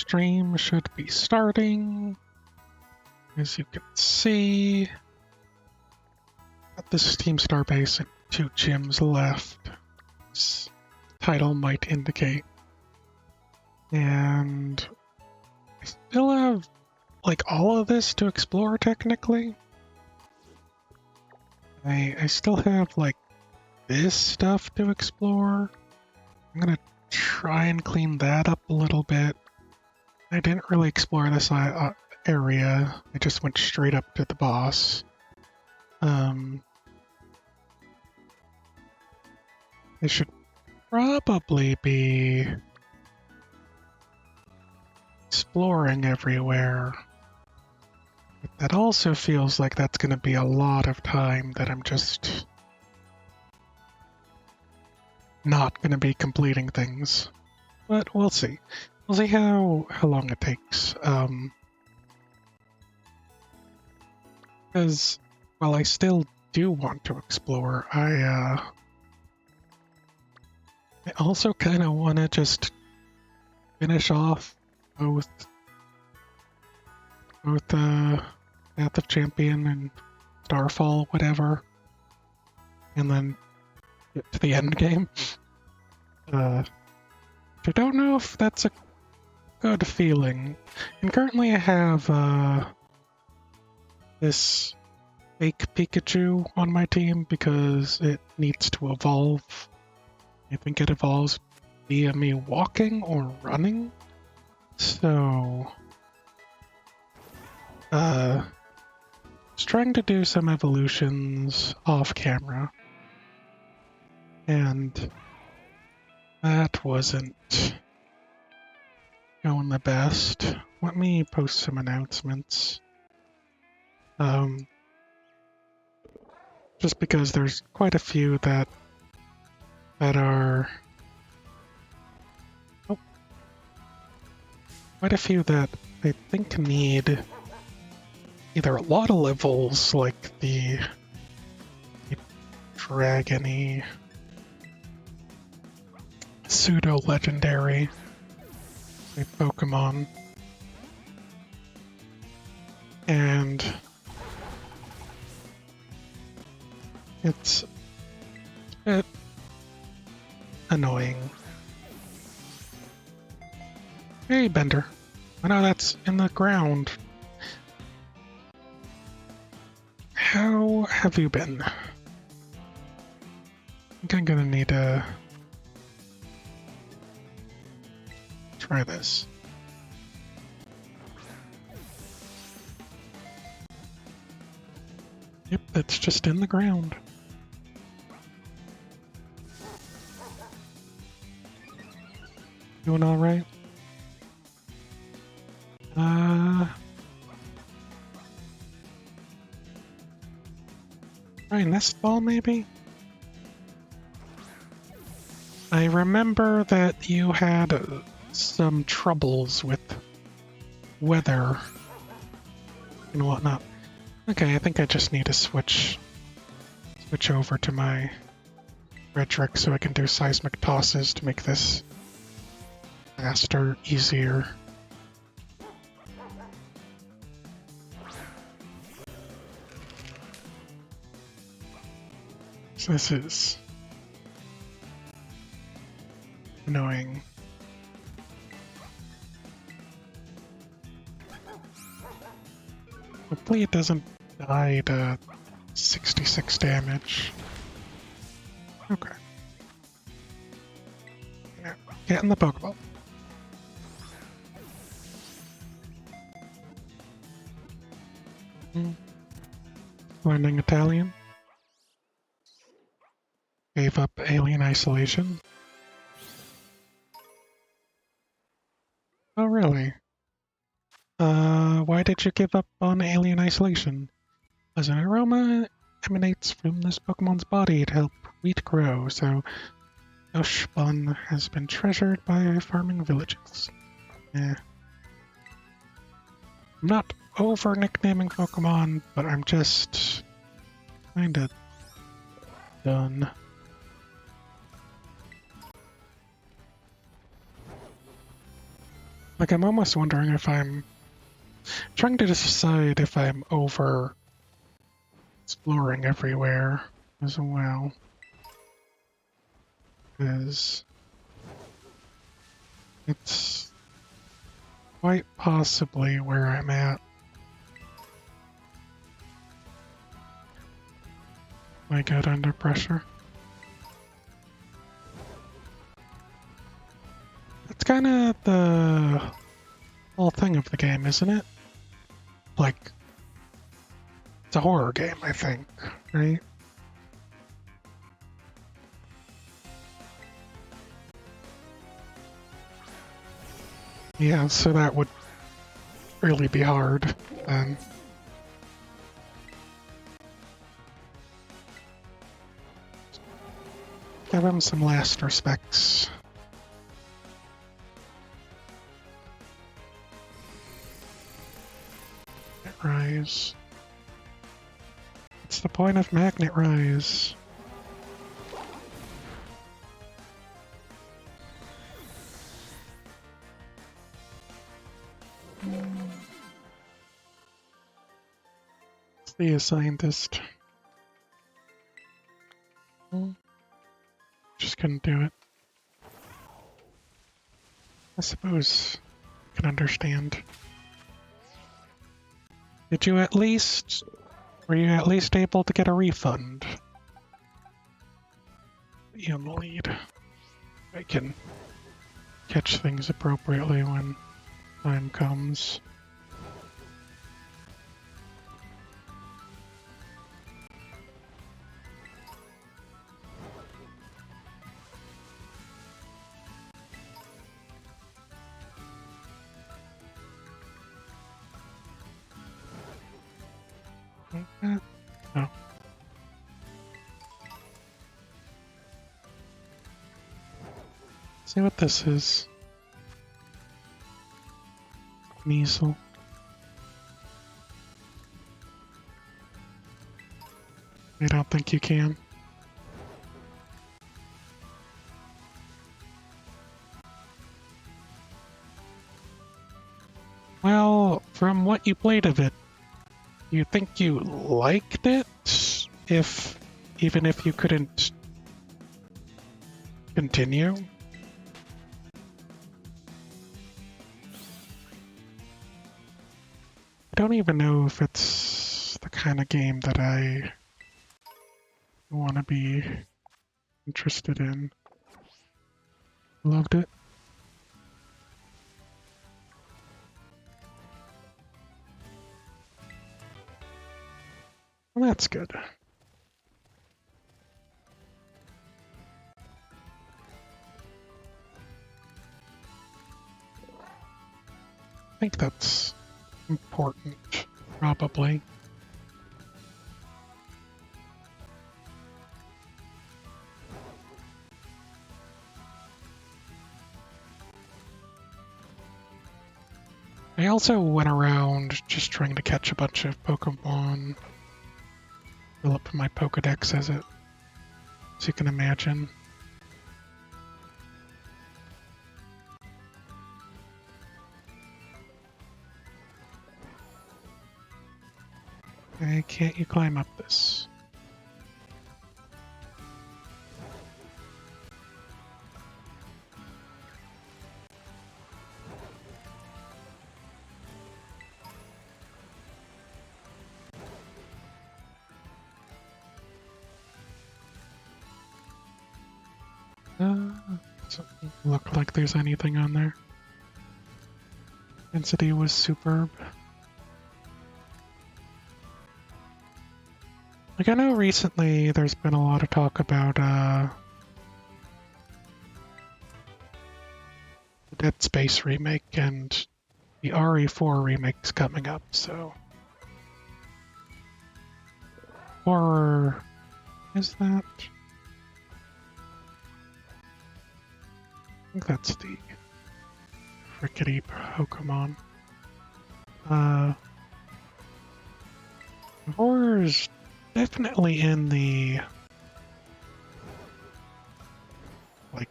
stream should be starting. As you can see, got this Team Starbase and 2 gyms left. This title might indicate. And I still have like all of this to explore technically. I still have like this stuff to explore. I'm gonna try and clean that up a little bit. I didn't really explore this area. I just went straight up to the boss. I should probably be exploring everywhere. But that also feels like that's going to be a lot of time that I'm just not going to be completing things. But we'll see. We'll see how long it takes. Because while I still do want to explore, I also kind of want to just finish off both Path of Champion and Starfall, whatever, and then get to the end game. I don't know if that's a good feeling. And currently I have this fake Pikachu on my team because it needs to evolve. I think it evolves via me walking or running. So just trying to do some evolutions off camera. And that wasn't going the best. Let me post some announcements. Just because there's quite a few that are quite a few that I think need either a lot of levels, like the dragony pseudo-legendary Pokemon, and it's a bit annoying. Hey, Bender. I know that's in the ground. How have you been? I think I'm gonna need to try this. Yep, that's just in the ground. Doing all right? Try nest ball, maybe? I remember that you had some troubles with weather and whatnot. Okay, I think I just need to switch over to my rhetoric so I can do seismic tosses to make this faster, easier. So this is annoying. Hopefully it doesn't die to 66 damage. Okay. Yeah, get in the Pokeball. Learning Italian. Gave up Alien Isolation. Oh, really? Why did you give up on Alien Isolation? As an aroma emanates from this Pokemon's body to help wheat grow, so Yoshbun has been treasured by farming villages. I'm not over nicknaming Pokemon, but I'm just kinda done. Like, I'm almost wondering if I'm trying to decide if I'm over exploring everywhere as well. Because it's quite possibly where I'm at. I got under pressure. That's kind of the whole thing of the game, isn't it? Like, it's a horror game, I think, right? Yeah, so that would really be hard then. Give him some last respects. Magnet Rise. What's the point of Magnet Rise? See a scientist. Just couldn't do it. I suppose I can understand. Were you at least able to get a refund? Be on the lead. I can catch things appropriately when time comes. Oh. See what this is. Measle. I don't think you can. Well, from what you played of it, you think you liked it? Even if you couldn't continue? I don't even know if it's the kind of game that I want to be interested in. Loved it. Well, that's good. I think that's important, probably. I also went around just trying to catch a bunch of Pokemon. Fill up my Pokedex as you can imagine. Hey, can't you climb up this? Doesn't look like there's anything on there. Density was superb. Like, I know recently there's been a lot of talk about the Dead Space remake and the RE4 remake's coming up, so... Horror... is that? I think that's the frickety Pokemon. Horror's definitely in the like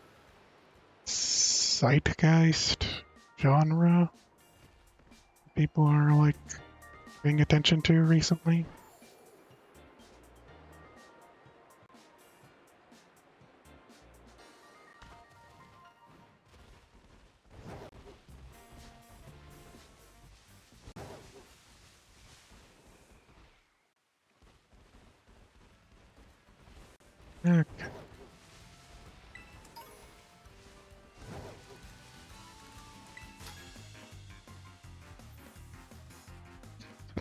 zeitgeist, genre people are like paying attention to recently? Okay.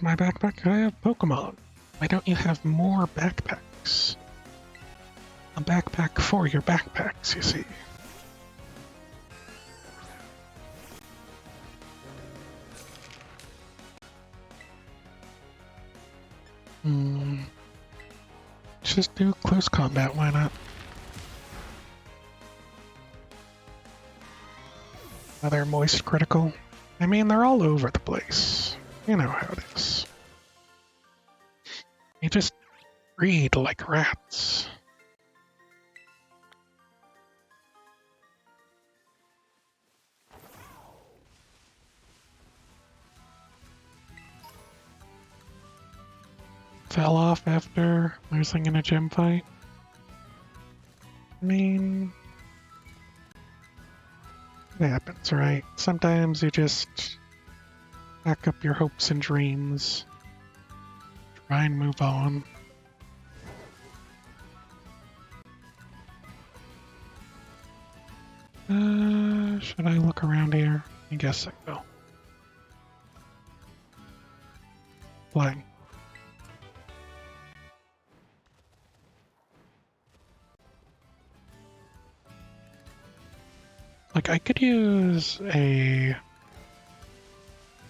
My backpack, I have Pokemon. Why don't you have more backpacks? A backpack for your backpacks, you see. Just do close combat, why not? Another moist critical. I mean, they're all over the place. You know how it is. You just breed like rats. Fell off after losing in a gym fight. I mean, it happens, right? Sometimes you just pack up your hopes and dreams, try and move on. Should I look around here? I guess I will. Flying. Like, I could use a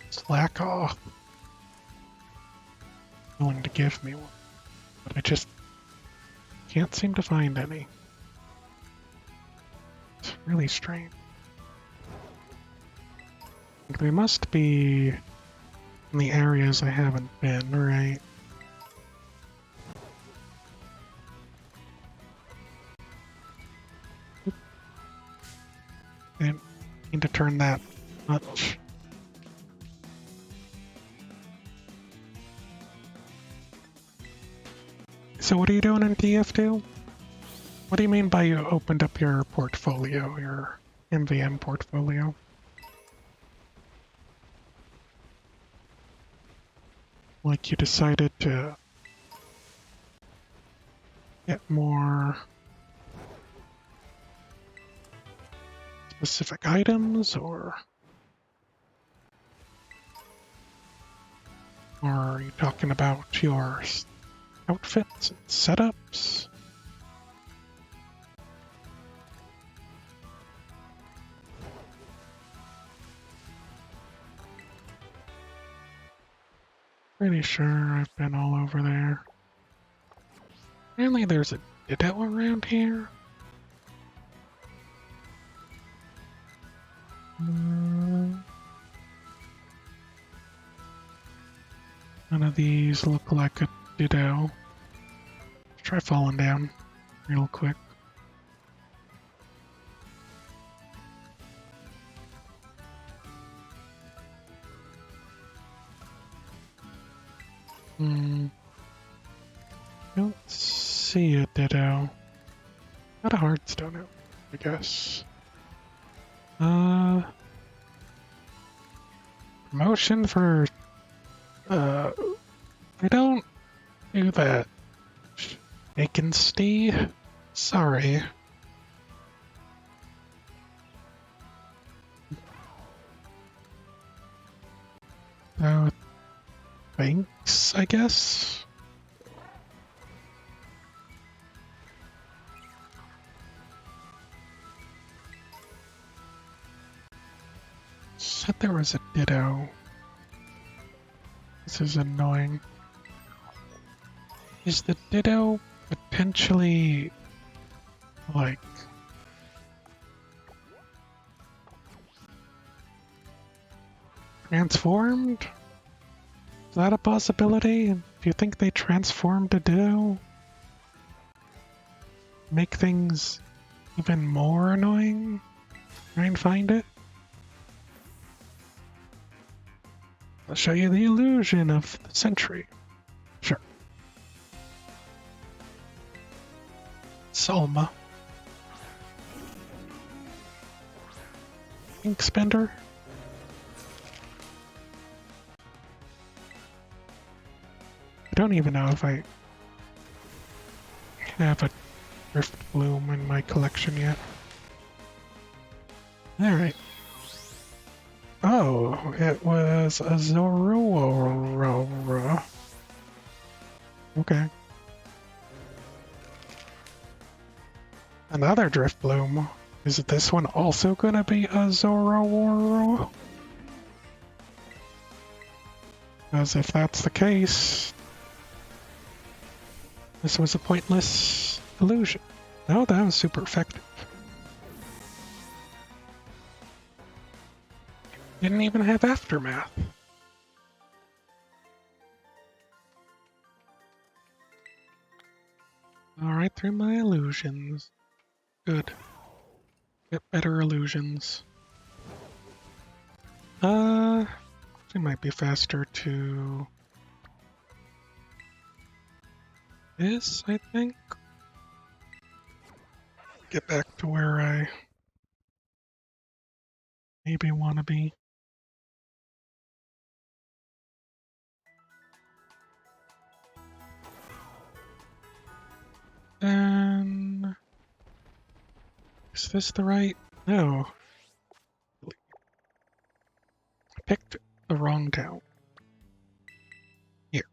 slack off. Willing to give me one, but I just can't seem to find any. It's really strange. Like, they must be in the areas I haven't been, right? I didn't need to turn that much. So what are you doing in TF2? What do you mean by you opened up your portfolio, your MVM portfolio? Like you decided to get more specific items, or are you talking about your outfits and setups? Pretty sure I've been all over there. Apparently there's a Ditto around here. None of these look like a Ditto. Try falling down real quick. Don't see a Ditto. Not a Hearthstone, I guess. Promotion for... I don't do that. Vacancy? Sorry. Oh, thanks, I guess? Said there was a Ditto. This is annoying. Is the Ditto potentially like transformed? Is that a possibility? Do you think they transformed a Ditto? Make things even more annoying? Try and find it? I'll show you the illusion of the century. Sure. Salma. Ink spender. I don't even know if I have a Drift Bloom in my collection yet. Alright. Oh, it was a Zoroark. Okay. Another Drift Bloom. Is this one also gonna be a Zoroark? Because if that's the case, this was a pointless illusion. No, that was super effective. Didn't even have aftermath. Alright, through my illusions. Good. Get better illusions. It might be faster to this, I think. Get back to where I maybe want to be. And is this the right? No. I picked the wrong town. Here.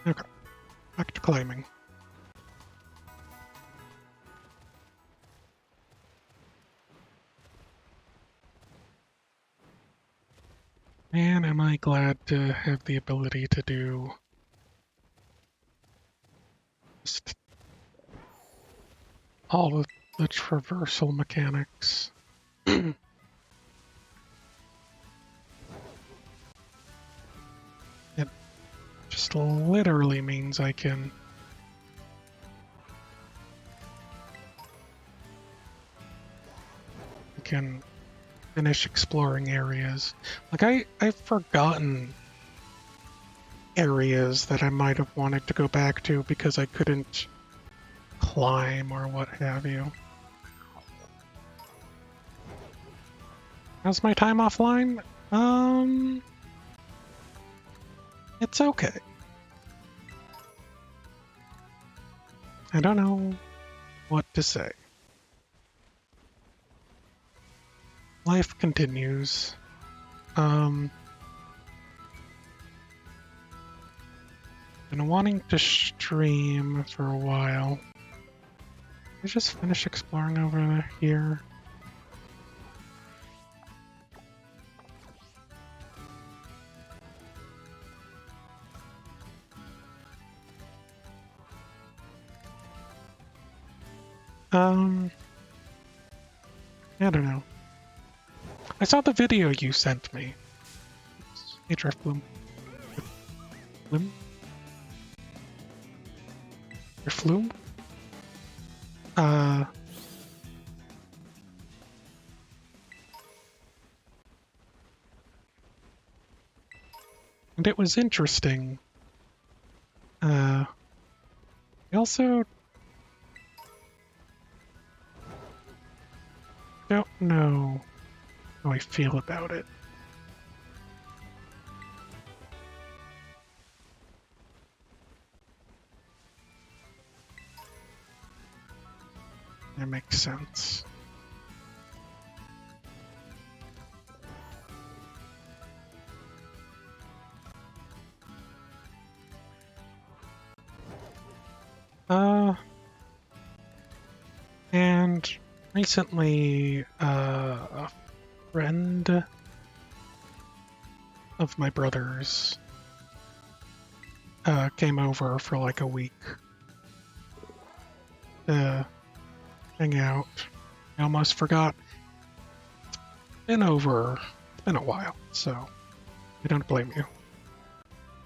Okay. Back to climbing. Man, am I glad to have the ability to do just all of the traversal mechanics. It just literally means I can finish exploring areas. Like I've forgotten areas that I might have wanted to go back to because I couldn't climb or what have you. How's my time offline? It's okay. I don't know what to say. Life continues. Been wanting to stream for a while. I just finish exploring over here. I don't know. I saw the video you sent me. Hey, Drift Bloom. Bloom? Your Flume? And it was interesting. I also don't know how I feel about it. That makes sense. And recently, a friend of my brother's came over for like a week to hang out. I almost forgot. It's been a while, so I don't blame you.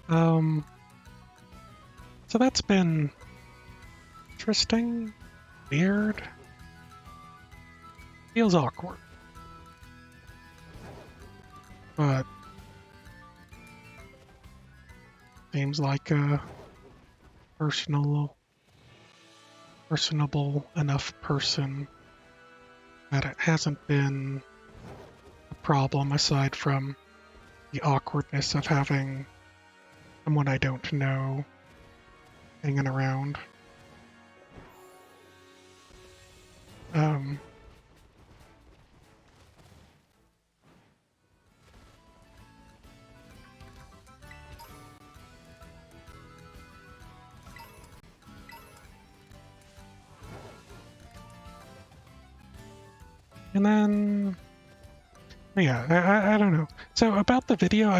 So that's been interesting, weird, feels awkward, but seems like a personable enough person that it hasn't been a problem aside from the awkwardness of having someone I don't know hanging around. Um, and then, yeah, I don't know. So about the video,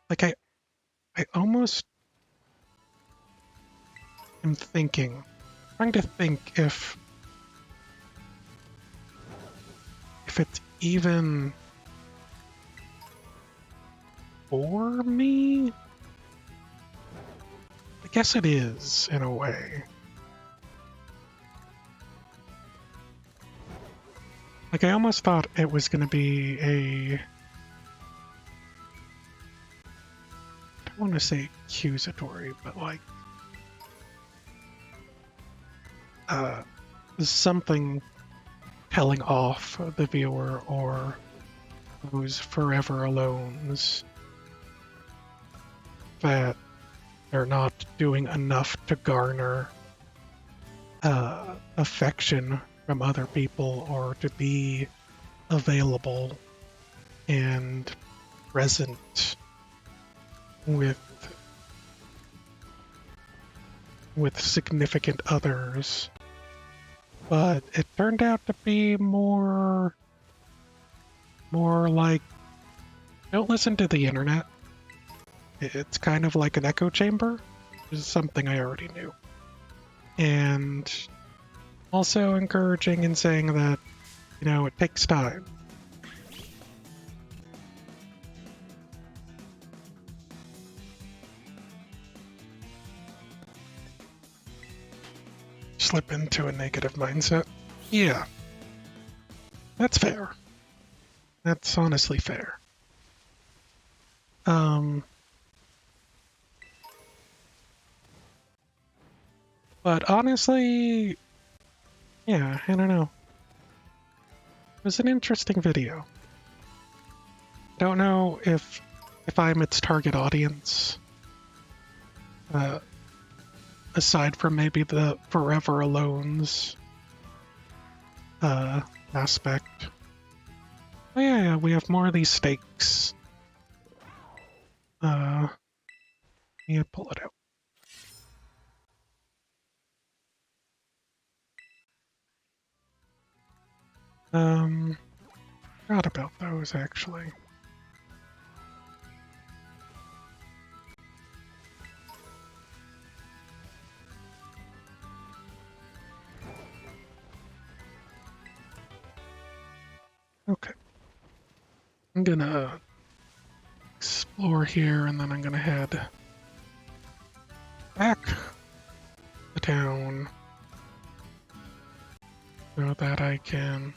like I almost am trying to think if it's even for me. I guess it is in a way. Like I almost thought it was going to be a, I don't want to say accusatory, but like something telling off the viewer or those forever alones that they're not doing enough to garner affection from other people or to be available and present with significant others. But it turned out to be more like, don't listen to the internet. It's kind of like an echo chamber, which is something I already knew. And also encouraging and saying that, it takes time. Slip into a negative mindset. Yeah, that's fair. That's honestly fair. But honestly, yeah, I don't know. It was an interesting video. Don't know if I'm its target audience. Aside from maybe the forever alones aspect. Oh yeah, we have more of these stakes. Yeah, pull it out. Forgot about those actually. Okay. I'm gonna explore here and then I'm gonna head back to town so that I can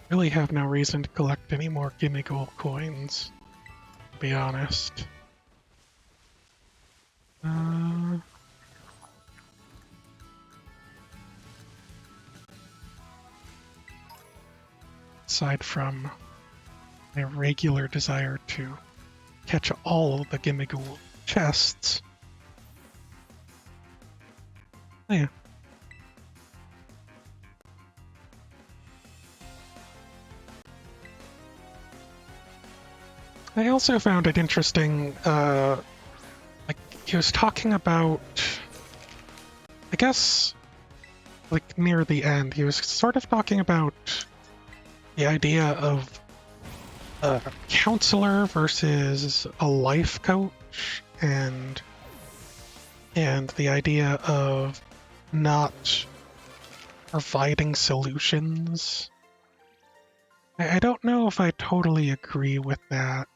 really have no reason to collect any more gimme gold coins, to be honest. Aside from my regular desire to catch all of the gimme gold chests. Oh, yeah. I also found it interesting, like, he was talking about, I guess, like, near the end, he was sort of talking about the idea of a counselor versus a life coach, and the idea of not providing solutions. I don't know if I totally agree with that,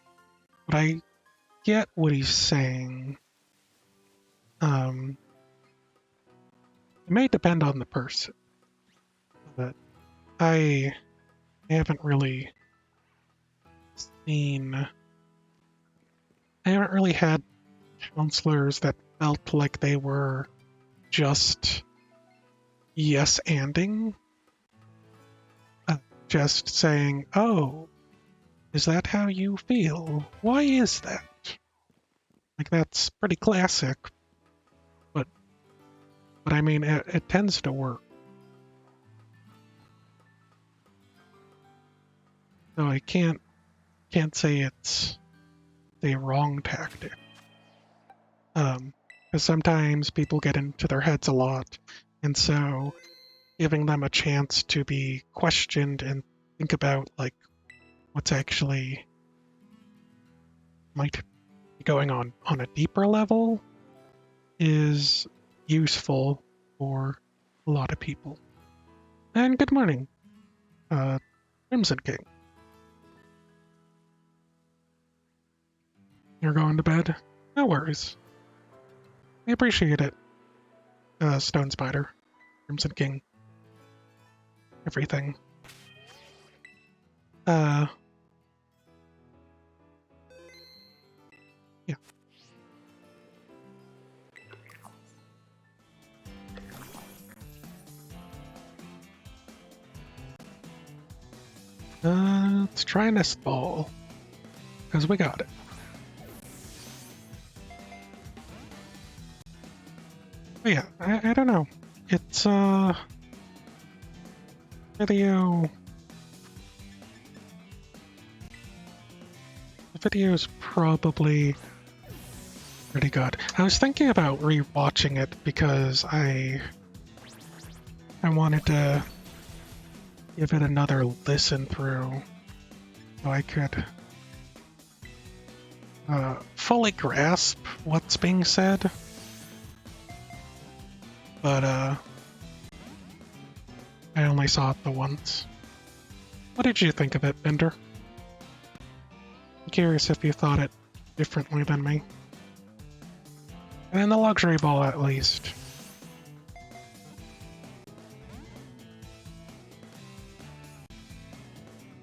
but I get what he's saying. It may depend on the person, but I haven't really seen. I haven't really had counselors that felt like they were just yes-anding, just saying, "Oh, is that how you feel? Why is that?" Like that's pretty classic, but I mean, it tends to work. So I can't say it's a wrong tactic. Because sometimes people get into their heads a lot, and so giving them a chance to be questioned and think about like what's actually might be going on a deeper level is useful for a lot of people. And good morning, Crimson King. You're going to bed? No worries. I appreciate it. Stone Spider, Crimson King, everything. Uh, yeah. Let's try Nest Ball, because we got it. But yeah, I don't know. It's, video... The video's probably pretty good. I was thinking about rewatching it because I wanted to give it another listen through so I could fully grasp what's being said. But I only saw it the once. What did you think of it, Bender? I'm curious if you thought it differently than me. And in the luxury ball, at least.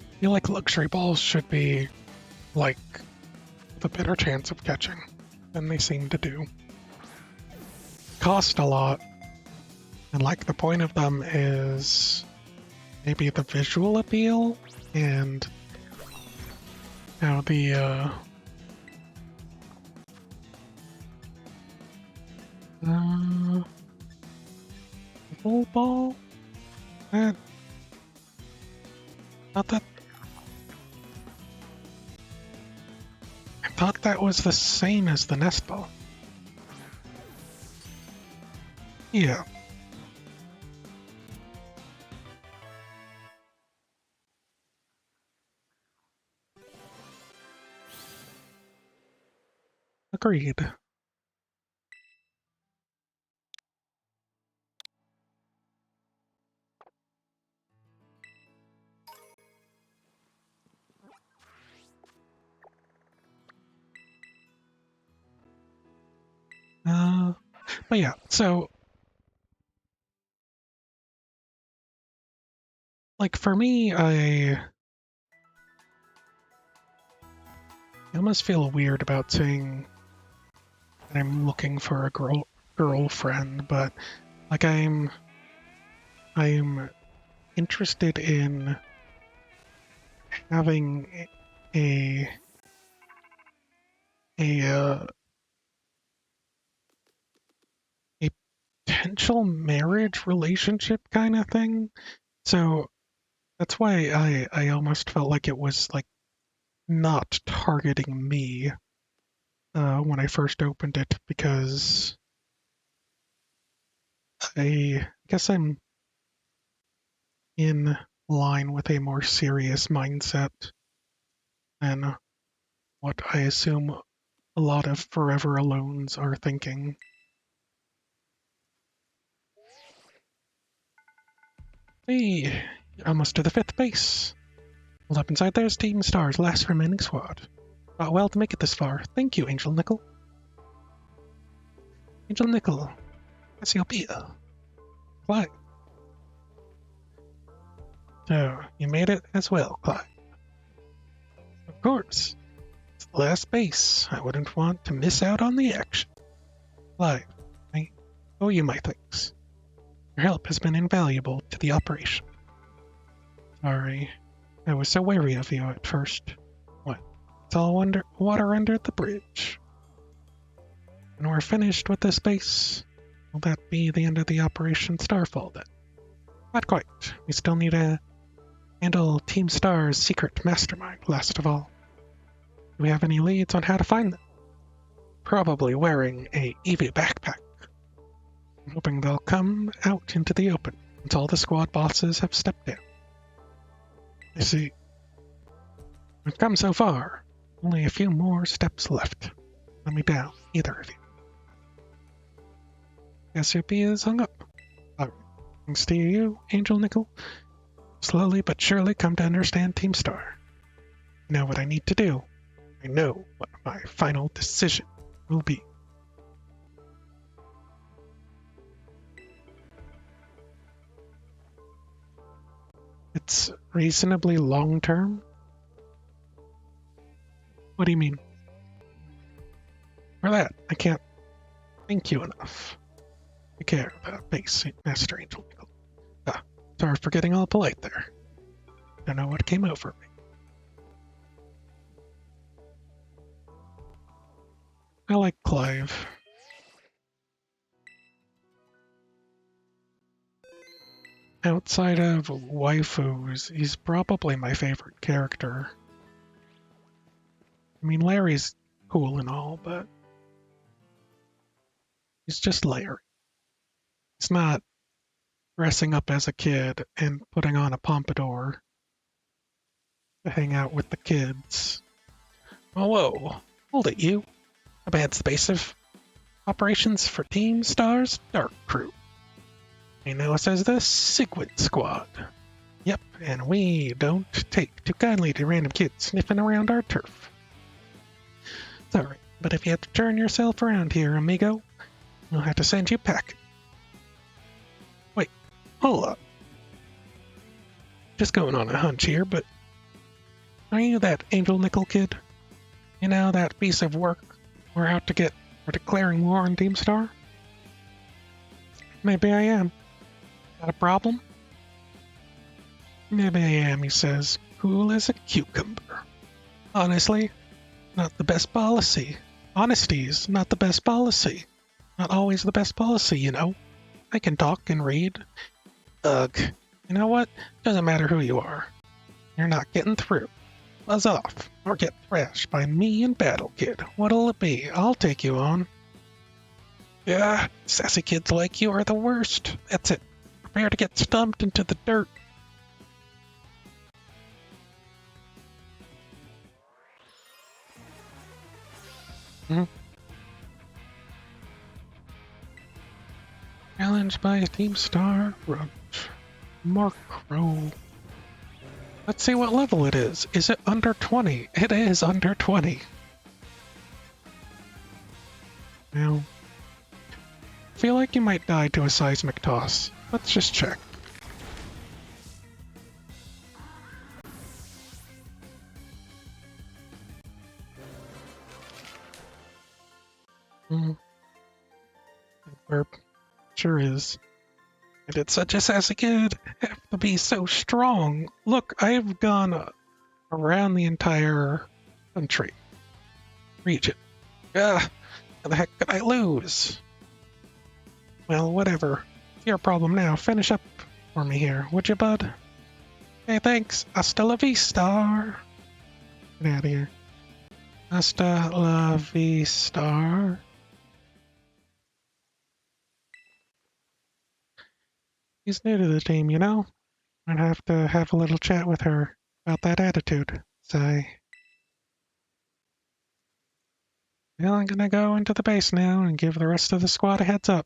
I feel like luxury balls should be, like, with a better chance of catching than they seem to do. Cost a lot, and like the point of them is maybe the visual appeal and how the full ball? Eh, not that. I thought that was the same as the nest ball. Yeah. Agreed. But yeah, so like for me, I almost feel weird about saying that I'm looking for a girlfriend, but like I'm interested in having a a uh, a potential marriage relationship kind of thing. So that's why I almost felt like it was like not targeting me when I first opened it because I guess I'm in line with a more serious mindset than what I assume a lot of Forever Alones are thinking. Hey, you're almost to the 5th base. Hold up inside there's Team Star's last remaining squad. Fought well to make it this far. Thank you, Angel Nickel. Angel Nickel. Cassiopeia. Clyde. So, you made it as well, Clyde. Of course. It's the last base. I wouldn't want to miss out on the action. Clyde, I owe you my thanks. Your help has been invaluable to the operation. Sorry, I was so wary of you at first. What? It's all water under the bridge. When we're finished with this base, will that be the end of the Operation Starfall then? Not quite. We still need to handle Team Star's secret mastermind, last of all. Do we have any leads on how to find them? Probably wearing a Eevee backpack. I'm hoping they'll come out into the open once all the squad bosses have stepped down. I see. We've come so far. Only a few more steps left. Let me down, either of you. Cassiopeia is hung up. Alright. Thanks to you, Angel Nickel. Slowly but surely come to understand Team Star. I know what I need to do. I know what my final decision will be. It's reasonably long-term? What do you mean? For that, I can't thank you enough. Take care of the base, Master Angel Nickel. Sorry for getting all polite there. Don't know what came over me. I like Clive. Outside of waifus, he's probably my favorite character. I mean, Larry's cool and all, but he's just Larry. He's not dressing up as a kid and putting on a pompadour to hang out with the kids. Oh, whoa. Hold it, you. A bad space of operations for Team Star's Dark Crew. I know it says the Sigwin Squad. Yep, and we don't take too kindly to random kids sniffing around our turf. Sorry, but if you have to turn yourself around here, amigo, we'll have to send you packing. Wait, hold up. Just going on a hunch here, but are you that Angel Nickel kid? You know, that piece of work we're out to get for declaring war on Team Star? Maybe I am. Got a problem? Maybe I am, he says, cool as a cucumber. Honestly, not the best policy. Honesty's not the best policy. Not always the best policy, you know. I can talk and read. Ugh. You know what? Doesn't matter who you are. You're not getting through. Buzz off, or get thrashed by me and Battle Kid. What'll it be? I'll take you on. Yeah, sassy kids like you are the worst. That's it. Prepare to get stumped into the dirt. Challenged by a Team Star Roach. Mark Roll. Let's see what level it is. Is it under 20? It is under 20. Now, I feel like you might die to a seismic toss. Let's just check. Burp. Sure is. And it's such a sassy kid. Have to be so strong. Look, I've gone around the entire country. Region. How the heck could I lose? Well, whatever. It's your problem now. Finish up for me here, would you, bud? Hey, thanks. Hasta la vista. Get out of here. Hasta la vista. He's new to the team, you know? I'd have to have a little chat with her about that attitude. Sigh. Well, I'm gonna go into the base now and give the rest of the squad a heads up.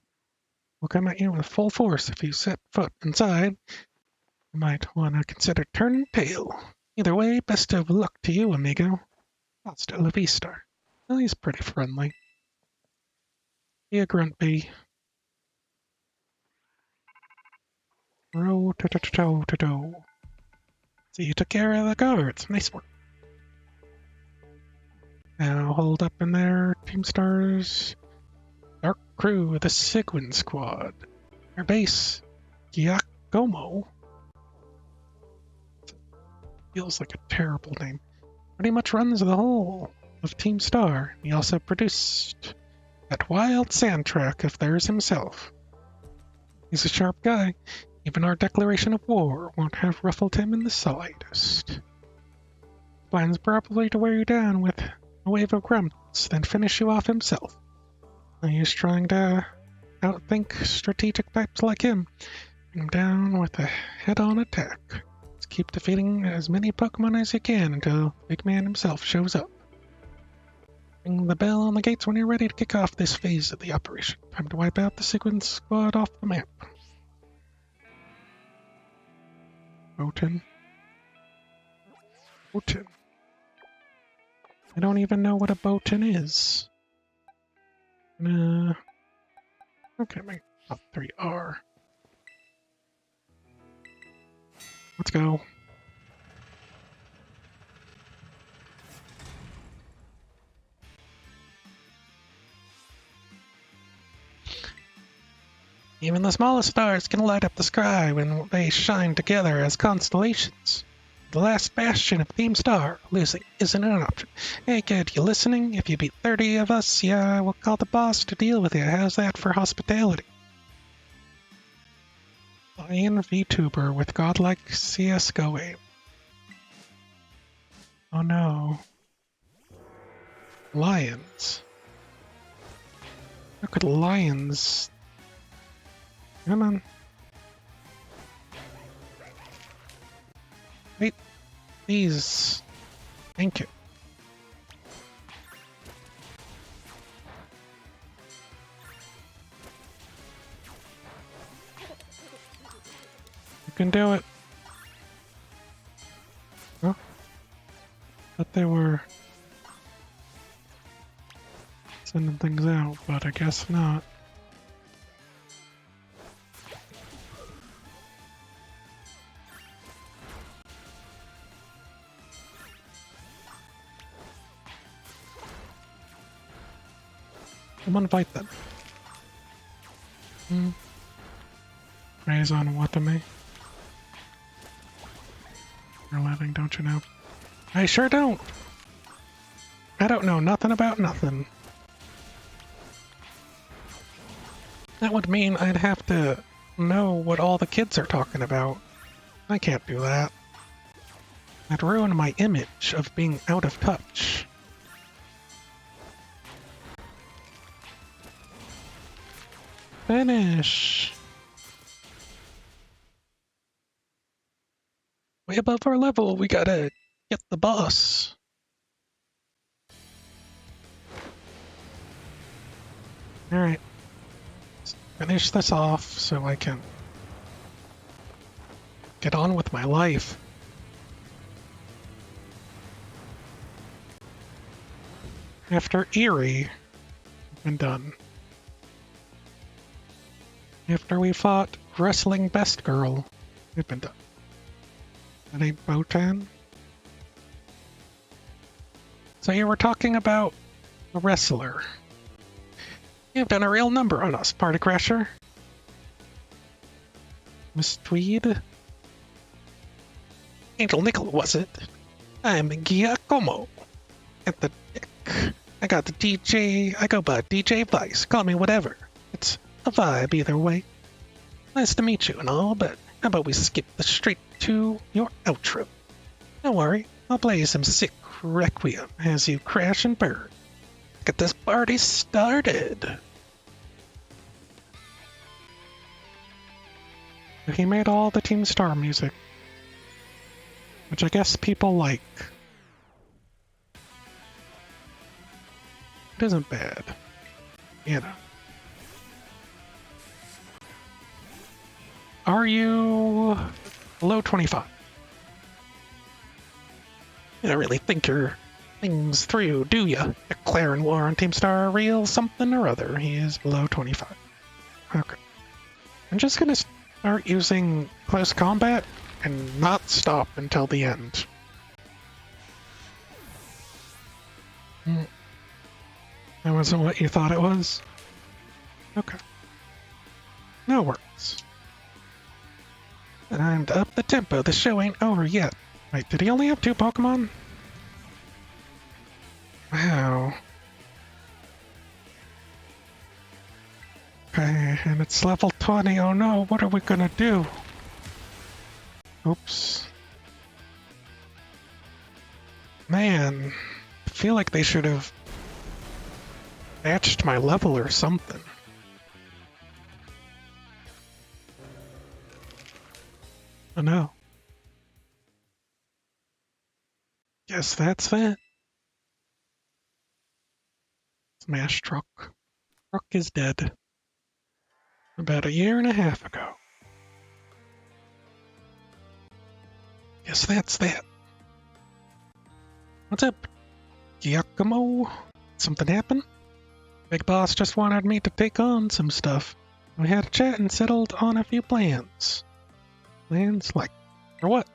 We'll come at you with full force if you set foot inside. You might want to consider turning tail. Either way, best of luck to you, amigo. Hasta la vista. Well, he's pretty friendly. Be a grunt bee. Row to to to to to. So you took care of the guards. Nice work. Now hold up in there, Team Stars. Dark Crew, the Sigwin Squad. Our base, Giacomo. Feels like a terrible name. Pretty much runs the whole of Team Star. He also produced that wild sand track of theirs himself. He's a sharp guy. Even our declaration of war won't have ruffled him in the slightest. Plans probably to wear you down with a wave of grunts, then finish you off himself. He's trying to outthink strategic types like him. Bring him down with a head-on attack. Just keep defeating as many Pokemon as you can until the big man himself shows up. Ring the bell on the gates when you're ready to kick off this phase of the operation. Time to wipe out the Sigwin Squad off the map. Botan. Botan. I don't even know what a Botan is. Okay, my top 3 are. Let's go. Even the smallest stars can light up the sky when they shine together as constellations. The last bastion of Team Star, losing isn't an option. Hey kid, you listening? If you beat 30 of us, yeah, we'll call the boss to deal with you. How's that for hospitality? Lion VTuber with godlike CSGO aim. Oh no. Lions. How could lions... Come on. Wait. Please. Thank you. You can do it. Huh? Thought they were sending things out, but I guess not. Someone fight them. Praise on Watame. You're laughing, don't you know? I sure don't! I don't know nothing about nothing. That would mean I'd have to know what all the kids are talking about. I can't do that. I'd ruin my image of being out of touch. Finish! Way above our level, we gotta get the boss. Alright. Let's finish this off so I can get on with my life. After Eerie, we've been done. After we fought Wrestling Best Girl, we've been done. That ain't Botan. So you were talking about a wrestler. You've done a real number on us, Party Crasher. Miss Tweed? Angel Nickel, was it? I'm Giacomo. At the deck. I got the DJ. I go by DJ Vice. Call me whatever. It's a vibe either way. Nice to meet you and all, but how about we skip straight to your outro? Don't worry, I'll play you some sick Requiem as you crash and burn. Get this party started! He made all the Team Star music, which I guess people like. It isn't bad, you know. Are you below 25. You don't really think your things through, do ya? Declaring war on Team Star Real something or other. He is below 25. Okay. I'm just gonna start using close combat and not stop until the end. That wasn't what you thought it was? Okay. No worries. And up the tempo, the show ain't over yet. Wait, did he only have 2 Pokemon? Wow. Okay, and it's level 20. Oh no, what are we gonna do? Oops. Man, I feel like they should have matched my level or something. Oh no. Guess that's that. Smash Truck. Truck is dead. About a year and a half ago. Guess that's that. What's up, Giacomo? Something happen? Big Boss just wanted me to take on some stuff. We had a chat and settled on a few plans. Plans like, for what?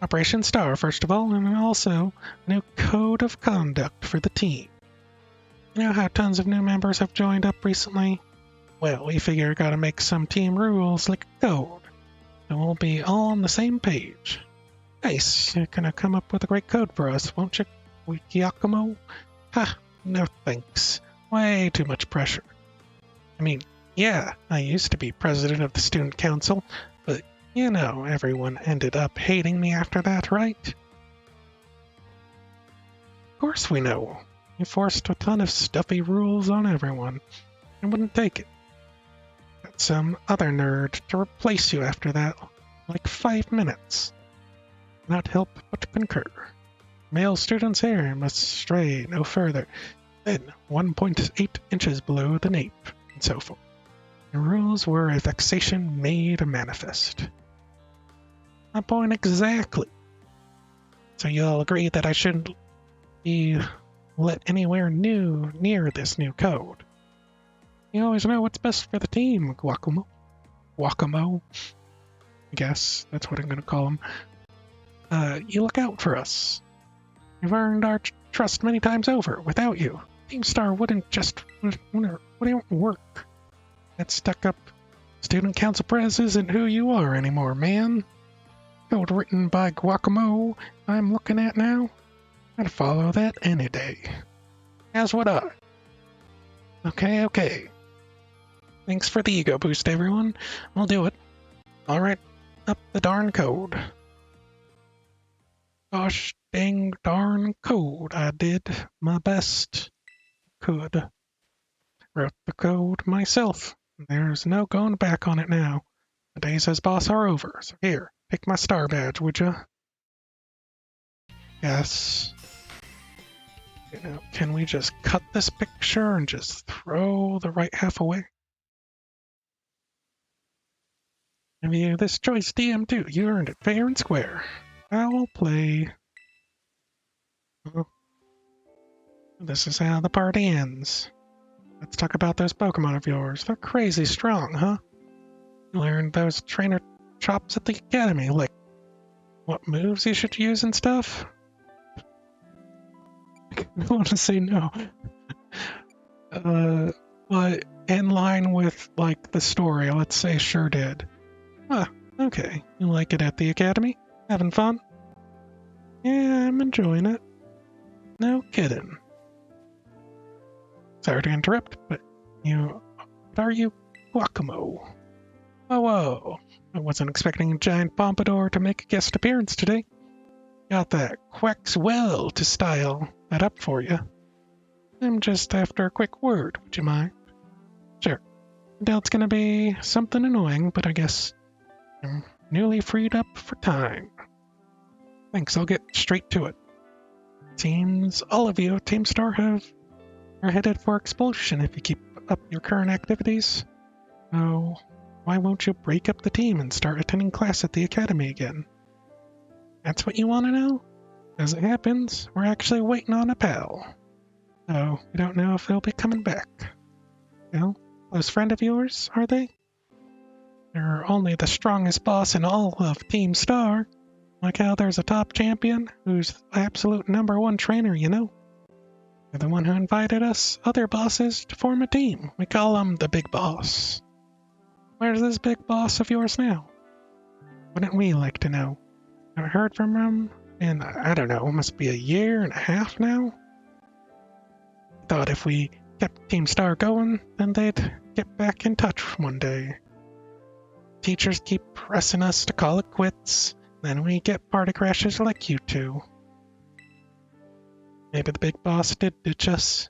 Operation Star, first of all, and also a new code of conduct for the team. You know how tons of new members have joined up recently? Well, we figure gotta make some team rules like a code. So we'll be all on the same page. Nice, you're gonna come up with a great code for us, won't you, Giacomo? Ha, no thanks. Way too much pressure. I mean, yeah, I used to be president of the student council, but you know, everyone ended up hating me after that, right? Of course we know. You forced a ton of stuffy rules on everyone. I wouldn't take it. Got some other nerd to replace you after that, like 5 minutes. Not help but concur. Male students here must stray no further than 1.8 inches below the nape, and so forth. The rules were a vexation made manifest. My point exactly. So you'll agree that I shouldn't be let anywhere near this new code. You always know what's best for the team, Guacamo. Guacamo. I guess that's what I'm gonna call him. You look out for us. You've earned our trust many times over. Without you, Team Star wouldn't work. That stuck-up student council press isn't who you are anymore, man. Code written by Guacamo I'm looking at now. I'd follow that any day. As would I. Okay. Thanks for the ego boost, everyone. I'll do it. Alright, up the darn code. Gosh dang darn code. I did my best. Could. Wrote the code myself. There's no going back on it now. The days as boss are over. So here, pick my star badge, would ya? Yes. You know, can we just cut this picture and just throw the right half away? Give you this choice DM2. You earned it fair and square. Foul play. Oh. This is how the party ends. Let's talk about those Pokemon of yours. They're crazy strong, huh? You learned those trainer chops at the academy, like what moves you should use and stuff? I want to say no. But in line with, like, the story, let's say sure did. Huh, okay. You like it at the academy? Having fun? Yeah, I'm enjoying it. No kidding. Sorry to interrupt, but are you Guacamo? Whoa. I wasn't expecting a giant pompadour to make a guest appearance today. Got that quacks well to style that up for you. I'm just after a quick word, would you mind? Sure. I doubt it's gonna be something annoying, but I guess I'm newly freed up for time. Thanks, I'll get straight to it. Seems all of you at Team Star are headed for expulsion if you keep up your current activities. Oh, why won't you break up the team and start attending class at the academy again? That's what you want to know? As it happens, we're actually waiting on a pal. So, we don't know if they'll be coming back. Well, close friend of yours, are they? They're only the strongest boss in all of Team Star. Like how there's a top champion who's the absolute #1 trainer, you know? They're the one who invited us other bosses to form a team. We call him the Big Boss. Where's this big boss of yours now? Wouldn't we like to know? Haven't heard from him in, I don't know, must be a year and a half now? Thought if we kept Team Star going, then they'd get back in touch one day. Teachers keep pressing us to call it quits, then we get party crashers like you two. Maybe the big boss did ditch us.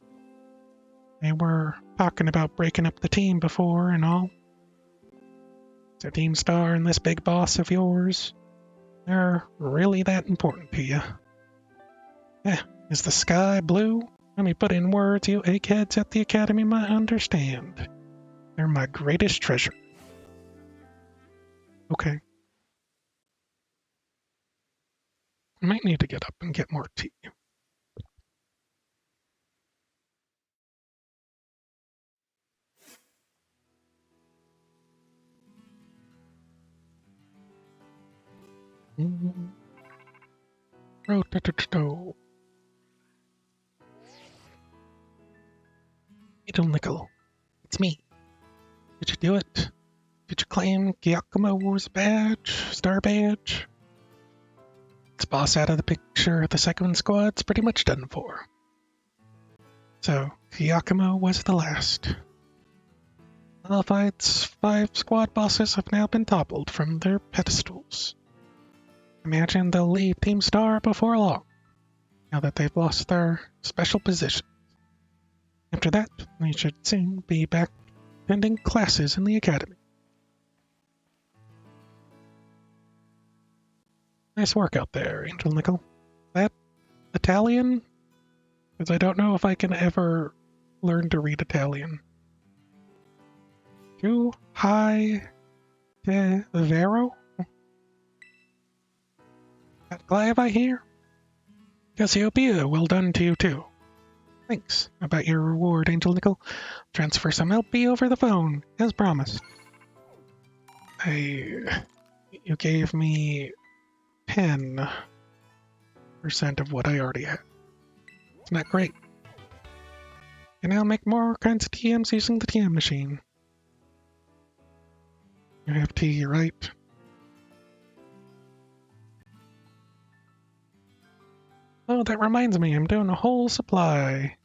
They were talking about breaking up the team before and all. So Team Star and this big boss of yours, they're really that important to you. Yeah, is the sky blue? Let me put in words you eggheads at the academy might understand. They're my greatest treasure. Okay. I might need to get up and get more tea. Ro-to-to-to-to. Little Nickel, it's me. Did you do it? Did you claim Gyakumo's badge? Star badge? It's boss out of the picture. The second squad's pretty much done for. So, Gyakumo was the last. Malphite's 5 squad bosses have now been toppled from their pedestals. Imagine they'll leave Team Star before long, now that they've lost their special position. After that, they should soon be back attending classes in the academy. Nice work out there, Angel Nickel. That Italian? Because I don't know if I can ever learn to read Italian. Tu hai te vero? Got Clive, I hear? Cassiopeia, well done to you too. Thanks. About your reward, Angel Nickel. Transfer some LP over the phone, as promised. You gave me 10% of what I already had. Isn't that great? You can now make more kinds of TMs using the TM machine. You have tea, right? Oh, that reminds me, I'm doing a whole supply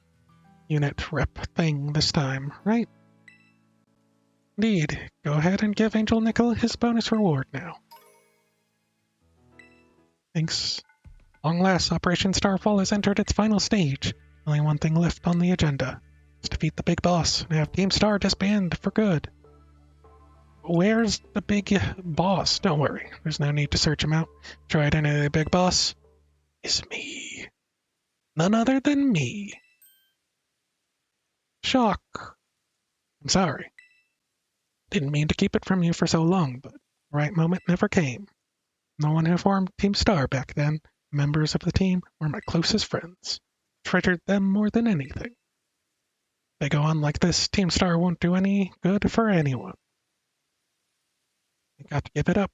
unit rep thing this time, right? Indeed. Go ahead and give Angel Nickel his bonus reward now. Thanks. Long last, Operation Starfall has entered its final stage. Only one thing left on the agenda. It's defeat the big boss and have Team Star disband for good. Where's the big boss? Don't worry, there's no need to search him out. Try to know the big boss. It's me. None other than me. Shock. I'm sorry. Didn't mean to keep it from you for so long, but the right moment never came. No one who formed Team Star back then. Members of the team were my closest friends. Treasured them more than anything. If they go on like this, Team Star won't do any good for anyone. I got to give it up,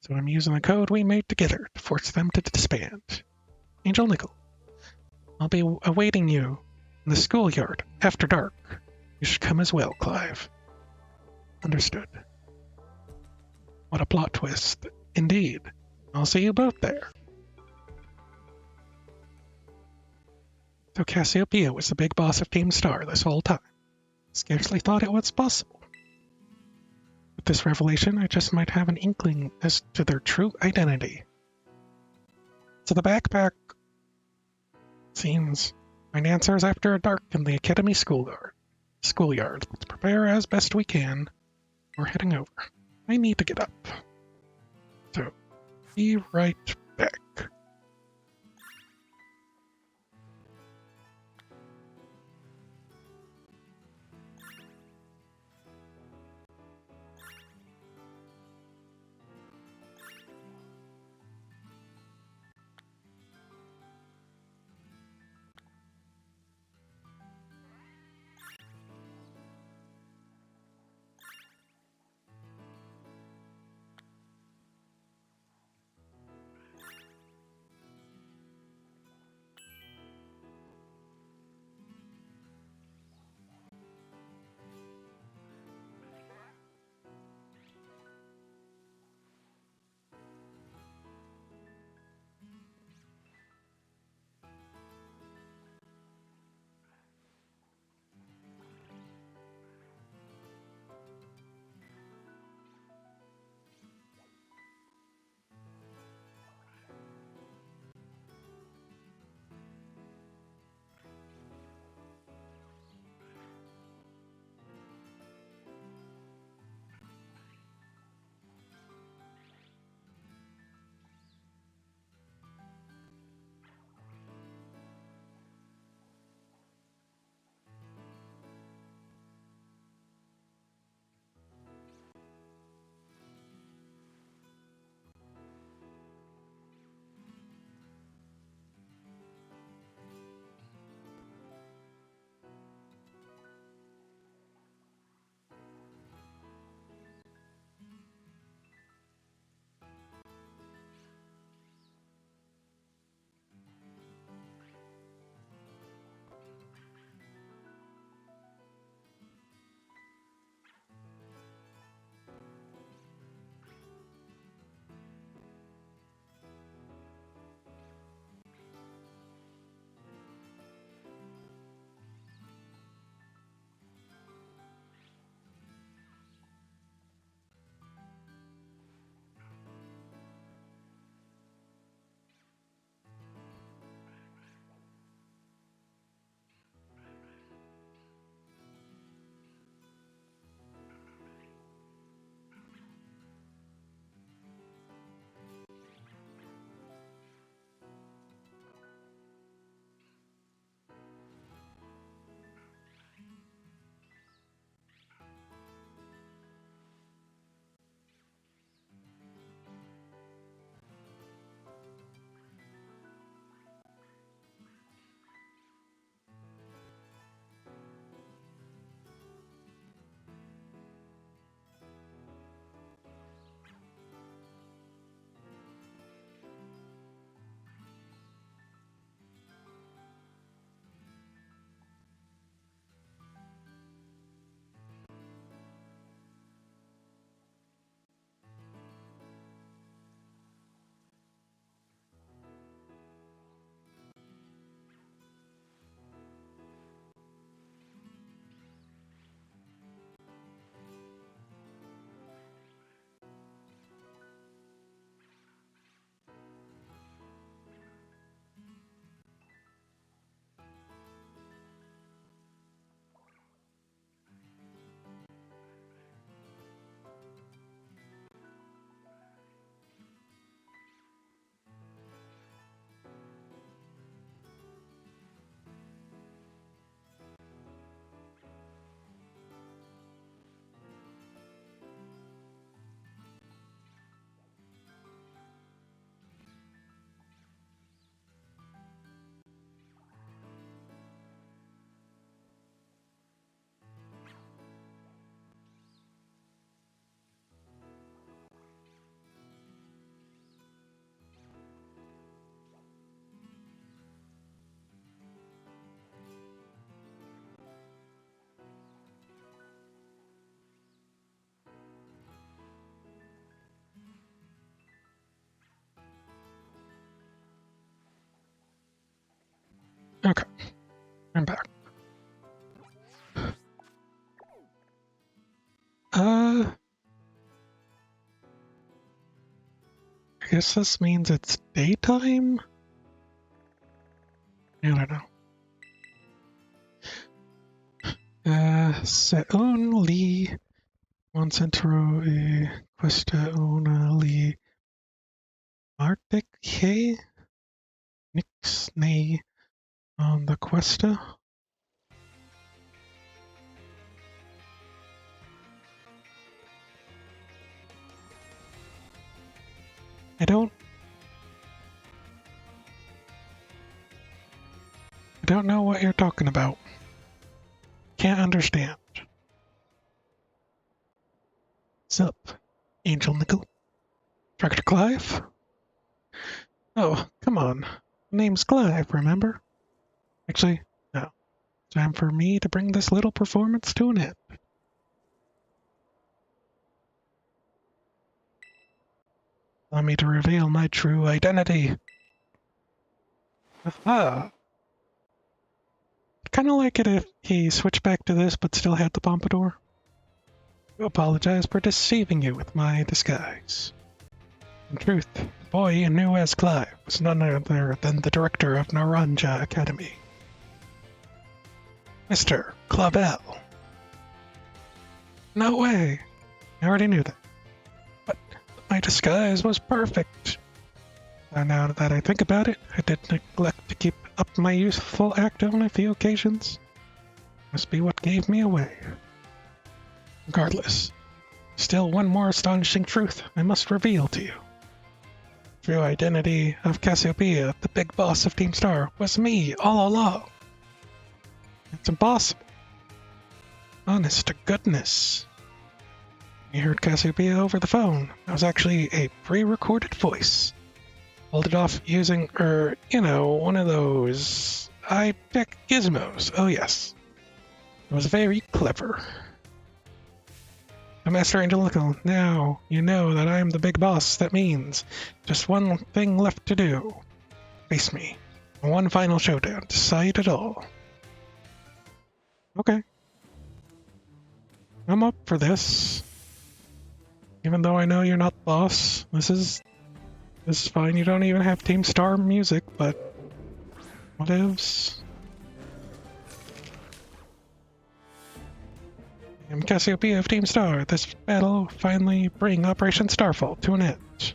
so I'm using the code we made together to force them to disband. Angel Nickel, I'll be awaiting you in the schoolyard after dark. You should come as well, Clive. Understood. What a plot twist. Indeed. I'll see you both there. So Cassiopeia was the big boss of Team Star this whole time. Scarcely thought it was possible. With this revelation, I just might have an inkling as to their true identity. So the backpack seems find answers after dark in the Academy schoolyard. Let's prepare as best we can. We're heading over. I need to get up. So, be right back. guess this means it's daytime? I don't know. Se only one centro e questa una li Arctic che nix ne on the questa. I don't know what you're talking about. Can't understand. Sup, Angel Nickel? Dr. Clive? Oh, come on. Name's Clive, remember? Actually, no. Time for me to bring this little performance to an end. Allow me to reveal my true identity. Aha! I'd kind of like it if he switched back to this but still had the pompadour. I apologize for deceiving you with my disguise. In truth, the boy you knew as Clive was none other than the director of Naranja Academy, Mr. Clavel. No way! I already knew that. But my disguise was perfect. Now that I think about it, I did neglect to keep up my youthful act on a few occasions. Must be what gave me away. Regardless, still one more astonishing truth I must reveal to you. True identity of Cassiopeia, the big boss of Team Star, was me all along. It's impossible. Honest to goodness. You heard Cassiopeia over the phone. That was actually a pre-recorded voice. Pulled it off using, one of those high-tech gizmos. Oh yes. It was very clever. Master Angelical, now you know that I am the big boss. That means just one thing left to do. Face me. One final showdown. Decide it all. Okay. I'm up for this. Even though I know you're not the boss, this is fine. You don't even have Team Star music, but whatevs. I'm Cassiopeia of Team Star. This battle finally bring Operation Starfall to an end.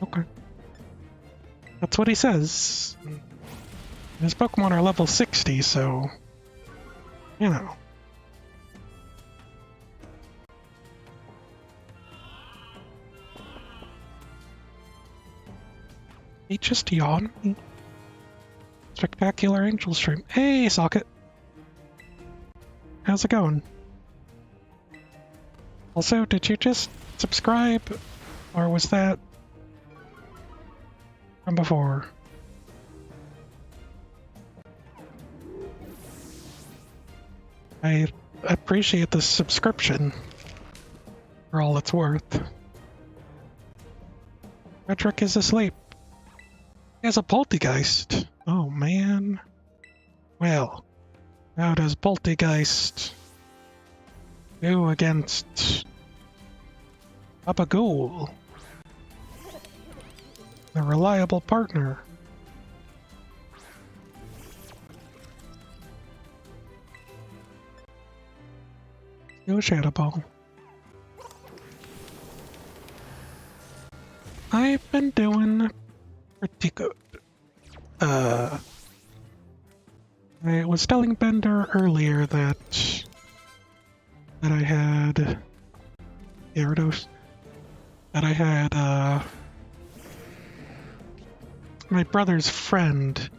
Okay. That's what he says. His Pokemon are level 60, so... you know. He just yawned me. Spectacular Angel Stream. Hey, Socket! How's it going? Also, did you just subscribe? Or was that from before? I appreciate the subscription for all it's worth. Frederick is asleep. He has a poltergeist. Oh man. Well, how does poltergeist do against Papa Ghoul, a reliable partner? Go Shadow Ball. I've been doing pretty good. I was telling Bender earlier that I had Gyarados. That I had my brother's friend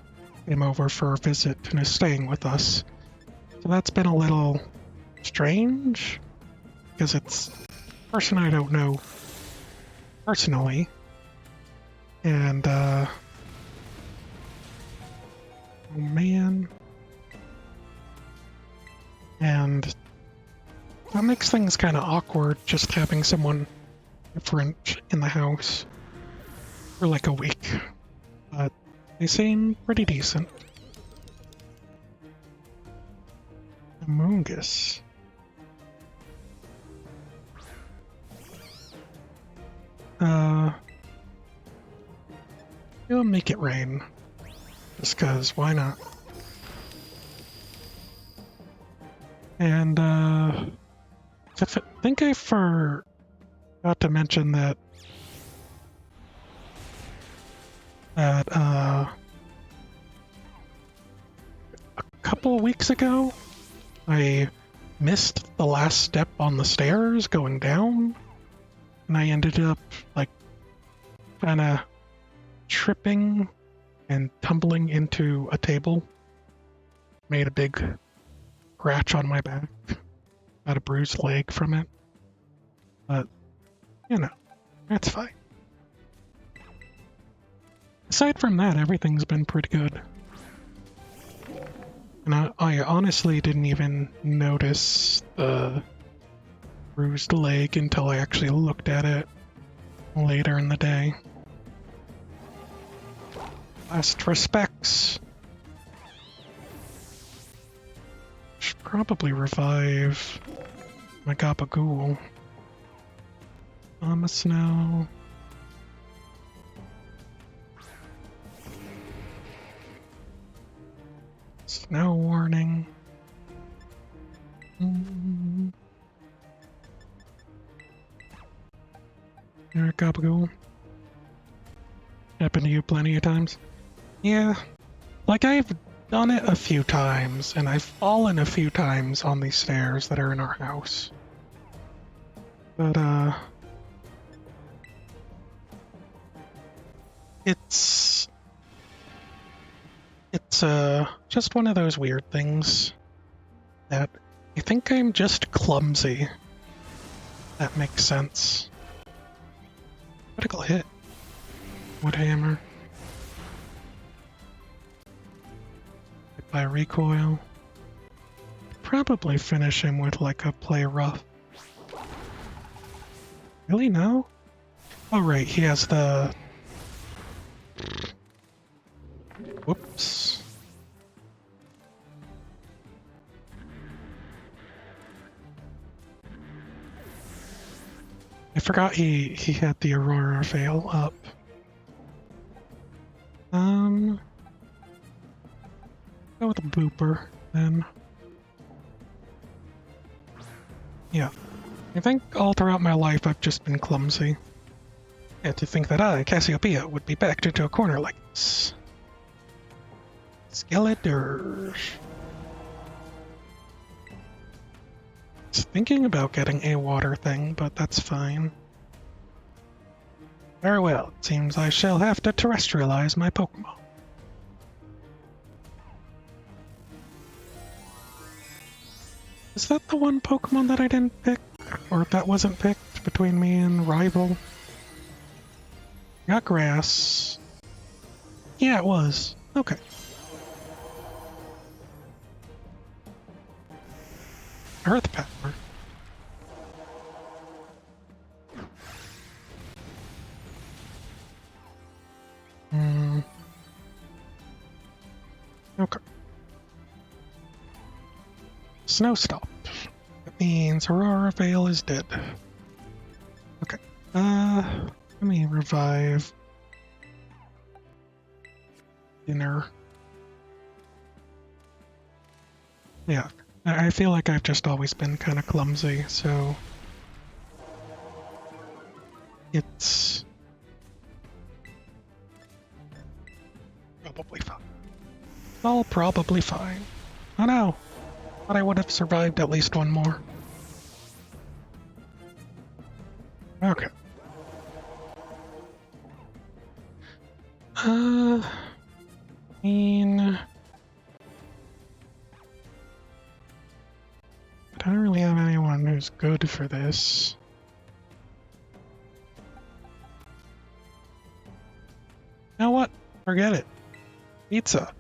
came over for a visit and is staying with us. So that's been a little strange because it's a person I don't know personally. And oh man. And that makes things kind of awkward, just having someone different in the house for like a week. But they seem pretty decent. Amoonguss. You'll make it rain. Just cause, why not? And, I think I forgot to mention that a couple weeks ago, I missed the last step on the stairs going down, and I ended up, like, kinda tripping and tumbling into a table. Made a big scratch on my back. Got a bruised leg from it. But, you know, that's fine. Aside from that, everything's been pretty good. And I honestly didn't even notice the bruised leg until I actually looked at it later in the day. Last respects. Should probably revive my Gabagool. Snow. Snow warning. Alright, Gabagool. Happened to you plenty of times? Yeah. Like, I've done it a few times, and I've fallen a few times on these stairs that are in our house. But, It's just one of those weird things that I think I'm just clumsy. That makes sense. Critical hit. Woodhammer. Hit by recoil. Probably finish him with like a play rough. Really? No? Oh right, he has the... Whoops. I forgot he had the Aurora Veil up. Go with a Booper, then. Yeah. I think all throughout my life I've just been clumsy. Yeah, to think that I, Cassiopeia, would be backed into a corner like this. Skeletor. I was thinking about getting a water thing, but that's fine. Very well, it seems I shall have to terrestrialize my Pokemon. Is that the one Pokemon that I didn't pick? Or that wasn't picked between me and Rival? Got grass. Yeah, it was. Okay. Earth power. Okay. Snow stopped. That means Aurora Veil is dead. Okay. Let me revive dinner. Yeah. I feel like I've just always been kind of clumsy, so it's probably fine. All probably fine. Oh no! Thought I would have survived at least one more. Okay. I mean... I don't really have anyone who's good for this. You know what? Forget it. Pizza.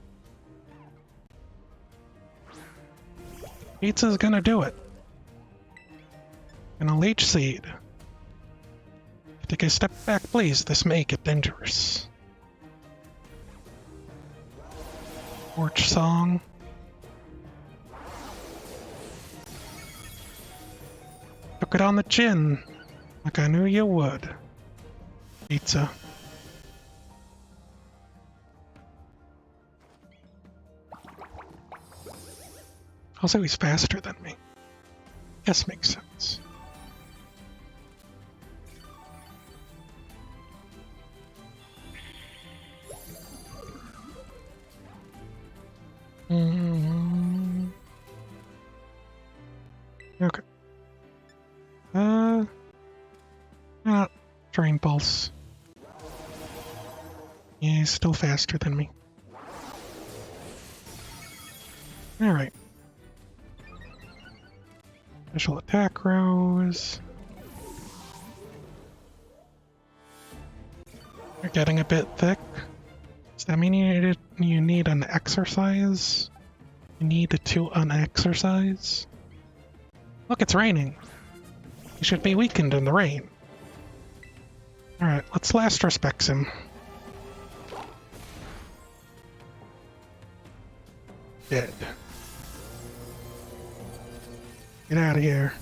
Pizza's gonna do it. Gonna leech seed. Take a step back, please. This may get dangerous. Porch song. Took it on the chin, like I knew you would. Pizza. Also, he's faster than me. Guess makes sense. Okay. Drain Pulse. Yeah, he's still faster than me. Alright. Special attack rose. You're getting a bit thick. Does that mean you need an exercise? You need to unexercise? Look, it's raining. You should be weakened in the rain. Alright, let's last respects him. Dead. Get out of here.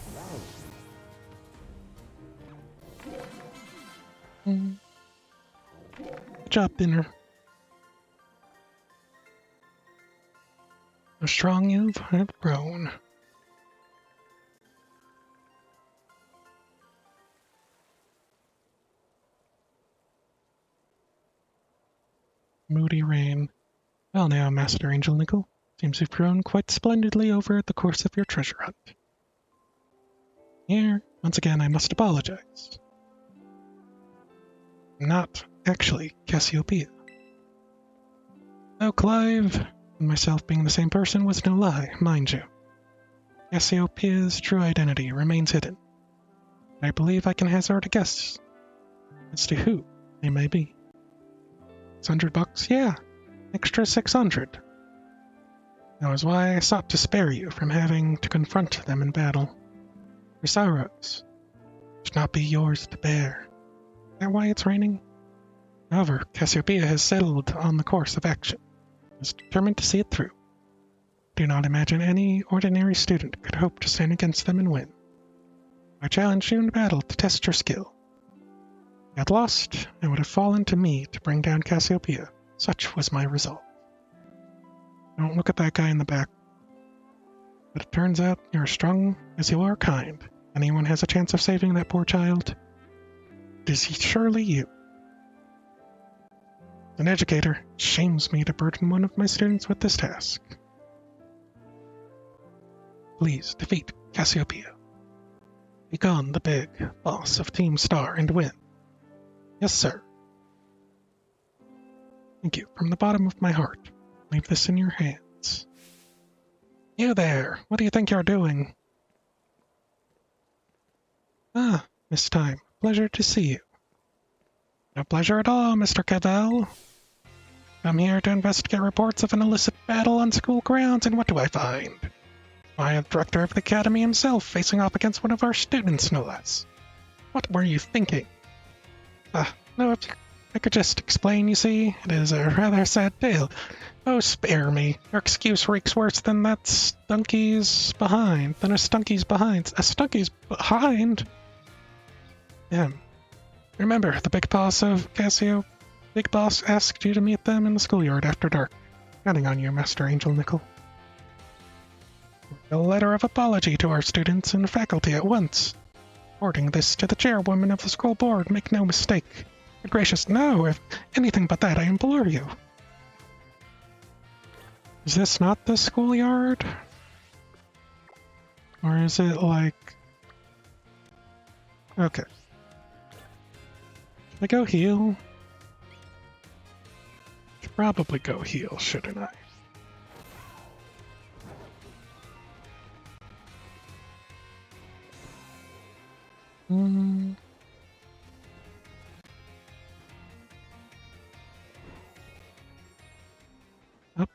Good job, dinner. How strong you have grown. Moody rain. Well now, Master Angel Nickel. Seems you've grown quite splendidly over the course of your treasure hunt. Here, once again, I must apologize. I'm not actually Cassiopeia. Though Clive and myself being the same person was no lie, mind you. Cassiopeia's true identity remains hidden. I believe I can hazard a guess as to who they may be. $600? Yeah, extra 600. That was why I sought to spare you from having to confront them in battle. Your sorrows should not be yours to bear. Is that why it's raining? However, Cassiopeia has settled on the course of action. Is determined to see it through. Do not imagine any ordinary student could hope to stand against them and win. I challenged you in battle to test your skill. If you had lost, it would have fallen to me to bring down Cassiopeia. Such was my resolve. Don't look at that guy in the back. But it turns out you're as strong as you are kind. Anyone has a chance of saving that poor child? It is surely you. As an educator, it shames me to burden one of my students with this task. Please defeat Cassiopeia. Become the big boss of Team Star and win. Yes, sir. Thank you from the bottom of my heart. Leave this in your hands. You there, what do you think you're doing? Ah, Miss Time, pleasure to see you. No pleasure at all, Mr. Cavell. I'm here to investigate reports of an illicit battle on school grounds, and what do I find? I am director of the academy himself, facing off against one of our students, no less. What were you thinking? No, if I could just explain, you see, it is a rather sad tale. Oh, spare me. Your excuse reeks worse than that stunky's behind. A stunky's behind? Remember, the big boss of Cassio? Big boss asked you to meet them in the schoolyard after dark. Counting on you, Master Angel Nickel. A letter of apology to our students and faculty at once. Forwarding this to the chairwoman of the school board, make no mistake. Good gracious, no, if anything but that, I implore you. Is this not the schoolyard? Or is it like... Okay. Should I go heal? Should probably go heal, shouldn't I? Up.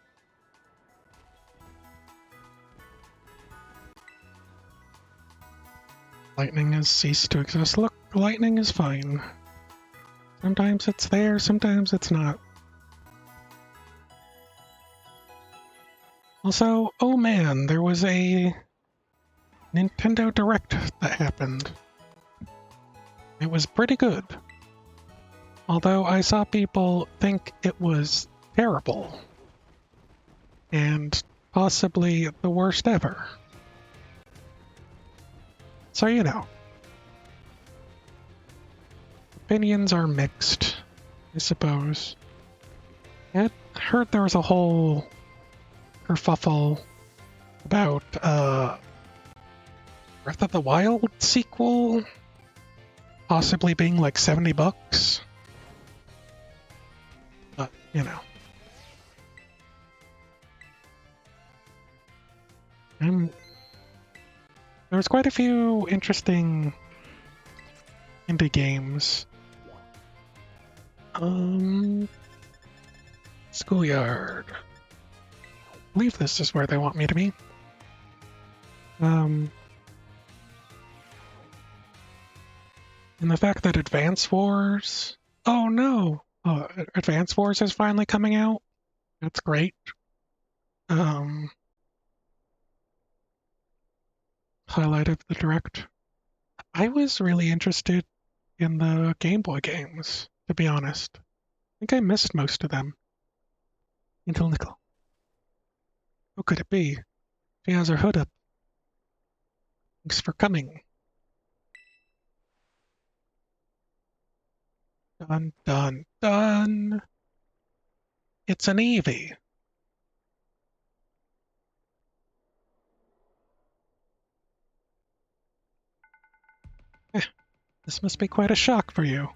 Lightning has ceased to exist. Look, lightning is fine. Sometimes it's there, sometimes it's not. Also, oh man, there was a Nintendo Direct that happened. It was pretty good. Although I saw people think it was terrible. And possibly the worst ever. So, you know. Opinions are mixed, I suppose. I heard there was a whole kerfuffle about Breath of the Wild sequel possibly being like $70. But, you know. And there was quite a few interesting indie games. Schoolyard. I believe this is where they want me to be. And the fact that Advance Wars... Oh no! Advance Wars is finally coming out. That's great. Highlight of the Direct. I was really interested in the Game Boy games, to be honest. I think I missed most of them. Until Nickel. Who could it be? She has her hood up. Thanks for coming. Dun, dun, dun. It's an Eevee. This must be quite a shock for you.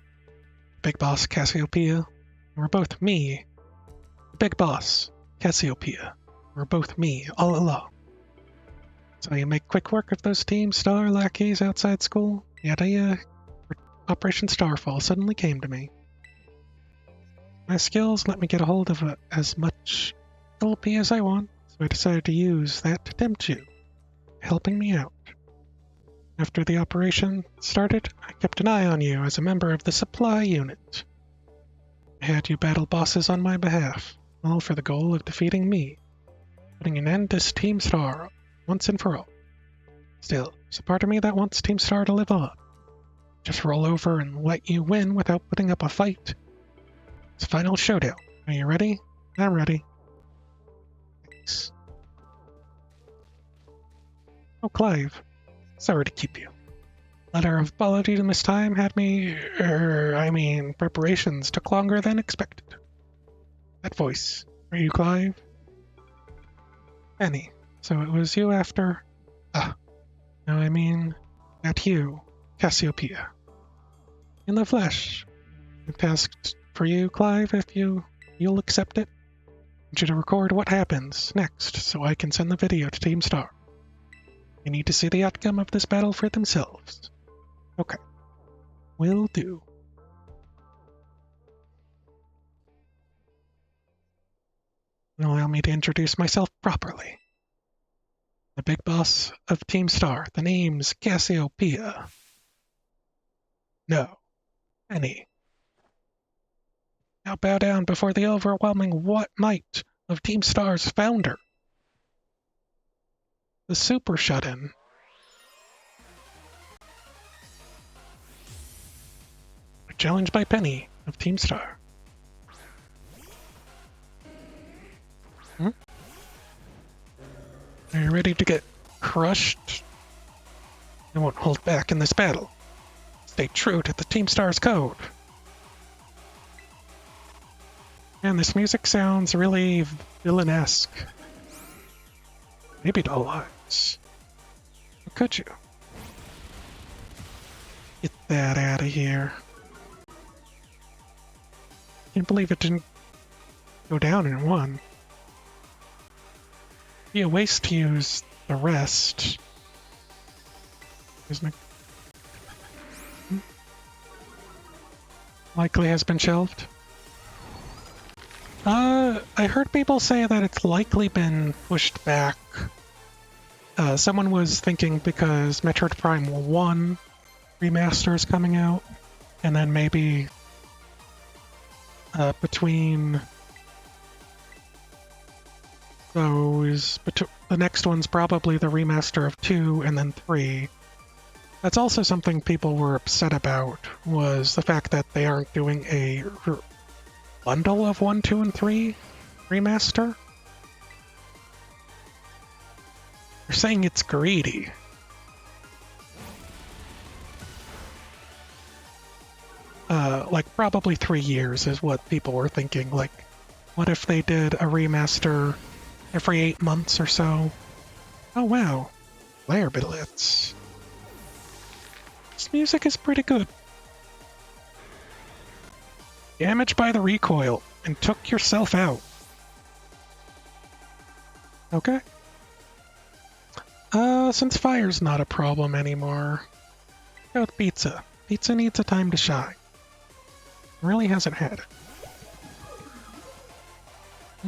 Big Boss Cassiopeia. We're both me. Big Boss Cassiopeia. We're both me all along. So you make quick work of those Team Star lackeys outside school? The idea for Operation Starfall suddenly came to me. My skills let me get a hold of as much LP as I want, so I decided to use that to tempt you, helping me out. After the operation started, I kept an eye on you as a member of the supply unit. I had you battle bosses on my behalf, all for the goal of defeating me, putting an end to Team Star once and for all. Still, there's a part of me that wants Team Star to live on. Just roll over and let you win without putting up a fight. It's a final showdown. Are you ready? I'm ready. Thanks. Oh, Clive. Sorry to keep you. Letter of apology this time had me, preparations took longer than expected. That voice. Are you Clive? Penny. So it was you after... that you, Cassiopeia. In the flesh. I've tasked for you, Clive, if you'll accept it. I want you to record what happens next so I can send the video to Team Star. They need to see the outcome of this battle for themselves. Okay. Will do. Allow me to introduce myself properly. The big boss of Team Star. The name's Cassiopeia. No. Penny. Now bow down before the overwhelming might of Team Star's founder. The Super Shut-In. Challenged by Penny of Team Star. Are you ready to get crushed? I won't hold back in this battle. Stay true to the Team Star's code. Man, this music sounds really villainesque. Maybe Doll Eyes. Or could you? Get that out of here. Can't believe it didn't go down in one. Be a waste to use the rest. Likely has been shelved. I heard people say that it's likely been pushed back. Someone was thinking because Metroid Prime 1 remaster is coming out, and then maybe between those, the next one's probably the remaster of 2 and then 3. That's also something people were upset about, was the fact that they aren't doing a bundle of 1, 2, and 3 remaster. They're saying it's greedy. Like probably 3 years is what people were thinking. Like, what if they did a remaster every 8 months or so? Oh wow, player billets. This music is pretty good. Damaged by the recoil and took yourself out. Okay. Since fire's not a problem anymore, go with pizza. Pizza needs a time to shine. Really hasn't had it. I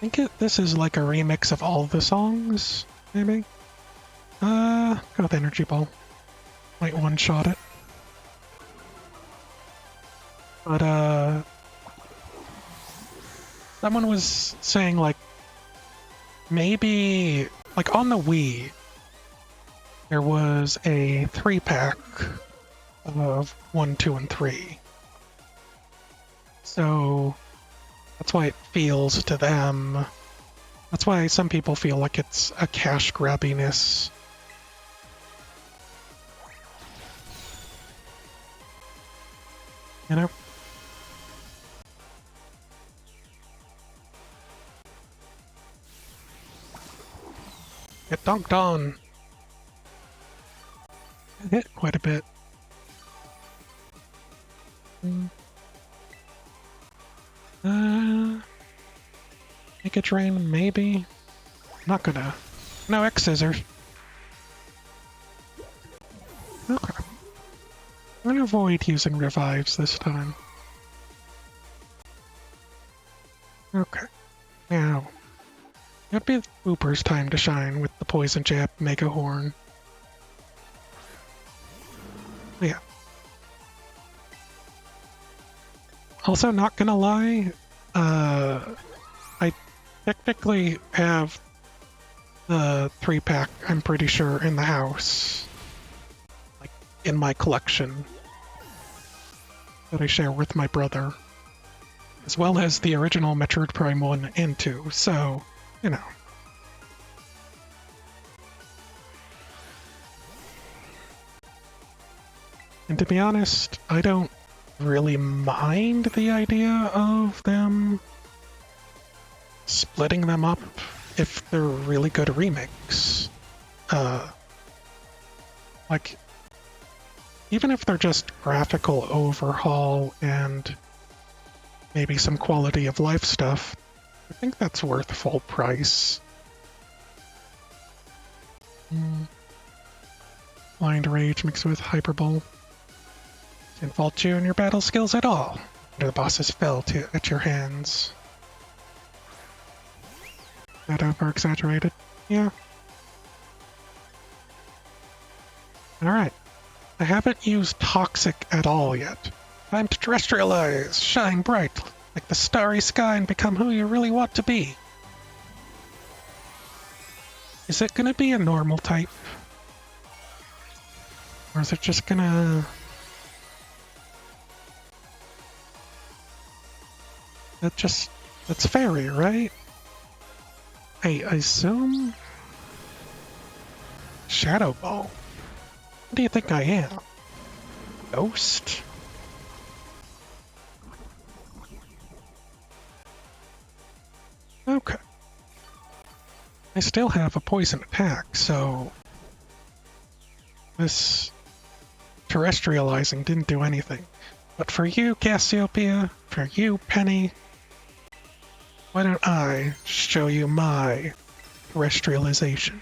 think this is like a remix of all the songs, maybe? Go with Energy Ball. Might one-shot it. But, someone was saying, like, maybe, like, on the Wii, there was a 3-pack of 1, 2, and 3. So that's why it feels to them. That's why some people feel like it's a cash grabbiness. You know? Get dunked on. It hit quite a bit. Make it rain, maybe? Not gonna. No X scissors. Okay. I'm gonna avoid using revives this time. Okay. Now, it'd be Booper's time to shine with the Poison Jab Mega Horn. Yeah. Also, not gonna lie, I technically have the 3-pack, I'm pretty sure, in the house. Like, in my collection. That I share with my brother. As well as the original Metroid Prime 1 and 2, so, you know. And to be honest, I don't really mind the idea of them splitting them up if they're really good remakes. Like, even if they're just graphical overhaul and maybe some quality of life stuff, I think that's worth full price. Blind Rage mixed with Hyperbole. Didn't fault you in your battle skills at all. The bosses fell at your hands. That over exaggerated? Yeah. Alright. I haven't used Toxic at all yet. Time to terrestrialize, shine bright, like the starry sky, and become who you really want to be. Is it gonna be a normal type? Or is it just gonna... That's fairy, right? I assume... Shadow Ball. What do you think I am? Ghost? Okay. I still have a poison attack, so... This... terrestrializing didn't do anything. But for you, Cassiopeia, for you, Penny, why don't I show you my terrestrialization?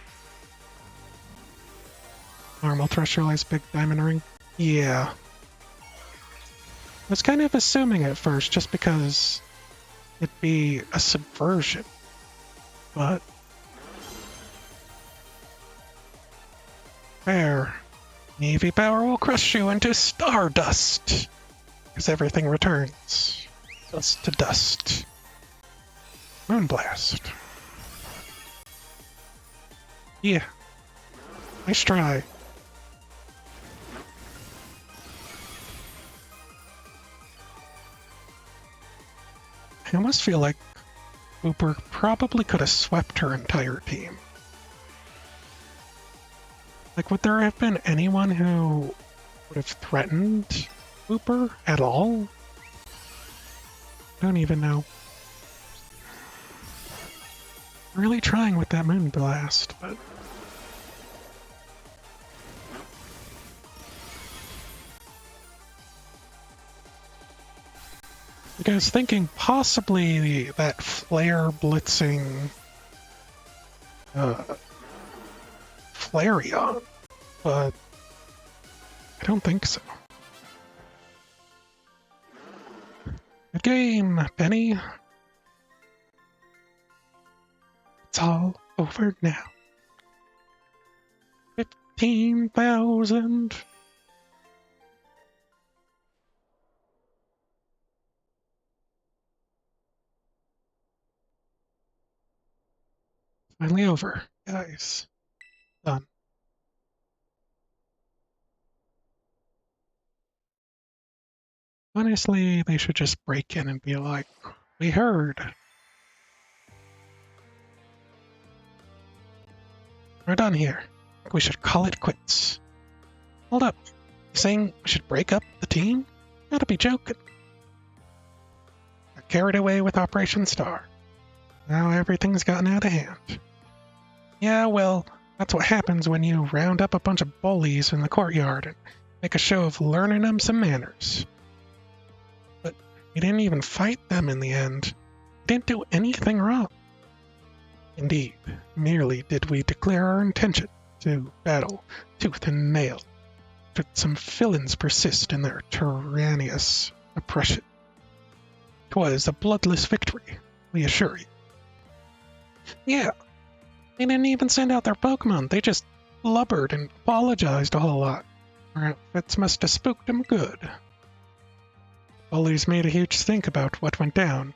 Normal terrestrialized big diamond ring? Yeah. I was kind of assuming at first, just because it'd be a subversion. But... Fair. Navy power will crush you into stardust! Because everything returns. Dust to dust. Moonblast. Yeah. Nice try. I almost feel like Hooper probably could have swept her entire team. Like, would there have been anyone who would have threatened Hooper at all? I don't even know. Really trying with that Moon Blast, but... I was thinking possibly that Flare blitzing Flareon, but I don't think so. Good game, Penny. It's all over now. 15,000. Finally over, guys. Done. Honestly, they should just break in and be like, we heard. We're done here. We should call it quits. Hold up. You saying we should break up the team? Gotta be joking. Got carried away with Operation Star. Now everything's gotten out of hand. Yeah, well, that's what happens when you round up a bunch of bullies in the courtyard and make a show of learning them some manners. But we didn't even fight them in the end. We didn't do anything wrong. Indeed, merely did we declare our intention to battle tooth and nail, should some villains persist in their tyrannous oppression. 'Twas a bloodless victory, we assure you. Yeah, they didn't even send out their Pokemon, they just blubbered and apologized a whole lot. Our outfits must have spooked them good. Bullies made a huge stink about what went down,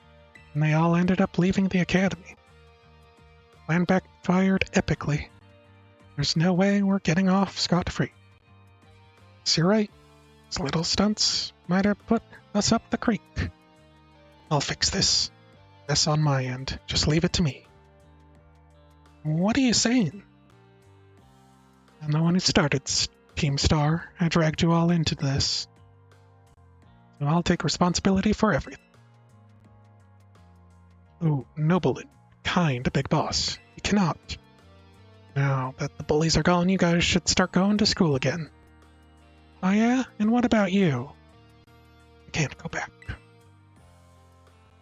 and they all ended up leaving the academy. Plan backfired epically. There's no way we're getting off scot-free. So you're right, these little stunts might have put us up the creek. I'll fix this. That's on my end. Just leave it to me. What are you saying? I'm the one who started Team Star. I dragged you all into this. So I'll take responsibility for everything. Oh, noble and kind Big Boss. You cannot. Now that the bullies are gone, you guys should start going to school again. Oh yeah? And what about you? I can't go back.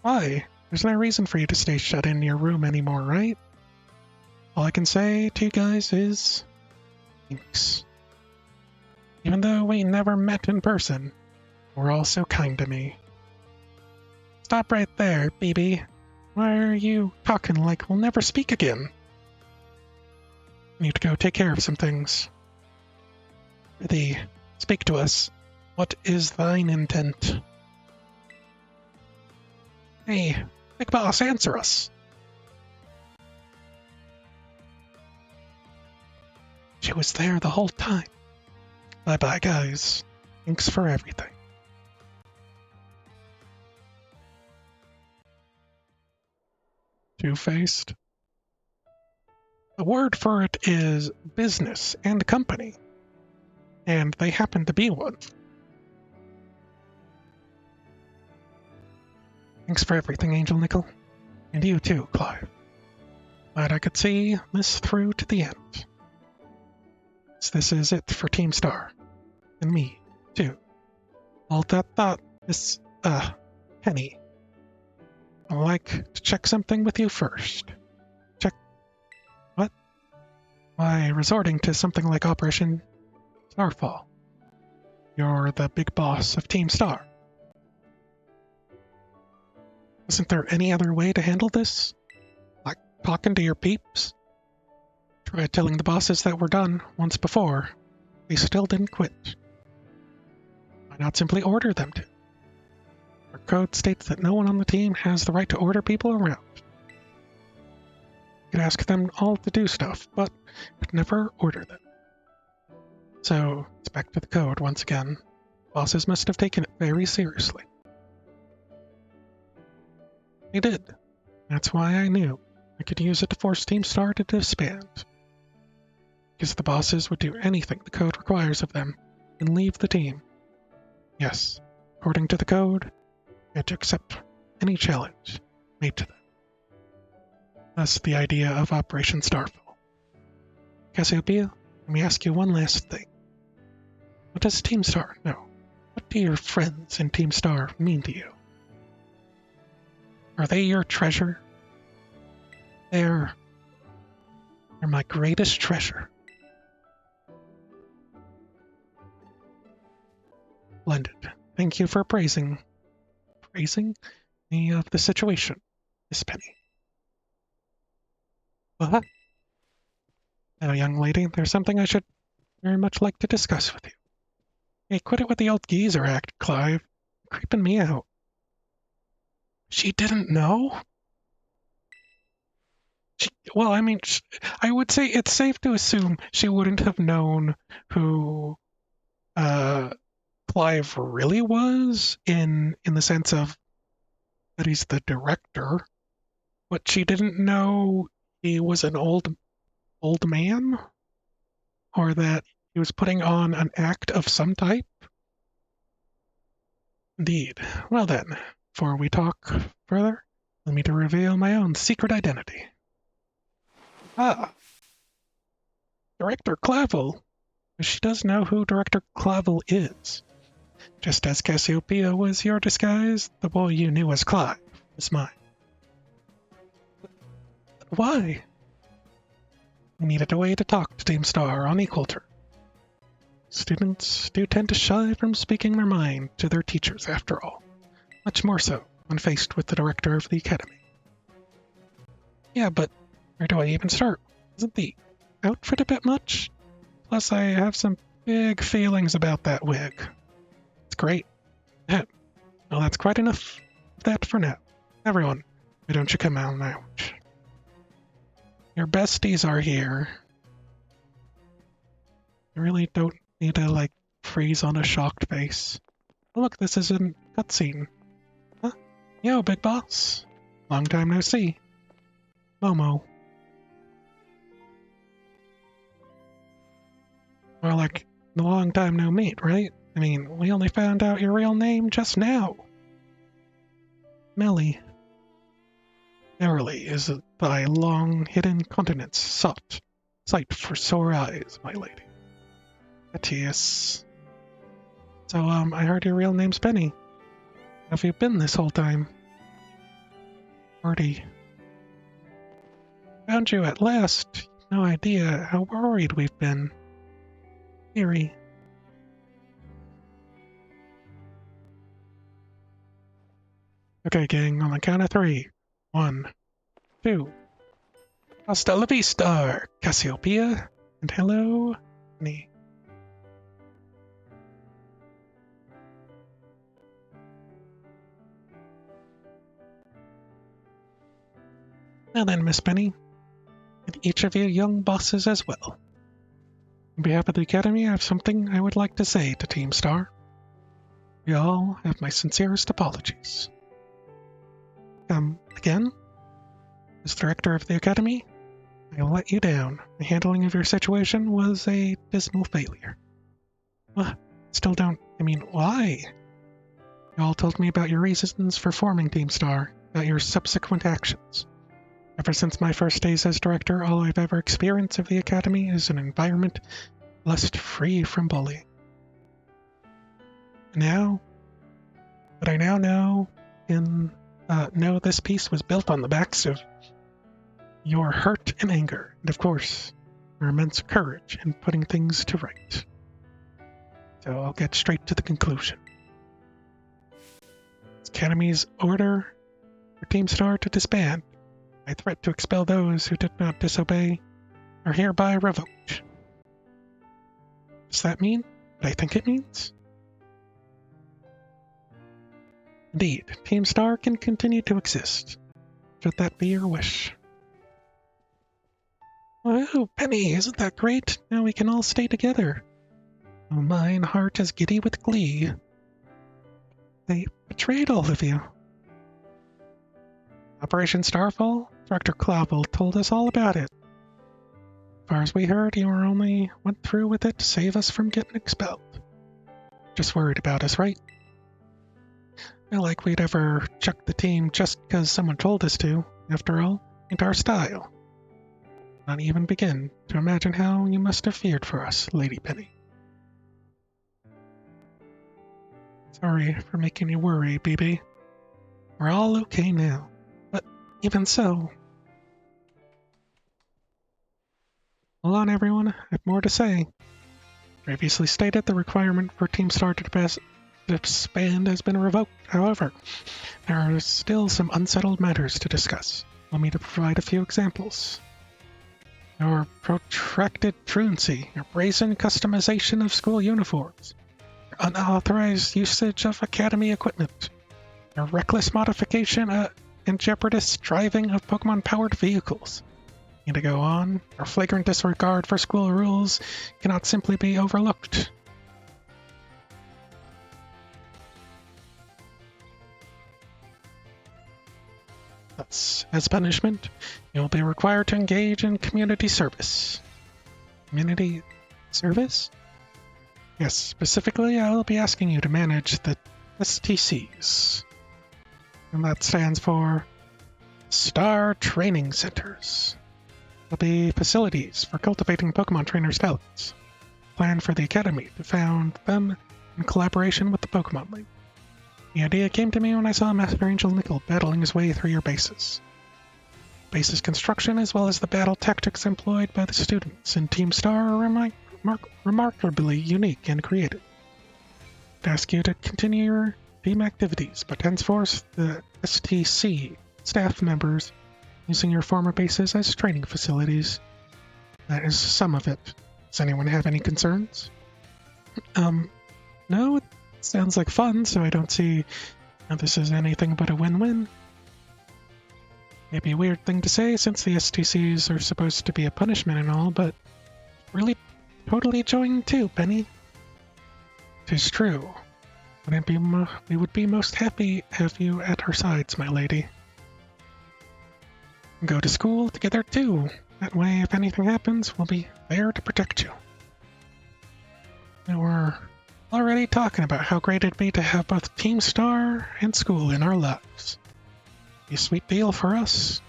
Why? There's no reason for you to stay shut in your room anymore, right? All I can say to you guys is... thanks. Even though we never met in person, we're all so kind to me. Stop right there, BB. Why are you talking like we'll never speak again? I need to go take care of some things. Prithee, speak to us. What is thine intent? Hey, Big Boss, answer us. She was there the whole time. Bye-bye, guys. Thanks for everything. Two-faced. The word for it is business and company, and they happen to be one. Thanks for everything, Angel Nickel. And you too, Clive. Glad I could see this through to the end. So this is it for Team Star. And me, too. All that thought, Miss, Penny. I'd like to check something with you first. Check... what? Why, resorting to something like Operation Starfall. You're the big boss of Team Star. Isn't there any other way to handle this? Like talking to your peeps? Tried telling the bosses that we're done once before. They still didn't quit. Why not simply order them to? Our code states that no one on the team has the right to order people around. You could ask them all to do stuff, but could never order them. So, it's back to the code once again. Bosses must have taken it very seriously. They did. That's why I knew I could use it to force Team Star to disband. Because the bosses would do anything the code requires of them and leave the team. Yes, according to the code, they had to accept any challenge made to them. Thus the idea of Operation Starfall. Cassiopeia, let me ask you one last thing. What does Team Star know? What do your friends in Team Star mean to you? Are they your treasure? They're my greatest treasure. Splendid. Thank you for praising me of the situation, Miss Penny. What? Now, young lady, there's something I should very much like to discuss with you. Hey, quit it with the old geezer act, Clive. Creeping me out. She didn't know? I would say it's safe to assume she wouldn't have known who Clive really was in the sense of that he's the director, but she didn't know he was an old man, or that he was putting on an act of some type. Indeed. Well then, before we talk further, let me to reveal my own secret identity. Ah, Director Clavel. She does know who Director Clavel is. Just as Cassiopeia was your disguise, the boy you knew as Clive is mine. But why? We needed a way to talk to Team Star on equal terms. Students do tend to shy from speaking their mind to their teachers, after all. Much more so when faced with the director of the academy. Yeah, but where do I even start? Isn't the outfit a bit much? Plus, I have some big feelings about that wig. It's great. Yeah. Well, that's quite enough of that for now. Everyone, why don't you come out now? Your besties are here. You really don't need to, freeze on a shocked face. Oh, look, this is a cutscene. Huh? Yo, big boss. Long time no see. Momo. More like the long time no meet, right? I mean, we only found out your real name just now. Melly. Verily is thy long hidden continents sought, sight for sore eyes, my lady. Atius. So, I heard your real name's Penny. How have you been this whole time? Marty. Found you at last. No idea how worried we've been. Eerie. Okay, gang, on the count of 3. 1, 2. Hasta la vista, Cassiopeia. And hello, Penny. Now then, Miss Penny, and each of you young bosses as well. On behalf of the Academy, I have something I would like to say to Team Star. You all have my sincerest apologies. Again, as director of the Academy, I will let you down. The handling of your situation was a dismal failure. Why? You all told me about your reasons for forming Team Star, about your subsequent actions. Ever since my first days as director, all I've ever experienced of the Academy is an environment blessed free from bullying. But I now know this piece was built on the backs of your hurt and anger, and of course, your immense courage in putting things to right. So I'll get straight to the conclusion. Academy's order for Team Star to disband. My threat to expel those who did not disobey are hereby revoked. Does that mean what I think it means? Indeed, Team Star can continue to exist. Should that be your wish? Oh, Penny, isn't that great? Now we can all stay together. Oh, mine heart is giddy with glee. They betrayed all of you. Operation Starfall? Director Clavel told us all about it. As far as we heard, you only went through with it to save us from getting expelled. Just worried about us, right? Not like we'd ever chuck the team just because someone told us to. After all, ain't our style. Not even begin to imagine how you must have feared for us, Lady Penny. Sorry for making you worry, BB. We're all okay now. But even so... Hold on, everyone. I have more to say. Previously stated, the requirement for Team Star to disband has been revoked. However, there are still some unsettled matters to discuss. Allow me to provide a few examples. Your protracted truancy, your brazen customization of school uniforms, your unauthorized usage of academy equipment, your reckless modification and jeopardous driving of Pokemon-powered vehicles. And to go on, your flagrant disregard for school rules cannot simply be overlooked. Thus, as punishment, you will be required to engage in community service. Community service? Yes, specifically, I will be asking you to manage the STCs. And that stands for Star Training Centers. There'll be facilities for cultivating Pokemon trainers' talents. Plan for the Academy to found them in collaboration with the Pokemon League. The idea came to me when I saw Master Angel Nickel battling his way through your bases. Bases construction as well as the battle tactics employed by the students in Team Star are remarkably unique and creative. I'd ask you to continue your team activities, but henceforth the STC staff members using your former bases as training facilities. That is some of it. Does anyone have any concerns? No, it sounds like fun, so I don't see how this is anything but a win-win. Maybe a weird thing to say since the STCs are supposed to be a punishment and all, but really totally enjoying too, Penny. 'Tis true. We would be most happy to have you at our sides, my lady. Go to school together too. That way, if anything happens, we'll be there to protect you. And we're already talking about how great it'd be to have both Team Star and school in our lives. Be a sweet deal for us.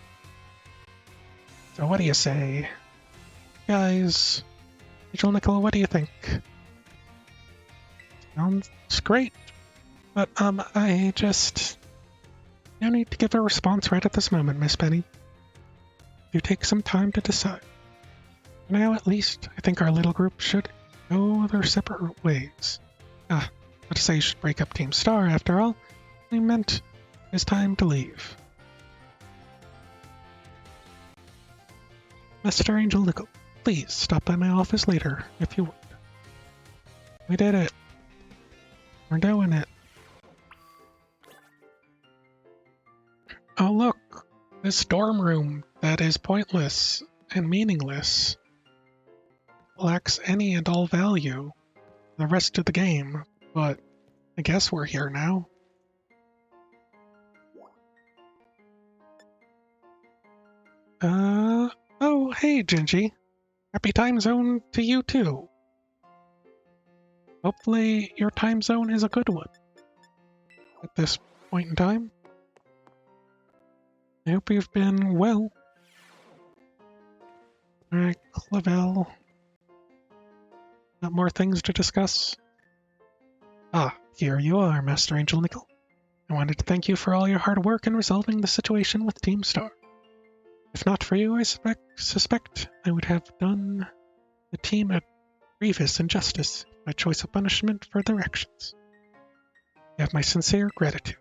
So what do you say? Guys, Angel Nickel, what do you think? Sounds great. But, I just... No need to give a response right at this moment, Miss Penny. You take some time to decide. For now, at least, I think our little group should go their separate ways. Not to say you should break up Team Star, after all. I meant it's time to leave. Master Angel Nickel, please stop by my office later, if you would. We did it. We're doing it. Oh look! This dorm room that is pointless and meaningless lacks any and all value the rest of the game, but I guess we're here now. Oh, hey, Gingy. Happy time zone to you too. Hopefully your time zone is a good one at this point in time. I hope you've been well. Alright, Clavel. Got more things to discuss? Ah, here you are, Master Angel Nickel. I wanted to thank you for all your hard work in resolving the situation with Team Star. If not for you, I suspect I would have done the team a grievous injustice by choice of punishment for their actions. You have my sincere gratitude.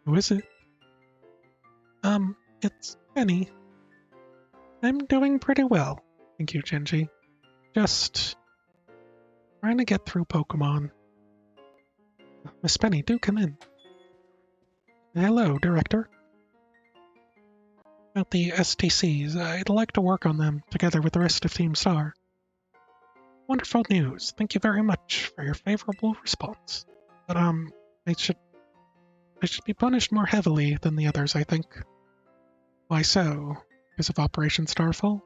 Who is it? It's Penny. I'm doing pretty well, thank you, Genji. Just trying to get through Pokemon. Miss Penny, do come in. Hello, Director. About the STCs, I'd like to work on them together with the rest of Team Star. wonderful news. Thank you very much for your favorable response. But, I should be punished more heavily than the others, I think. Why so? Because of Operation Starfall?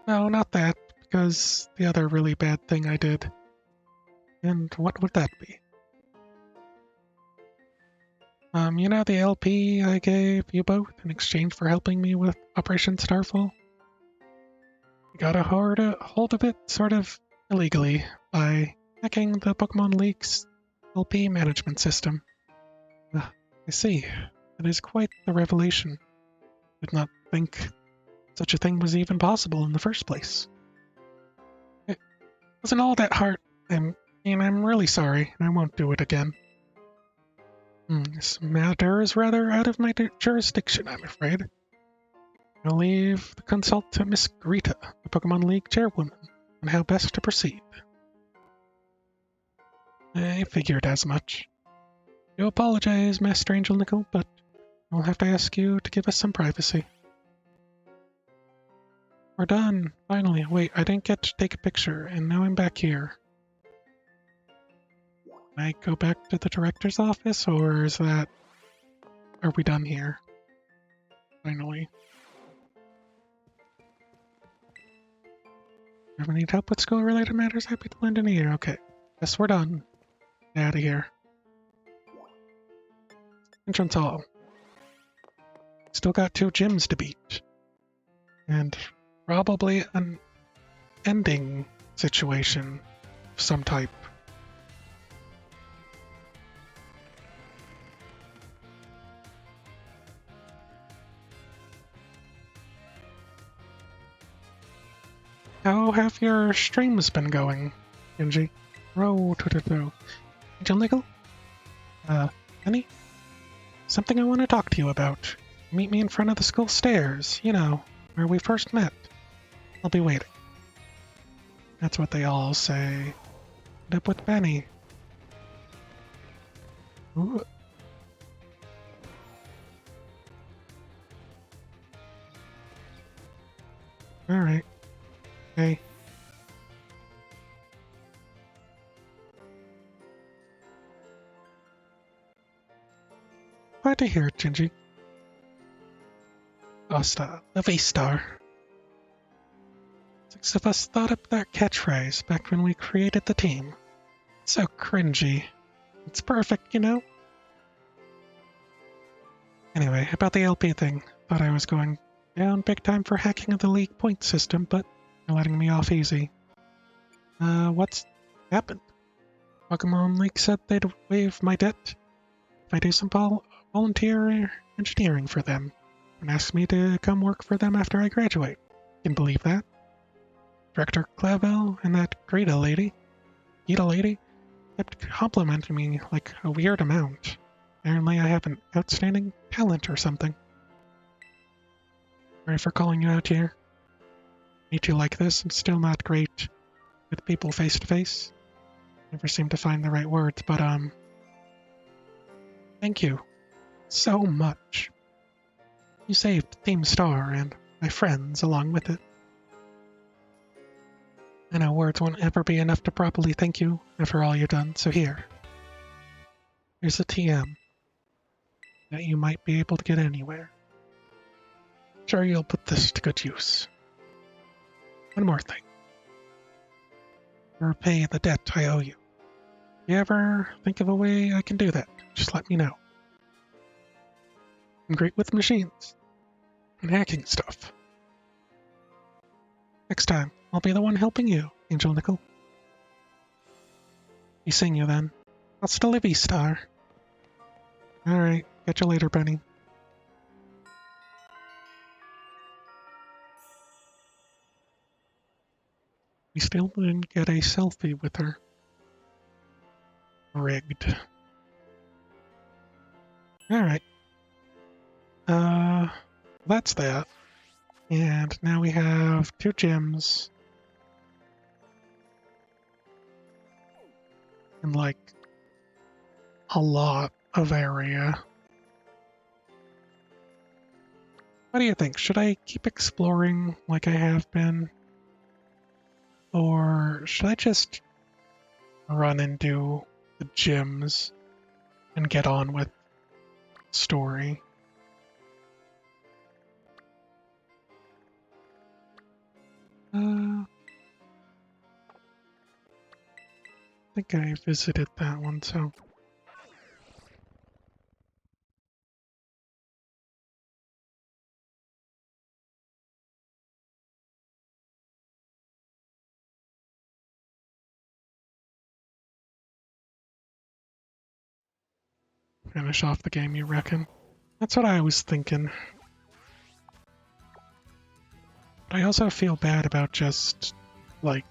No, not that, because the other really bad thing I did. And what would that be? You know the LP I gave you both in exchange for helping me with Operation Starfall? I got a hold of it sort of illegally by hacking the Pokemon League's LP management system. I see. It is quite the revelation. Did not think such a thing was even possible in the first place. It wasn't all that hard. I'm really sorry, and I won't do it again. This matter is rather out of my jurisdiction, I'm afraid. I'll leave the consult to Miss Greta, the Pokemon League chairwoman, on how best to proceed. I figured as much. I apologize, Master Angel Nickel, but I'll have to ask you to give us some privacy. We're done, finally. Wait, I didn't get to take a picture, and now I'm back here. Can I go back to the director's office, or are we done here? Finally. Ever need help with school-related matters? Happy to lend an ear. Okay, guess we're done. Get out of here. Entrance hall. Still got 2 gyms to beat. And probably an ending situation of some type. How have your streams been going, Genji? Row to Angel Nickel? Penny? Something I want to talk to you about. Meet me in front of the school stairs, you know, where we first met. I'll be waiting. That's what they all say. End up with Benny. Ooh. Alright. Hey. Glad to hear it, Gingy. Asta, the V-Star. 6 of us thought up that catchphrase back when we created the team. So cringy. It's perfect, you know? Anyway, about the LP thing. Thought I was going down big time for hacking of the league point system, but you're letting me off easy. What's happened? Pokemon League said they'd waive my debt if I do some volunteer engineering for them, and asked me to come work for them after I graduate. Can believe that? Director Clavel and that Greta lady, kept complimenting me like a weird amount. Apparently I have an outstanding talent or something. Sorry for calling you out here. Meet you like this, I'm still not great with people face to face. Never seem to find the right words, but thank you so much. You saved Team Star and my friends along with it. I know words won't ever be enough to properly thank you for all you've done, so here's a TM that you might be able to get anywhere. Sure, you'll put this to good use. One more thing. Repay the debt I owe you. If you ever think of a way I can do that, just let me know. I'm great with machines and hacking stuff. Next time, I'll be the one helping you, Angel Nickel. Be seeing you then. Hasta la vista. Alright, catch you later, Benny. We still didn't get a selfie with her. Rigged. Alright. That's that. And now we have 2 gyms. And like a lot of area. What do you think? Should I keep exploring like I have been? Or should I just run and do the gyms and get on with story? I think I visited that one, so... Finish off the game, you reckon? That's what I was thinking. But I also feel bad about just, like...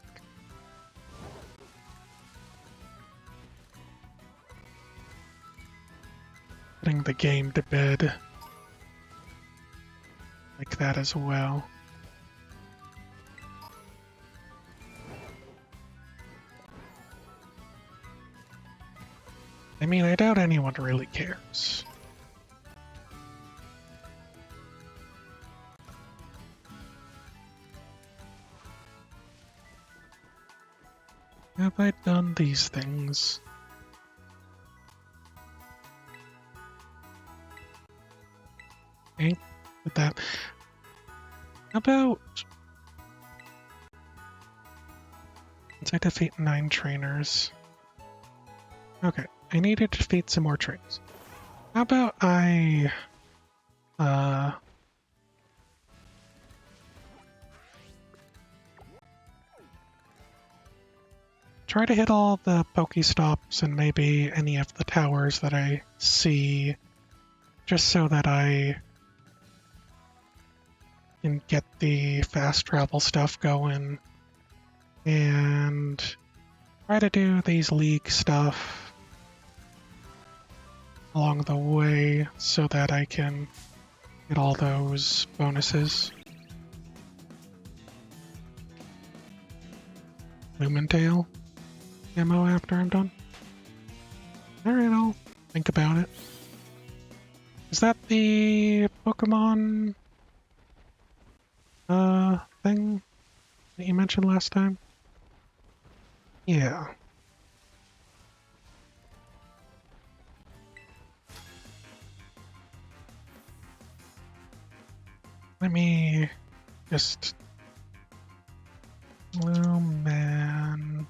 putting the game to bed like that as well. I mean, I doubt anyone really cares. Have I done these things? Okay, with that. How about... once I defeat 9 trainers... Okay, I need to defeat some more trainers. How about I... try to hit all the Pokestops and maybe any of the towers that I see, just so that I can get the fast travel stuff going, and try to do these league stuff along the way so that I can get all those bonuses. Lumentail demo after I'm done. Alright, I'll think about it. Is that the Pokemon thing that you mentioned last time? Yeah. Let me just... oh man...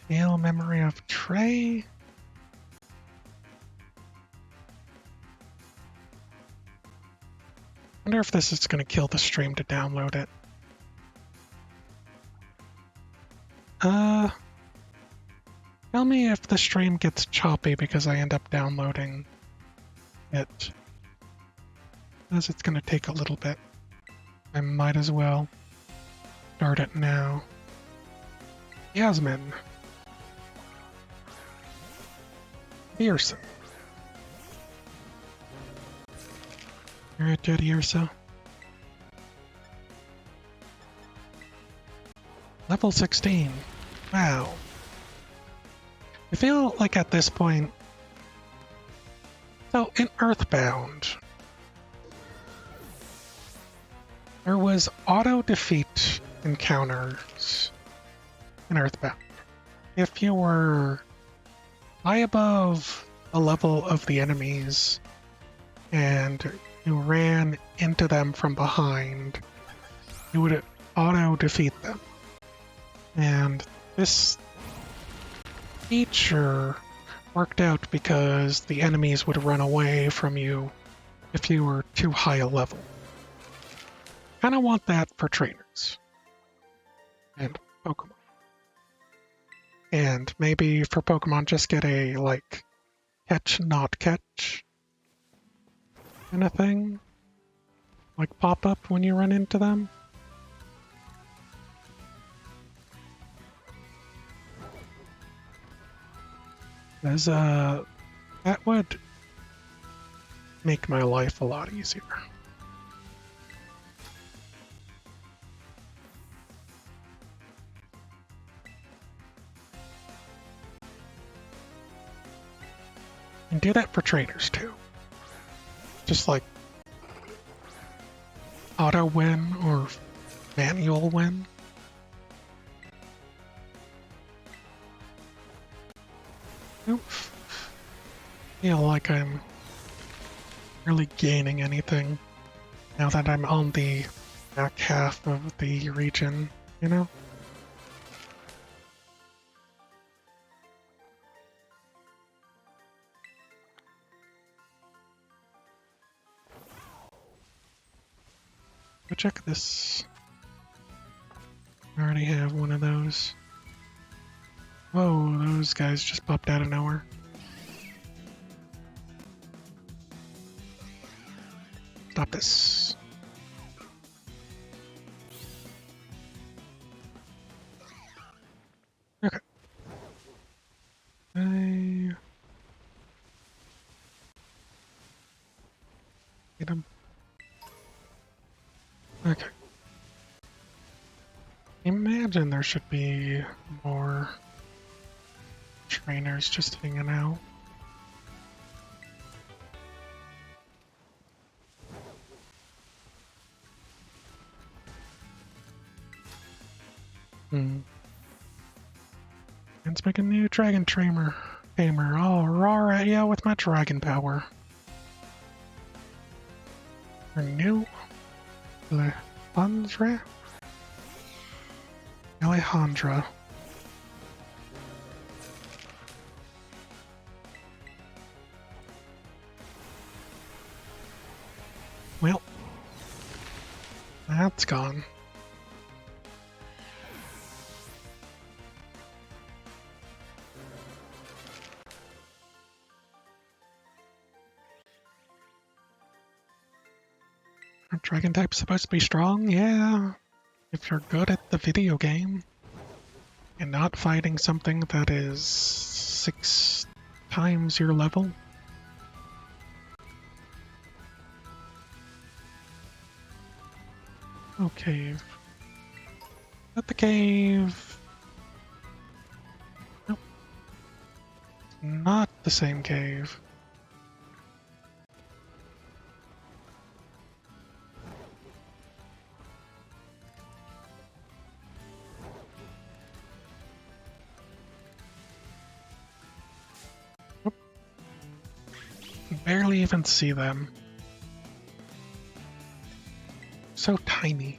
Pale memory of Trey? Wonder if this is going to kill the stream to download it. Tell me if the stream gets choppy because I end up downloading it. As it's going to take a little bit. I might as well start it now. Yasmin. Pearson. Alright, Jetty Ursa. Level 16. Wow. I feel like at this point... So, in Earthbound, there was auto-defeat encounters in Earthbound. If you were high above the level of the enemies and you ran into them from behind, you would auto-defeat them. And this feature worked out because the enemies would run away from you if you were too high a level. Kinda want that for trainers. And Pokemon. And maybe for Pokemon just get a, like, catch, not catch kind of thing. Like pop up when you run into them. As that would make my life a lot easier. And do that for trainers too. Just like auto win or manual win. don't feel like I'm really gaining anything now that I'm on the back half of the region, you know? Go check this. I already have one of those. Whoa, those guys just popped out of nowhere. Stop this. Okay. I get him. Okay. Imagine there should be more trainers just hanging out. Let's make a new dragon tamer. I'll roar at you with my dragon power. New Alejandra? Alejandra. Well, that's gone. Are dragon types supposed to be strong? Yeah. If you're good at the video game and not fighting something that is 6 times your level. Oh, cave. At the cave. Nope. Not the same cave. Nope. Barely even see them. So tiny.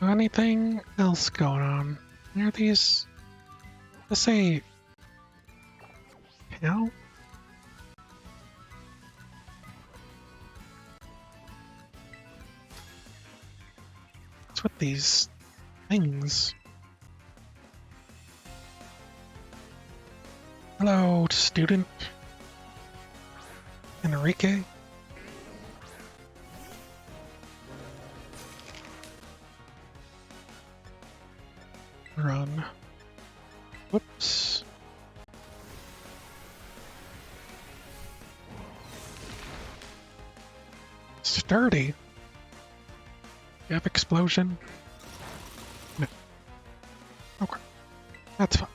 Anything else going on? Are these, let's say, cow? What's with these things? Hello, student. Enrique? Run. Whoops. Sturdy. You have explosion? No. Okay. That's fine.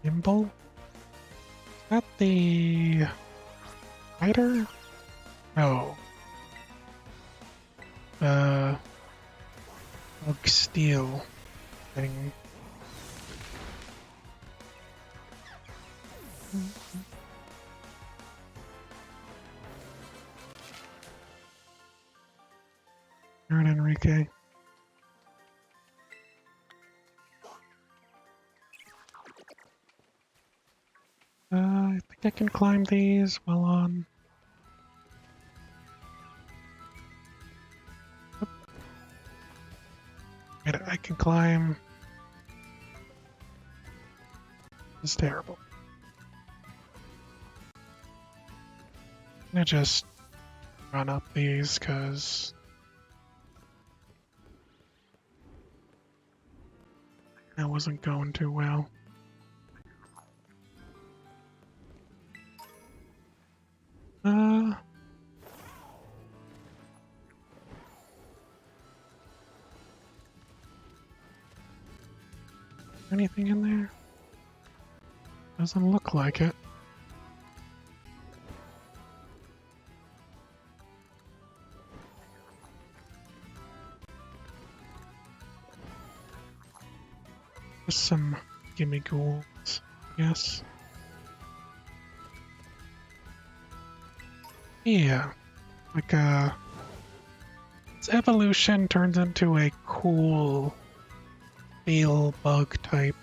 Nimble? Is that the fighter? No. Bug steel thing. Alright, Enrique. I think I can climb these while on. Oop. Wait, I can climb. It's terrible. I'm gonna just run up these because That wasn't going too well. Anything in there? Doesn't look like it. Just some gimme ghouls, yes. Yeah, like its evolution turns into a cool eel bug type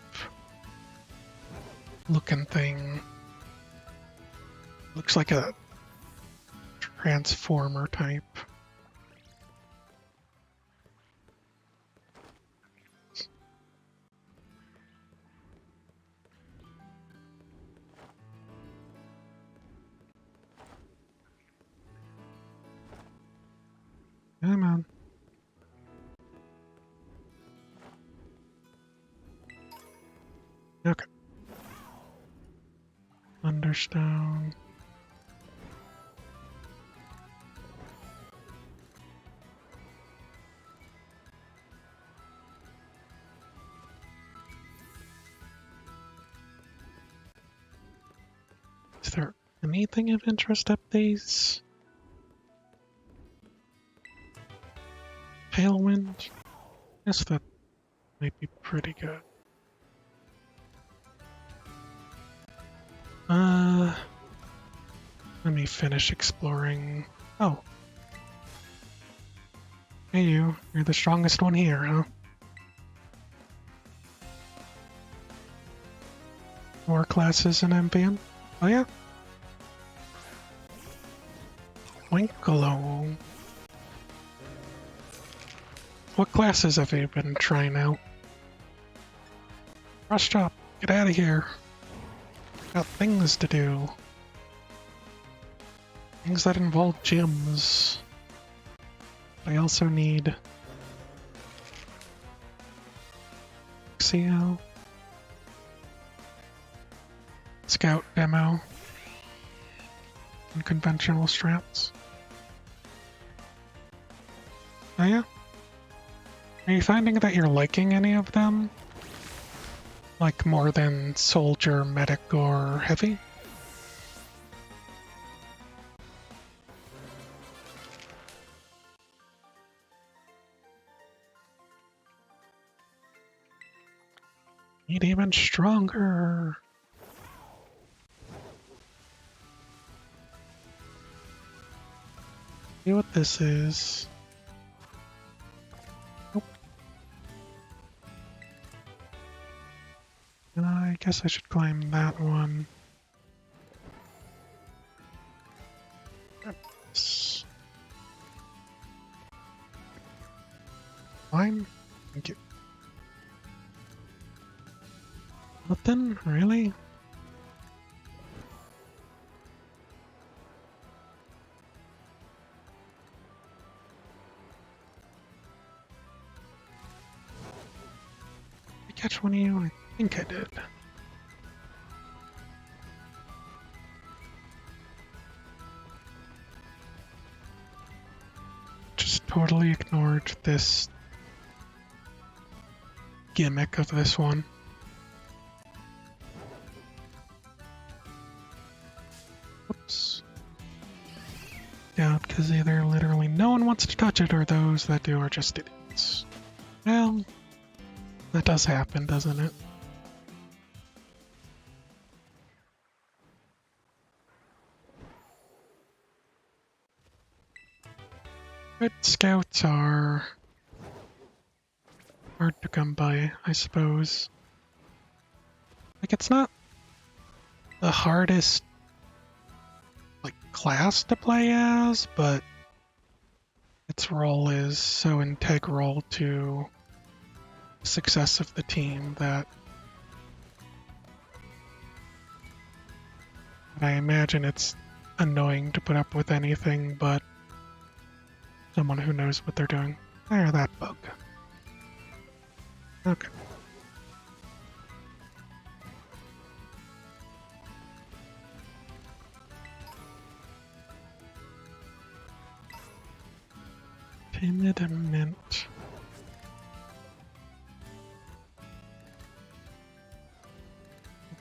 looking thing. Looks like a transformer type. Come on. Okay. Thunderstone. Is there anything of interest up these? Tailwind? Guess that might be pretty good. Let me finish exploring. Oh. Hey you, you're the strongest one here, huh? More classes in MPM? Oh yeah? Winkalo. What classes have you been trying out? Rush up, get out of here. Got things to do. Things that involve gyms. I also need CL. Scout demo. And conventional strats. Oh yeah? Are you finding that you're liking any of them? Like more than soldier, medic, or heavy? Need even stronger. See what this is. Nope. And I guess I should climb that one. Oops. Climb? Thank you. Nothing? Really? Did I catch one of you? I think I did. Just totally ignored this gimmick of this one. Whoops. Yeah, because either literally no one wants to touch it or those that do are just idiots. Well, that does happen, doesn't it? Good scouts are hard to come by, I suppose. Like, it's not the hardest, like, class to play as, but its role is so integral to the success of the team that I imagine it's annoying to put up with anything but someone who knows what they're doing. There, that bug. Okay. Adamant.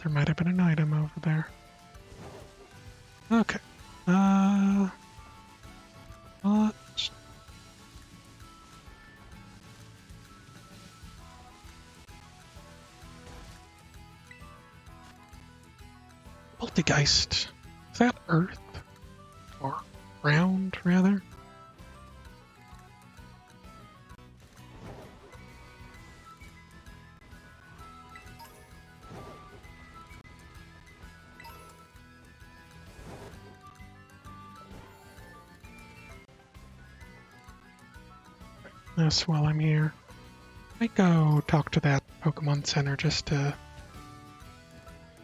There might have been an item over there. Okay. What? Poltergeist. Is that Earth? Or ground, rather? While I'm here. I might go talk to that Pokemon Center just to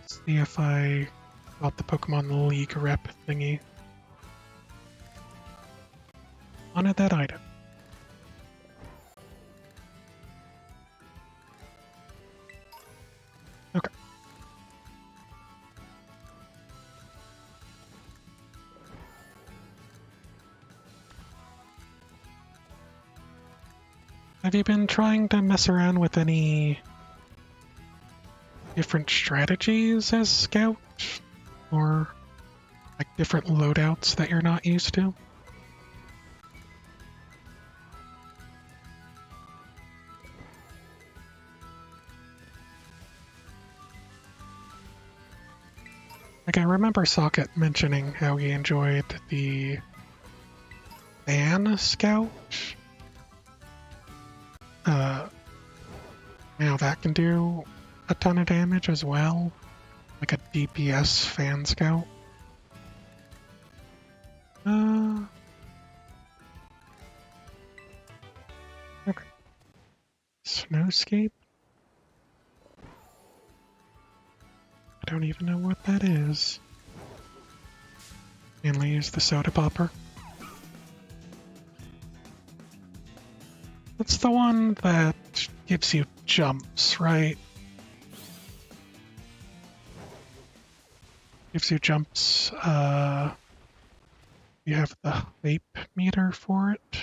see if I got the Pokemon League rep thingy. Wanted that item. Okay. Have you been trying to mess around with any different strategies as Scout? Or like different loadouts that you're not used to? Like, I remember Socket mentioning how he enjoyed the Fan Scout. Now that can do a ton of damage as well. Like a DPS Fan Scout. Okay. Snowscape? I don't even know what that is. Mainly use the soda popper. That's the one that gives you jumps, right? Gives you jumps, you have the vape meter for it,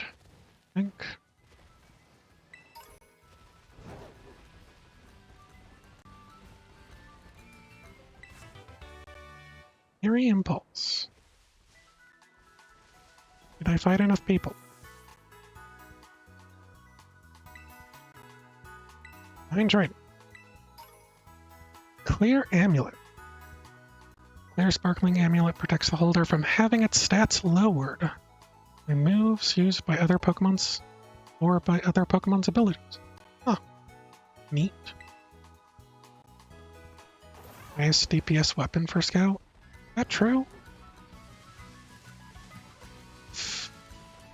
I think. Eerie Impulse. Did I fight enough people? Mine's right. Clear Amulet. Clear Sparkling Amulet protects the holder from having its stats lowered by moves used by other Pokemon's or by other Pokemon's abilities. Huh. Neat. Highest DPS weapon for Scout? Is that true?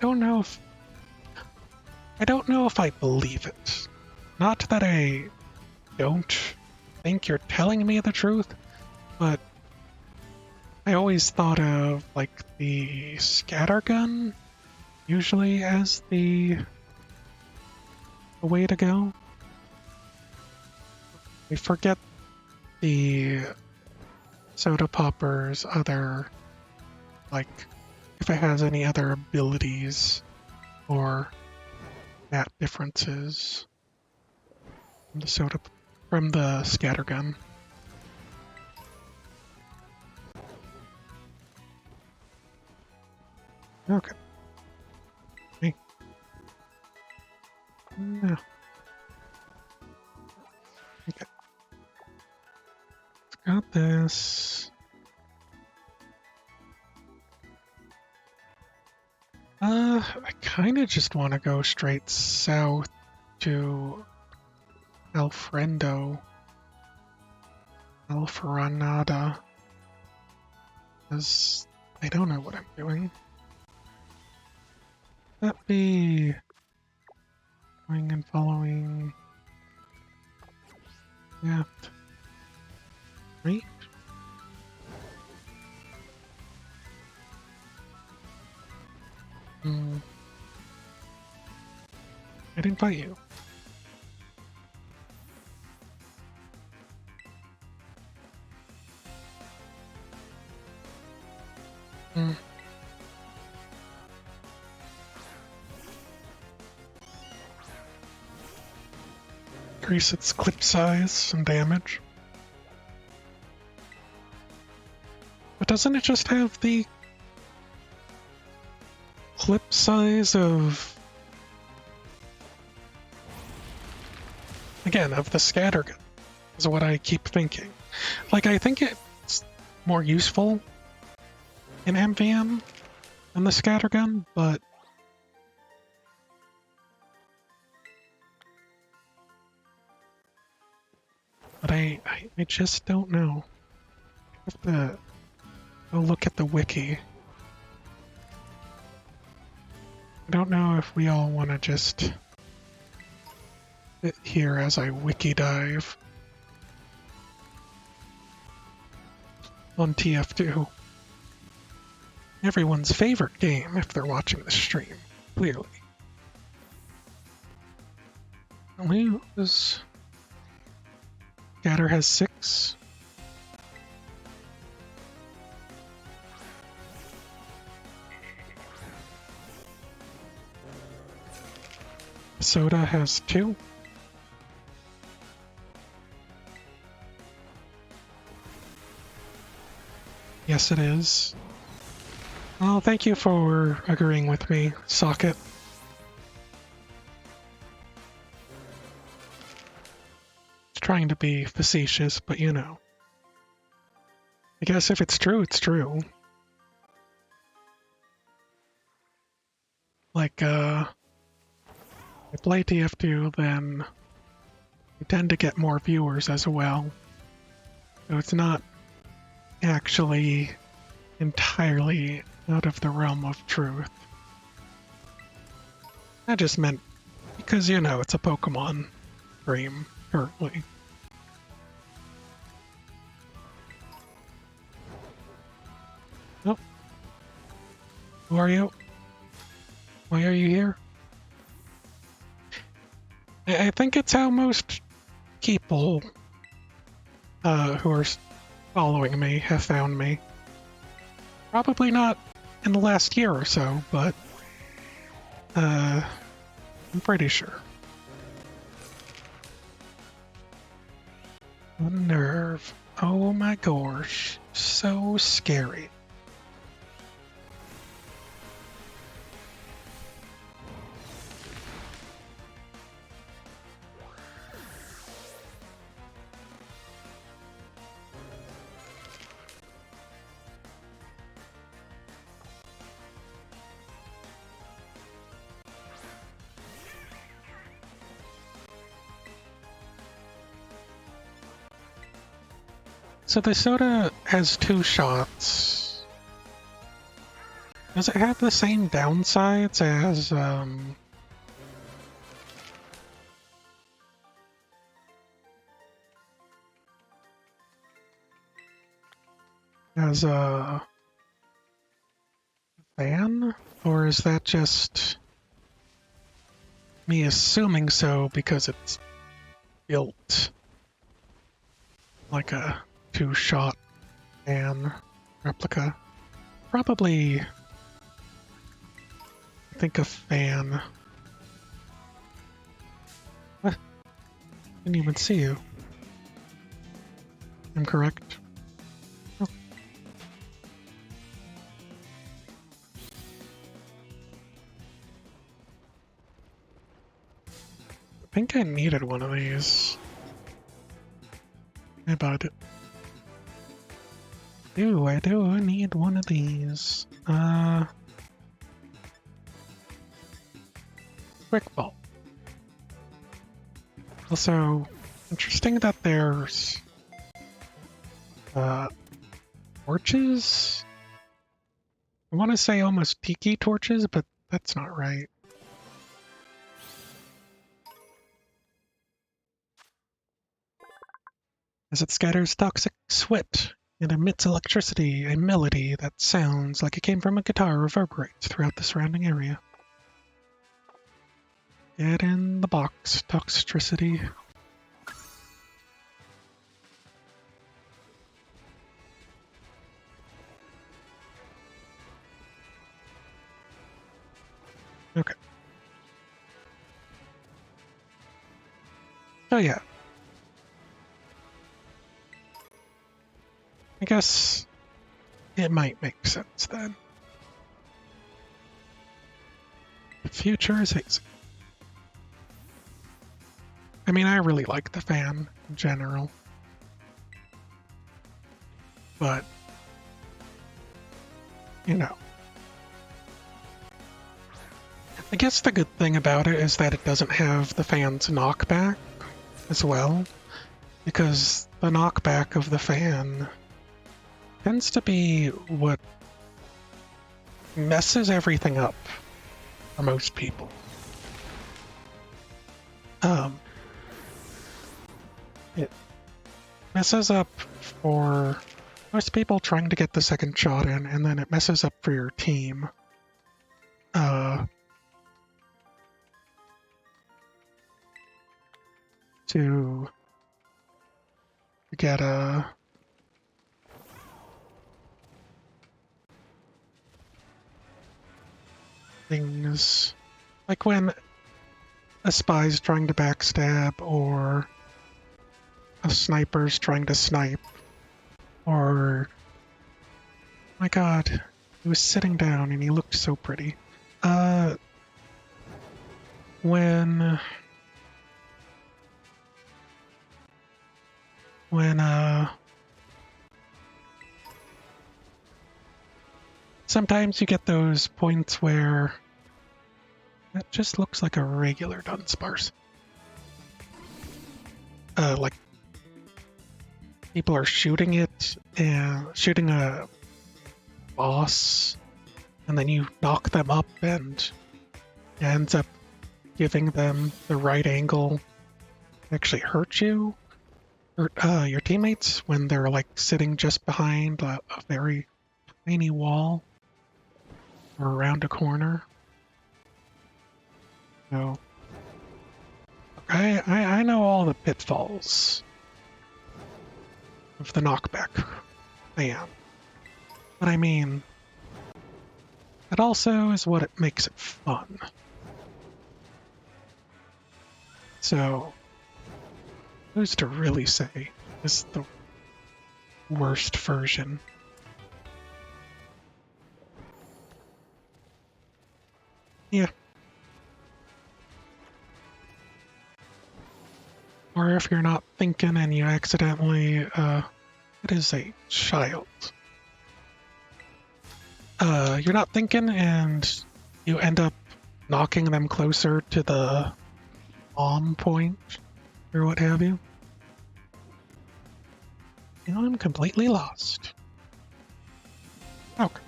I don't know if I believe it. Not that I don't think you're telling me the truth, but I always thought of like the scattergun usually as the way to go. I forget the soda popper's other, like, if it has any other abilities or stat differences from the scattergun. Okay. Hey. No. Okay. Got this. I kind of just want to go straight south to Alfredo. Alfaranada. Because I don't know what I'm doing. That be going and following. Yeah. Right? I didn't fight you. increase its clip size and damage. But doesn't it just have the clip size of... Again, of the scattergun, is what I keep thinking. Like, I think it's more useful in MVM than the scattergun, but... But I just don't know. I have to go look at the wiki. I don't know if we all want to just sit here as I wiki dive on TF2. Everyone's favorite game if they're watching the stream, clearly. Only was... Scatter has 6. Soda has 2. Yes, it is. Well, thank you for agreeing with me, Socket. Trying to be facetious, but you know. I guess if it's true, it's true. Like, I play TF2, then you tend to get more viewers as well. So it's not actually entirely out of the realm of truth. I just meant because, you know, it's a Pokemon stream currently. Oh. Who are you? Why are you here? I think it's how most people who are following me have found me. Probably not in the last year or so, but I'm pretty sure. Nerve. Oh my gosh. So scary. So the soda has 2 shots. Does it have the same downsides as, a fan? Or is that just me assuming so because it's built like a 2-shot fan replica? Probably, I think a fan. What? Didn't even see you. I'm correct. Oh. I think I needed one of these. I bought it. I do need one of these. Quick ball. Also, interesting that there's torches? I want to say almost tiki torches, but that's not right. As it scatters toxic sweat and emits electricity, a melody that sounds like it came from a guitar reverberates throughout the surrounding area. Get in the box, Toxtricity. Okay. Oh yeah. I guess it might make sense then. The future is hazy. I mean, I really like the fan in general. But, you know. I guess the good thing about it is that it doesn't have the fan's knockback as well. Because the knockback of the fan tends to be what messes everything up for most people. It messes up for most people trying to get the second shot in, and then it messes up for your team. To get things like when a spy's trying to backstab, or a sniper's trying to snipe, or my god, he was sitting down and he looked so pretty. When sometimes you get those points where it just looks like a regular Dunsparce. Like people are shooting it and shooting a boss, and then you knock them up, and it ends up giving them the right angle to actually hurt you, or your teammates, when they're like sitting just behind a very tiny wall or around a corner. So I know all the pitfalls of the knockback fan. But I mean, it also is what it makes it fun. So, who's to really say is the worst version? Yeah. Or if you're not thinking and you accidentally, it is a child. You're not thinking and you end up knocking them closer to the bomb point, or what have you. You know, I'm completely lost. Okay.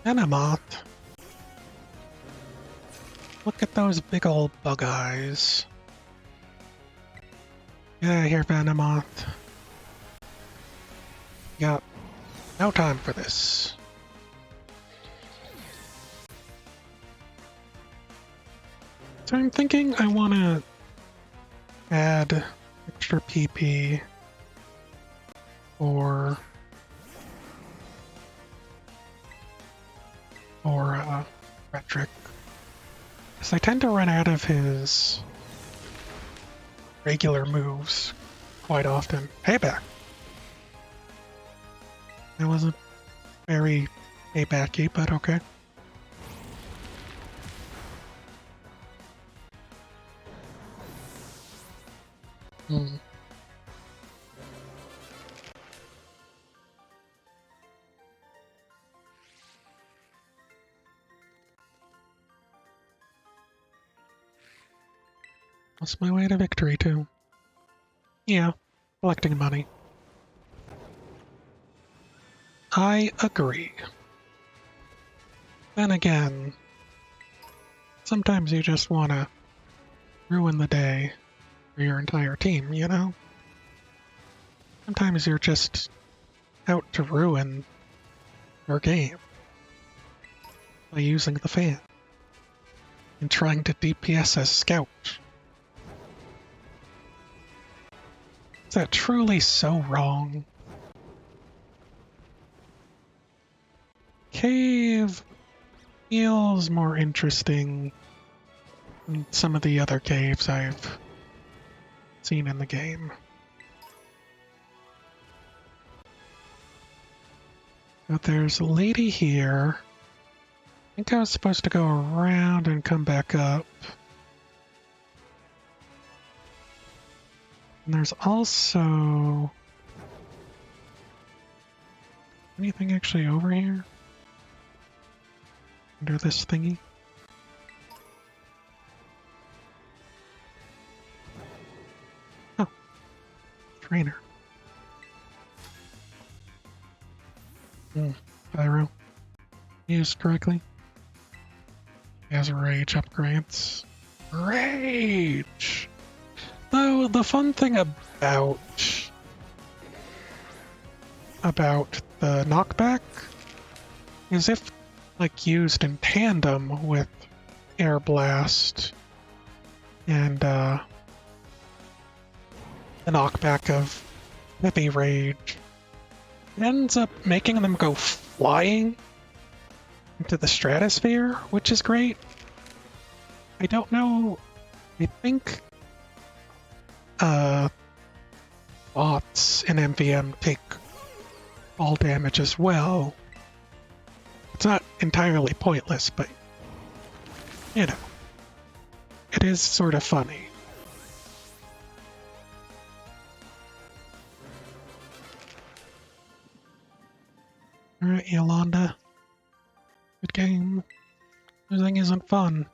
Venomoth. Look at those big old bug eyes. Get out of here, Venomoth. Got no time for this. So I'm thinking I want to add extra PP or Patrick, because I tend to run out of his regular moves quite often. Payback. That wasn't very paybacky, but okay. What's my way to victory, too? Yeah, collecting money. I agree. Then again, sometimes you just want to ruin the day for your entire team, you know? Sometimes you're just out to ruin your game by using the fan and trying to DPS as Scout. Is that truly so wrong? Cave feels more interesting than some of the other caves I've seen in the game. But there's a lady here. I think I was supposed to go around and come back up. And there's also... anything actually over here? Under this thingy? Oh. Trainer. Pyro. Used correctly. Has rage upgrades. Rage! Though the fun thing about the knockback is if like used in tandem with Air Blast and the knockback of Heavy Rage, it ends up making them go flying into the stratosphere, which is great. I don't know, I think bots in MVM take fall damage as well. It's not entirely pointless, but you know, it is sort of funny. Alright, Yolanda. Good game. Losing isn't fun.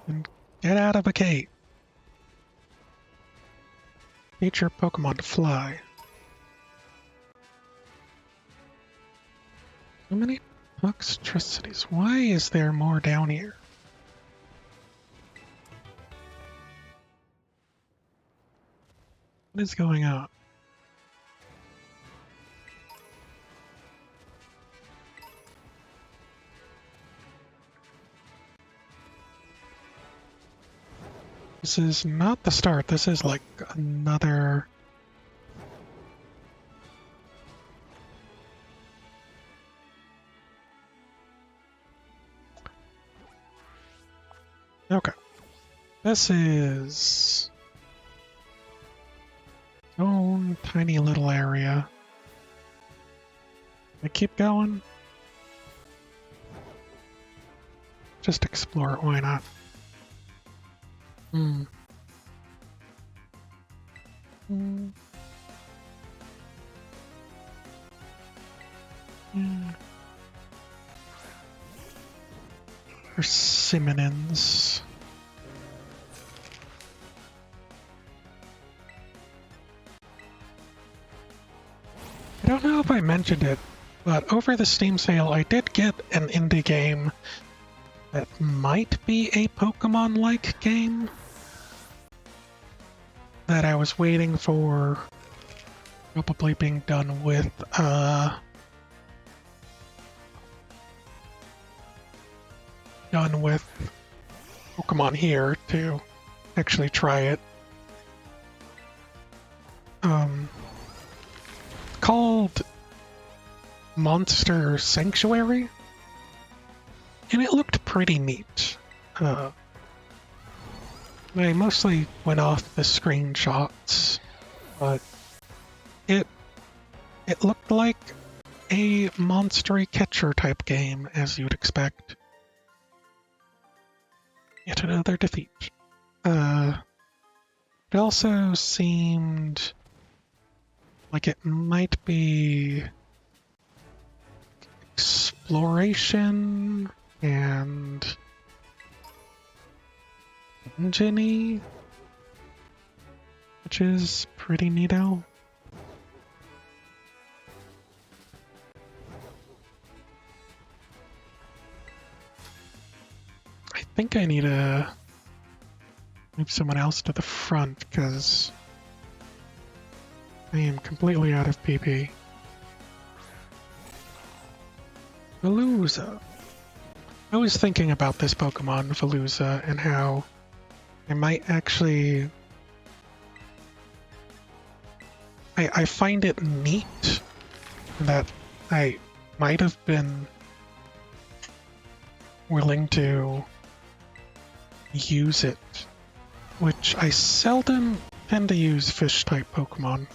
And get out of the cave. Teach your Pokemon to fly. So many Toxtricities. Why is there more down here? What is going on? This is not the start. This is like another... Okay. This is... own tiny little area. I keep going. Just explore it, why not? Hmm. Persimmons. I don't know if I mentioned it, but over the Steam sale I did get an indie game that might be a Pokemon-like game that I was waiting for probably being done with Pokemon here to actually try it. Called Monster Sanctuary, and it looked pretty neat. I mostly went off the screenshots, but it looked like a monstery catcher type game, as you'd expect. Yet another defeat. It also seemed like it might be exploration and dungeon-y, which is pretty neato. I think I need to move someone else to the front because I am completely out of PP. Veluza. I was thinking about this Pokemon, Veluza, and how I might actually... I find it neat that I might have been willing to use it, which I seldom tend to use fish-type Pokemon.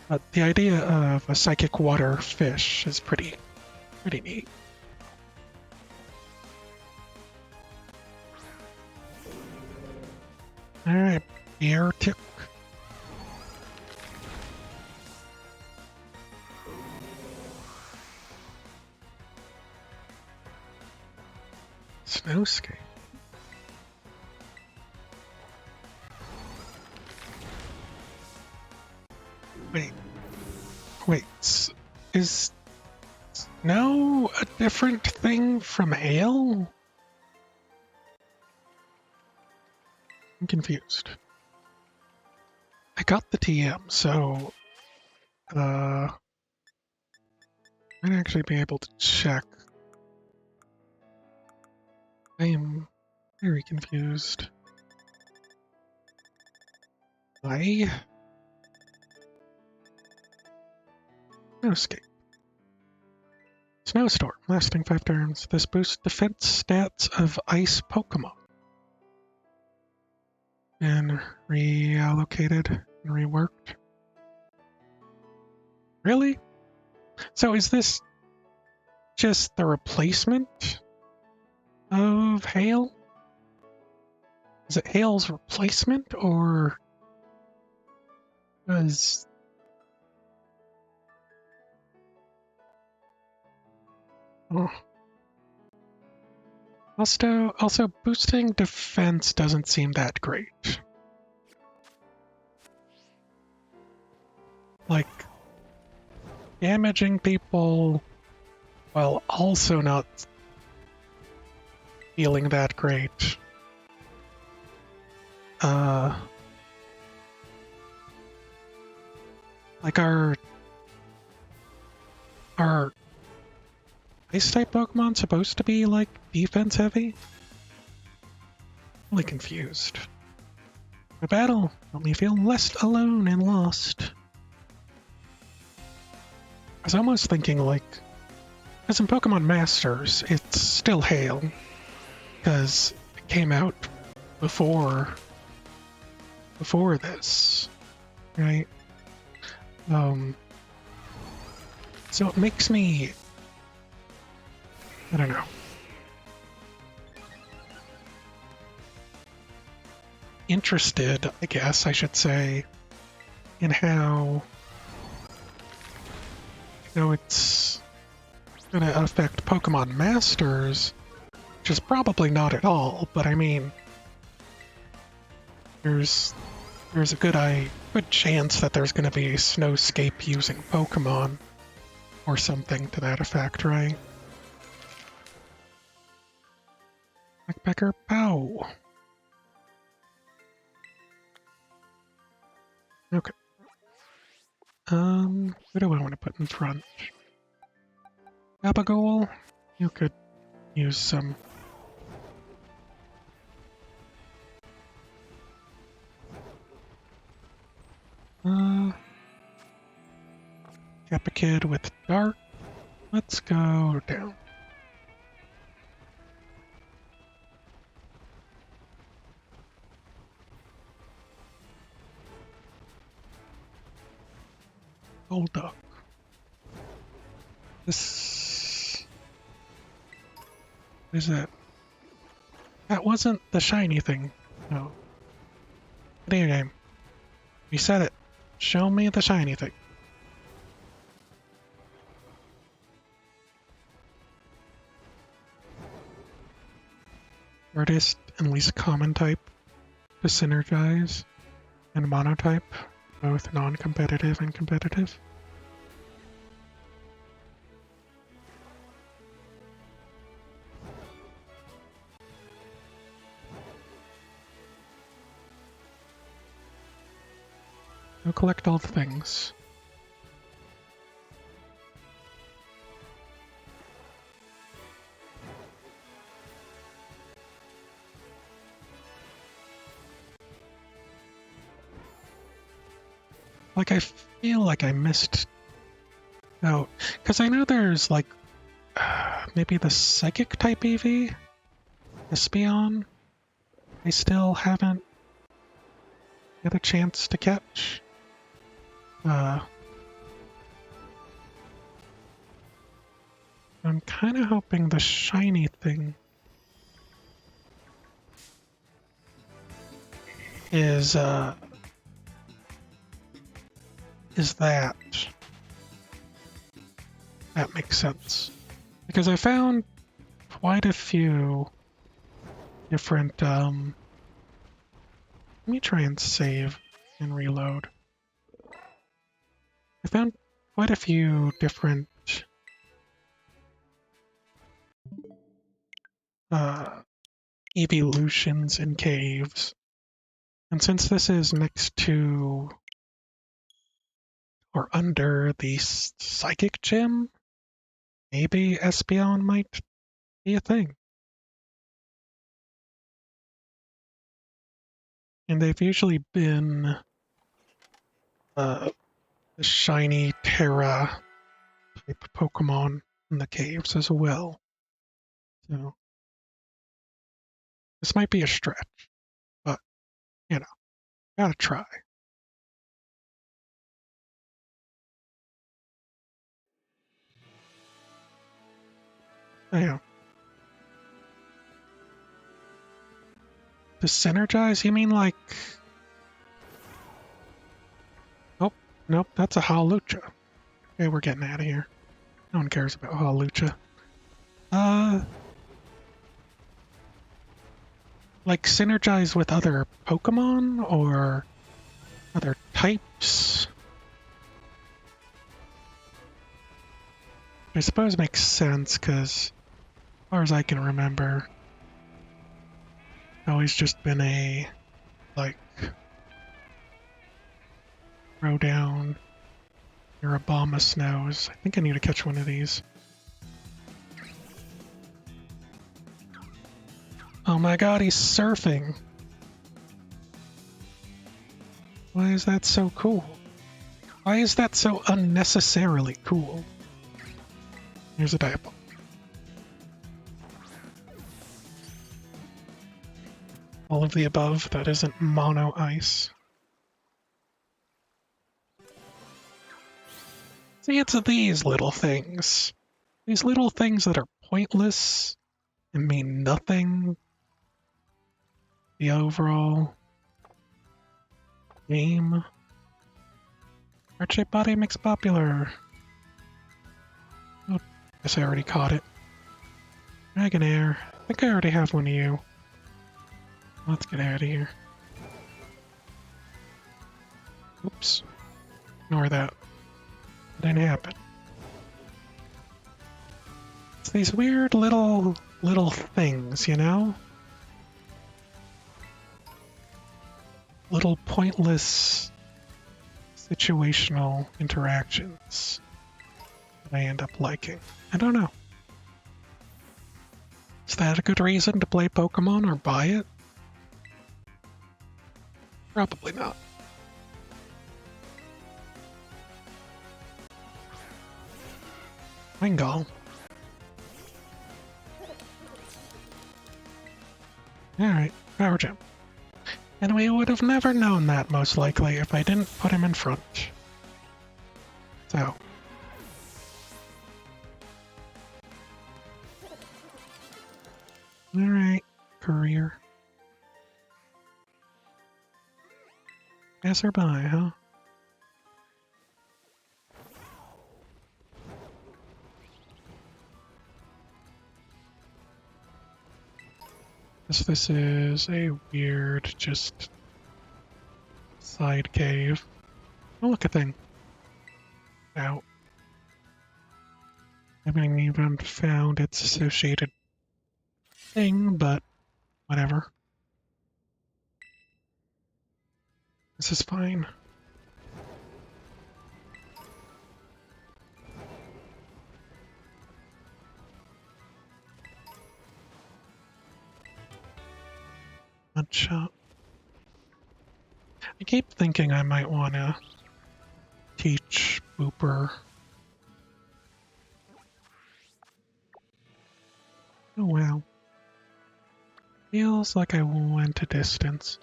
But the idea of a psychic water fish is pretty neat. Alright, air tick. Snowscape. Wait, is snow a different thing from hail? I'm confused. I got the TM, so I'd actually be able to check. I am very confused. Why? Snowscape. Snowstorm, lasting 5 turns. This boosts defense stats of ice Pokemon. And reallocated and reworked. Really? So is this just the replacement of Hail? Is it Hail's replacement, or does... Oh. Also, boosting defense doesn't seem that great. Like, damaging people while also not feeling that great. Like our Ice-type Pokemon supposed to be, like, defense-heavy? Really confused. The battle helped me feel less alone and lost. I was almost thinking, like, as in Pokemon Masters, it's still Hail, because it came out before this, right? So it makes me, I don't know, interested, I guess I should say, in how it's going to affect Pokemon Masters, which is probably not at all, but I mean, there's a good chance that there's going to be a Snowscape using Pokemon or something to that effect, right? Backpacker Pow. Okay. Who do I want to put in front? Abigail? You could use some. Kid with Dark. Let's go down. Gold Duck. This... What is that? That wasn't the shiny thing. No. Video game. You said it. Show me the shiny thing. Artist and least common type to synergize, and monotype, both non-competitive and competitive. Go collect all the things. Like, I feel like I missed out, because I know there's, like, maybe the Psychic type EV? Espeon? I still haven't had a chance to catch. I'm kind of hoping the shiny thing is that. That makes sense. Because I found quite a few different, let me try and save and reload. I found quite a few different evolutions in caves. And since this is next to or under the Psychic Gym, maybe Espeon might be a thing. And they've usually been the shiny Terra type Pokemon in the caves as well. So this might be a stretch, but you know, gotta try. Yeah. To synergize, you mean like? Oh, nope, that's a Hawlucha. Okay, we're getting out of here. No one cares about Hawlucha. Like synergize with other Pokemon or other types? I suppose makes sense because, as far as I can remember, it's always just been a like throw down your Abomasnows. I think I need to catch one of these. Oh my god, he's surfing. Why is that so cool? Why is that so unnecessarily cool? Here's a Diablo. All of the above, that isn't mono ice. See, it's these little things. These little things that are pointless and mean nothing. The overall game. Heart-shaped body makes popular. Oh, guess I already caught it. Dragonair. I think I already have one of you. Let's get out of here. Oops. Ignore that. It didn't happen. It's these weird little things, you know? Little pointless situational interactions that I end up liking. I don't know. Is that a good reason to play Pokemon or buy it? Probably not. Wingull. Alright, Power Gem. And we would have never known that, most likely, if I didn't put him in front. So. Alright, Courier. Passerby, huh? This is a weird, just side cave. Oh, look a thing. Out. I haven't even found its associated thing, but whatever. This is fine. Shot. I keep thinking I might want to teach Booper Oh well. Feels like I went a distance.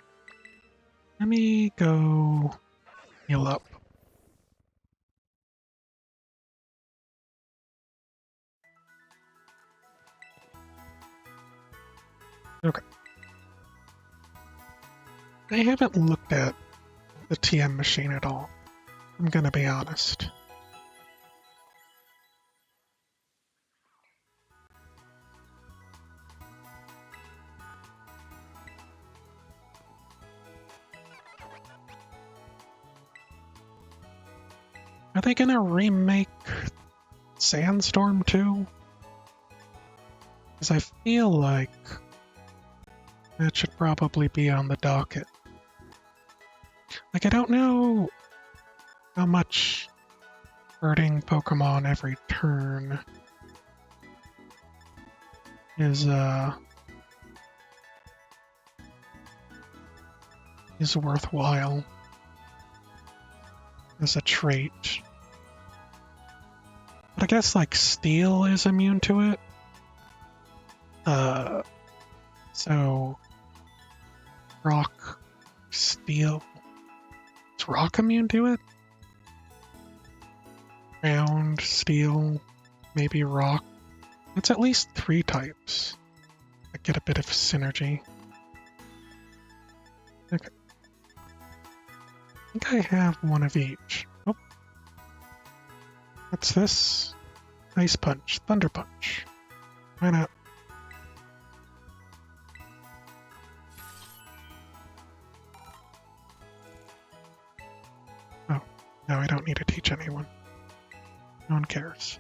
Let me go heal up. Okay. I haven't looked at the TM machine at all. I'm gonna be honest. Are they gonna remake Sandstorm too? Because I feel like that should probably be on the docket. Like, I don't know how much hurting Pokemon every turn is worthwhile as a trait. But I guess like Steel is immune to it. So Rock, Steel. Is Rock immune to it? Ground, Steel, maybe Rock. It's at least 3 types. I get a bit of synergy. Okay. I think I have one of each. Oh. What's this? Ice Punch, Thunder Punch. Why not? Oh, no, I don't need to teach anyone. No one cares.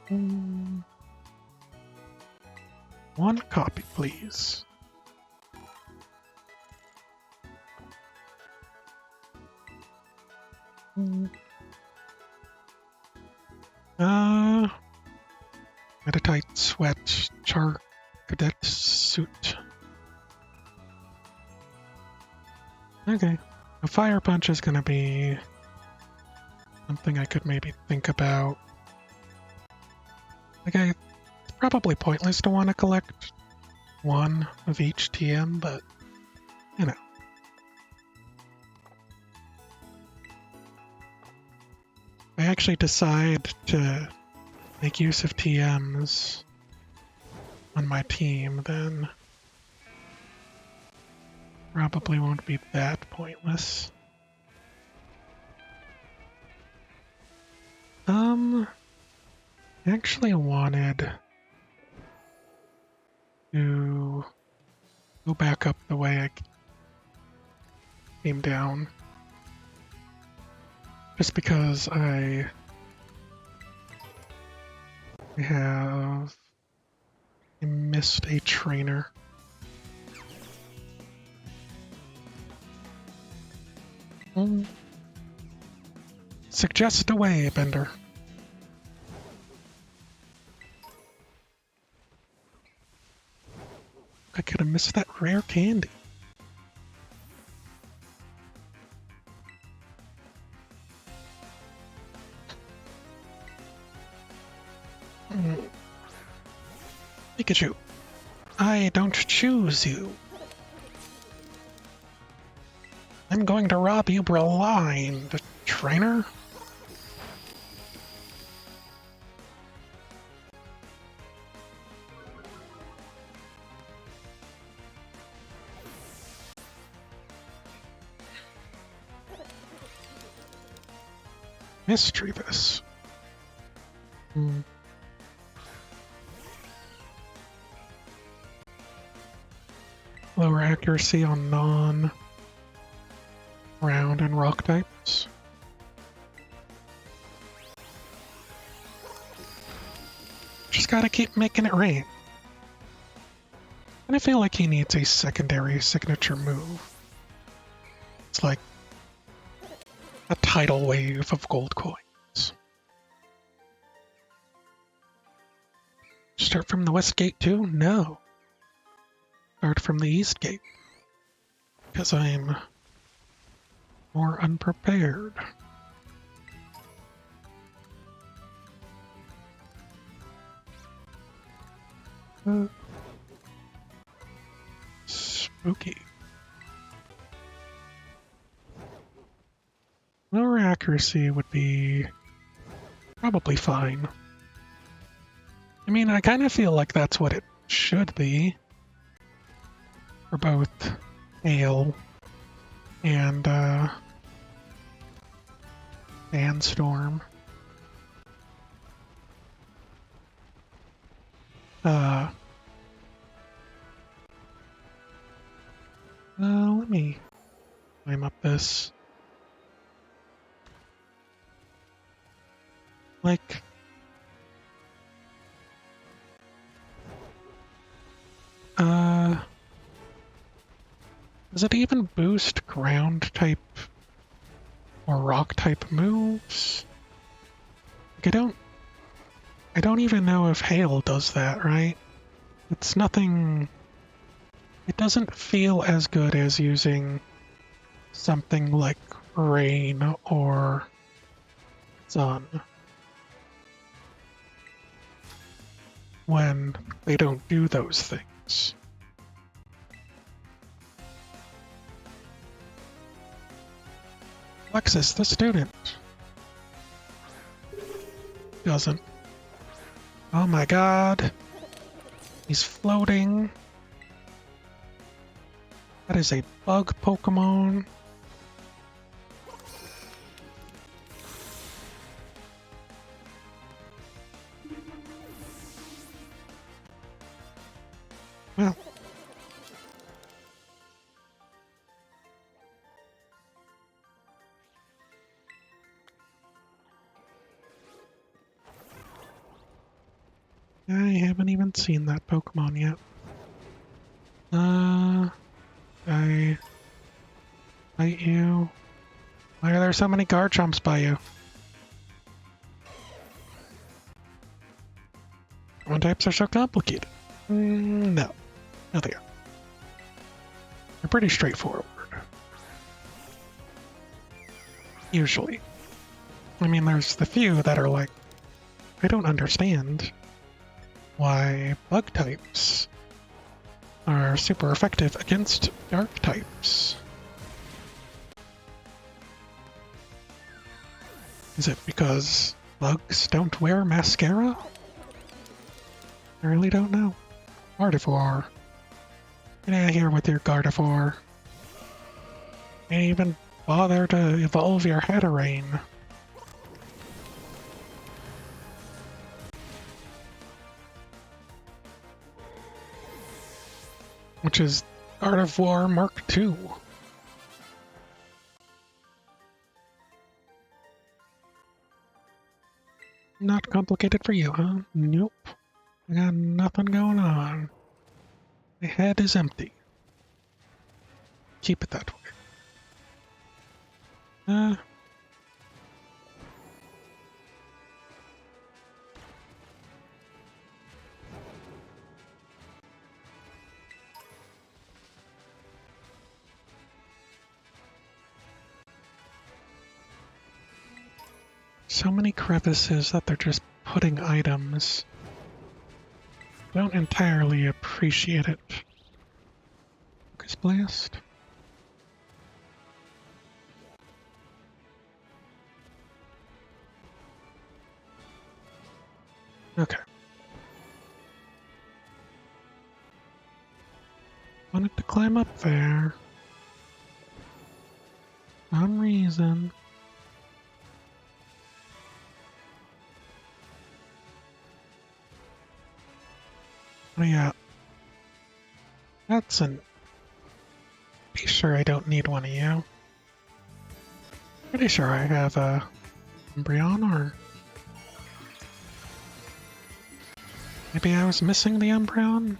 One copy, please. Meditite Sweat Char Cadet Suit. Okay. A Fire Punch is gonna be something I could maybe think about. Like, it's probably pointless to want to collect one of each TM, but, you know. I actually decide to make use of TMs on my team, then probably won't be that pointless. I actually wanted to go back up the way I came down. Just because I missed a trainer. Suggest a way, Bender. I could have missed that rare candy. Pikachu, I don't choose you. I'm going to rob you blind, trainer. Mischievous. Lower accuracy on non-ground and rock types. Just gotta keep making it rain. And I feel like he needs a secondary signature move. It's like a tidal wave of gold coins. Start from the west gate too? No. Start from the east gate. Because I'm more unprepared. Spooky. Lower accuracy would be probably fine. I mean, I kind of feel like that's what it should be for both hail and sandstorm. Let me climb up this. Like, does it even boost ground type or rock type moves? Like, I don't even know if hail does that, right? It's nothing. It doesn't feel as good as using something like rain or sun when they don't do those things. Alexis, the student, doesn't. Oh my god. He's floating. That is a bug Pokemon. Well. I haven't even seen that Pokemon yet. I fight you. Why are there so many Garchomps by you? Pokemon types are so complicated. No. No, they are. They're pretty straightforward. Usually. I mean, there's the few that are like, I don't understand why bug types are super effective against dark types. Is it because bugs don't wear mascara? I really don't know. Gardevoir. Get out of here with your Gardevoir. Can't even bother to evolve your Hatterene. Which is Gardevoir Mark II. Not complicated for you, huh? Nope. I got nothing going on. My head is empty. Keep it that way. So many crevices that they're just putting items. Don't entirely appreciate it. Focus Blast. Okay. Wanted to climb up there. For some reason. Oh yeah. That's an... Be sure I don't need one of you. Pretty sure I have a Umbreon, or... Maybe I was missing the Umbreon?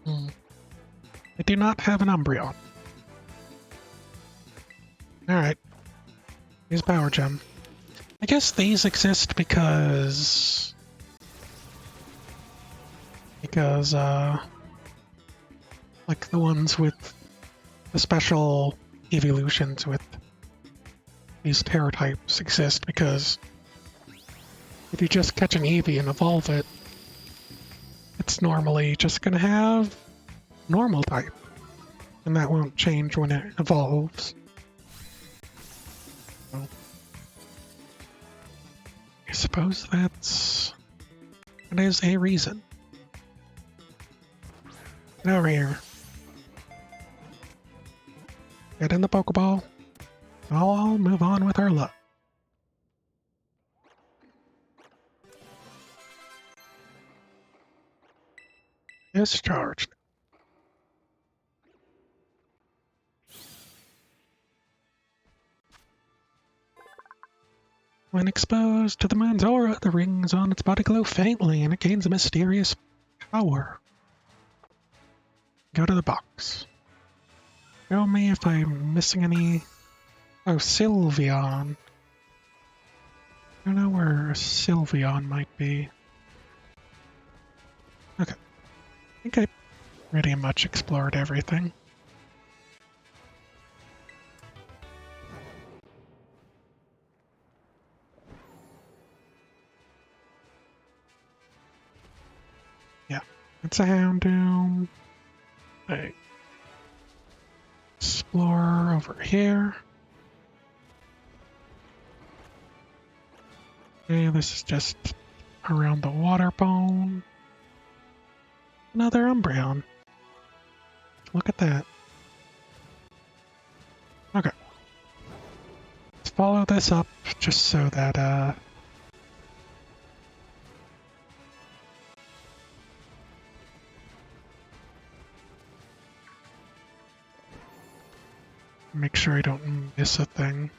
I do not have an Umbreon. Alright. Use Power Gem. I guess these exist because... like the ones with the special evolutions with these Terror types exist, because if you just catch an Eevee and evolve it, it's normally just going to have normal type, and that won't change when it evolves. So, I suppose that is a reason. Get over here. Get in the Pokeball. I'll move on with our luck. Discharged. When exposed to the moon's aura, the rings on its body glow faintly and it gains a mysterious power. Go to the box. Show me if I'm missing any... Oh, Sylveon. I don't know where Sylveon might be. Okay. I think I pretty much explored everything. Yeah, it's a Houndoom. I explore over here. Okay, this is just around the water bone. Another Umbreon. Look at that. Okay. Let's follow this up just so that, make sure I don't miss a thing.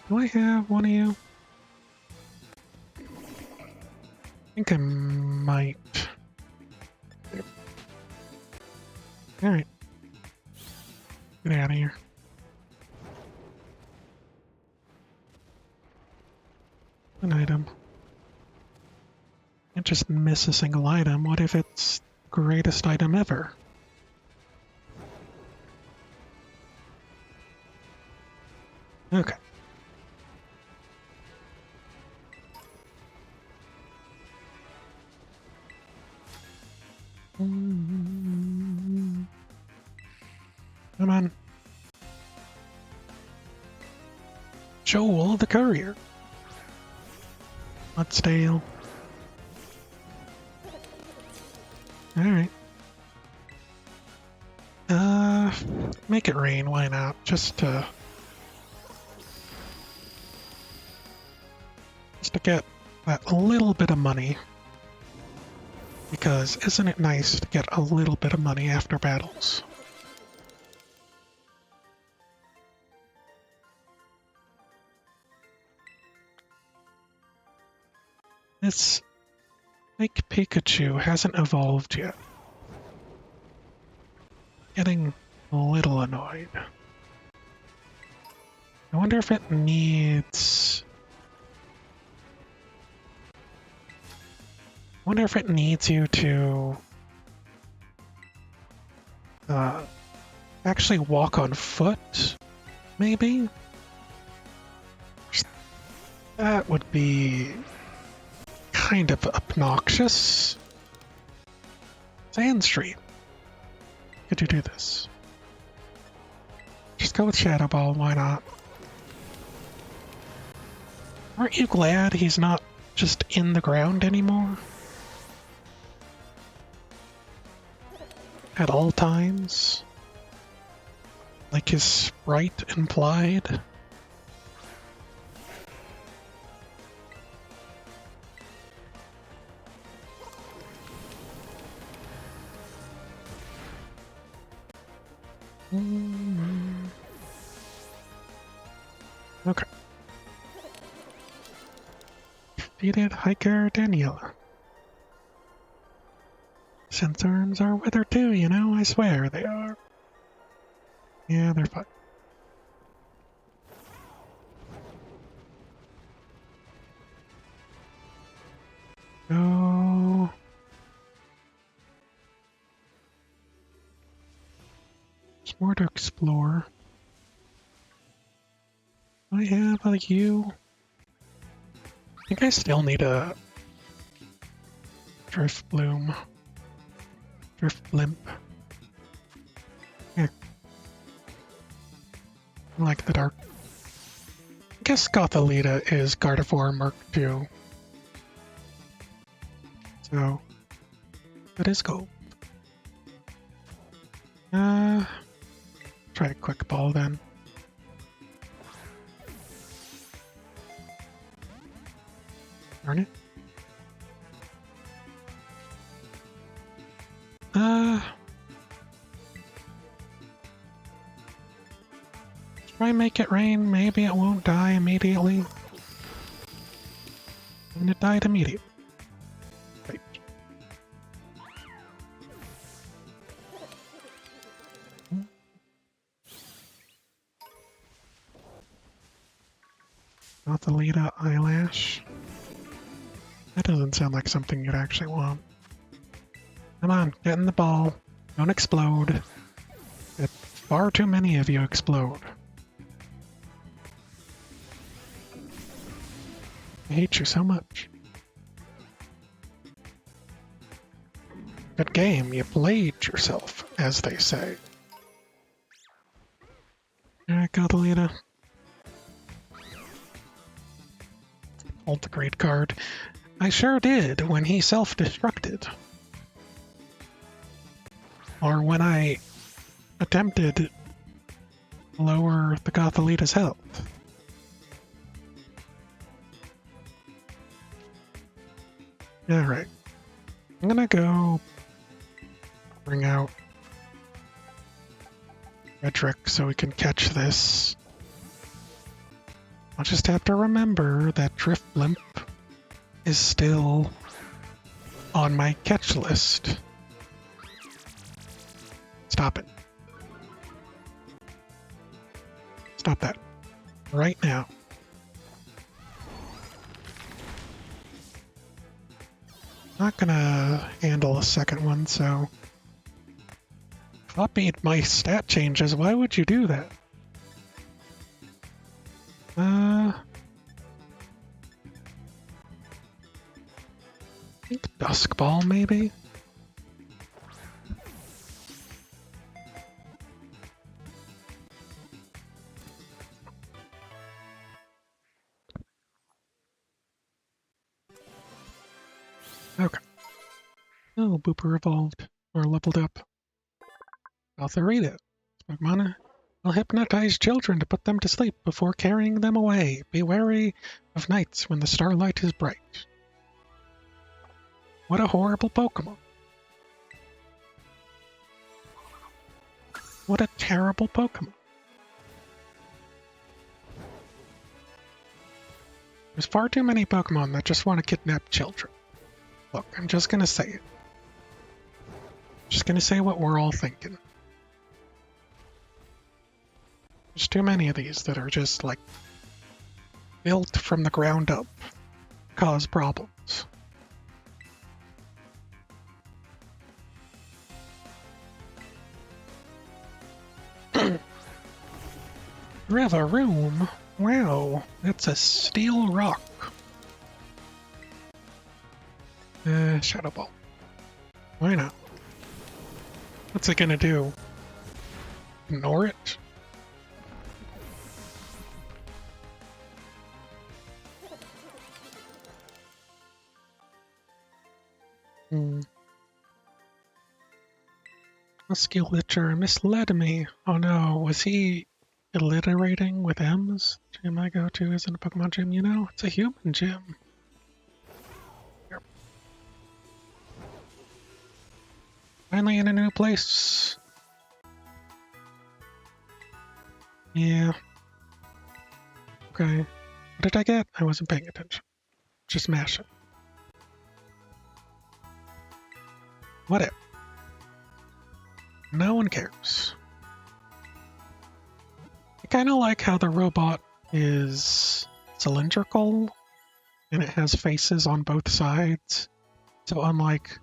Do I have one of you? I think I might. Alright. Get out of here. An item. Can't just miss a single item. What if it's the greatest item ever? Okay. Come on. Joel the Courier. Mudstale. Alright. Make it rain, why not? Just to get that little bit of money. Because isn't it nice to get a little bit of money after battles? This fake Pikachu hasn't evolved yet. Getting a little annoyed. I wonder if it needs... I wonder if it needs you to actually walk on foot, maybe? That would be kind of obnoxious. Sandstream. Could you do this? Just go with Shadow Ball, why not? Aren't you glad he's not just in the ground anymore? At all times? Like his sprite implied? Okay. Defeated hiker Daniela. Sandstorms are weather too, you know, I swear they are. Yeah, they're fine. Go There's more to explore. I have a U. I think I still need a Drift Bloom. Drift Blimp. Yeah. I like the dark. I guess Gothalita is Gardevoir Mark II. So, that is gold. Try a quick ball then. Darn it. Try make it rain, maybe it won't die immediately. And it died immediately. Right. Gothalita Eyelash. That doesn't sound like something you'd actually want. Come on, get in the ball. Don't explode. Far too many of you explode. I hate you so much. Good game, you played yourself, as they say. Alright, Gothalita. Hold the great card. I sure did when he self-destructed. Or when I attempted to lower the Gothalita's health. Alright. I'm gonna go bring out Frederick so we can catch this. I'll just have to remember that Drift Blimp is still on my catch list. Stop it. Stop that. Right now. Not gonna handle a second one, so... Copied my stat changes, why would you do that? I think Dusk Ball, maybe? Okay. Oh, Booper evolved, or leveled up. Gotharita. Pokemon will hypnotize children to put them to sleep before carrying them away. Be wary of nights when the starlight is bright. What a horrible Pokemon. What a terrible Pokemon. There's far too many Pokemon that just want to kidnap children. Look, I'm just gonna say it. Just gonna say what we're all thinking. There's too many of these that are just, like, built from the ground up, cause problems. Rivaroom? Wow, that's a steel rock. Shadow Ball. Why not? What's it gonna do? Ignore it? Musculature misled me. Oh no, was he alliterating with M's? Gym I go to isn't a Pokemon gym, you know? It's a human gym. Here. Finally in a new place. Yeah. Okay. What did I get? I wasn't paying attention. Just mash it. Whatever. No one cares. I kind of like how the robot is cylindrical and it has faces on both sides. So unlike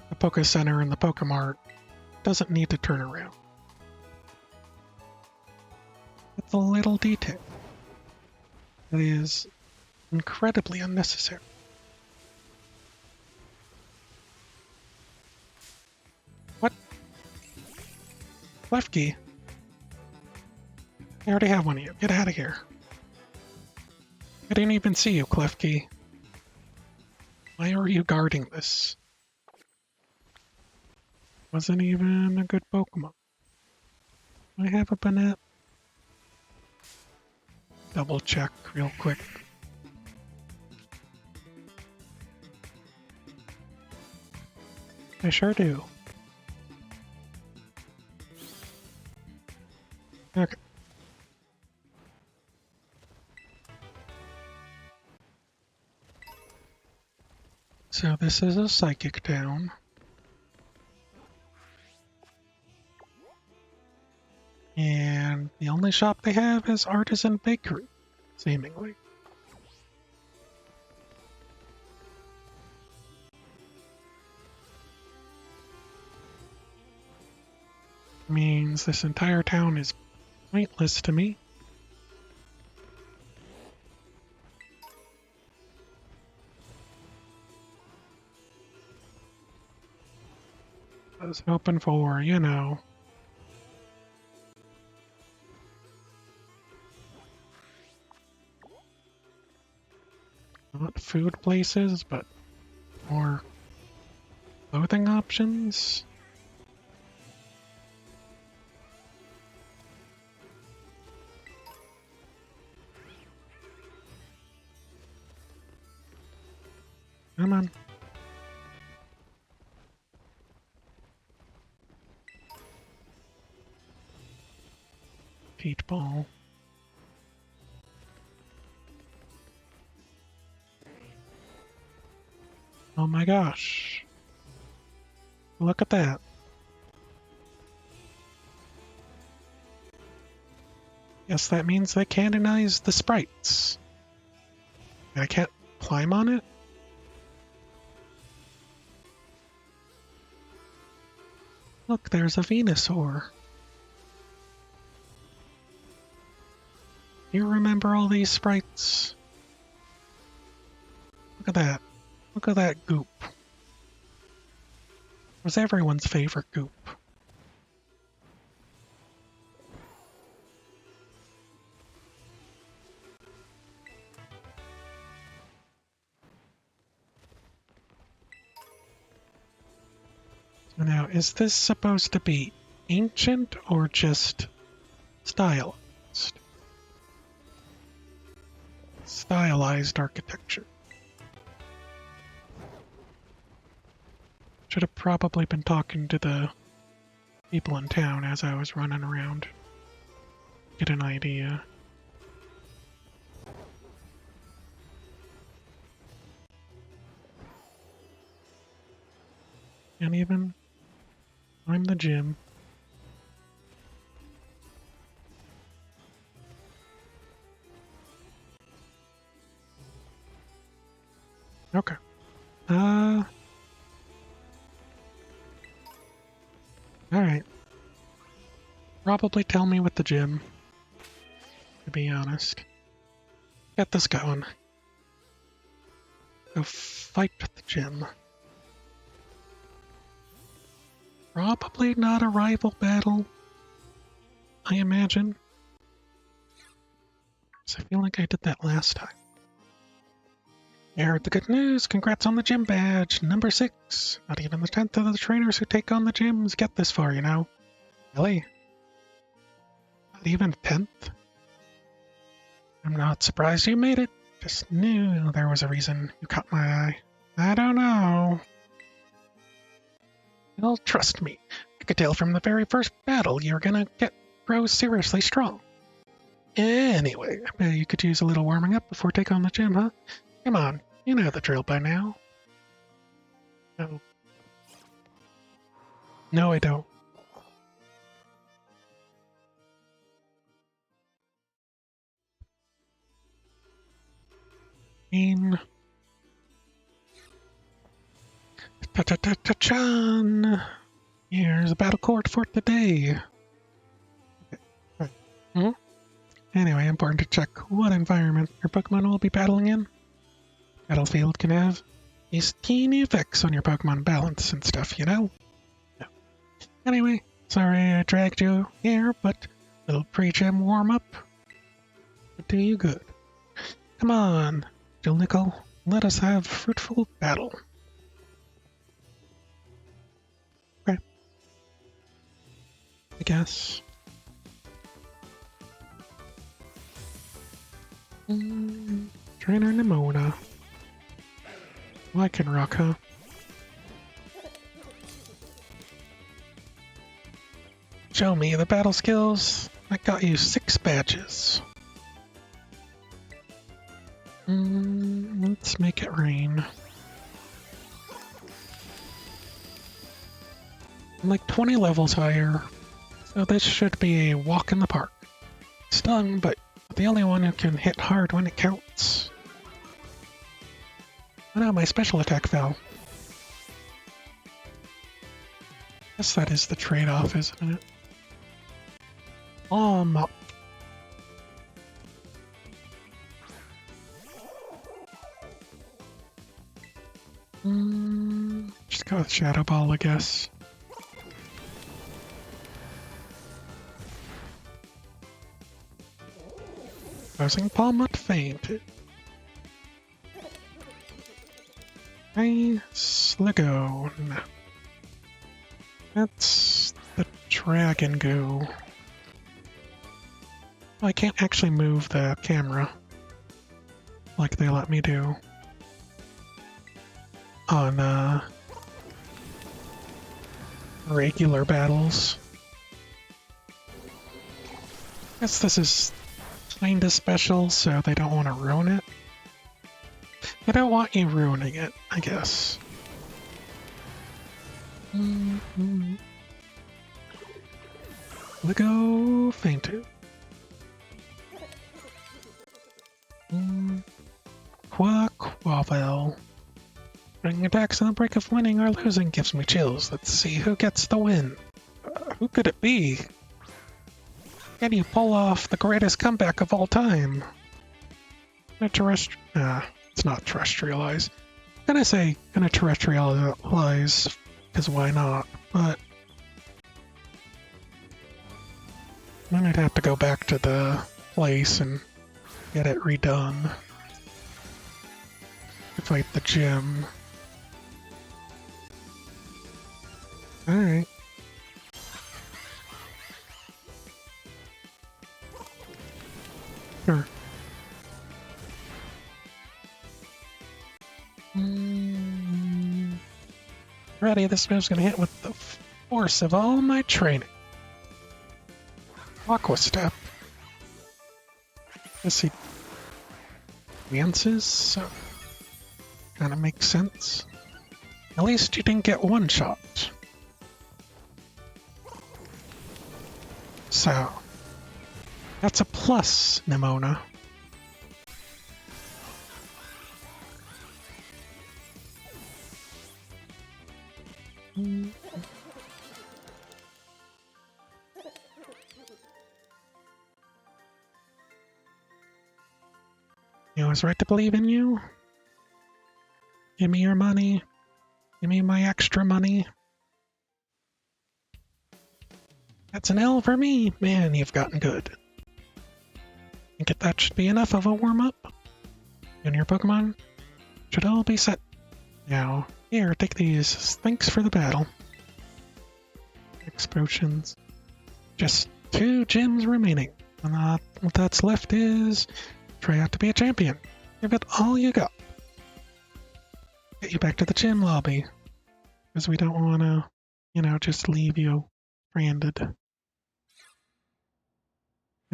the Poké Center and the Pokemart, it doesn't need to turn around. the little detail that is incredibly unnecessary. What? Left key? I already have one of you. Get out of here. I didn't even see you, Klefki. Why are you guarding this? Wasn't even a good Pokemon. I have a Banette. Double check real quick. I sure do. Okay. So this is a psychic town. And the only shop they have is Artisan Bakery, seemingly. Means this entire town is pointless to me. I was hoping for, you know, not food places, but more clothing options. Come on. Peach ball. Oh my gosh. Look at that. Guess that means they canonize the sprites. I can't climb on it? Look, there's a Venusaur. You remember all these sprites? Look at that. Look at that goop. It was everyone's favorite goop. So now, is this supposed to be ancient or just stylized? Stylized architecture. Should have probably been talking to the people in town as I was running around. Get an idea. Can't even climb the gym. Okay. Alright. Probably tell me with the gym, to be honest. Get this going. Go fight at the gym. Probably not a rival battle, I imagine. So I feel like I did that last time. I heard the good news. Congrats on the gym badge. Number 6. Not even the 10th of the trainers who take on the gyms get this far, you know. Really? Not even 10th? I'm not surprised you made it. Just knew there was a reason you caught my eye. I don't know. Well, trust me. I could tell from the very first battle you're gonna grow seriously strong. Anyway, I bet you could use a little warming up before taking on the gym, huh? Come on, you know the drill by now. No. No, I don't. Ta-ta-ta-ta-chan! Here's a battle court for today. Okay. Right. Anyway, important to check what environment your Pokemon will be battling in. Battlefield can have these teeny effects on your Pokemon balance and stuff, you know? Yeah. Anyway, sorry I dragged you here, but a little pre-gym warm-up would do you good. Come on, Jill Nickel, let us have fruitful battle. Okay. I guess. Trainer Nimona. Lycanroc, huh? Show me the battle skills. I got you 6 badges. Let's make it rain. I'm like 20 levels higher, so this should be a walk in the park. Stung, but the only one who can hit hard when it counts. Oh no, my special attack fell. Guess that is the trade-off, isn't it? Mop. Just go with Shadow Ball, I guess. Opposing Palmut fainted. Nice Lagoon. That's the Dragon Goo. I can't actually move the camera like they let me do on regular battles. Guess this is kinda special, so they don't want to ruin it. They don't want you ruining it, I guess. Lego fainted. Quavel. Bringing attacks on the break of winning or losing gives me chills. Let's see who gets the win. Who could it be? Can you pull off the greatest comeback of all time? It's not terrestrialize. I'm gonna say gonna terrestrialize, because why not? But then I'd have to go back to the place and get it redone to fight the gym. Alright. Sure. Ready, this move's gonna hit with the force of all my training. Aqua Step. Guess he advances, so kinda makes sense. At least you didn't get one shot. So, that's a plus, Nimona. I was right to believe in you. Give me your money. Give me my extra money. That's an L for me. Man, you've gotten good. Think that should be enough of a warm-up? And your Pokemon should all be set. Now, here, take these. Thanks for the battle. Potions. Just 2 gyms remaining. And what that's left is try out to be a champion. Give it all you got. Get you back to the gym lobby. Because we don't want to, just leave you stranded.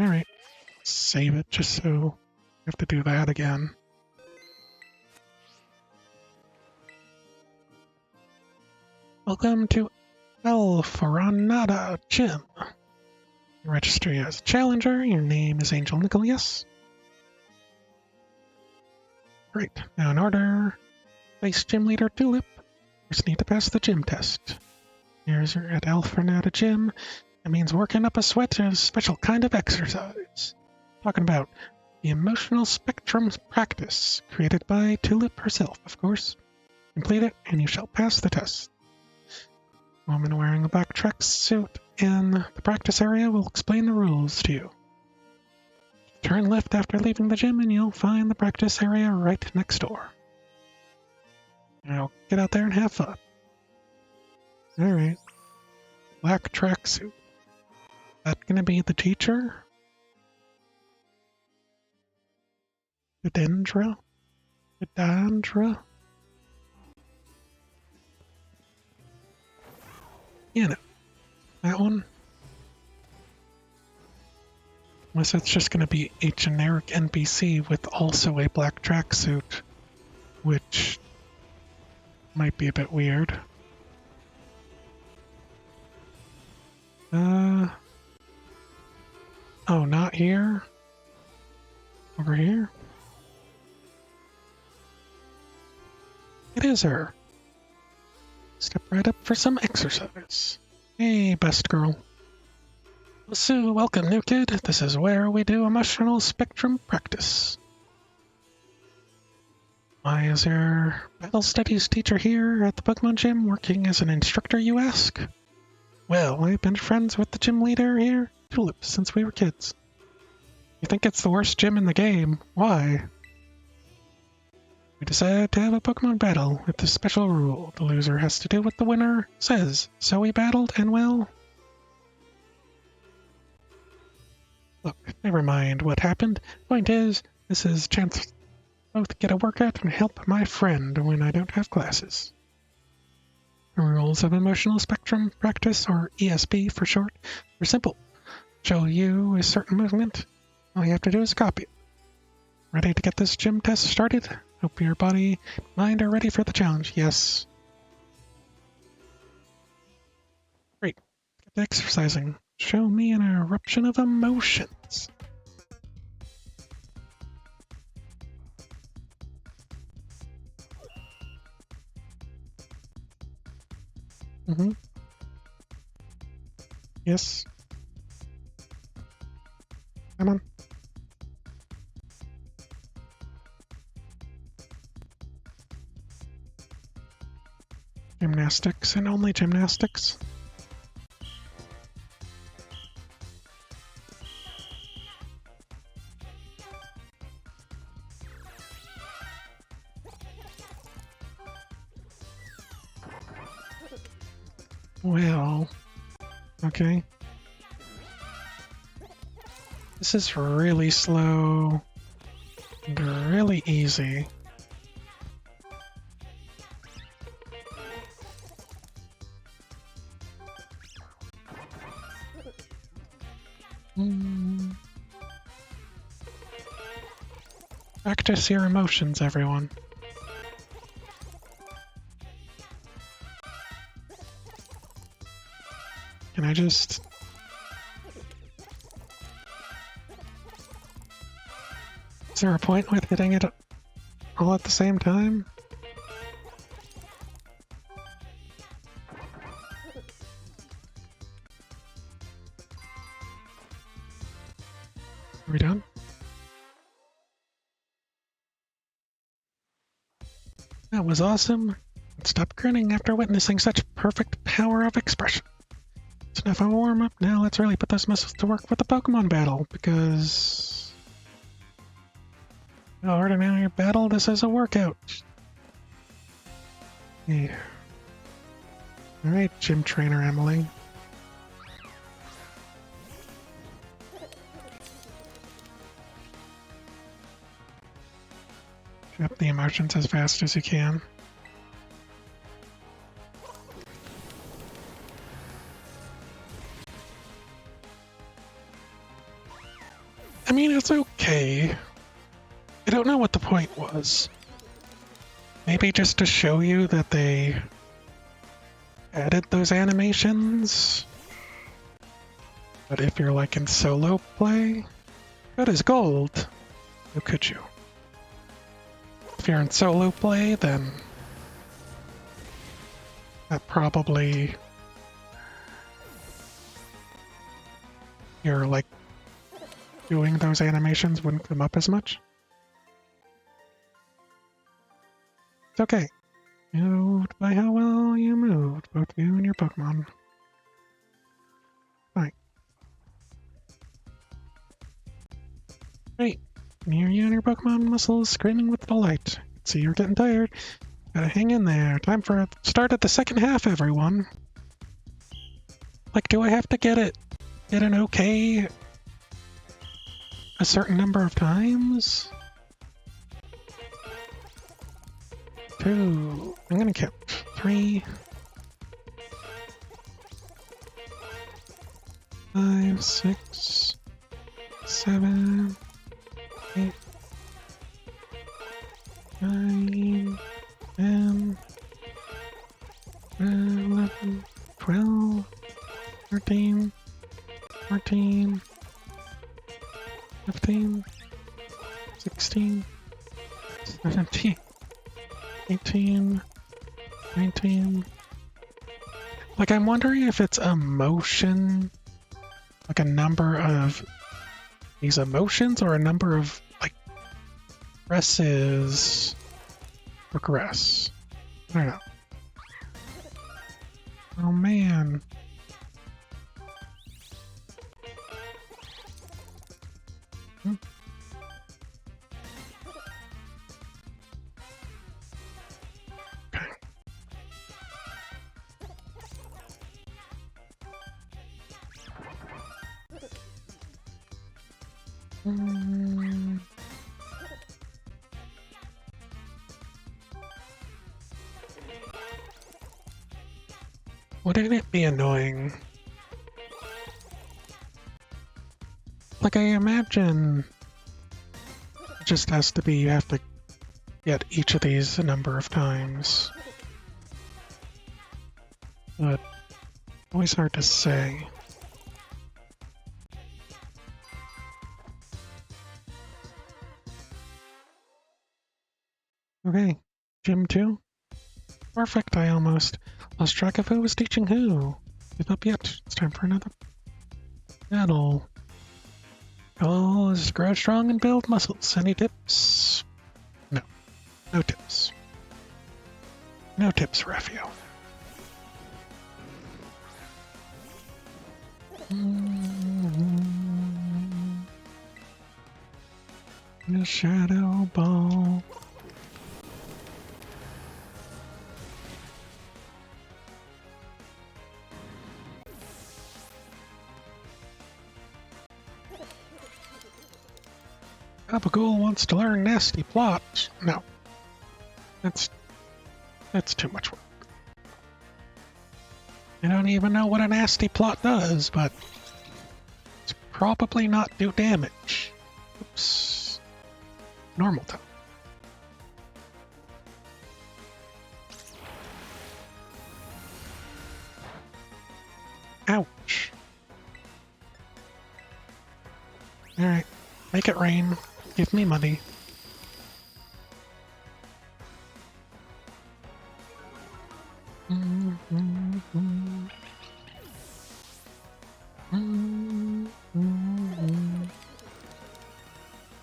Alright. Save it just so we have to do that again. Welcome to El Faranada Gym. Register you as a challenger. Your name is Angel Nickel, yes? Great. Now in order, face Gym Leader Tulip. Just need to pass the gym test. Here's your at El Faranada Gym. That means working up a sweat is a special kind of exercise. talking about the emotional spectrum practice, created by Tulip herself, of course. Complete it, and you shall pass the test. A woman wearing a black tracksuit in the practice area will explain the rules to you. Turn left after leaving the gym, and you'll find the practice area right next door. Now, get out there and have fun. Alright. Black tracksuit. That gonna be the teacher? Videndra? Vidandra? Yeah, no. That one? Unless it's just gonna be a generic NPC with also a black tracksuit, which might be a bit weird. Oh, not here? Over here? It is her. Step right up for some exercise. Hey, best girl. Sue, welcome, new kid. This is where we do emotional spectrum practice. Why is your battle studies teacher here at the Pokemon gym working as an instructor, you ask? Well, I've been friends with the gym leader here, Tulip, since we were kids. You think it's the worst gym in the game? Why? We decided to have a Pokemon battle with this special rule. The loser has to do what the winner says. So we battled, and well... Look, never mind what happened. Point is, this is a chance to both get a workout and help my friend when I don't have classes. The rules of emotional spectrum practice, or ESP for short, are simple. Show you a certain movement. All you have to do is copy it. Ready to get this gym test started? Hope your body and mind are ready for the challenge. Yes. Great. Get to exercising. Show me an eruption of emotions. Mm-hmm. Yes. Come on. Gymnastics and only gymnastics. Well, okay. This is really slow and really easy. Practice your emotions, everyone. Can I just... Is there a point with hitting it all at the same time? Are we done? That was awesome. Stop grinning after witnessing such perfect power of expression. It's enough of a warm-up. Now let's really put those muscles to work with the Pokemon battle, because... ordinary battle, this is a workout. Yeah. Alright, gym trainer Emily. Up the emotions as fast as you can. I mean, it's okay. I don't know what the point was. Maybe just to show you that they added those animations? But if you're like in solo play, that is gold. How could you? If you're in solo play, then that probably... You're like doing those animations wouldn't come up as much. It's okay. You moved by how well you moved, both you and your Pokemon. Fine. Great. Near you and your Pokemon muscles screaming with delight. See, you're getting tired. Gotta hang in there. Time for a start at the second half, everyone. Like, do I have to get an okay a certain number of times? 2. I'm gonna count. 3. 5, 6, 7, 8, 9, 10, 11, 12, 13, 14, 15, 16, 17, 18, 19. Like, I'm wondering if it's emotion, like a number of these emotions, or a number of, like, progress. I don't know. Oh man. Hmm. Okay. Wouldn't it be annoying? Like, I imagine it just has to be, you have to get each of these a number of times. But always hard to say. Okay, Gym 2? Perfect, I almost lost track of who was teaching who. Give up yet. It's time for another battle. Goal is grow strong and build muscles. Any tips? No. No tips. No tips, Raphael. The Shadow Ball. Gabagool wants to learn nasty plot. No. That's too much work. I don't even know what a nasty plot does, but it's probably not do damage. Oops. Normal time. Ouch. Alright. Make it rain. Give me money.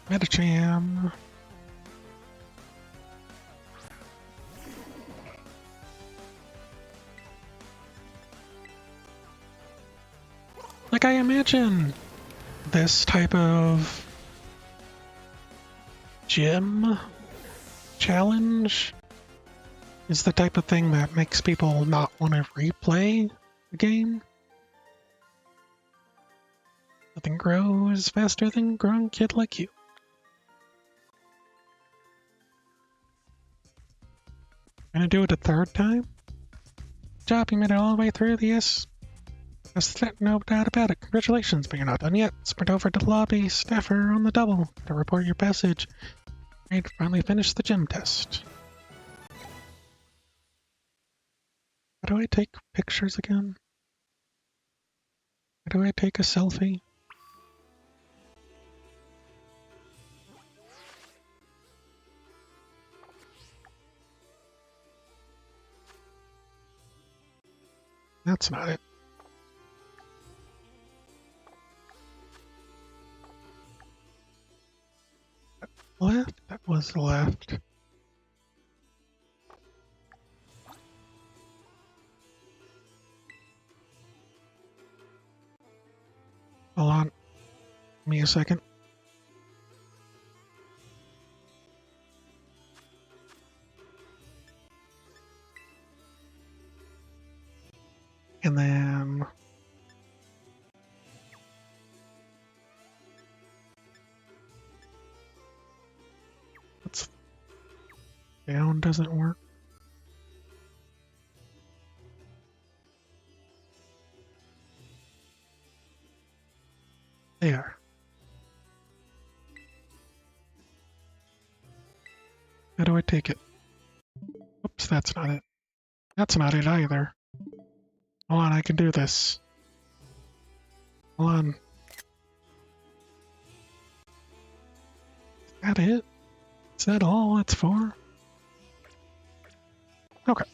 Metacham. Like, I imagine this type of gym challenge is the type of thing that makes people not want to replay the game. Nothing grows faster than a growing kid like you. Gonna do it a third time? Good job, you made it all the way through the S. No doubt about it. Congratulations, but you're not done yet. Sprint over to the lobby. Staffer on the double to report your passage. Ready to finally finish the gym test. How do I take pictures again? How do I take a selfie? That's not it. is left. Hold on. Give me a second. And then... What's... Down doesn't work. There. How do I take it? Oops, that's not it. That's not it either. Hold on, I can do this. Hold on. Is that it? Is that all it's for? Okay.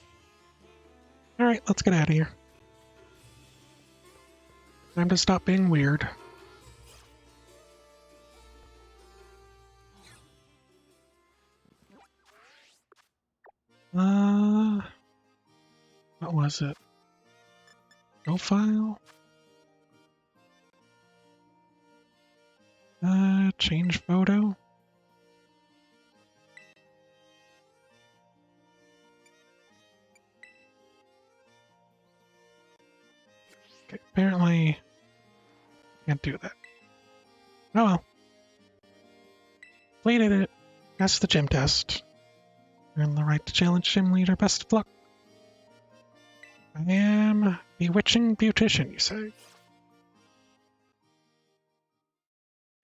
Alright, let's get out of here. Time to stop being weird. What was it? Profile? Change photo? Okay, apparently can't do that. Oh well. Completed it. That's the gym test. Earned the right to challenge gym leader. Best of luck. I am bewitching beautician, you say?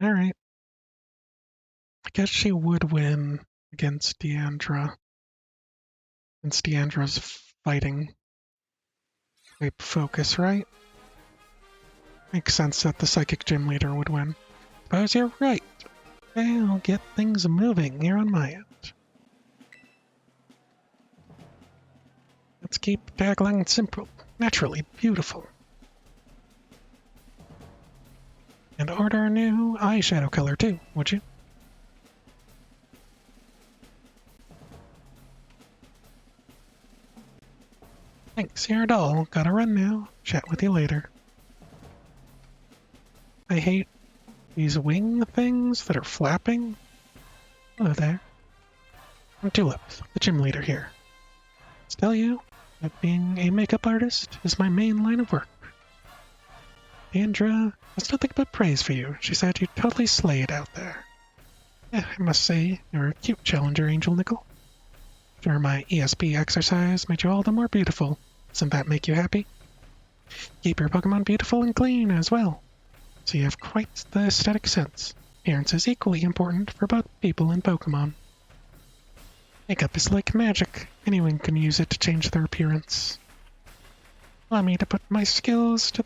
Alright. I guess she would win against Deandra. Since Deandra's fighting type focus, right? Makes sense that the psychic gym leader would win. Suppose you're right. I'll get things moving here on my end. Let's keep tagline simple, naturally beautiful. And order a new eyeshadow color too, would you? Thanks, you're a doll. Gotta run now. Chat with you later. I hate these wing things that are flapping. Hello there. I'm Tulip, the gym leader here. Let's tell you that being a makeup artist is my main line of work. Andra has nothing but praise for you. She said you totally slayed out there. Yeah, I must say, you're a cute challenger, Angel Nickel. After my ESP exercise made you all the more beautiful. Doesn't that make you happy? Keep your Pokemon beautiful and clean as well. So you have quite the aesthetic sense. Appearance is equally important for both people and Pokemon. Makeup is like magic. Anyone can use it to change their appearance. Allow me to put my skills to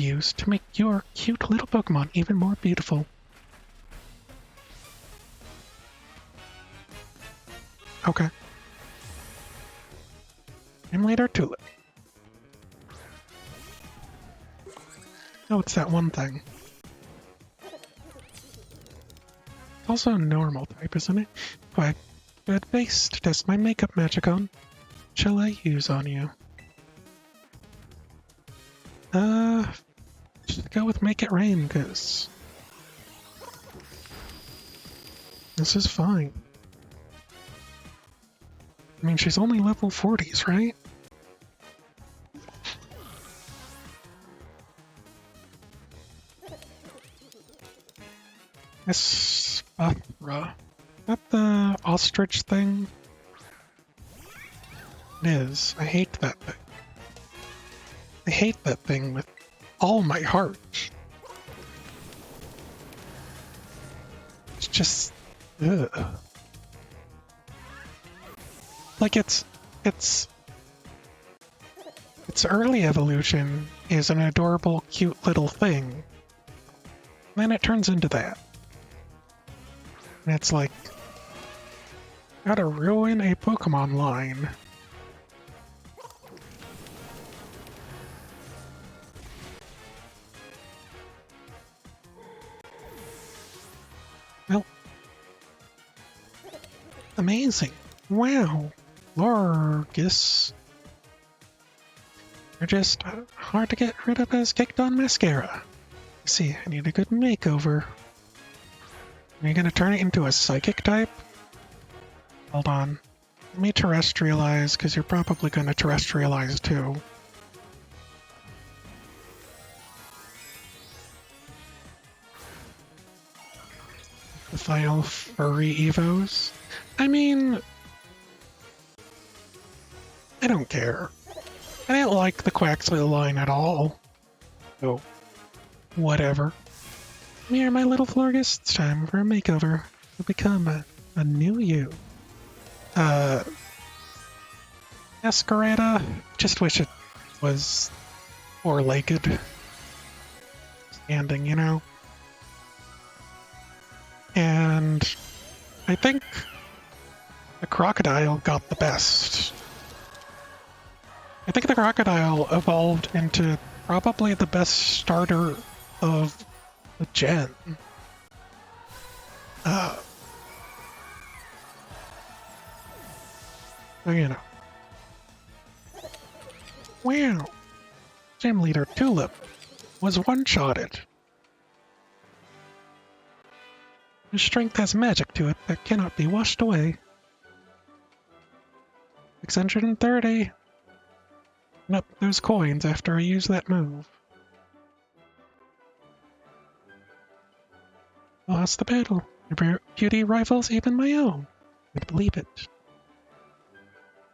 use to make your cute little Pokemon even more beautiful. Okay. And later Tulip. Oh, it's that one thing. It's also a normal type, isn't it? Quite good base to test my makeup magic on. Shall I use on you? Just go with Make It Rain, cause this is fine. I mean, she's only level 40s, right? Espathra. Is that the ostrich thing? It is. I hate that thing. I hate that thing with all my heart. It's just... ugh. Like its early evolution is an adorable, cute little thing. Then it turns into that. And it's like, gotta ruin a Pokemon line. Amazing. Wow. Lorgus. You're just hard to get rid of as caked on mascara. Let's see, I need a good makeover. Are you gonna turn it into a psychic type? Hold on. Let me terrestrialize, because you're probably gonna terrestrialize too. The final furry evos? I mean, I don't care. I didn't like the Quaxley line at all. So, whatever. Come here, my little Florgus. It's time for a makeover. You'll become a new you. Escarada. Just wish it was four-legged. Standing, you know? And I think the crocodile got the best. I think the crocodile evolved into probably the best starter of the gen. So, you know. Wow. Gym leader Tulip was one-shotted. His strength has magic to it that cannot be washed away. 630. Nope, those coins after I use that move. Lost the battle. Your beauty rivals even my own. I'd believe it.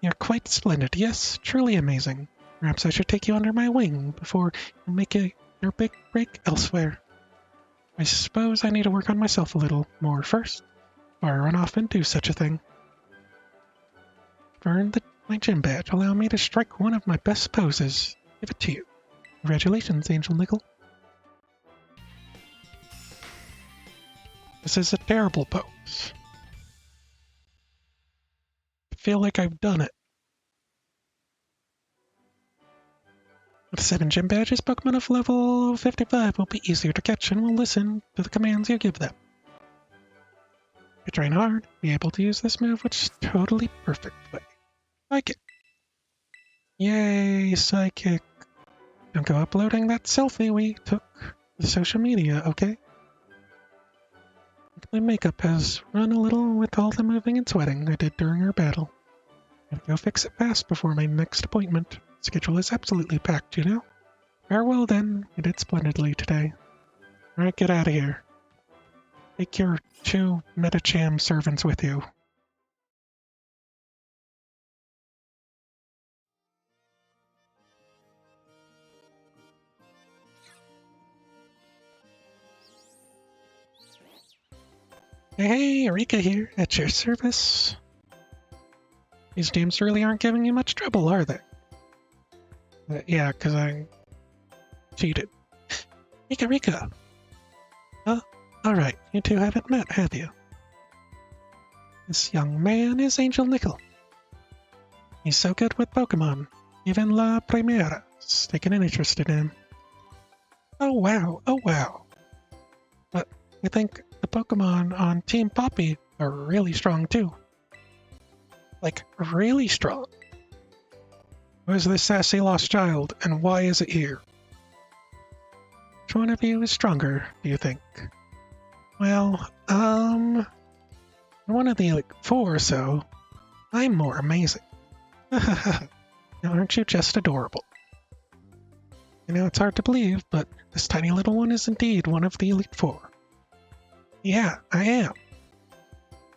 You're quite splendid, yes, truly amazing. Perhaps I should take you under my wing before you make your big break elsewhere. I suppose I need to work on myself a little more first, before I run off and do such a thing. Earn my gym badge. Allow me to strike one of my best poses. Give it to you. Congratulations, Angel Nickel. This is a terrible pose. I feel like I've done it. With 7 gym badges, Pokemon of level 55 will be easier to catch and will listen to the commands you give them. If you train hard, be able to use this move, which is totally perfect way. Psychic. Yay, Psychic. Don't go uploading that selfie we took to social media, okay? My makeup has run a little with all the moving and sweating I did during our battle. Gotta go fix it fast before my next appointment. Schedule is absolutely packed, you know? Farewell then, you did splendidly today. Alright, get out of here. Take your 2 Metacham servants with you. Hey, Rika here, at your service. These games really aren't giving you much trouble, are they? Yeah, because I cheated. Rika! Oh, alright, you two haven't met, have you? This young man is Angel Nickel. He's so good with Pokemon. Even La Primera's taken an interest in him. Oh wow. But I think the Pokemon on Team Poppy are really strong too. Like, really strong. Who is this sassy lost child, and why is it here? Which one of you is stronger, do you think? Well, one of the Elite 4 or so, I'm more amazing. Now, aren't you just adorable? You know, it's hard to believe, but this tiny little one is indeed one of the Elite 4. Yeah, I am.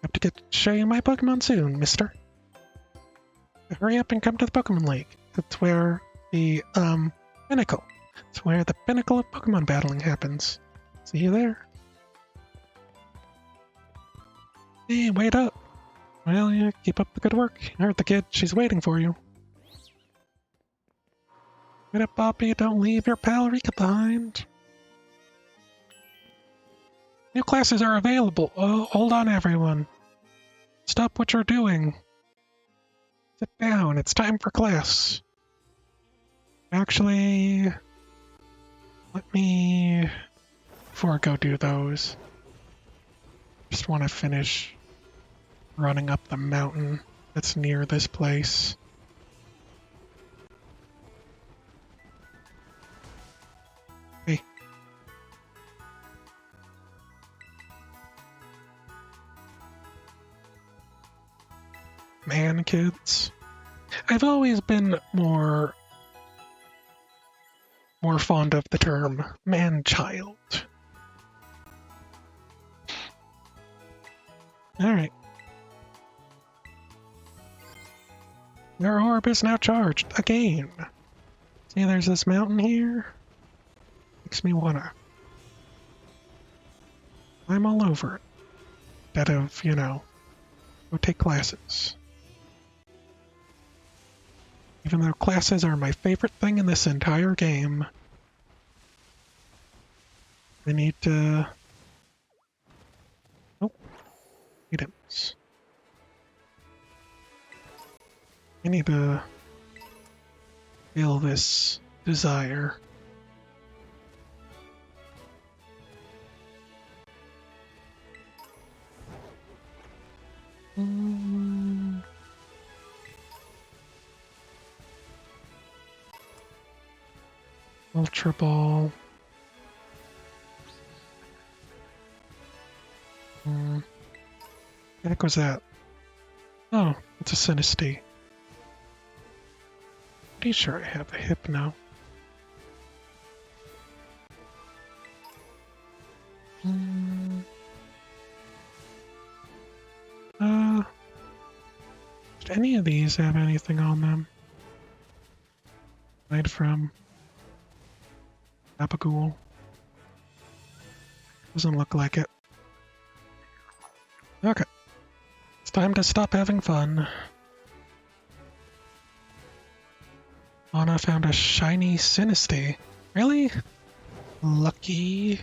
Have to get to show you my Pokemon soon, mister. Hurry up and come to the Pokemon League. That's where the, pinnacle. It's where the pinnacle of Pokemon battling happens. See you there. Hey, wait up. Well, yeah, keep up the good work. I heard the kid. She's waiting for you. Wait up, Poppy. Don't leave your pal Rika behind. New classes are available. Oh, hold on, everyone. Stop what you're doing. Sit down. It's time for class. Actually, let me... Before I go do those, just want to finish running up the mountain that's near this place. Hey. Man, kids. I've always been more fond of the term man-child. Alright. Your orb is now charged again. See, there's this mountain here. Makes me wanna climb all over it. Instead of, go take classes. Even though classes are my favorite thing in this entire game, I need to... Oh, items. I need to feel this desire. Ultra Ball. What the heck was that? Oh, it's a Sinisty. Pretty sure I have a Hypno. Did any of these have anything on them? Aside from Apigool. Doesn't look like it. Okay. It's time to stop having fun. Anna found a shiny Sinisty. Really? Lucky.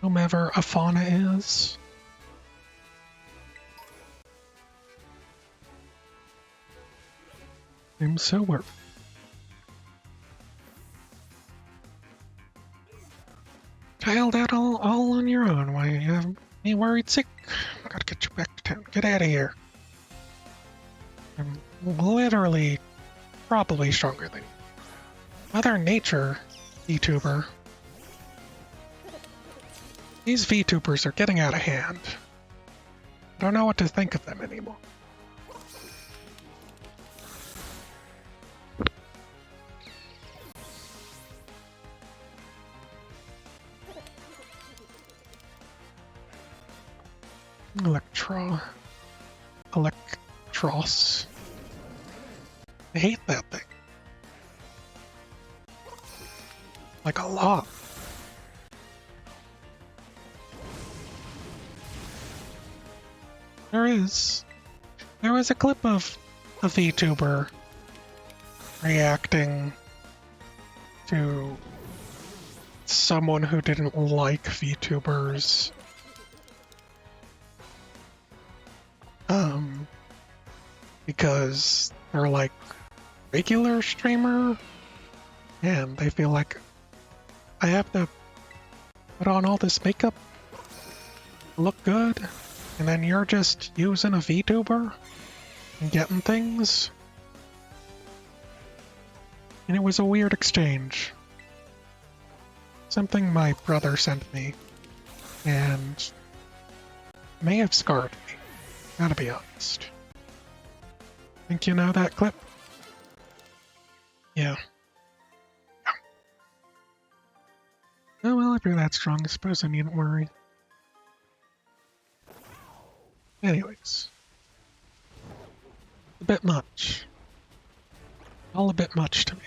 Whomever a fauna is. I'm so worried. Child out all on your own. Why you have me worried sick? Gotta get you back to town. Get out of here. I'm literally probably stronger than you. Mother Nature, VTuber. These VTubers are getting out of hand. I don't know what to think of them anymore. Electros. I hate that thing. Like a lot. There was a clip of a VTuber reacting to someone who didn't like VTubers. Because they're like regular streamer and they feel like I have to put on all this makeup, look good, and then you're just using a VTuber and getting things. And it was a weird exchange. Something my brother sent me and may have scarred me, gotta be honest. Think you know that clip? Yeah. Oh well, if you're that strong, I suppose I needn't worry. Anyways. A bit much. All a bit much to me.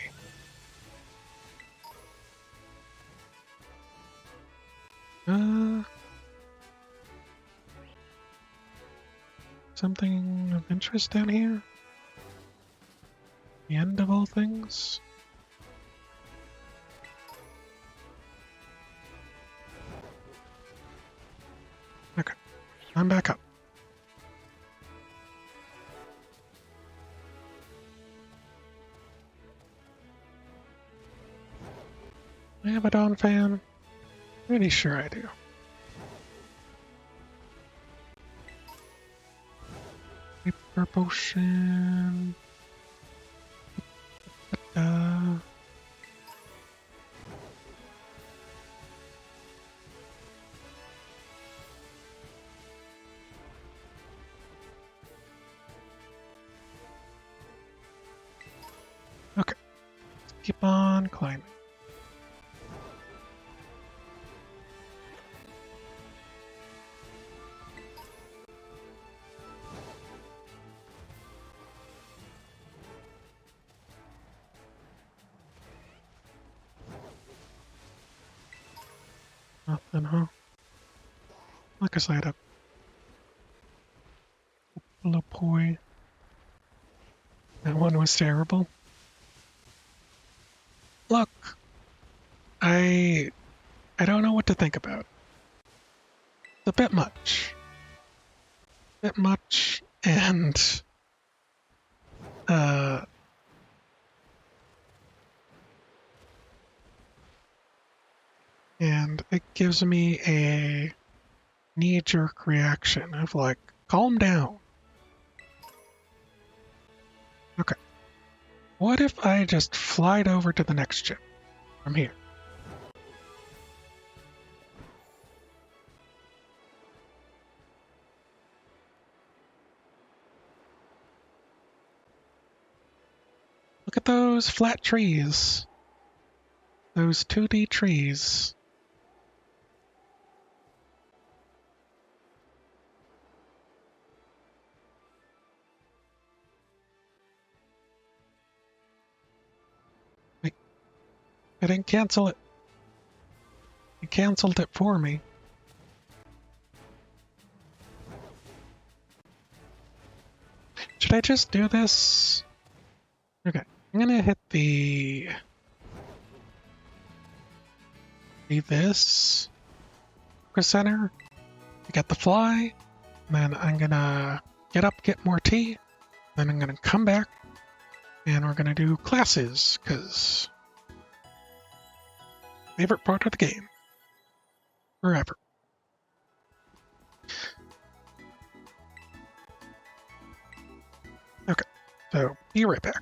Something of interest down here? The end of all things? Okay, I'm back up. I have a Dawn fan? Pretty sure I do. Hyper potion. Uh, okay, keep on climbing. Nothing, huh? Like I said, a little boy. That one was terrible. Look, I I don't know what to think about. It's a bit much. Bit much, uh and it gives me a knee-jerk reaction of like, calm down. Okay. What if I just flied over to the next ship from here? Look at those flat trees. Those 2D trees. Wait, I didn't cancel it. It canceled it for me. Should I just do this? Okay, I'm gonna hit this focus center to get the fly, and then I'm gonna get up, get more tea, then I'm gonna come back, and we're gonna do classes, because favorite part of the game. Forever. Okay, so be right back.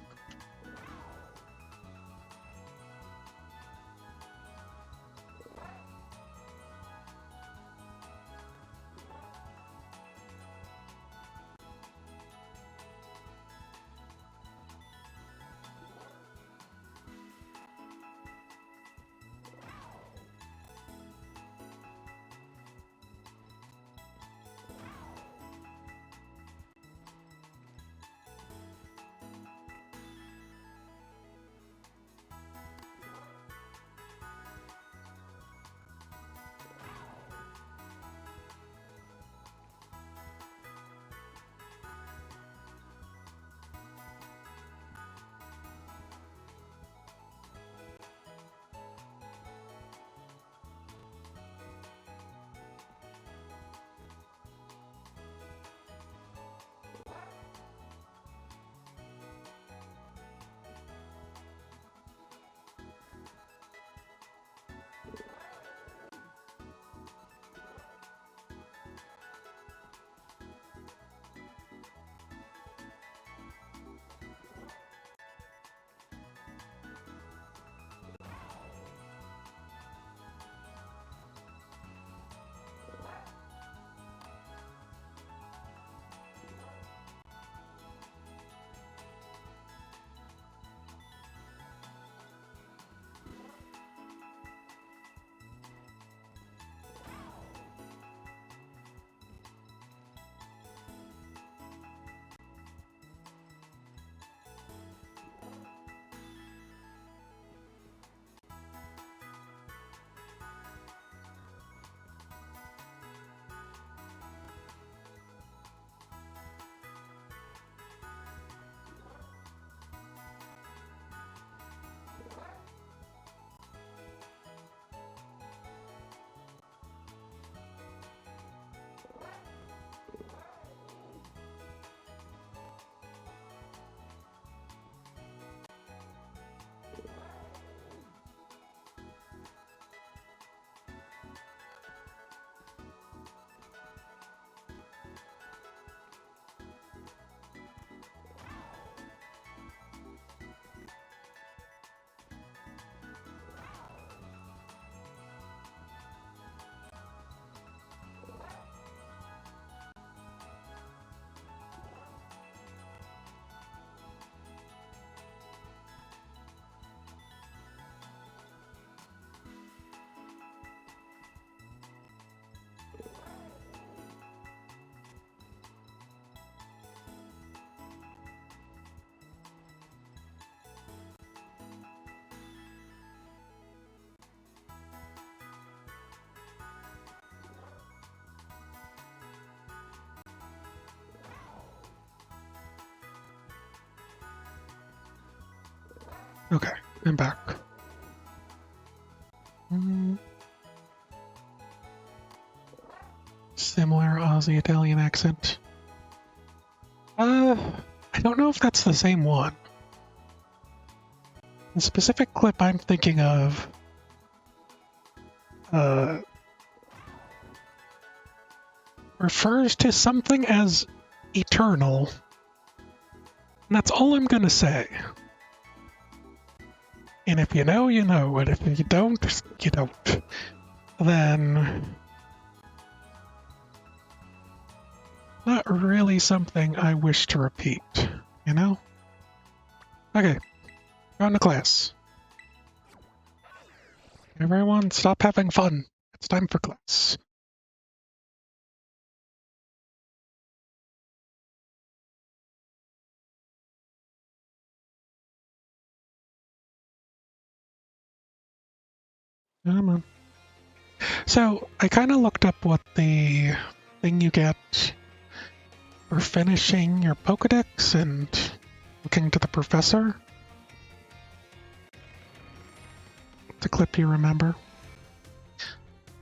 Okay, I'm back. Similar Aussie-Italian accent. I don't know if that's the same one. The specific clip I'm thinking of, refers to something as eternal. And that's all I'm gonna say. And if you know, you know. And if you don't, you don't. Then... not really something I wish to repeat, you know? Okay, on to class. Everyone, stop having fun. It's time for class. Come on. So, I kind of looked up what the thing you get for finishing your Pokedex and looking to the professor. The clip you remember.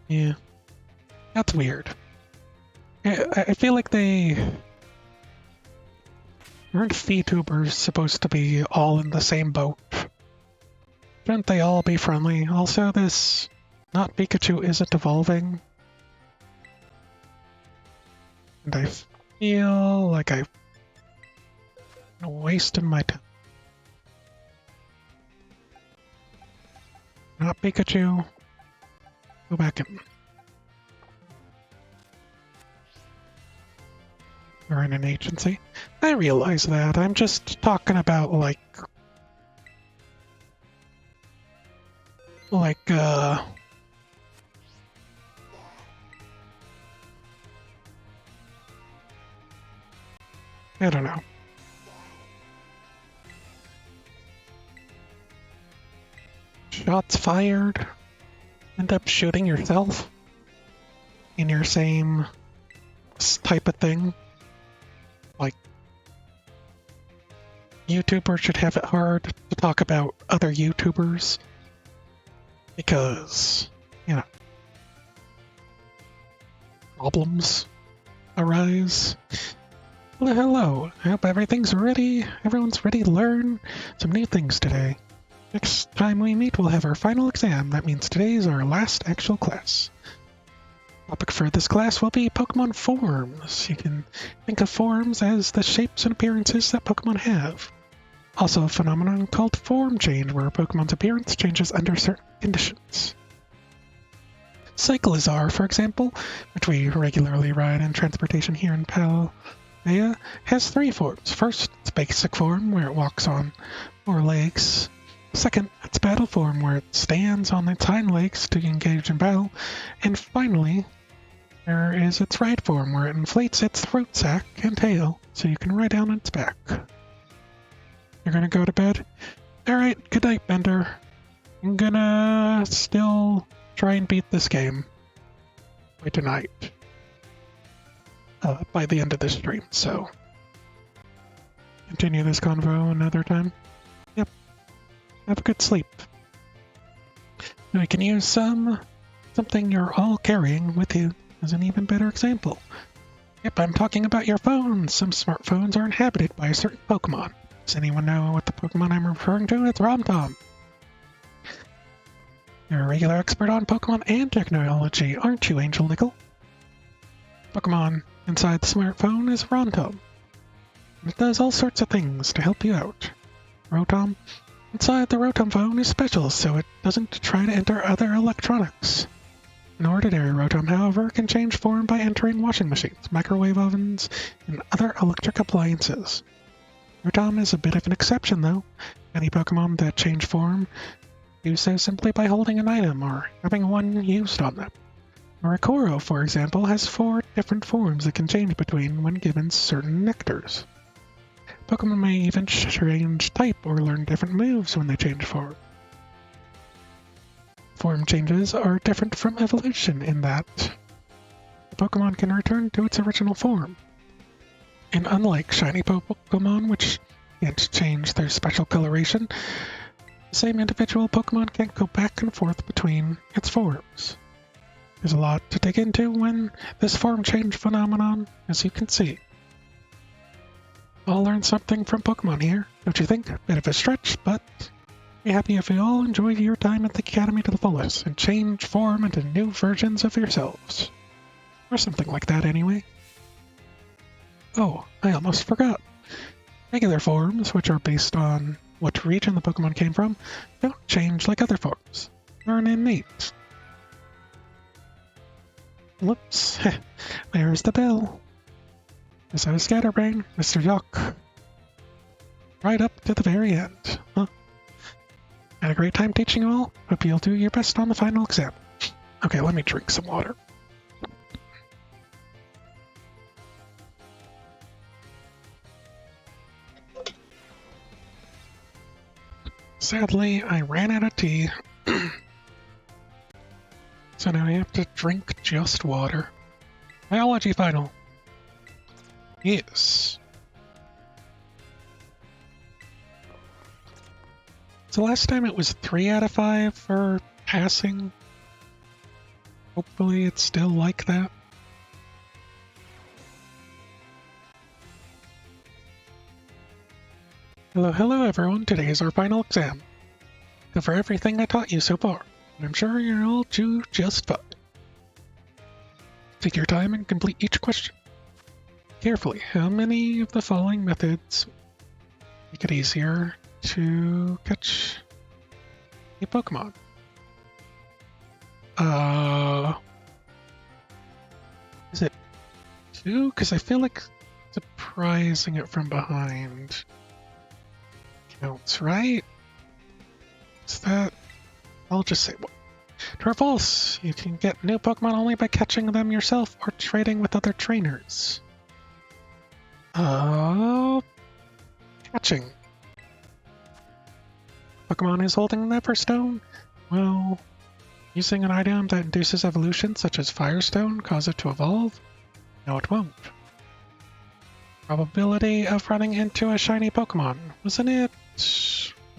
Yeah. That's weird. I feel like aren't VTubers supposed to be all in the same boat? Shouldn't they all be friendly? Also, this not Pikachu isn't evolving. And I feel like I've wasted my time. Not Pikachu. Go back in. We're in an agency. I realize that. I'm just talking about like I don't know. Shots fired. End up shooting yourself in your same type of thing. Like, YouTubers should have it hard to talk about other YouTubers because, you know, problems arise. Well, hello. I hope everything's ready. Everyone's ready to learn some new things today. Next time we meet, we'll have our final exam. That means today is our last actual class. Topic for this class will be Pokemon forms. You can think of forms as the shapes and appearances that Pokemon have. Also a phenomenon called form change, where Pokemon's appearance changes under certain conditions. Cyclizar, for example, which we regularly ride in transportation here in Paldea, has 3 forms. First, its basic form, where it walks on 4 legs. Second, its battle form, where it stands on its hind legs to engage in battle. And finally, there is its ride form, where it inflates its throat sac and tail, so you can ride down its back. You're gonna go to bed? Alright, good night, Bender. I'm gonna still try and beat this game by tonight. By the end of this stream, so... continue this convo another time. Yep. Have a good sleep. We can use something you're all carrying with you as an even better example. Yep, I'm talking about your phones. Some smartphones are inhabited by a certain Pokemon. Does anyone know what the Pokemon I'm referring to? It's Romtom. You're a regular expert on Pokemon and technology, aren't you, Angel Nickel? Pokemon inside the smartphone is Romtom. It does all sorts of things to help you out. Rotom inside the Rotom phone is special, so it doesn't try to enter other electronics. An ordinary Rotom, however, can change form by entering washing machines, microwave ovens, and other electric appliances. Rotom is a bit of an exception, though. Many Pokemon that change form do so simply by holding an item or having one used on them. Murikoro, for example, has 4 different forms it can change between when given certain nectars. Pokemon may even change type or learn different moves when they change form. Form changes are different from evolution in that the Pokemon can return to its original form. And unlike shiny Pokemon, which can't change their special coloration, same individual Pokemon can't go back and forth between its forms. There's a lot to dig into when this form change phenomenon, as you can see. I'll learn something from Pokemon here, don't you think? Bit of a stretch, but be happy if you all enjoy your time at the Academy to the fullest and change form into new versions of yourselves. Or something like that, anyway. Oh, I almost forgot. Regular forms, which are based on what region the Pokemon came from, don't change like other forms. They're innate. Whoops. There's the bell. So Scatterbrain, Mr. Yuck. Right up to the very end. Huh? Had a great time teaching you all. Hope you'll do your best on the final exam. Okay, let me drink some water. Sadly, I ran out of tea. So now I have to drink just water. Biology final. Yes. So last time it was 3 out of 5 for passing. Hopefully it's still like that. Hello everyone, today is our final exam. Cover everything I taught you so far, and I'm sure you'll all do just fine. Take your time and complete each question. Carefully, how many of the following methods make it easier to catch a Pokemon? Is it 2? Because I feel like surprising it from behind counts, right? Is that... I'll just say what? True or false? You can get new Pokemon only by catching them yourself or trading with other trainers. Catching. Pokemon is holding the Everstone? Well, using an item that induces evolution, such as Firestone, cause it to evolve? No, it won't. Probability of running into a shiny Pokemon. Wasn't it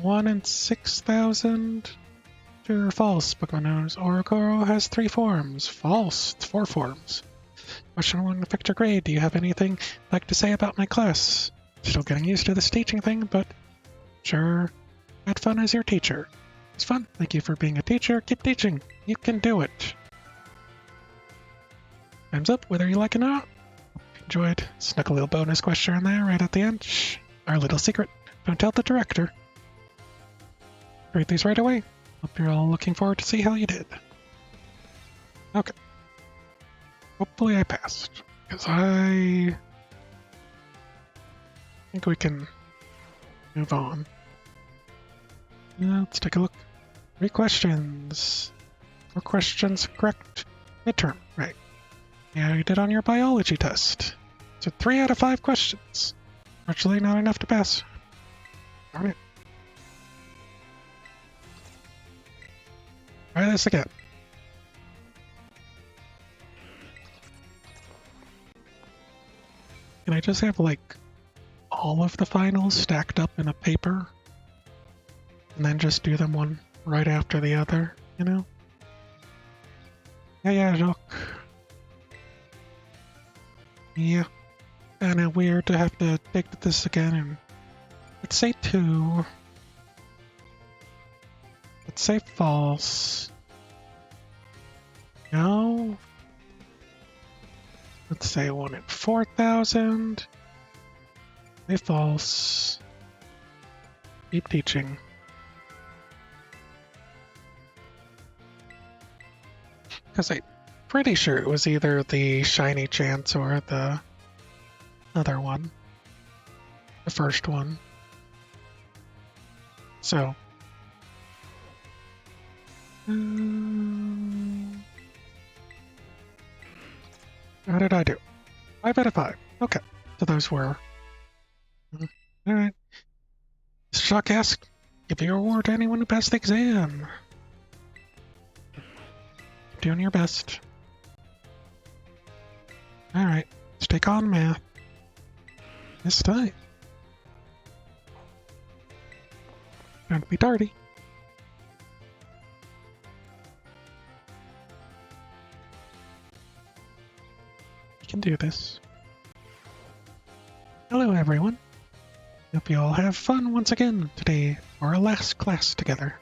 1 in 6,000? True or false? Pokemon knows Oricoro has 3 forms. False. It's 4 forms. Question 1, affect your grade. Do you have anything you'd like to say about my class? Still getting used to this teaching thing, but sure. Had fun as your teacher. It's fun. Thank you for being a teacher. Keep teaching. You can do it. Time's up, whether you like it or not. Enjoyed. Snuck a little bonus question in there right at the end. Shh. Our little secret. Don't tell the director. Read these right away. Hope you're all looking forward to see how you did. Okay. Hopefully I passed. Because I think we can move on. Let's take a look. 3 questions. 4 questions correct. Midterm, right. Yeah, you did on your biology test. So 3 out of 5 questions. Fortunately, not enough to pass. Darn it. Try this again. Can I just have, like, all of the finals stacked up in a paper? And then just do them one right after the other, you know? Yeah, Jacques. Yeah. Kinda weird to have to take this again and... Let's say 2. Let's say false. No. Let's say 1 in 4,000. Say false. Keep teaching. Because I'm pretty sure it was either the shiny chance or the other one. The first one. So. How did I do? 5 out of 5. Okay. So those were... Alright. Shock ask, give your award to anyone who passed the exam. Doing your best. Alright, let's take on math. This time. Don't be tardy. can do this. Hello everyone. Hope you all have fun once again today for our last class together.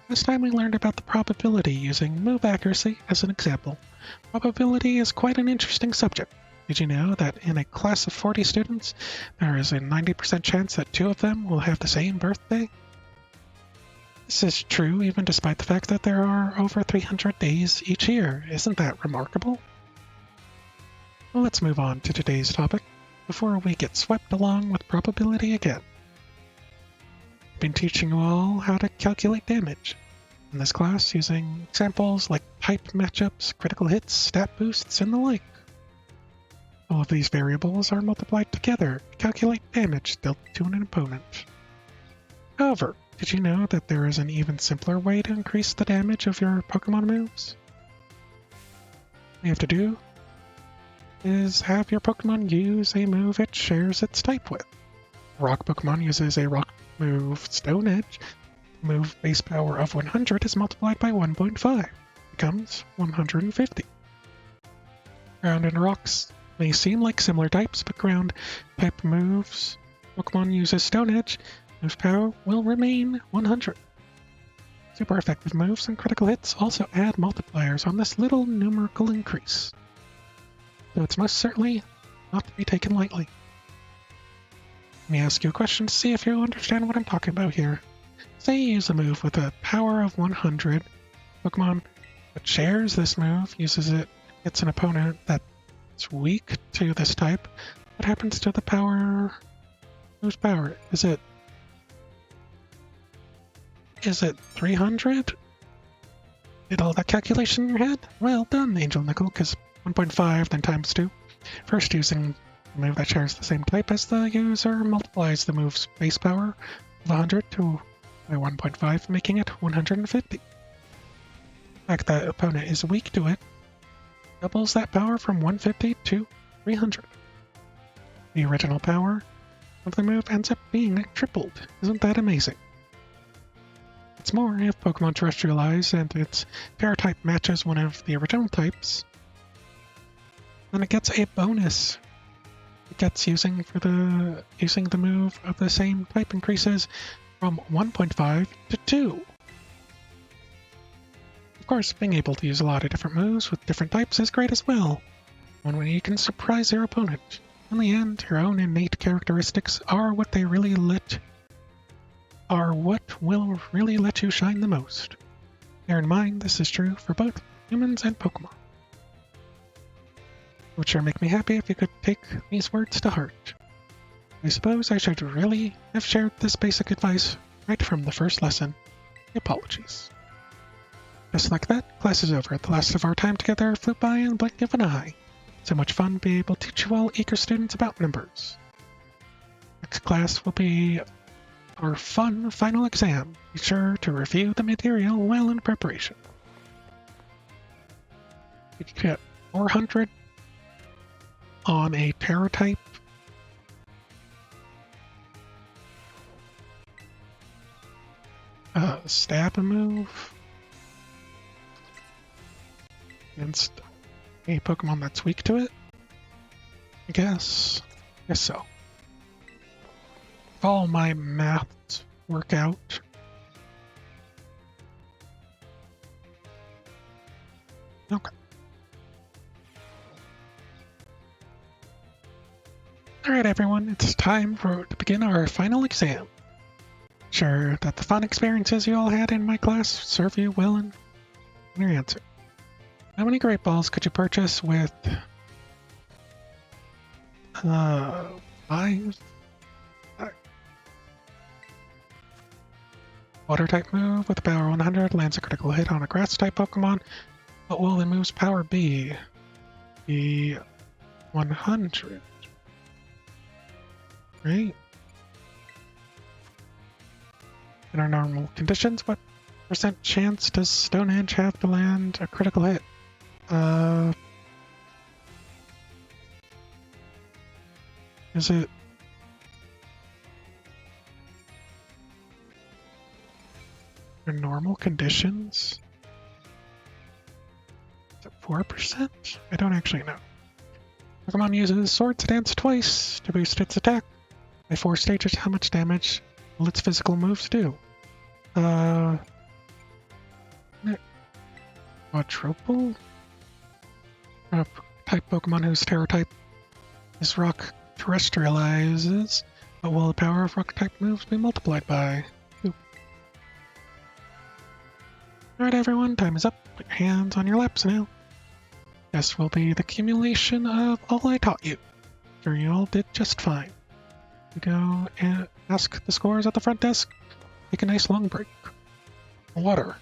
This time we learned about the probability using move accuracy as an example. Probability is quite an interesting subject. Did you know that in a class of 40 students, there is a 90% chance that 2 of them will have the same birthday? This is true even despite the fact that there are over 300 days each year. Isn't that remarkable? Well, let's move on to today's topic before we get swept along with probability again. I've been teaching you all how to calculate damage in this class using examples like type matchups, critical hits, stat boosts, and the like. All of these variables are multiplied together to calculate damage dealt to an opponent. However, did you know that there is an even simpler way to increase the damage of your Pokémon moves? All you have to do is have your Pokémon use a move it shares its type with. Rock Pokémon uses a rock move Stone Edge. Move base power of 100 is multiplied by 1.5. Becomes 150. Ground and rocks may seem like similar types, but ground type moves Pokémon uses Stone Edge. Move power will remain 100. Super effective moves and critical hits also add multipliers on this little numerical increase, so it's most certainly not to be taken lightly. Let me ask you a question to see if you understand what I'm talking about here. Say you use a move with a power of 100. Pokemon that shares this move uses it, hits an opponent that's weak to this type. What happens to the power? Whose power? Is it 300? Did all that calculation in your head? Well done, Angel Nickel, because 1.5 then times 2. First, using a move that shares the same type as the user multiplies the move's base power of 100 by 1.5, making it 150. The fact that opponent is weak to it doubles that power from 150 to 300. The original power of the move ends up being tripled. Isn't that amazing? What's more, if Pokemon Terrestrialize and its pair type matches one of the original types, then it gets a bonus. It gets using the move of the same type increases from 1.5 to 2. Of course, being able to use a lot of different moves with different types is great as well. One way you can surprise your opponent. In the end, your own innate characteristics are what will really let you shine the most. Bear in mind, this is true for both humans and Pokemon. It would sure make me happy if you could take these words to heart. I suppose I should really have shared this basic advice right from the first lesson. Apologies. Just like that, class is over. The last of our time together flew by in the blink of an eye. So much fun to be able to teach you all eager students about numbers. Next class will be our fun final exam. Be sure to review the material well in preparation. You can get 400 on a Terra type. Stab move against a Pokemon that's weak to it. I guess so. If all my maths work out, okay. Alright everyone, it's time to begin our final exam. Sure that the fun experiences you all had in my class serve you well in your answer. How many Great Balls could you purchase with 5? Water type move with a power 100 lands a critical hit on a grass type Pokemon. What will the move's power be? Be 100. Right? In our normal conditions, what percent chance does Stone Edge have to land a critical hit? Is it in normal conditions? Is it 4%? I don't actually know. Pokemon uses Sword Stance twice to boost its attack. By 4 stages, how much damage will its physical moves do? Quadruple? Type Pokemon whose Terra type is Rock terrestrializes, but will the power of Rock type moves be multiplied by 2? Alright everyone, time is up. Put your hands on your laps now. This will be the accumulation of all I taught you. Sure, you all did just fine. You go and ask the scores at the front desk. Take a nice long break. Water.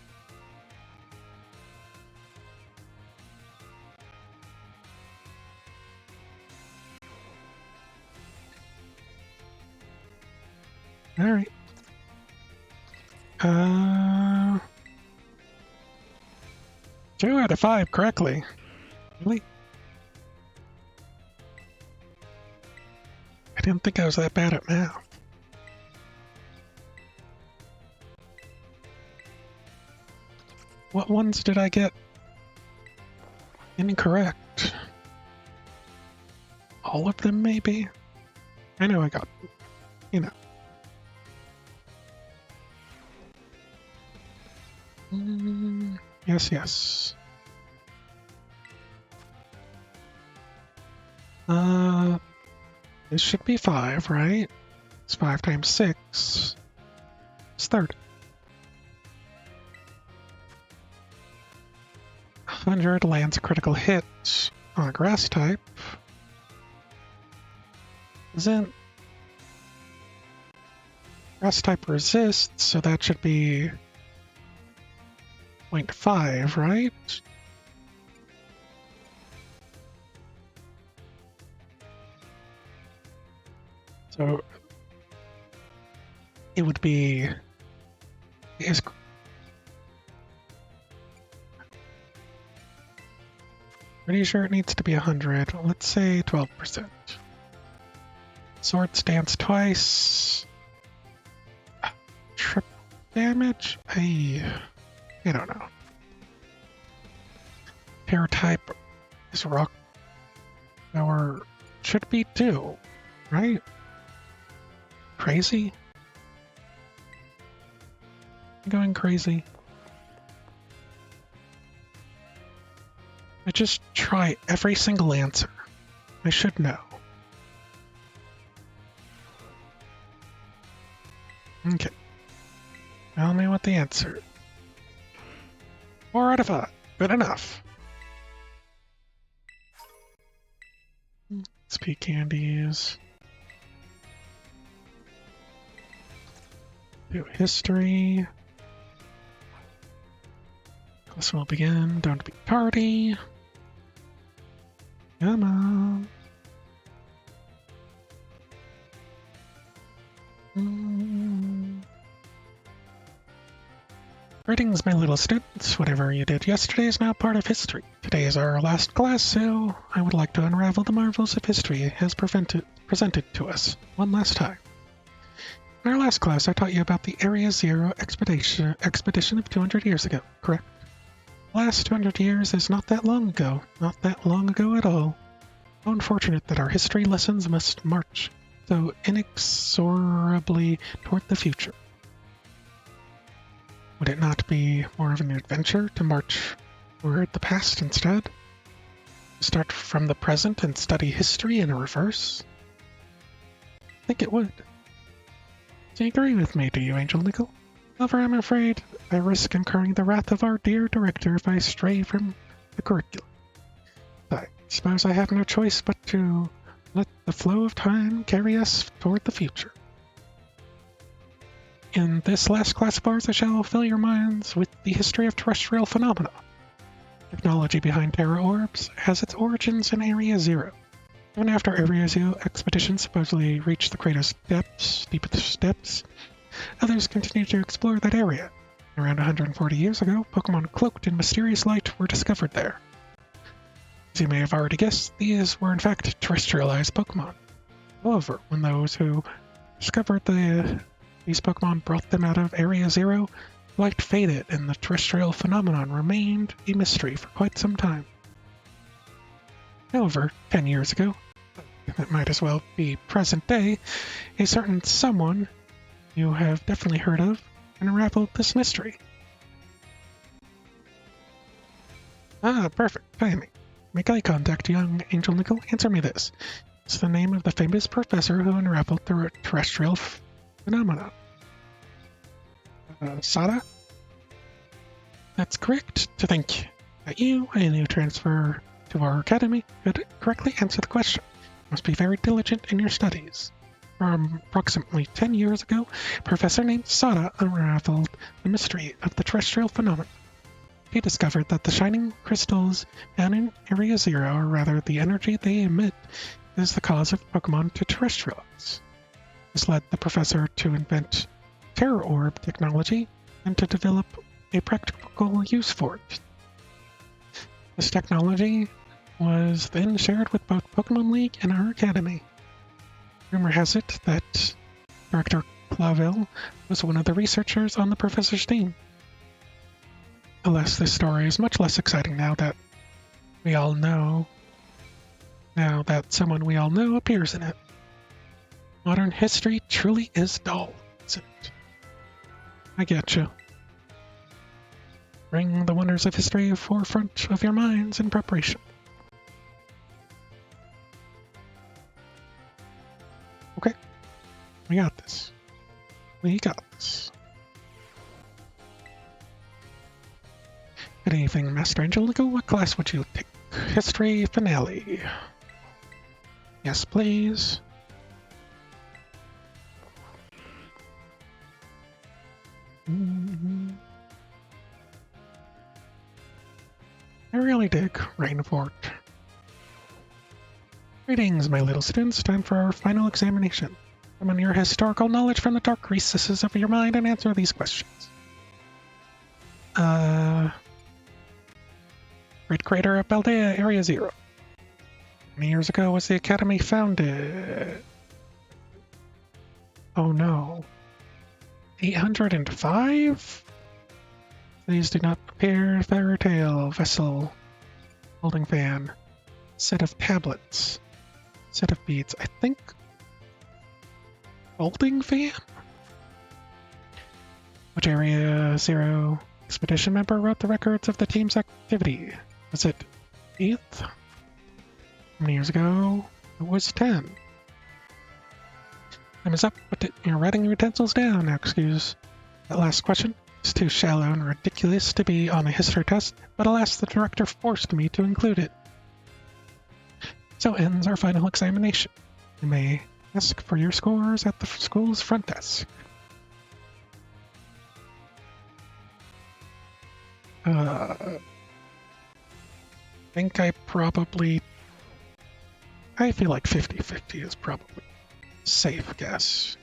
Alright. 2 out of 5 correctly. Really? I didn't think I was that bad at math. What ones did I get incorrect? All of them, maybe? I know I got, you know. Yes, yes. This should be 5, right? It's 5 times 6. It's 30. 100 lands a critical hit on a grass type. Isn't grass type resists, so that should be 0.5, right? So it would be pretty sure it needs to be 100. Let's say 12%. Sword Stance twice. Triple damage? I don't know. Terra type is rock. Power should be 2, right? Crazy? I'm going crazy. I just try every single answer. I should know. Okay. Tell me what the answer is. 4 out of 5. Good enough. XP candies. Do history. This will begin. Don't be tardy. Come on. Greetings, my little students. Whatever you did yesterday is now part of history. Today is our last class, so I would like to unravel the marvels of history as presented to us one last time. In our last class, I taught you about the Area Zero expedition of 200 years ago, correct? The last 200 years is not that long ago. Not that long ago at all. How unfortunate that our history lessons must march so inexorably toward the future. Would it not be more of an adventure to march toward the past instead? Start from the present and study history in reverse? I think it would. Do you agree with me, do you, Angel Nickel? However, I'm afraid I risk incurring the wrath of our dear director if I stray from the curriculum. I suppose I have no choice but to let the flow of time carry us toward the future. In this last class of ours, I shall fill your minds with the history of terrestrial phenomena. Technology behind Terra Orbs has its origins in Area Zero. Even after Area Zero expeditions supposedly reached the crater's deepest depths, others continued to explore that area. Around 140 years ago, Pokémon cloaked in mysterious light were discovered there. As you may have already guessed, these were in fact terrestrialized Pokémon. However, when those who discovered these Pokémon brought them out of Area Zero, light faded and the terrestrial phenomenon remained a mystery for quite some time. However, 10 years ago, that might as well be present day, a certain someone you have definitely heard of unraveled this mystery. Ah, perfect timing. Make eye contact, young Angel Nickel. Answer me this. It's the name of the famous professor who unraveled the terrestrial phenomena. Sada? That's correct. To think that you, a new transfer to our academy, could correctly answer the question. You must be very diligent in your studies. Approximately 10 years ago, a professor named Sada unraveled the mystery of the terrestrial phenomenon. He discovered that the shining crystals down in Area Zero, or rather the energy they emit, is the cause of Pokemon to terrestrials. This led the professor to invent Terror Orb technology and to develop a practical use for it. This technology was then shared with both Pokemon League and our academy. Rumor has it that Director Clavel was one of the researchers on the professor's team. Alas, this story is much less exciting now that someone we all know appears in it. Modern history truly is dull, isn't it? I get you. Bring the wonders of history to the forefront of your minds in preparation. Okay. We got this. We got this. Good evening, Master Angelico. What class would you take? History finale. Yes, please. I really dig Rainfort. Greetings, my little students. Time for our final examination. Summon your historical knowledge from the dark recesses of your mind and answer these questions. Great Crater of Baldea, Area Zero. How many years ago was the Academy founded? Oh no. 805? Please do not prepare Fairy Tale, Vessel, Holding Fan, set of tablets, set of beads. I think Holding Fan? Which Area Zero expedition member wrote the records of the team's activity? Was it 8th? How many years ago? It was 10. Time is up. Put your writing utensils down. Now excuse that last question. It's too shallow and ridiculous to be on a history test, but alas, the director forced me to include it. So ends our final examination. You may ask for your scores at the school's front desk. I think I feel like 50-50 is probably a safe guess.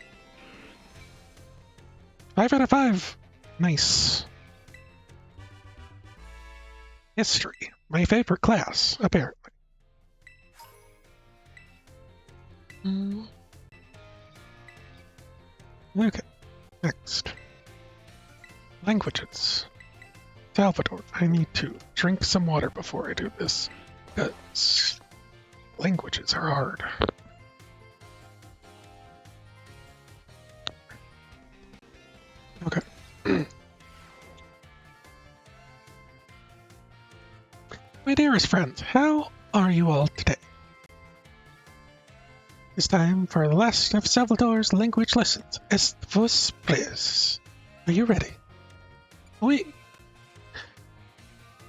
5 out of 5. Nice. History. My favorite class, apparently. Okay, next. Languages. Salvador, I need to drink some water before I do this, because languages are hard. Okay. My dearest friends, how are you all today? It's time for the last of Salvador's language lessons. Est vos prêts? Are you ready? Oui.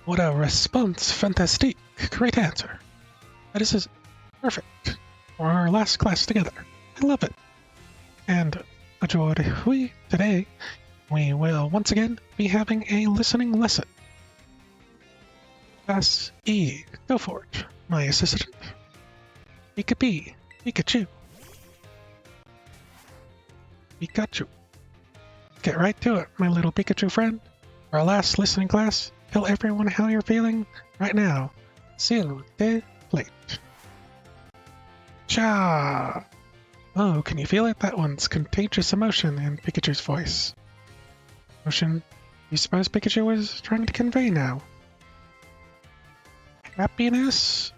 What a response fantastique. Great answer. This is perfect for our last class together. I love it. And aujourd'hui, today, we will once again be having a listening lesson. Class E, go for it, my assistant. Pika-Pee, Pikachu. Pikachu. Get right to it, my little Pikachu friend. For our last listening class, tell everyone how you're feeling right now. S'il te plaît. Cha! Oh, can you feel it? That one's contagious emotion in Pikachu's voice. Emotion you suppose Pikachu was trying to convey now? Happiness?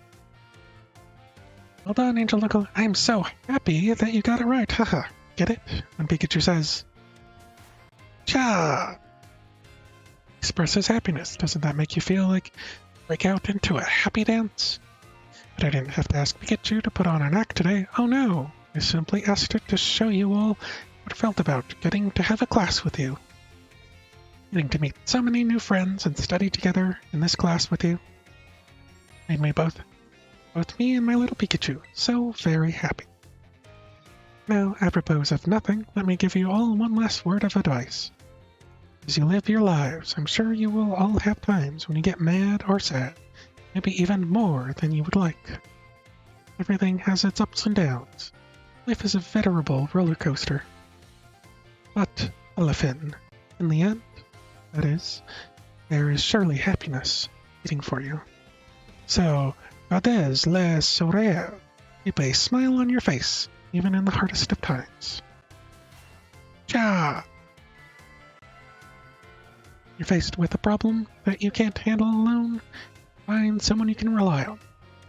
Well done, Angel Nickel. I'm so happy that you got it right. Haha. Get it? When Pikachu says, Cha! Expresses happiness. Doesn't that make you feel like break out into a happy dance? But I didn't have to ask Pikachu to put on an act today. Oh no! I simply asked it to show you all what it felt about getting to have a class with you. Getting to meet so many new friends and study together in this class with you made me both me and my little Pikachu so very happy. Now, apropos of nothing, let me give you all one last word of advice. As you live your lives, I'm sure you will all have times when you get mad or sad, maybe even more than you would like. Everything has its ups and downs. Life is a veritable roller coaster. But, Elefin, in the end, that is, there is surely happiness waiting for you. So, gardez le sourire. Keep a smile on your face, even in the hardest of times. Cha! You're faced with a problem that you can't handle alone? Find someone you can rely on.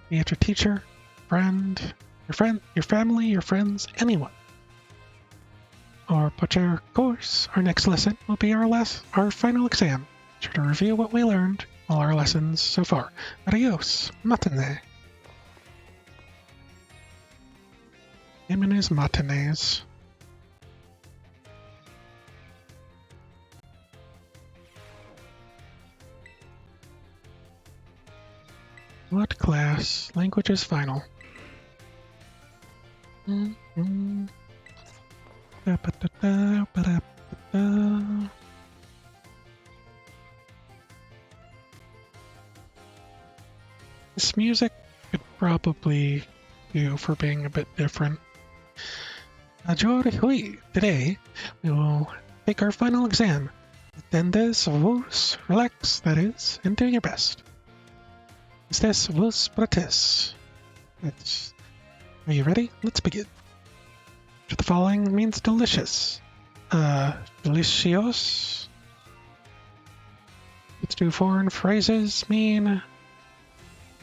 Be it your teacher, your family, your friends, anyone. Our Pocher course, our next lesson, will be our final exam. Be sure to review what we learned, all our lessons so far. Adios, matane. Him and his matinees. What class? Languages final. This music could probably do for being a bit different. Today we will take our final exam. Atendes vos, relax, that is, and do your best. Estes vos prates. Are you ready? Let's begin. The following means delicious. Delicios. Let's do foreign phrases mean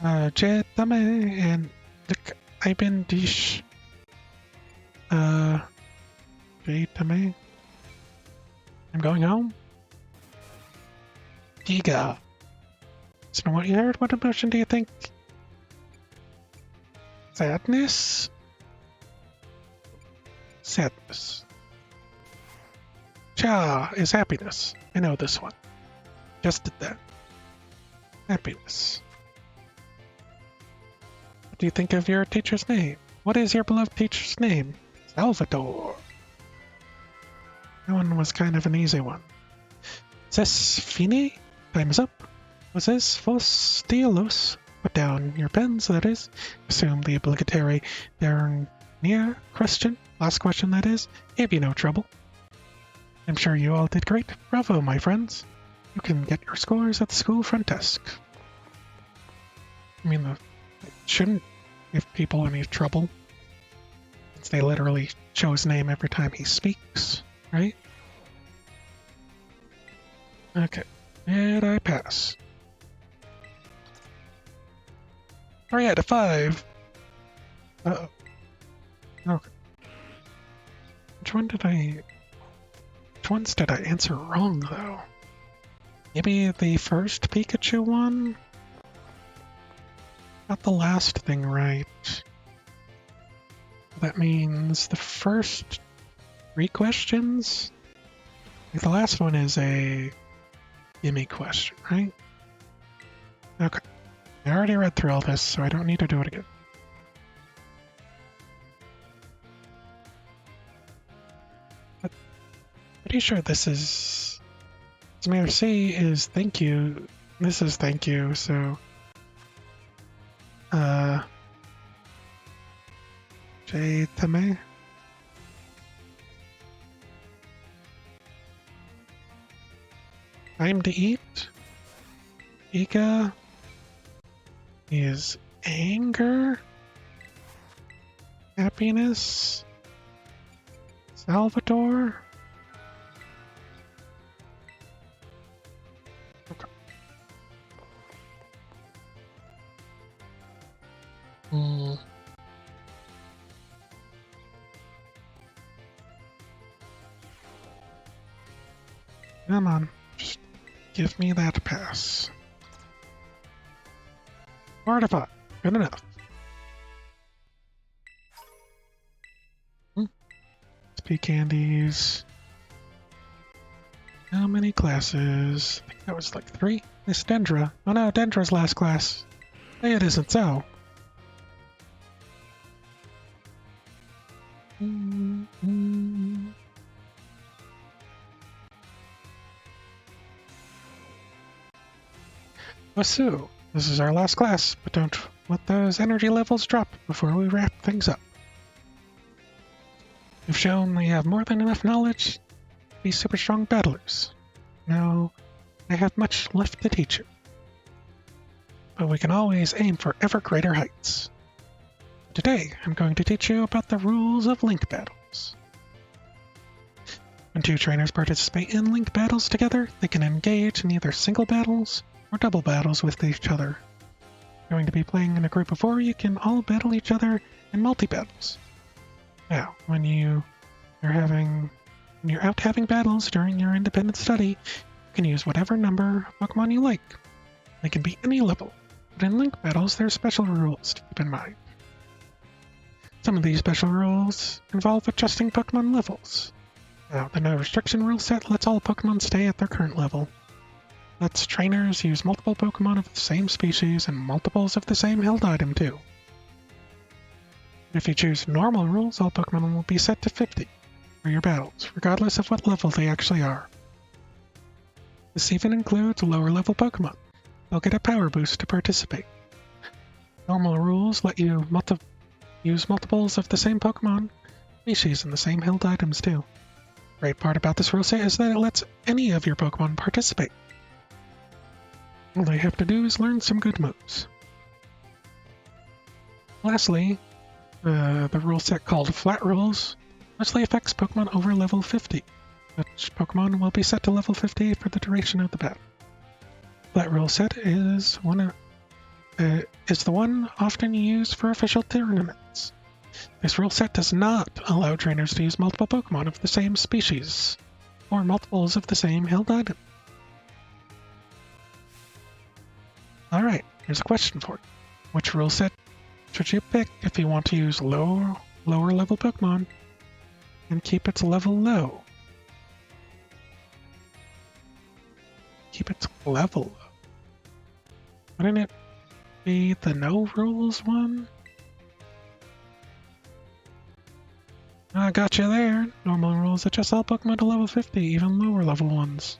je dame and look I been dish. Je dame. I'm going home. Giga. So what you heard? What emotion do you think? Sadness? Sadness. Cha is happiness. I know this one. Just did that. Happiness. What do you think of your teacher's name? What is your beloved teacher's name? Salvador. That one was kind of an easy one. Ses fine? Time's up. Was this vos dielos? Put down your pens, that is. Assume the obligatory near question. Last question, that is. Gave you no trouble. I'm sure you all did great. Bravo, my friends. You can get your scores at the school front desk. I mean, it shouldn't give people any trouble, since they literally show his name every time he speaks, right? Okay. Did I pass? 3 out of 5. Uh-oh. Okay. Which ones did I answer wrong, though? Maybe the first Pikachu one? Got the last thing right. That means the first 3 questions? The last one is a gimme question, right? Okay. I already read through all this, so I don't need to do it again. But pretty sure this is... Merci is thank you. This is thank you, so... Je t'aime. Time to eat. Ika is anger. Happiness. Salvador. Okay. Come on, just give me that pass. 4 out of 5. Good enough. XP candies. How many classes? I think that was like 3. Miss Dendra. Oh no, Dendra's last class. Hey, it isn't so. Wasu, this is our last class, but don't let those energy levels drop before we wrap things up. You've shown we have more than enough knowledge to be super strong battlers. Now, I have much left to teach you. But we can always aim for ever greater heights. Today, I'm going to teach you about the rules of link battles. When 2 trainers participate in link battles together, they can engage in either single battles or double battles with each other. If you're going to be playing in a group of 4, you can all battle each other in multi-battles. Now, when you're out having battles during your independent study, you can use whatever number of Pokemon you like. They can be any level, but in link battles there are special rules to keep in mind. Some of these special rules involve adjusting Pokemon levels. Now, the no restriction rule set lets all Pokemon stay at their current level. Lets trainers use multiple Pokemon of the same species and multiples of the same held item too. If you choose normal rules, all Pokemon will be set to 50 for your battles, regardless of what level they actually are. This even includes lower level Pokemon. They'll get a power boost to participate. Normal rules let you use multiples of the same Pokemon species and the same held items too. The great part about this rule set is that it lets any of your Pokemon participate. All they have to do is learn some good moves. Lastly, the rule set called Flat Rules mostly affects Pokemon over level 50, which Pokemon will be set to level 50 for the duration of the battle. Flat Rule set is the one often used for official tournaments. This rule set does not allow trainers to use multiple Pokemon of the same species, or multiples of the same held item. Alright, here's a question for you. Which rule set should you pick if you want to use lower level Pokemon and keep its level low? Keep its level low. Wouldn't it be the no rules one? I got you there. Normal rules adjust all Pokemon to level 50, even lower level ones.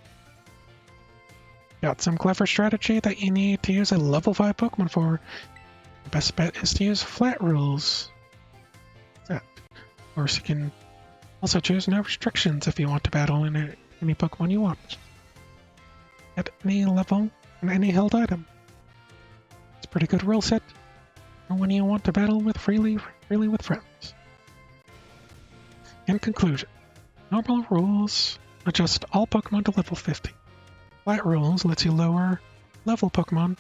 Got some clever strategy that you need to use a level 5 Pokemon for. The best bet is to use flat rules. Of course, you can also choose no restrictions if you want to battle in any Pokemon you want. At any level and any held item. It's a pretty good rule set for when you want to battle with freely with friends. In conclusion, normal rules adjust all Pokemon to level 50. Flat rules lets you lower level Pokemon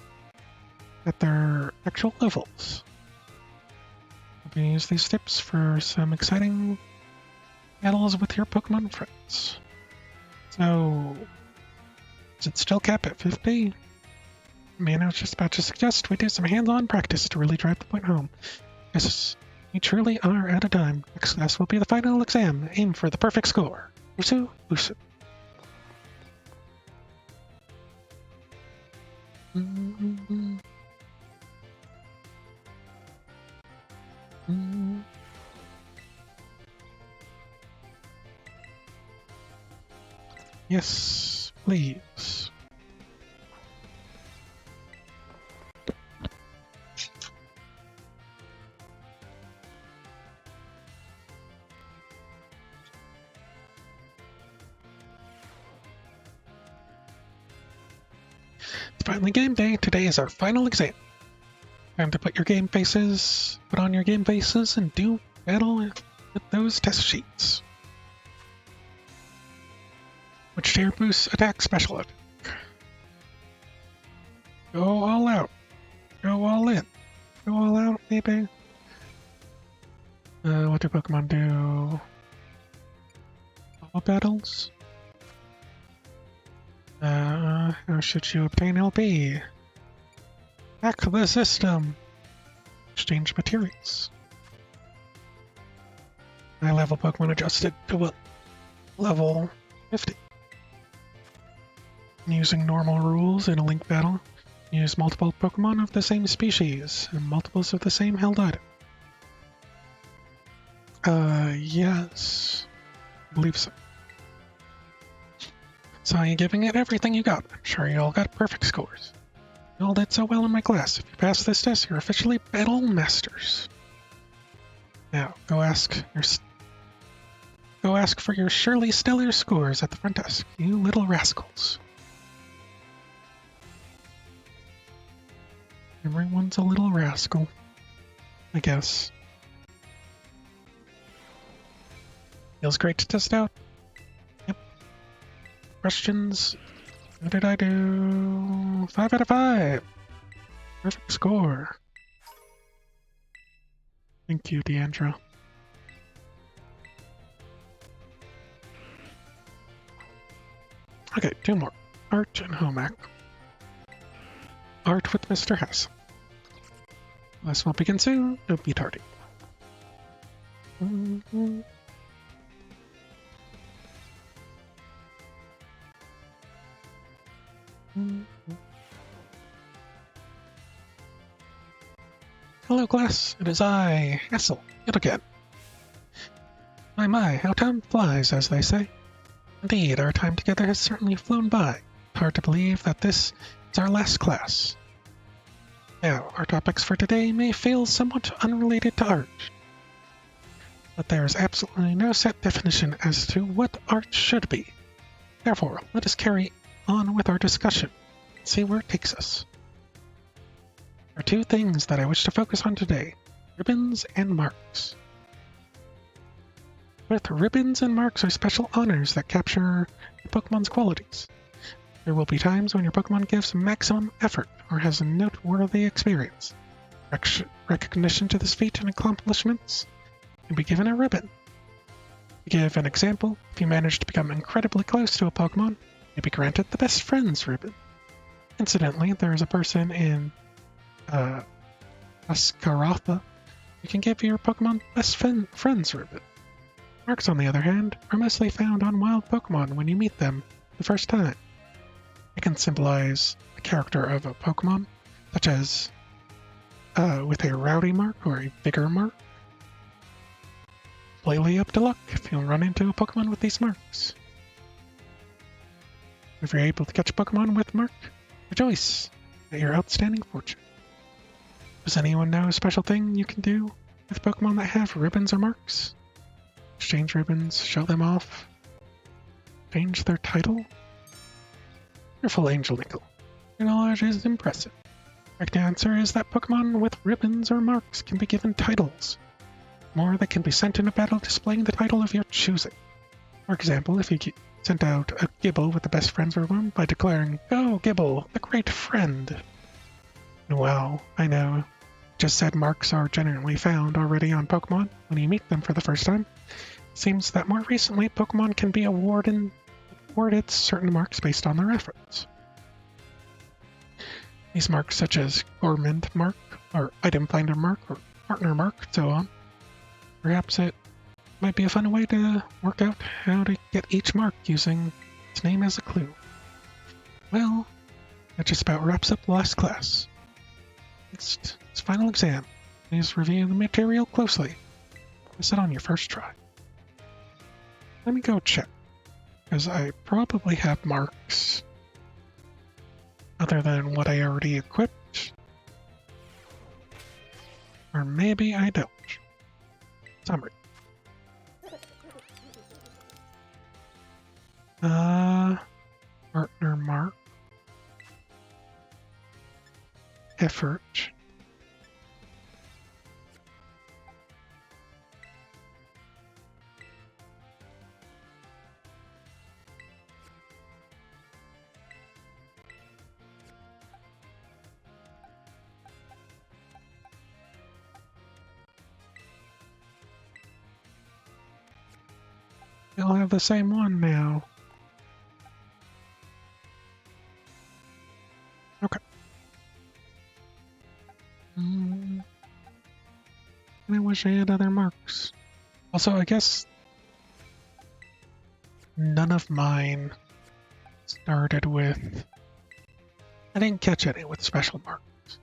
at their actual levels. You can use these tips for some exciting battles with your Pokemon friends. So, is it still capped at 50? Man, I was just about to suggest we do some hands-on practice to really drive the point home. Yes, we truly are out of time. Next class will be the final exam. Aim for the perfect score. Usu, Usu. Yes, please. It's finally game day. Today is our final exam. Time to put on your game faces and do battle with those test sheets. Which tier boosts attack special attack? Go all out. Go all in. Go all out, maybe. What do Pokemon do? All battles? How should you obtain LP? Hack the system. Exchange materials. High level Pokemon adjusted to level 50. Using normal rules in a link battle, use multiple Pokemon of the same species and multiples of the same held item. Yes. I believe so. Saw you giving it everything you got. I'm sure you all got perfect scores. You all did so well in my class. If you pass this test, you're officially Battle Masters. Now, go ask for your surely stellar scores at the front desk, you little rascals. Everyone's a little rascal, I guess. Feels great to test out. Yep. Questions? What did I do? 5 out of 5. Perfect score. Thank you, Deandra. Okay, 2 more. Art and home ec. Art with Mr. Hess. Class will begin soon. Don't be tardy. Hello, class. It is I, Hassel, yet again. My, how time flies, as they say. Indeed, our time together has certainly flown by. It's hard to believe that this is our last class. Now, our topics for today may feel somewhat unrelated to art, but there is absolutely no set definition as to what art should be. Therefore, let us carry on with our discussion and see where it takes us. There are 2 things that I wish to focus on today: ribbons and marks. Both ribbons and marks are special honors that capture your Pokemon's qualities. There will be times when your Pokemon gives maximum effort or has a noteworthy experience. Recognition to this feat and accomplishments can be given a ribbon. To give an example, if you manage to become incredibly close to a Pokemon, you'll be granted the Best Friends ribbon. Incidentally, there is a person in Ascaratha you can give your Pokemon Best Friends ribbon. Marks, on the other hand, are mostly found on wild Pokemon when you meet them the first time. It can symbolize the character of a Pokemon, such as with a rowdy mark or a vigor mark. Slightly up to luck if you'll run into a Pokemon with these marks. If you're able to catch a Pokemon with mark, rejoice at your outstanding fortune. Does anyone know a special thing you can do with Pokemon that have ribbons or marks? Exchange ribbons, show them off, change their title? Wonderful, Angel Nickel. Your knowledge is impressive. The correct answer is that Pokemon with ribbons or marks can be given titles. More that can be sent in a battle displaying the title of your choosing. For example, if you sent out a Gibble with the Best Friends ribbon by declaring, "Go, Gibble, the great friend." Well, I know, just said marks are generally found already on Pokemon when you meet them for the first time. It seems that more recently, Pokemon can be awarded certain marks based on their efforts. These marks, such as Gourmand Mark, or Item Finder Mark, or Partner Mark, and so on. Perhaps it might be a fun way to work out how to get each mark using its name as a clue. Well, that just about wraps up the last class. It's final exam. Please review the material closely. Pass it on your first try. Let me go check, because I probably have marks other than what I already equipped. Or maybe I don't. Summary. Partner mark. Effort. They'll have the same one now. wish I had other marks. Also, I guess none of mine started with... I didn't catch any with special marks.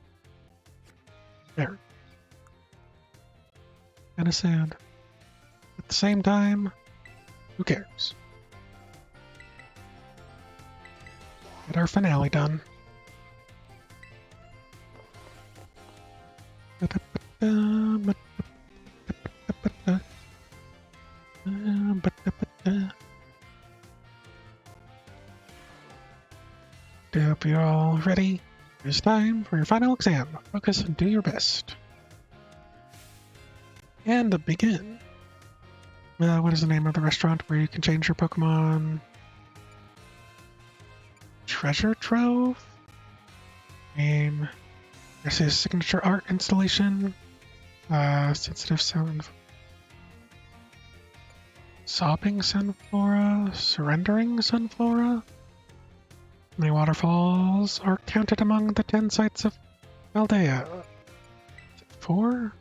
There. Kinda sad. At the same time, who cares? Get our finale done. Hope you're all ready. It's time for your final exam. Focus and do your best. And to begin. What is the name of the restaurant where you can change your Pokemon? Treasure Trove? Name. This is signature art installation. Sensitive sound. Sobbing Sunflora? Surrendering Sunflora? How many waterfalls are counted among the 10 sites of Valdea? Is it 4?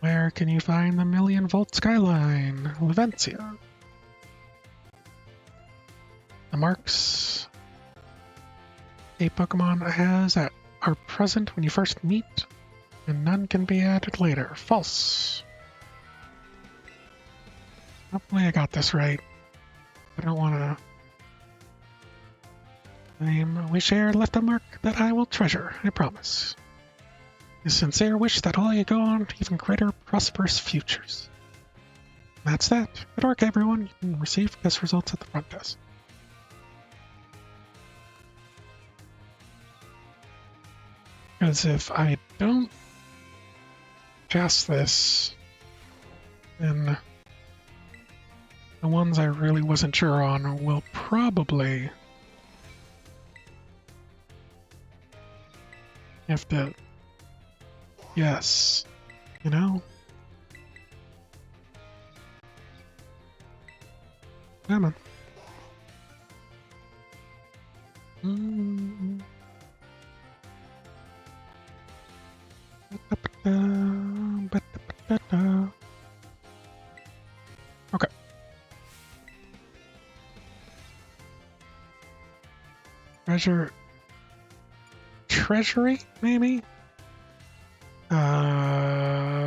Where can you find the Million-Volt Skyline? Levencia. The marks a Pokemon has that are present when you first meet, and none can be added later. False. Hopefully I got this right. I don't want to... We share left a mark that I will treasure, I promise. A sincere wish that all you go on to even greater prosperous futures. And that's that. Good work, everyone. You can receive test results at the front desk. Because if I don't pass this, then the ones I really wasn't sure on will probably have to guess, you know? Come on. Okay. Treasury, maybe?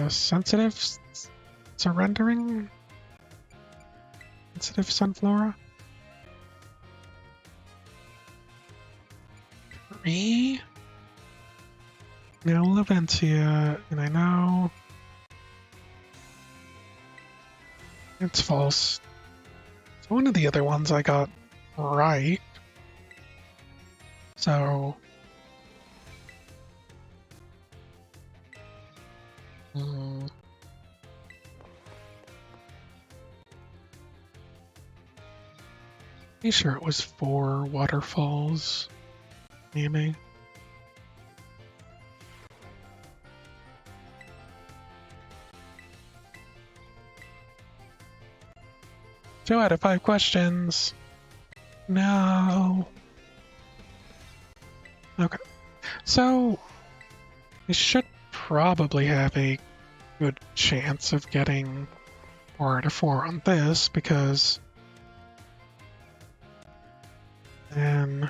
Sensitive surrendering? Sensitive Sunflora? 3? Now Levencia, and I know it's false. So one of the other ones I got right. So... Pretty sure it was 4 waterfalls, maybe. Two out of 5 questions. No. Okay. So, I should probably have a good chance of getting 4 out of 4 on this, because then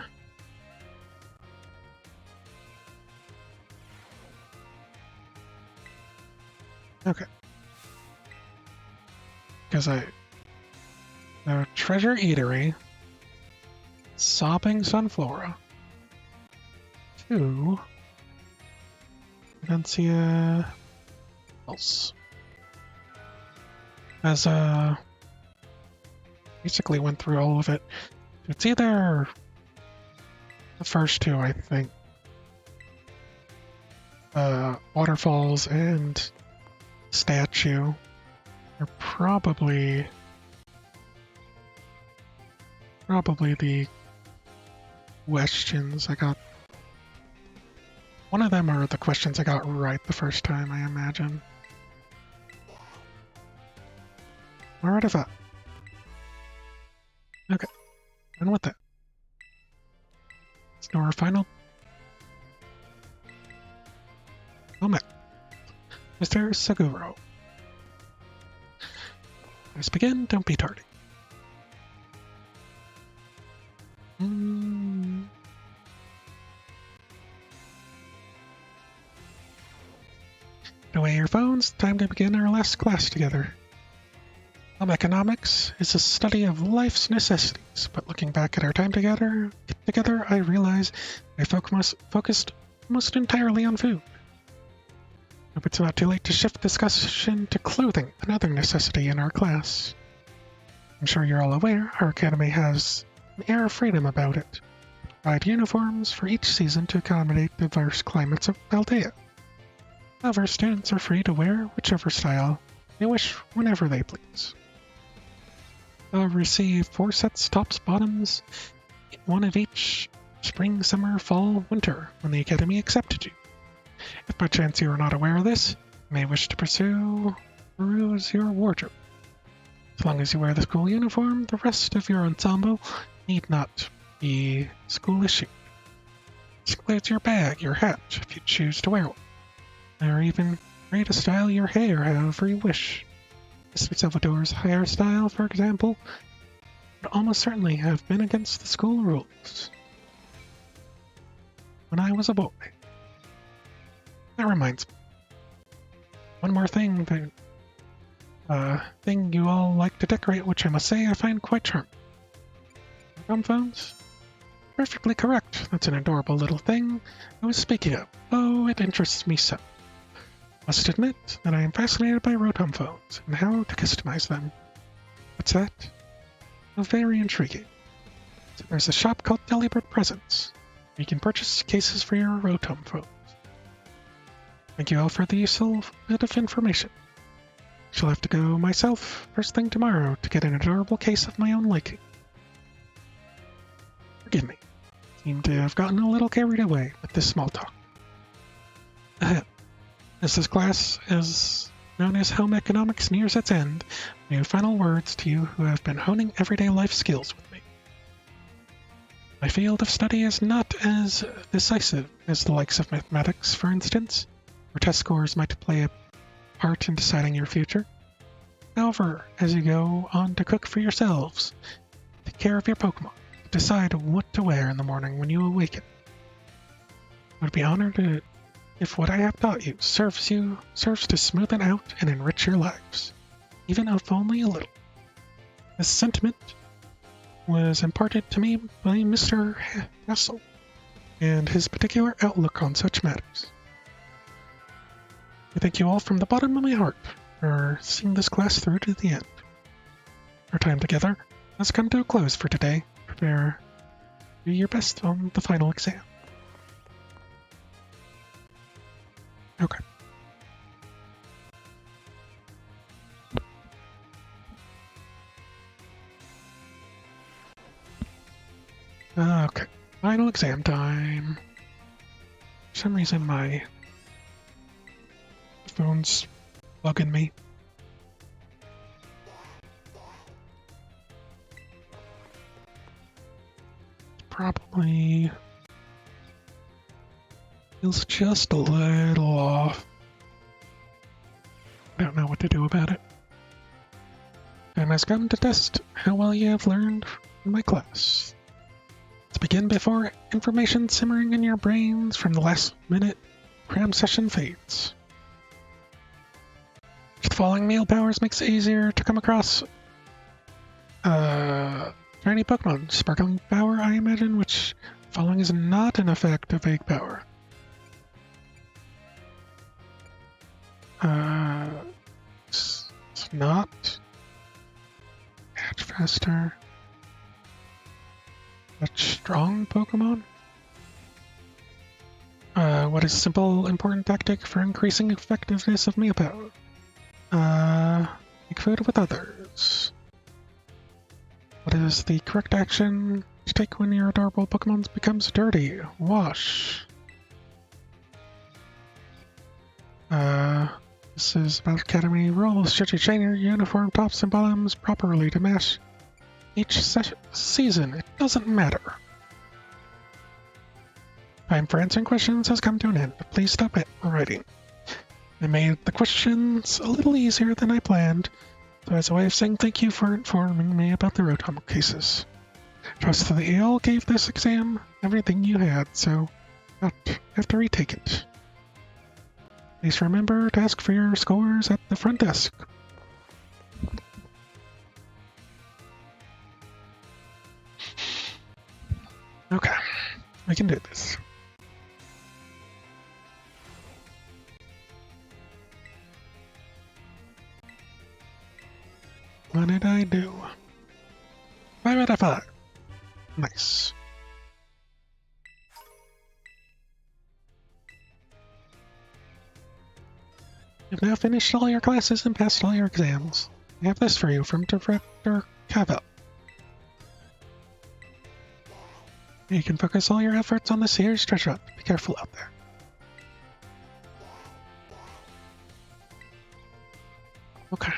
okay. Because the Treasure Eatery, Sopping Sunflora, 2, Vencia else. As basically went through all of it. It's either the first 2, I think. Waterfalls and Statue are probably the questions I got. One of them are the questions I got right the first time, I imagine. Where is that? Okay. And with that, let's do our final moment. Mr. Seguro. Let's begin. Don't be tardy. Put away your phones. Time to begin our last class together. Economics is a study of life's necessities, but looking back at our time together, I realize I focused almost entirely on food. Hope it's not too late to shift discussion to clothing, another necessity in our class. I'm sure you're all aware our academy has an air of freedom about it. We provide uniforms for each season to accommodate the diverse climates of Aldea. However, students are free to wear whichever style they wish whenever they please. They'll receive 4 sets tops, bottoms, 1 of each spring, summer, fall, winter when the academy accepted you. If by chance you are not aware of this, you may wish to peruse your wardrobe. As long as you wear the school uniform, the rest of your ensemble need not be school issued. This includes your bag, your hat, if you choose to wear one, or even free to style your hair however you wish. Mr. Salvador's hairstyle, for example, would almost certainly have been against the school rules when I was a boy. That reminds me. One more thing, the thing you all like to decorate, which I must say I find quite charming. Thumb phones? Perfectly correct. That's an adorable little thing I was speaking of. Oh, it interests me so. Must admit that I am fascinated by Rotom phones and how to customize them. What's that? Oh, very intriguing. So there's a shop called Delibird Presents, where you can purchase cases for your Rotom phones. Thank you all for the useful bit of information. I shall have to go myself first thing tomorrow to get an adorable case of my own liking. Forgive me. Seem to have gotten a little carried away with this small talk. As this class is known as Home Economics nears its end, a few final words to you who have been honing everyday life skills with me. My field of study is not as decisive as the likes of mathematics, for instance, where test scores might play a part in deciding your future. However, as you go on to cook for yourselves, take care of your Pokémon, decide what to wear in the morning when you awaken, I would be honored if what I have taught you serves to smoothen out and enrich your lives, even if only a little. This sentiment was imparted to me by Mr. Hassel and his particular outlook on such matters. I thank you all from the bottom of my heart for seeing this class through to the end. Our time together has come to a close for today. Prepare to do your best on the final exam. Okay. Okay. Final exam time. For some reason my phone's bugging me. Probably feels just a little off. I don't know what to do about it. Time has come to test how well you have learned in my class. Let's begin before information simmering in your brains from the last minute cram session fades. Which the following meal powers makes it easier to come across shiny Pokemon? Sparkling power, I imagine, which following is not an effect of egg power. It's not. Catch faster. A strong Pokemon? What is simple, important tactic for increasing effectiveness of meal power? Make food with others. What is the correct action to take when your adorable Pokemon becomes dirty? Wash. This is about Academy rules. Should you change your uniform tops and bottoms properly to match each season? It doesn't matter. Time for answering questions has come to an end. Please stop it writing. I made the questions a little easier than I planned, so as a way of saying thank you for informing me about the Rotom cases. Trust that you all gave this exam everything you had, so not have to retake it. Please remember to ask for your scores at the front desk. Okay, we can do this. What did I do? 5 out of 5. Nice. You've now finished all your classes and passed all your exams. I have this for you from Director Cavell. You can focus all your efforts on the Sears treasure hunt. Be careful out there. Okay.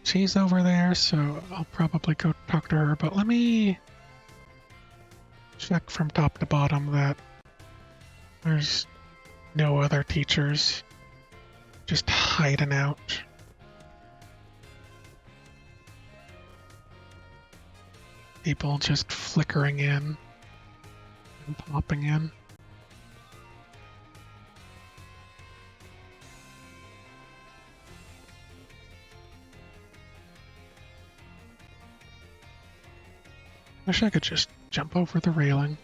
She's over there, so I'll probably go talk to her, but let me check from top to bottom that there's no other teachers just hiding out. People just flickering in and popping in. Wish I could just jump over the railing.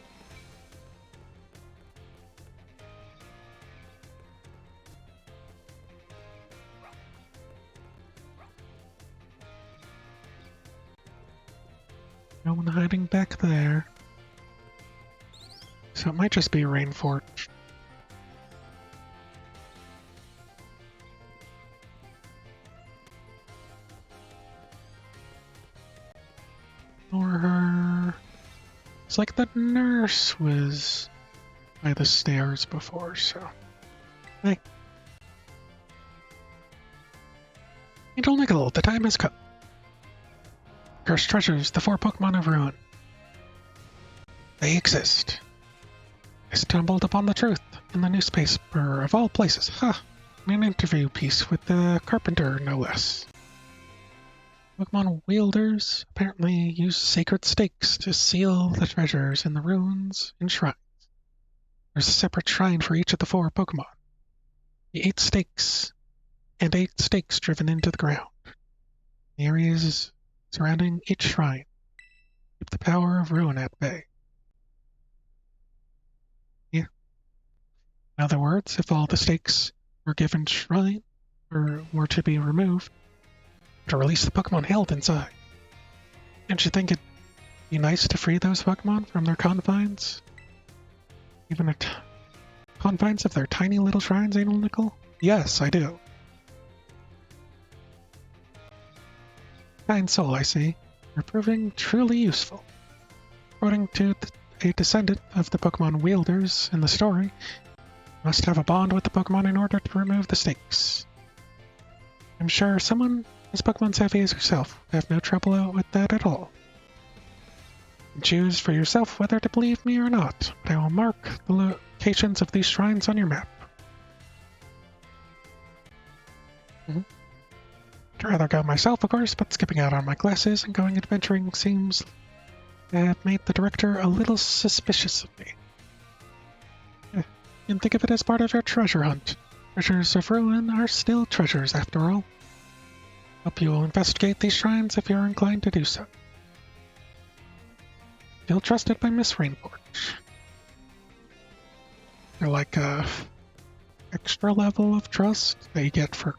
No one hiding back there. So it might just be Rainforge. Or her. It's like the nurse was by the stairs before, so. Hey. Angel Nickel, the time has come. Cursed treasures, the 4 Pokemon of Ruin. They exist. I stumbled upon the truth in the newspaper of all places. In an interview piece with the carpenter, no less. Pokemon wielders apparently use sacred stakes to seal the treasures in the ruins and shrines. There's a separate shrine for each of the 4 Pokemon. The 8 stakes, and 8 stakes driven into the ground. The areas surrounding each shrine keep the power of ruin at bay. Yeah. In other words, if all the stakes were given shrine or were to be removed, to release the Pokemon held inside. Don't you think it'd be nice to free those Pokemon from their confines? Even the confines of their tiny little shrines, Anal Nickel? Yes, I do. Kind soul, I see. You're proving truly useful. According to a descendant of the Pokemon wielders in the story, you must have a bond with the Pokemon in order to remove the stakes. I'm sure someone as Pokemon savvy as yourself would have no trouble with that at all. You choose for yourself whether to believe me or not, but I will mark the locations of these shrines on your map. I'd rather go myself, of course, but skipping out on my classes and going adventuring seems to have made the director a little suspicious of me. You can think of it as part of your treasure hunt. Treasures of ruin are still treasures, after all. Hope you will investigate these shrines if you're inclined to do so. Feel trusted by Miss Rainforge. They're like a extra level of trust that you get for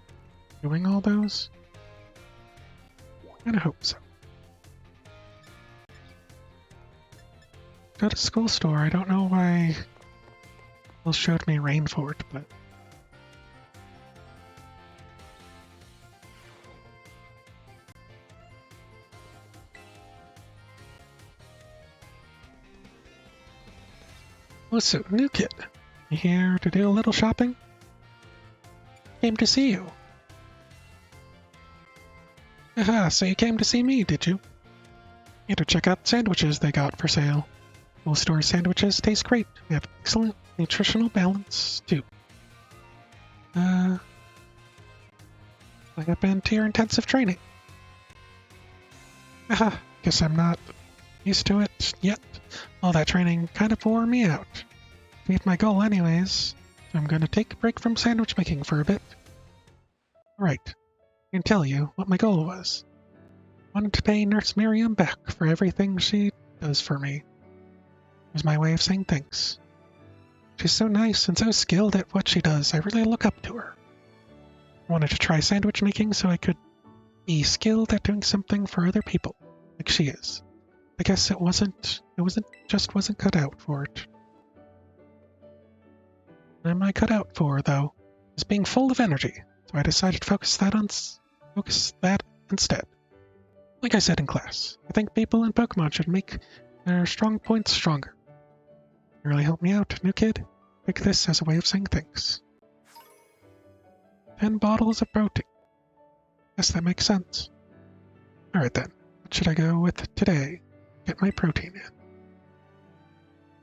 doing all those. I hope so. Go to school store. I don't know why it showed me Rainforge, but what's up, new kid? You here to do a little shopping? Came to see you. Aha, so you came to see me, did you? Here to check out sandwiches they got for sale. Full store sandwiches taste great. They have excellent nutritional balance, too. I have been to your intensive training. Haha, guess I'm not used to it yet. All that training kind of wore me out. To meet my goal anyways, so I'm gonna take a break from sandwich making for a bit. Alright, I can tell you what my goal was. I wanted to pay Nurse Miriam back for everything she does for me. It was my way of saying thanks. She's so nice and so skilled at what she does, I really look up to her. I wanted to try sandwich making so I could be skilled at doing something for other people, like she is. I guess it wasn't cut out for it. What am I cut out for, though? Is being full of energy, so I decided to focus that instead. Like I said in class, I think people in Pokemon should make their strong points stronger. You really helped me out, new kid. Take this as a way of saying thanks. 10 bottles of protein. Guess that makes sense. Alright then, what should I go with today? Get my protein in.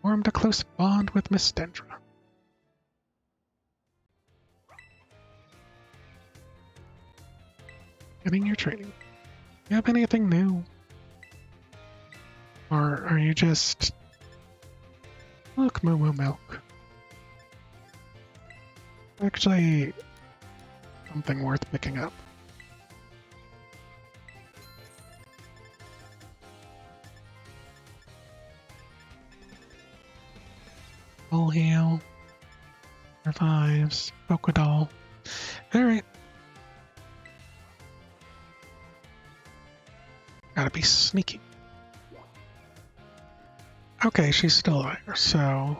Formed a close bond with Miss Dendra. Getting your training. You have anything new? Or are you just... Look, Moo Moo Milk. Actually, something worth picking up. Full heal. Revives. Pokédoll. Alright. Gotta be sneaky. Okay, she's still there, so...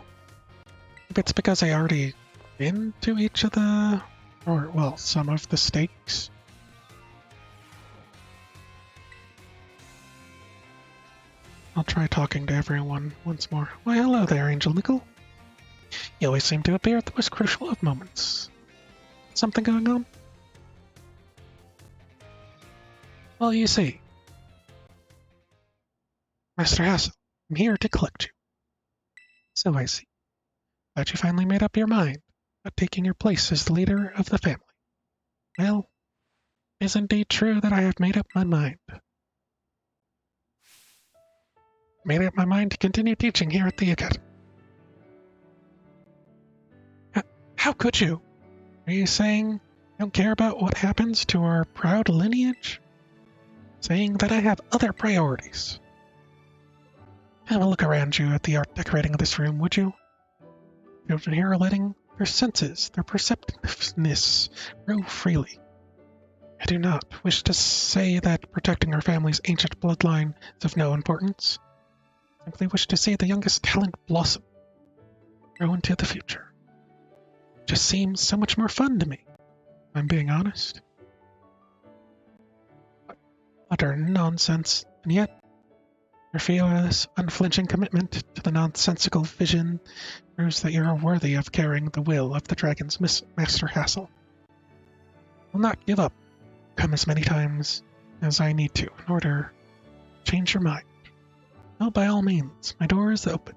Maybe it's because I already been to each of the... Or, well, some of the stakes. I'll try talking to everyone once more. Why, hello there, Angel Nickel. You always seem to appear at the most crucial of moments. Something going on? Well, you see. Master Hassel, I'm here to collect you. So I see. That you finally made up your mind about taking your place as the leader of the family. Well, it is indeed true that I have made up my mind. Made up my mind to continue teaching here at the Academy. How could you? Are you saying you don't care about what happens to our proud lineage? Saying that I have other priorities. Have a look around you at the art decorating of this room, would you? Children here are letting their senses, their perceptiveness, grow freely. I do not wish to say that protecting our family's ancient bloodline is of no importance. I simply wish to see the youngest talent blossom, grow into the future. It just seems so much more fun to me, if I'm being honest. Utter nonsense, and yet your fearless, unflinching commitment to the nonsensical vision proves that you are worthy of carrying the will of the dragon's Master Hassel. I will not give up, come as many times as I need to in order to change your mind. Well, by all means, my door is open.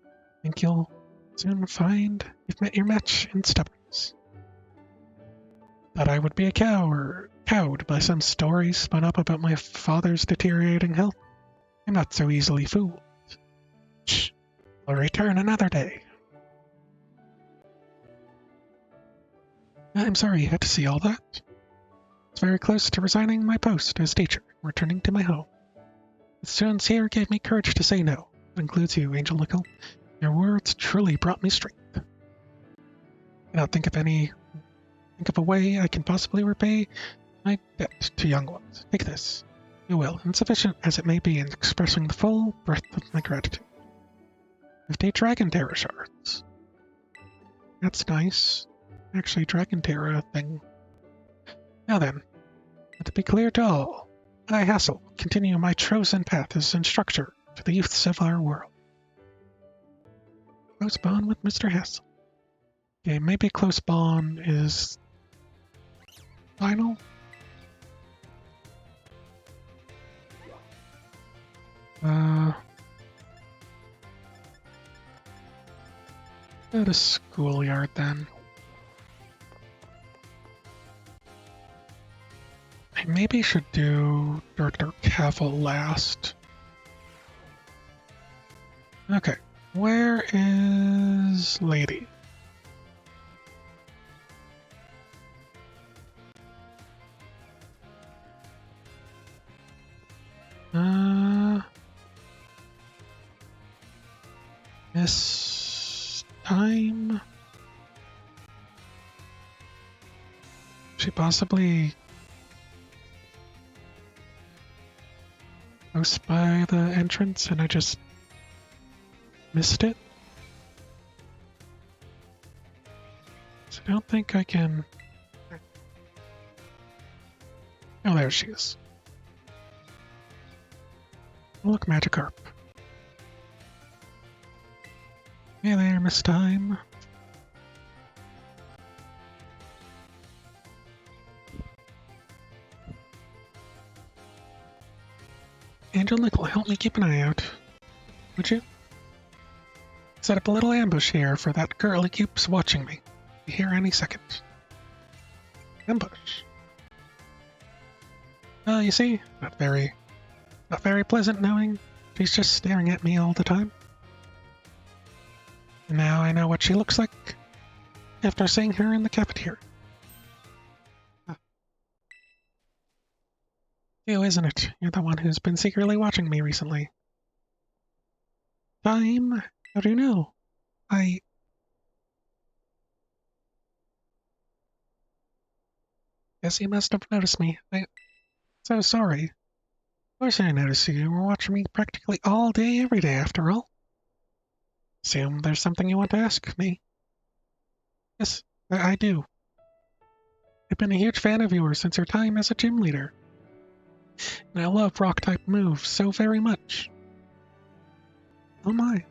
I think you'll soon find you've met your match in stubbornness. Thought I would be a cowed by some stories spun up about my father's deteriorating health. I'm not so easily fooled. Shh, I'll return another day. I'm sorry you had to see all that. It's very close to resigning my post as teacher and returning to my home. The students here gave me courage to say no. That includes you, Angel Nickel. Your words truly brought me strength. I cannot think of a way I can possibly repay my debt to young ones. Take this. You will, insufficient as it may be in expressing the full breadth of my gratitude. 50 Dragon Terra shards. That's nice. Actually, Dragon Terra thing. Now then, let it be clear to all. I, Hassel, continue my chosen path as instructor to the youths of our world. Close bond with Mr. Hassel. Okay, maybe close bond is final? go to schoolyard then. I maybe should do Director Cavill last. Okay, where is Lady? This time? She possibly close by the entrance and I just missed it? So I don't think I can... Oh, there she is. Look, Magikarp. Hey there, Miss Time. Angel Nickel, help me keep an eye out. Would you? Set up a little ambush here for that girl who keeps watching me. Be here any second. Ambush? Well, you see, not very pleasant knowing she's just staring at me all the time. And now I know what she looks like after seeing her in the cafeteria. You, isn't it? You're the one who's been secretly watching me recently. Time? How do you know? Guess you must have noticed me. I'm so sorry. Of course I noticed you. You were watching me practically all day, every day, after all. Assume there's something you want to ask me. Yes, I do. I've been a huge fan of yours since your time as a gym leader. And I love rock-type moves so very much. Oh my.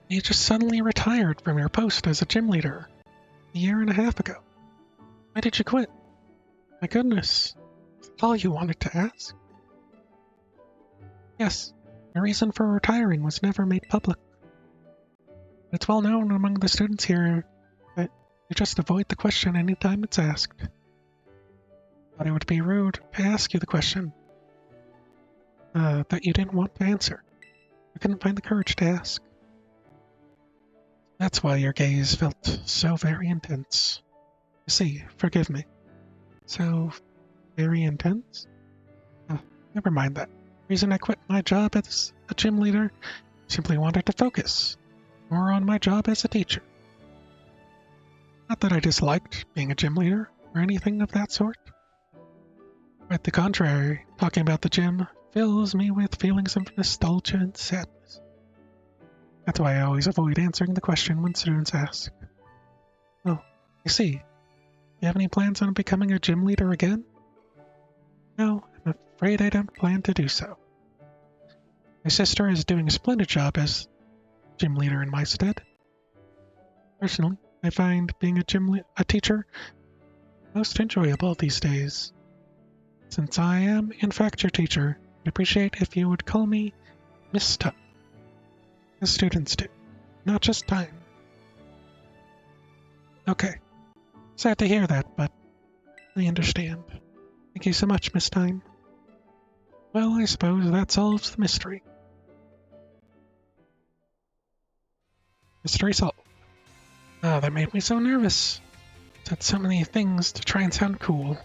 You just suddenly retired from your post as a gym leader a year and a half ago. Why did you quit? My goodness. That's all you wanted to ask? Yes, the reason for retiring was never made public. It's well known among the students here that you just avoid the question anytime it's asked. Thought it would be rude to ask you the question that you didn't want to answer. I couldn't find the courage to ask. That's why your gaze felt so very intense. You see, forgive me. So very intense? Never mind that. Reason I quit my job as a gym leader, simply wanted to focus more on my job as a teacher. Not that I disliked being a gym leader or anything of that sort. Quite the contrary, talking about the gym fills me with feelings of nostalgia and sadness. That's why I always avoid answering the question when students ask. Oh, I see. You have any plans on becoming a gym leader again? No, I'm afraid I don't plan to do so. My sister is doing a splendid job as gym leader in my stead. Personally, I find being a teacher most enjoyable these days. Since I am, in fact, your teacher, I'd appreciate if you would call me Miss Time, as students do, not just Time. Okay. Sad to hear that, but I understand. Thank you so much, Miss Time. Well, I suppose that solves the mystery. Mystery solved. Ah, that made me so nervous. Said so many things to try and sound cool.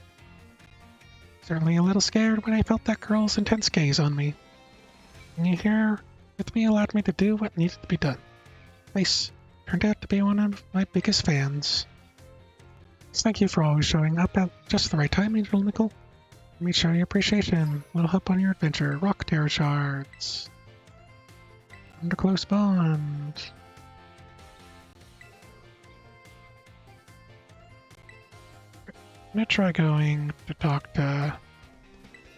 Certainly a little scared when I felt that girl's intense gaze on me. And you here with me allowed me to do what needed to be done. Nice. Turned out to be one of my biggest fans. So thank you for always showing up at just the right time, Angel Nickel. Let me show your appreciation. A little help on your adventure. Rock Terror Shards. Under close bond. I'm gonna try going to talk to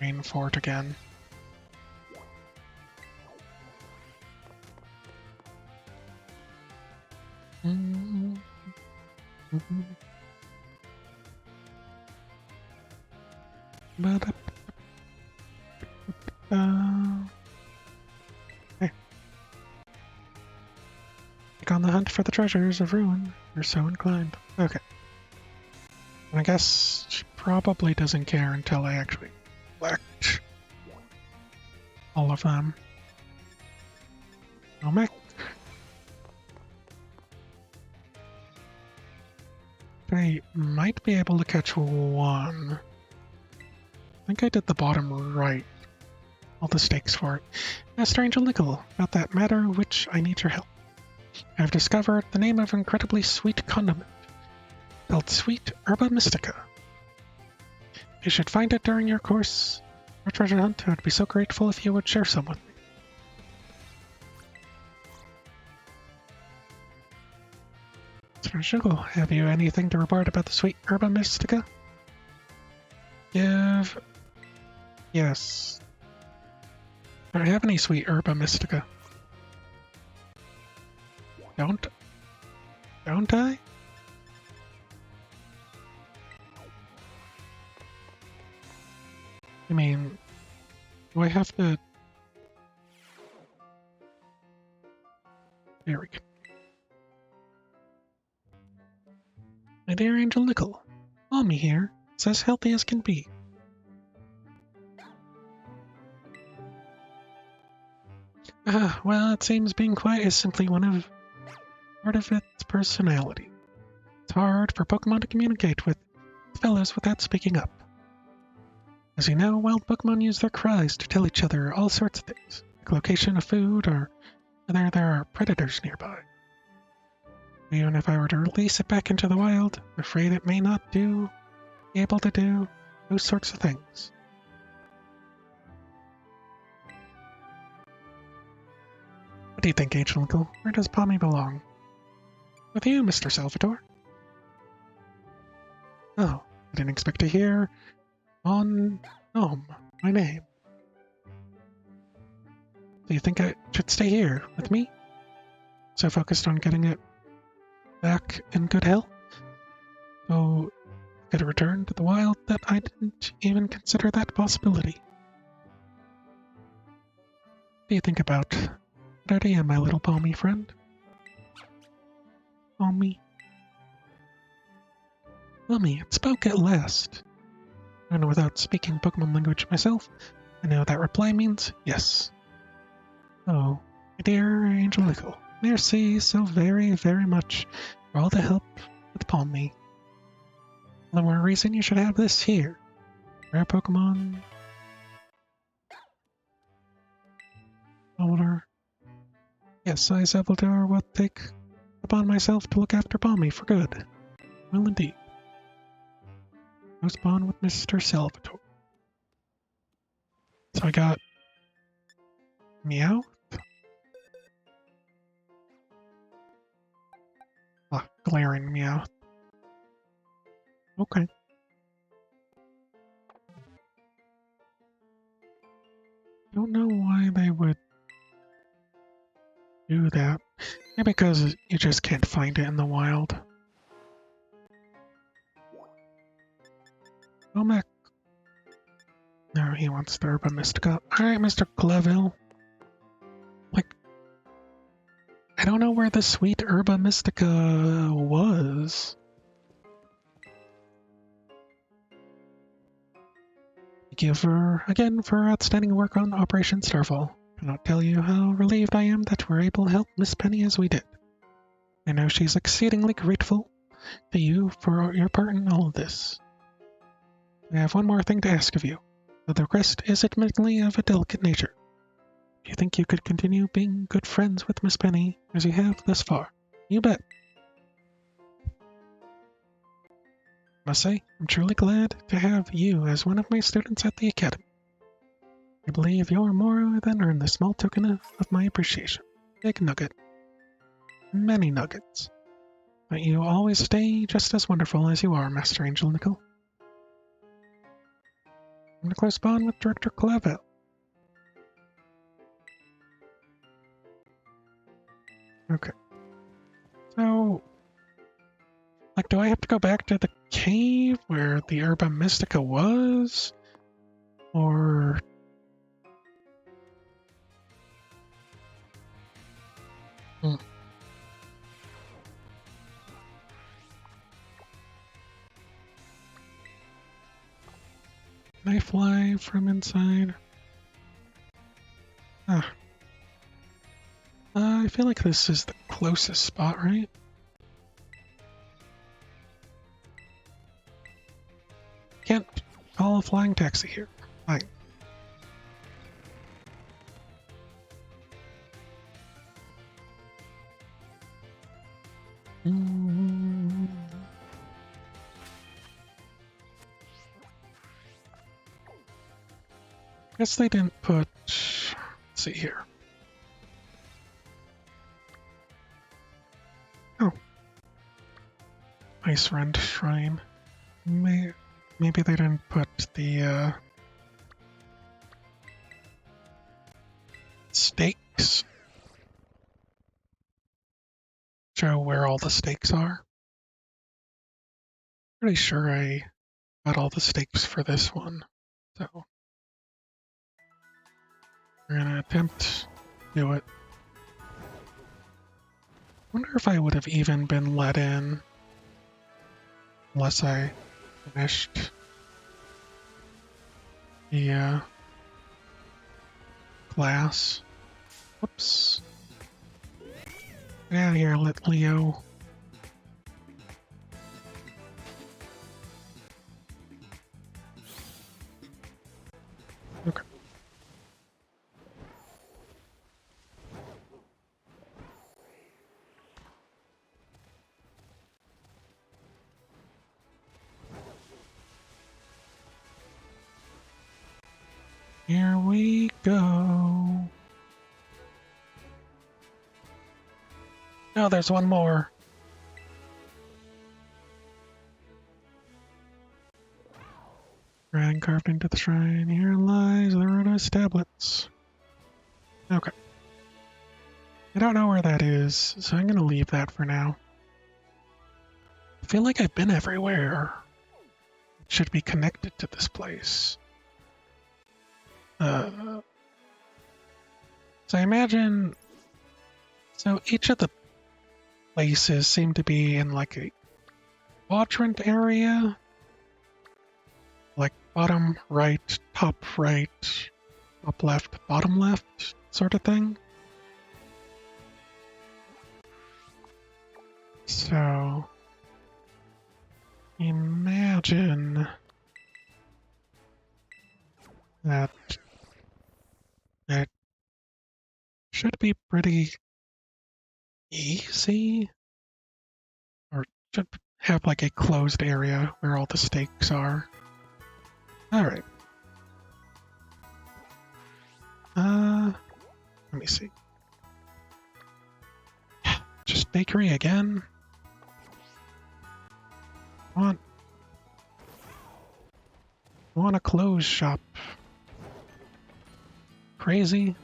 Rainfort again. Hey. for the treasures of ruin. You're so inclined. Okay. And I guess she probably doesn't care until I actually collect all of them. Oh, Mac. I might be able to catch one. I think I did the bottom right. All the stakes for it. Master Angel Nickel, about that matter which I need your help. I've discovered the name of an incredibly sweet condiment, called Sweet Herba Mystica. You should find it during your course or treasure hunt. I would be so grateful if you would share some with me. Master Nickel, have you anything to report about the Sweet Herba Mystica? Yes. I don't have any Sweet Herba Mystica. Don't I? I mean, do I have to... There we go. My dear Angel Nickel, Mommy here. It's as healthy as can be. Well, it seems being quiet is simply part of its personality. It's hard for Pokemon to communicate with fellows without speaking up. As you know, wild Pokemon use their cries to tell each other all sorts of things, like location of food or whether there are predators nearby. Even if I were to release it back into the wild, I'm afraid it may not be able to do those sorts of things. What do you think, Angel Nickel? Where does Pommy belong? With you, Mr. Salvatore. Oh, I didn't expect to hear my name. Do you think I should stay here with me? So focused on getting it back in good health? So I could return to the wild that I didn't even consider that possibility. What do you think about that idea, my little Pommy friend? Pommy? Pommy, it spoke at last. And without speaking Pokemon language myself, I know that reply means yes. Oh, my dear Angel Nickel, merci so very, very much for all the help with Pommy. The more reason you should have this here. Rare Pokemon. Older. Yes, I, Salvatore, will take upon myself to look after Pommy for good. Will indeed. Close bond with Mr. Salvatore. So I got Meow. Glaring Meow. Okay. Don't know why they would do that. Maybe because you just can't find it in the wild. Oh, Mac. No, he wants the Herba Mystica. Alright, Mr. Cleville. Like, I don't know where the sweet Herba Mystica was. Thank you for outstanding work on Operation Starfall. I cannot tell you how relieved I am that we're able to help Miss Penny as we did. I know she's exceedingly grateful to you for your part in all of this. I have one more thing to ask of you. The request is admittedly of a delicate nature. Do you think you could continue being good friends with Miss Penny as you have thus far? You bet. I must say, I'm truly glad to have you as one of my students at the Academy. I believe you're more than earned the small token of my appreciation. Big nugget. Many nuggets. But you always stay just as wonderful as you are, Master Angel Nickel. I'm in a close bond with Director Clavel. Okay. So, like, do I have to go back to the cave where the Herba Mystica was? Or... Can I fly from inside? Ah. I feel like this is the closest spot, right? Can't call a flying taxi here. Fine. Guess they didn't put... Let's see here. Oh. Ice Rend Shrine. Maybe they didn't put the, stakes. Show where all the stakes are. Pretty sure I got all the stakes for this one. So we're gonna attempt to do it. Wonder if I would have even been let in unless I finished the class. Whoops. Get out of here, let Leo. Okay. Here we go. Oh, there's one more. Dragon carved into the shrine. Here lies the Rhoda's tablets. Okay. I don't know where that is, so I'm gonna leave that for now. I feel like I've been everywhere. It should be connected to this place. So I imagine... So each of the places seem to be in like a quadrant area. Like bottom right, top left, bottom left sort of thing. So imagine that it should be pretty easy, or should have like a closed area where all the stakes are. Alright. Let me see. Just bakery again? Want a clothes shop? Crazy?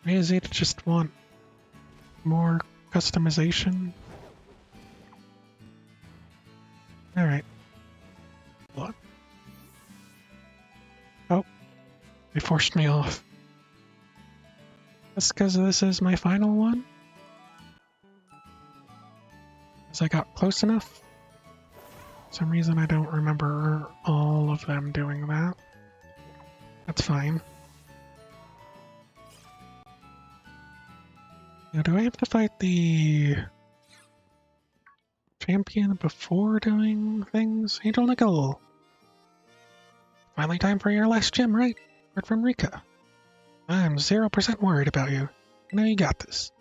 Crazy to just want more customization? Alright. What? Oh. They forced me off. That's because this is my final one? Because I got close enough? For some reason I don't remember all of them doing that. That's fine. Now, do I have to fight the champion before doing things? Angel Nickel! Finally time for your last gym, right? Word from Rika. I'm 0% worried about you. I know you got this.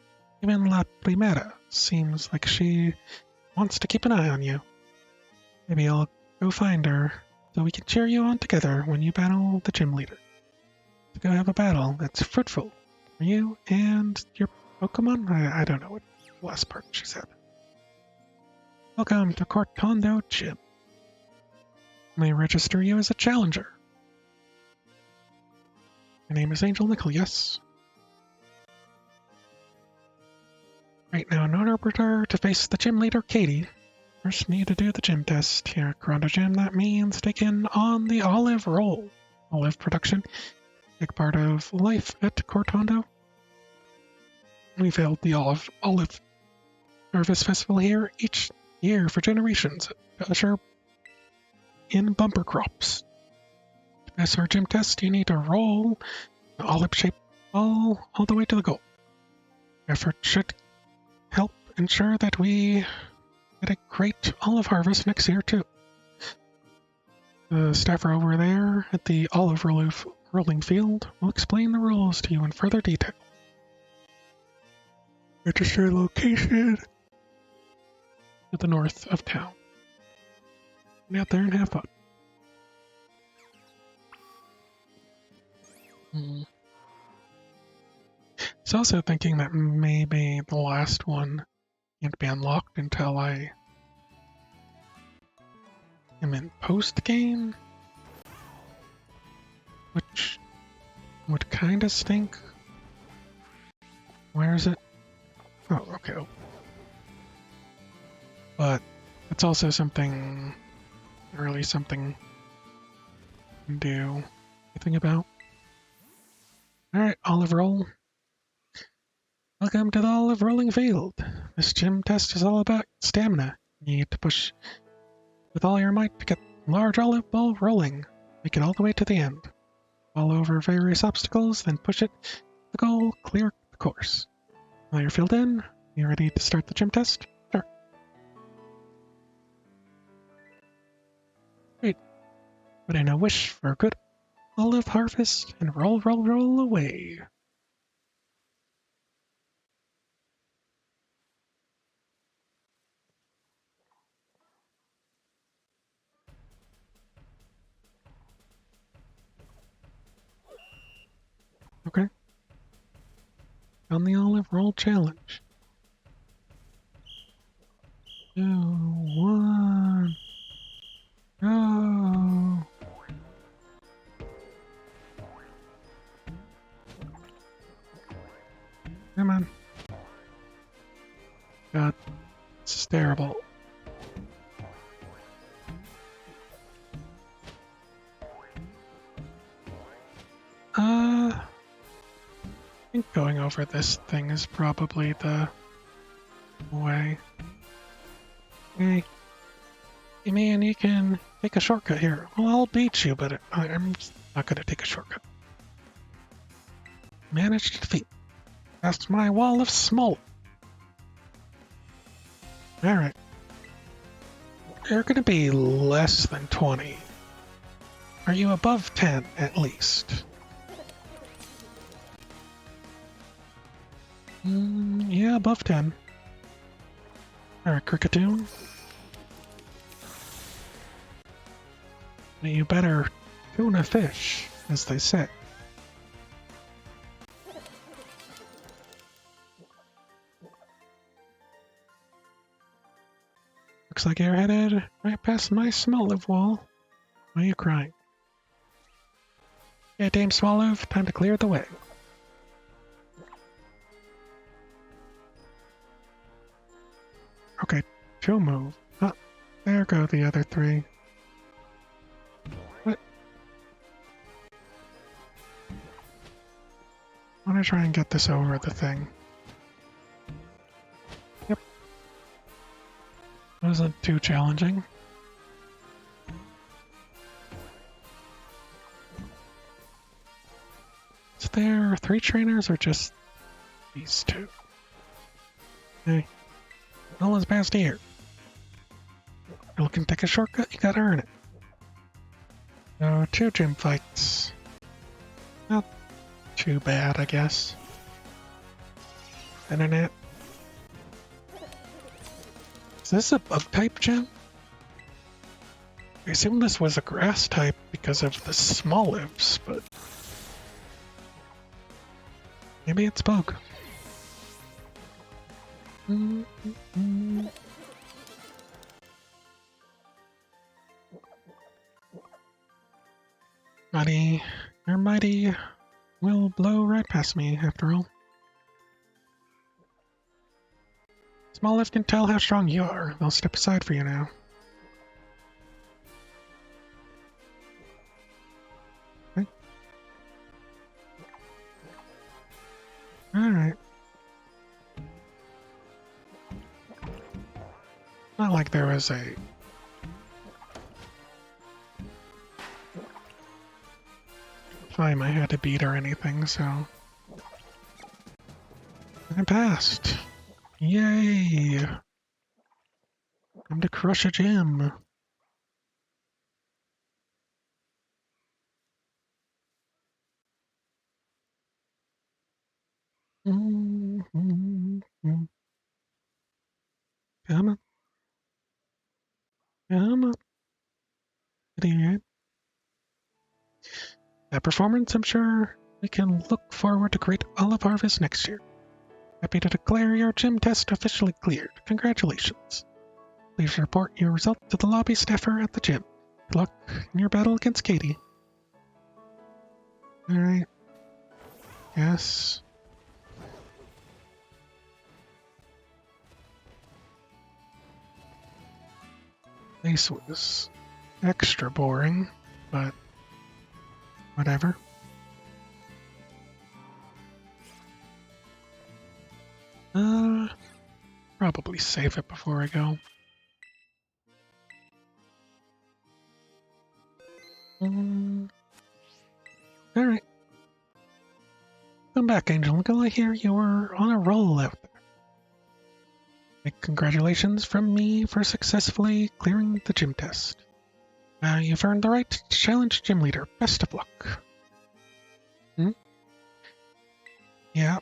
Even La Primera seems like she wants to keep an eye on you. Maybe I'll go find her so we can cheer you on together when you battle the gym leader. To go have a battle that's fruitful for you and your Pokemon? I don't know what last part she said. Welcome to Cortondo Gym. Let me register you as a challenger. My name is Angel Nickel, yes? Right now, in order to face the gym leader, Katie, first need to do the gym test. Here at Cortondo Gym, that means taking on the olive roll. Olive production, big part of life at Cortondo. We've held the olive harvest festival here each year for generations to usher in bumper crops. To pass our gym test, you need to roll the olive-shaped ball all the way to the goal. Effort should help ensure that we get a great olive harvest next year, too. The staffer over there at the olive rolling field will explain the rules to you in further detail. Register location to the north of town. Get out there and have fun. It's also thinking that maybe the last one can't be unlocked until I am in post-game, which would kind of stink. Where is it? Oh, okay. But it's also something, really something I can do anything about. Alright, olive roll. Welcome to the olive rolling field. This gym test is all about stamina. You need to push with all your might to get large olive ball rolling. Make it all the way to the end. Fall over various obstacles, then push it to the goal, clear the course. While you're filled in, you ready to start the gym test? Sure. Great. Put in a wish for a good olive harvest and roll, roll, roll away. Okay. On the olive roll challenge. 2, 1, go! Come on. God, this is terrible. I think going over this thing is probably the way. Hey man, you can take a shortcut here. Well, I'll beat you, but I'm not gonna take a shortcut. Managed to defeat. That's my wall of smoke. Alright. You're gonna be less than 20. Are you above 10 at least? Yeah, above 10. Alright, Cricketoon. You better tune a fish, as they say. Looks like you're headed right past my Smoliv wall. Why are you crying? Yeah, Dame Smoliv, time to clear the way. Okay, she'll move. Ah, there go the other 3. What? I want to try and get this over the thing. Yep. Wasn't too challenging. Is there 3 trainers or just these 2? Hey, no one's past here. You're looking to take a shortcut, you gotta earn it. So, 2 gym fights. Not too bad, I guess. Internet. Is this a bug type gym? I assume this was a grass type because of the Smolivs, but maybe it's bug. Mighty, your mighty will blow right past me, after all. Smoliv can tell how strong you are. They'll step aside for you now. Okay. Alright. Not like there was a time I had to beat or anything, so I passed. Yay! Time to crush a gym. Come on, come on. That performance, I'm sure we can look forward to great olive harvest next year. Happy to declare your gym test officially cleared. Congratulations. Please report your result to the lobby staffer at the gym. Good luck in your battle against Katie. Alright. Yes. This was extra boring, but whatever. Probably save it before I go. Alright. Come back, Angelica. I hear you were on a roll out there. Big congratulations from me for successfully clearing the gym test. You've earned the right to challenge gym leader. Best of luck. Yeah.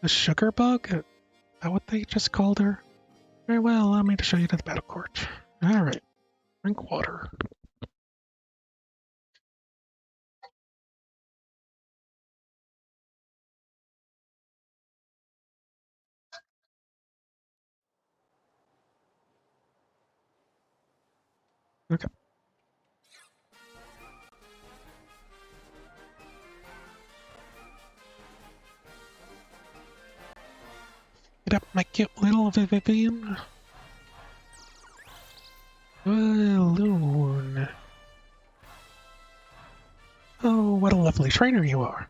The sugar bug? Is that what they just called her? Very well, allow me to show you to the battle court. Alright. Drink water. Okay. Get up, my cute little Vivian. Balloon. Oh, what a lovely trainer you are.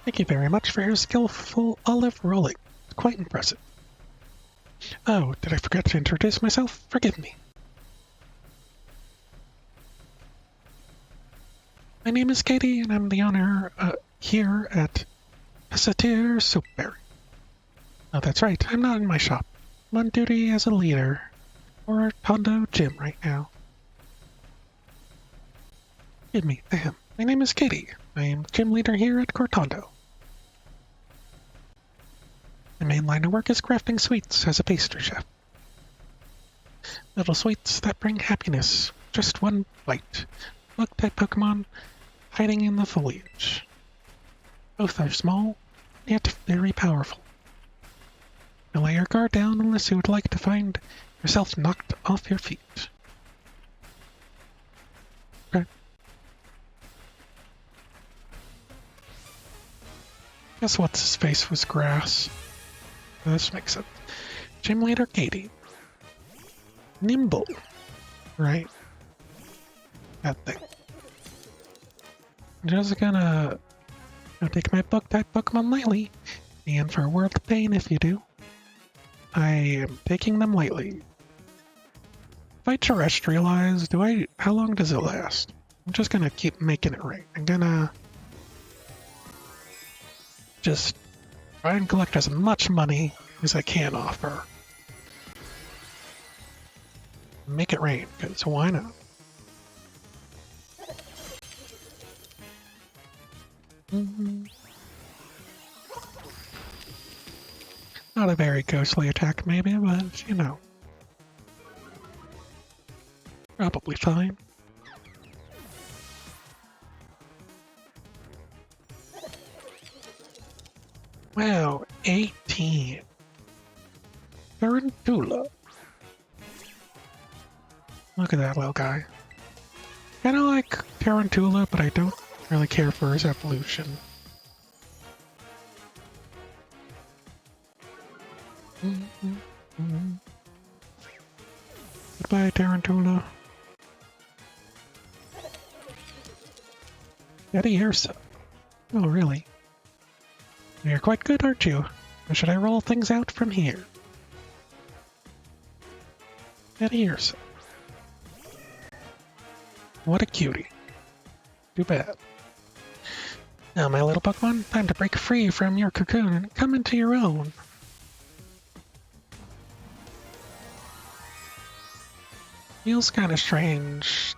Thank you very much for your skillful olive rolling. Quite impressive. Oh, did I forget to introduce myself? Forgive me. My name is Katie, and I'm the owner here at Passatir Soapberry. Oh, that's right. I'm not in my shop. I'm on duty as a leader for our Tondo gym right now. Forgive me. My name is Katie. I am gym leader here at Cortondo. My main line of work is crafting sweets as a pastry chef. Little sweets that bring happiness. Just one bite. Bug-type Pokemon hiding in the foliage. Both are small, yet very powerful. Now lay your guard down unless you would like to find yourself knocked off your feet. Okay. Guess what's his face was grass. This makes sense. Gym leader Katie. Nimble. Right? That thing. I'm just gonna take my bug-type Pokemon lightly, and for a world of pain if you do. I am taking them lightly. If I terrestrialize, how long does it last? I'm just gonna keep making it right. I'm gonna just try and collect as much money as I can off her. Make it rain, because why not? Not a very ghostly attack, maybe, but, you know. Probably fine. Wow, 18. Tarantula. Look at that little guy. Kinda like Tarantula, but I don't really care for his evolution. Goodbye, Tarantula. Eddie Ursa. Oh, really? You're quite good, aren't you? Or should I roll things out from here? Teddy Ursa. What a cutie. Too bad. Now, my little Pokemon, time to break free from your cocoon and come into your own. Feels kind of strange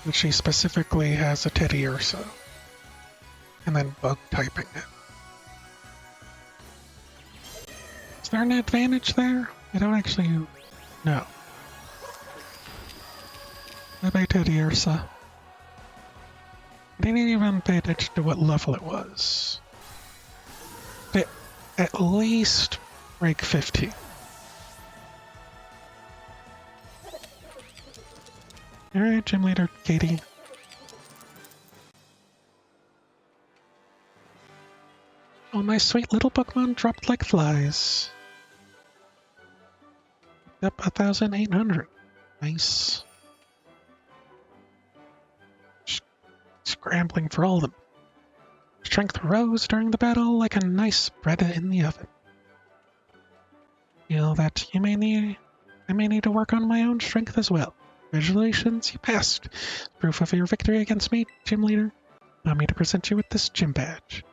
that she specifically has a Teddy Ursa and then bug typing it. Is there an advantage there? I don't actually know. Bye-bye, Teddy Ursa. I didn't even pay attention to what level it was. But at least rank 50. Alright, Gym Leader Katie. Oh, my sweet little Pokemon dropped like flies. Up 1,800. Nice. Scrambling for all of them. Strength rose during the battle like a nice bread in the oven. Feel that I may need to work on my own strength as well. Congratulations, you passed. Proof of your victory against me, Gym Leader. Allow me to present you with this gym badge.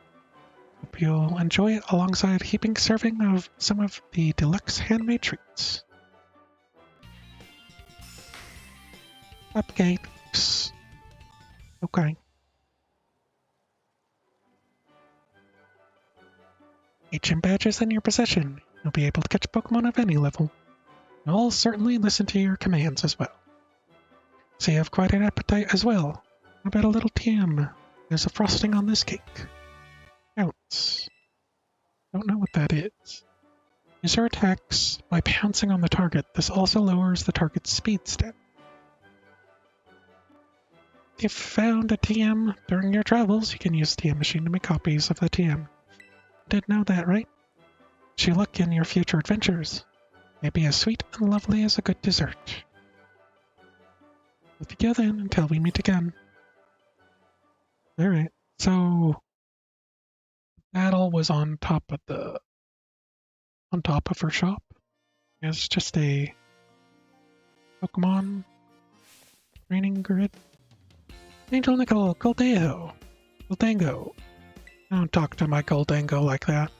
Hope you'll enjoy it alongside a heaping serving of some of the deluxe handmade treats. Cupcakes. Okay. A gym badge is in your possession. You'll be able to catch Pokemon of any level. I'll certainly listen to your commands as well. So you have quite an appetite as well. How about a little TM? There's a frosting on this cake. Pounce. Don't know what that is. User attacks by pouncing on the target. This also lowers the target's speed stat. If you found a TM during your travels, you can use the TM machine to make copies of the TM. Did know that, right? Wish you luck in your future adventures. May be as sweet and lovely as a good dessert. With you then until we meet again. Alright, so battle was on top of her shop. It's just a Pokemon training grid. Angel Nickel, Goldango. Don't talk to my Goldango like that.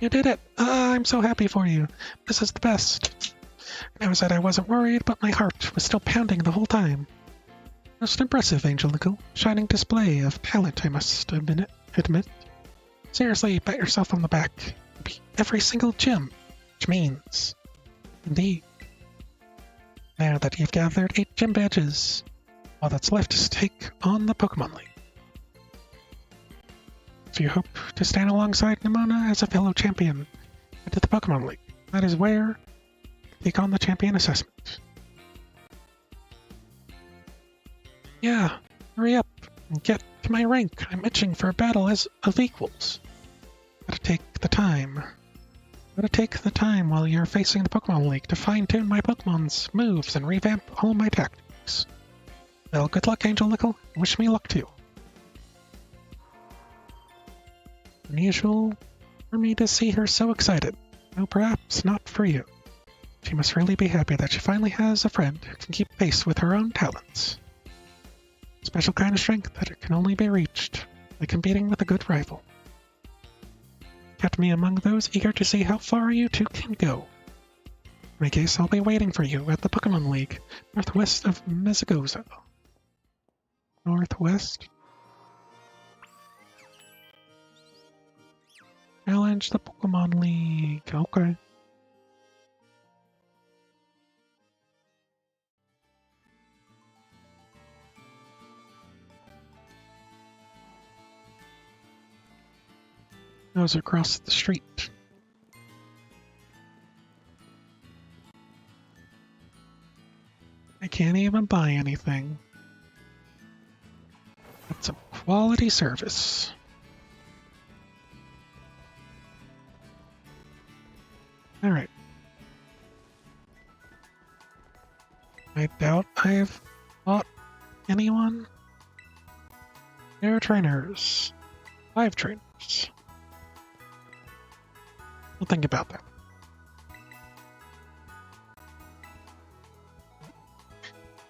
You did it! I'm so happy for you. This is the best. I know that I wasn't worried, but my heart was still pounding the whole time. Most impressive, Angel Nickel. Shining display of talent, I must admit. Seriously, pat yourself on the back. You beat every single gym, which means... Indeed. Now that you've gathered 8 gym badges, all that's left is to take on the Pokemon League. If you hope to stand alongside Nimona as a fellow champion at the Pokemon League, that is where you take on the champion assessment. Yeah, hurry up and get to my rank. I'm itching for a battle of equals. Gotta take the time while you're facing the Pokemon League to fine-tune my Pokemon's moves and revamp all my tactics. Well, good luck, Angel Nickel. Wish me luck too. Unusual for me to see her so excited. No, perhaps not for you. She must really be happy that she finally has a friend who can keep pace with her own talents. Special kind of strength that can only be reached by competing with a good rival. Kept me among those eager to see how far you two can go. In my case, I'll be waiting for you at the Pokemon League, northwest of Mesagoza. Northwest? Challenge the Pokemon League. Okay. Those across the street. I can't even buy anything. That's a quality service. Alright. I doubt I've bought anyone. There are trainers. 5 trainers. We'll think about that.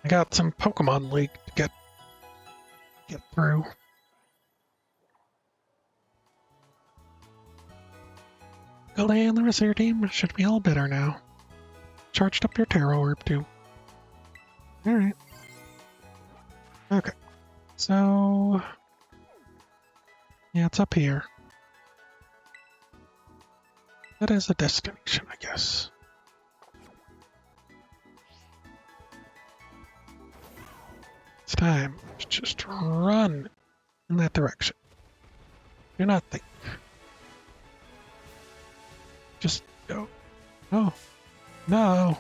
I got some Pokemon League to get through. Golday and the rest of your team should be all better now. Charged up your Terra Orb too. Alright. Okay. So... yeah, it's up here. That is a destination, I guess. It's time to just run in that direction. Do not think. Just go. Oh. No.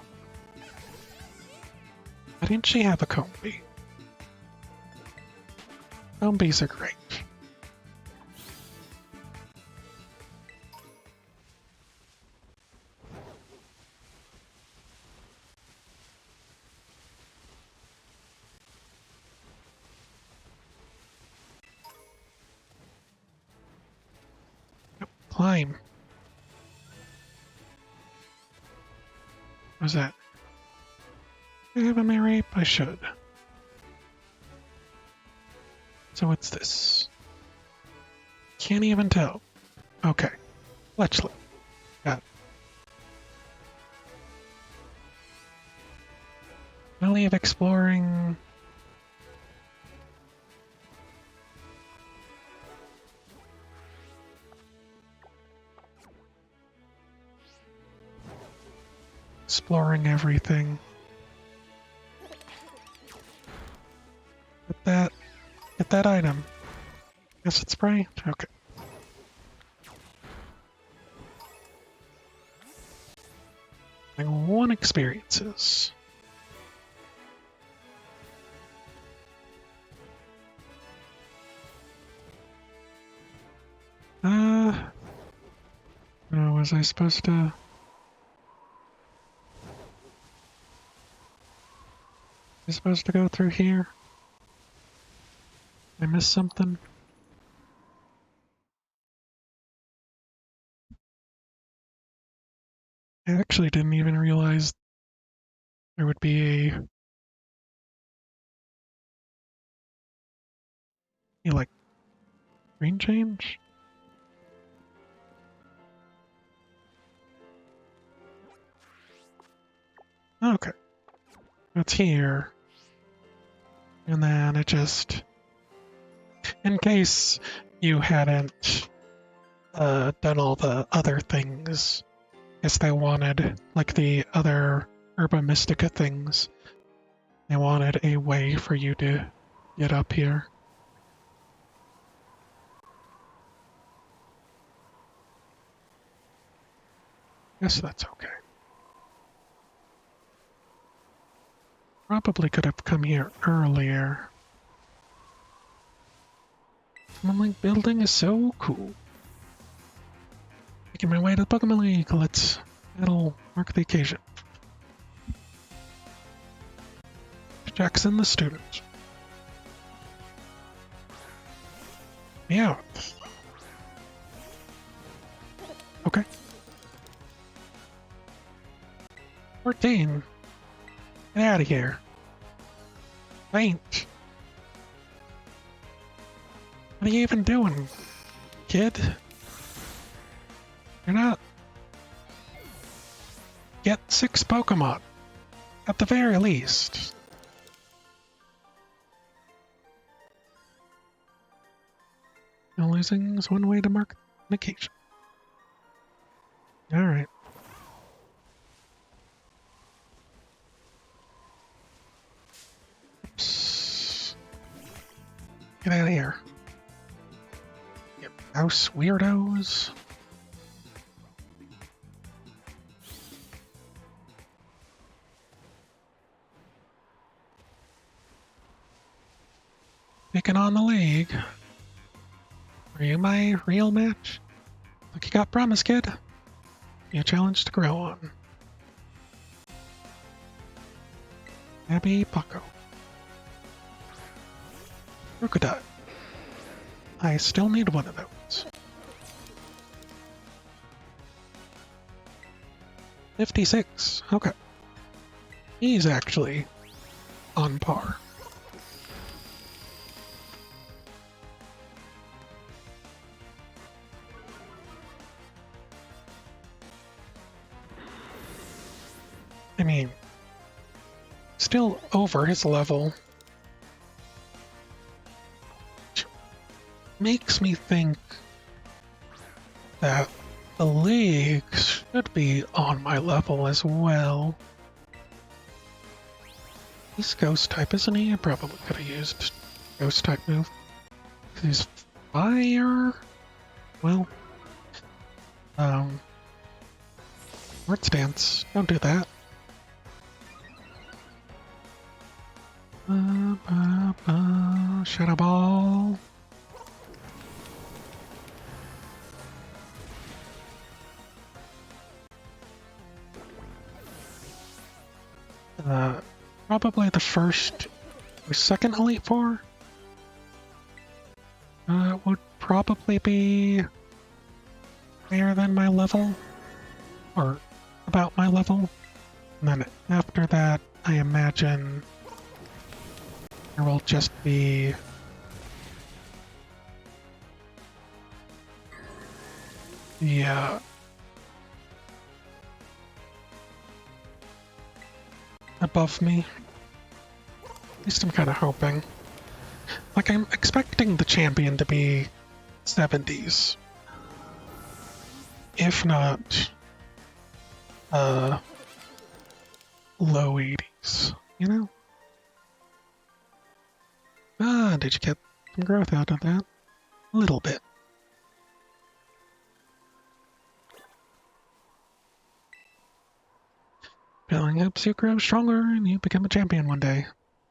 Why didn't she have a Combi? Combis are great. Yep, climb. What was that? Do I have a Mary? I should. So what's this? Can't even tell. Okay. Fletchlet. Got it. Valley of Exploring. Exploring everything. Get that item. Acid spray? Okay. And 1 experiences. No, was I supposed to? I supposed to go through here? I missed something? I actually didn't even realize there would be like green change. Okay. It's here. And then it just, in case you hadn't done all the other things, guess they wanted, like the other Herba Mystica things, they wanted a way for you to get up here. Guess that's okay. Probably could have come here earlier. Pokemon building is so cool. Making my way to the Pokemon League. That'll mark the occasion. Jackson the student. Yeah. Okay. 14. Get out of here. Faint. What are you even doing, kid? You're not. Get 6 Pokemon. At the very least. No losing is one way to mark an occasion. Alright. Get out of here. You house weirdos. Taking on the league. Are you my real match? Like you got promise, kid. Be a challenge to grow on. Abby Paco. Crocodile. I still need one of those. 56. Okay. He's actually on par. I mean, still over his level. Which makes me think that the league should be on my level as well. He's ghost type, isn't he? I probably could have used ghost type move. He's fire? Well, word stance. Don't do that. Shadow ball. Probably the first or second Elite Four would probably be higher than my level, or about my level. And then after that, I imagine there will just be the above me. At least I'm kind of hoping. Like, I'm expecting the champion to be 70s. If not, low 80s, you know? Did you get some growth out of that? A little bit. Feeling helps you grow stronger and you become a champion one day.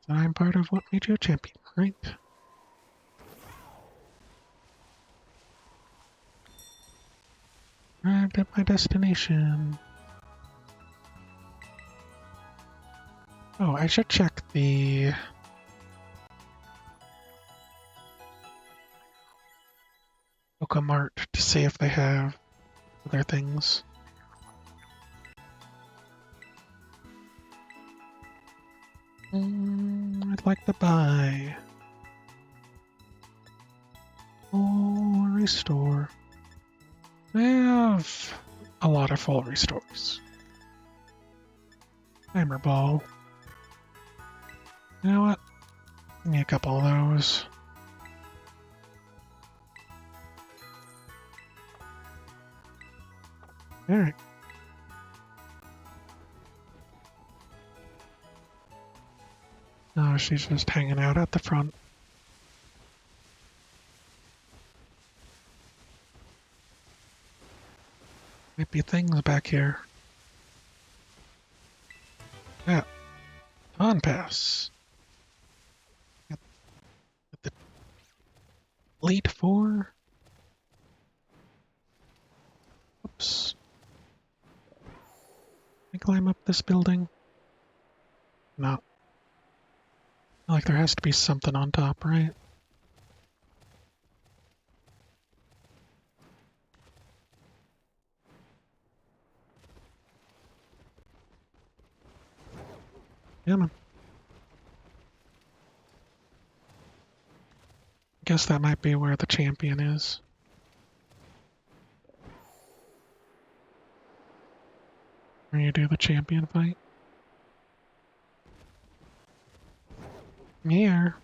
So I'm part of what made you a champion, right? Arrived at my destination. Oh, I should check the Pokemart to see if they have other things. I'd like to buy. Oh, restore. I have a lot of full restores. Hammer ball. You know what? Give me a couple of those. Alright. Oh, she's just hanging out at the front. Might be things back here. Yeah. On pass. Got the Elite Four. Oops. Can I climb up this building? No. Like there has to be something on top, right? Yeah, man. Guess that might be where the champion is. Where you do the champion fight. I'm here.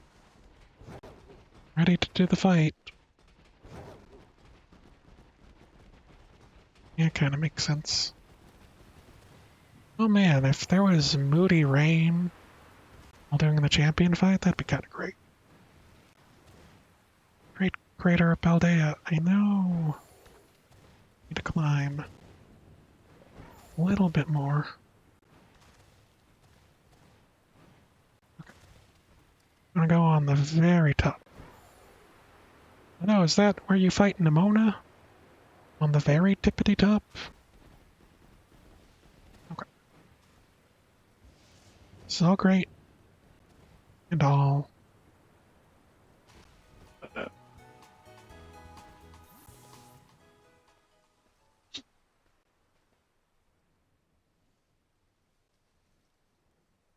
Ready to do the fight. Yeah, kinda makes sense. Oh man, if there was moody rain while doing the champion fight, that'd be kinda great. Great Crater of Paldea, I know. Need to climb a little bit more. Okay. I'm gonna go on the very top. Oh no, is that where you fight Nimona? On the very tippity top? Okay. It's all great. And all.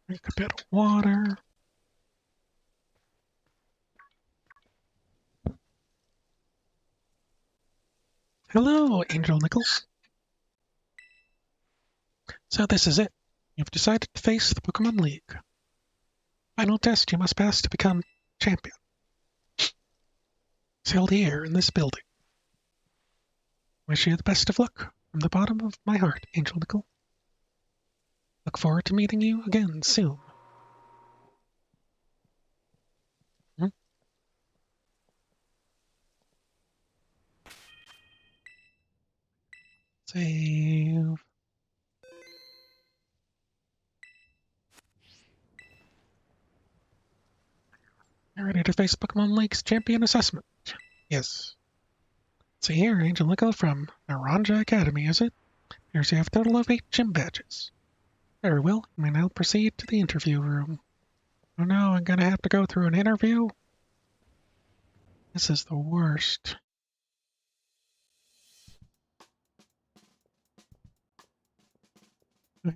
Drink a bit of water. Hello, Angel Nichols. So this is it. You've decided to face the Pokemon League. Final test you must pass to become champion. It's held here in this building. Wish you the best of luck from the bottom of my heart, Angel Nickel. Look forward to meeting you again soon. Save. You're ready to face Pokemon League's champion assessment. Yes. See here, Angel Nickel from Naranja Academy, is it? Here's you have a total of 8 gym badges. Very well, you may now proceed to the interview room. Oh no, I'm gonna have to go through an interview? This is the worst.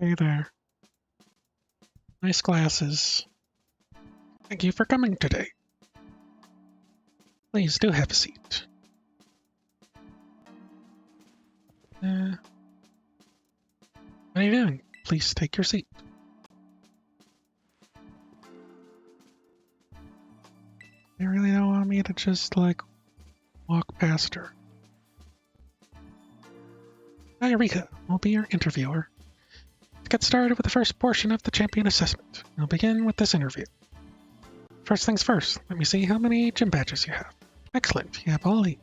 Hey there. Nice glasses. Thank you for coming today. Please do have a seat. What are you doing? Please take your seat. You really don't want me to just, walk past her? Hi, Eureka. I'll be your interviewer. Let's get started with the first portion of the champion assessment. We'll begin with this interview. First things first, let me see how many gym badges you have. Excellent, you have all 8.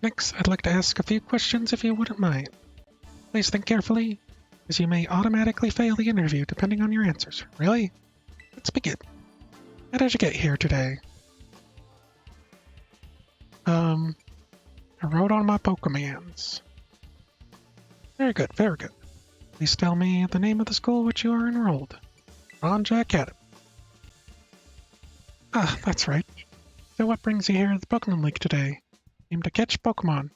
Next, I'd like to ask a few questions if you wouldn't mind. Please think carefully, as you may automatically fail the interview depending on your answers. Really? Let's begin. How did you get here today? I rode on my Pokemons. Very good, very good. Please tell me the name of the school which you are enrolled. Naranja Academy. Ah, that's right. So what brings you here to the Pokemon League today? Aim to catch Pokemon.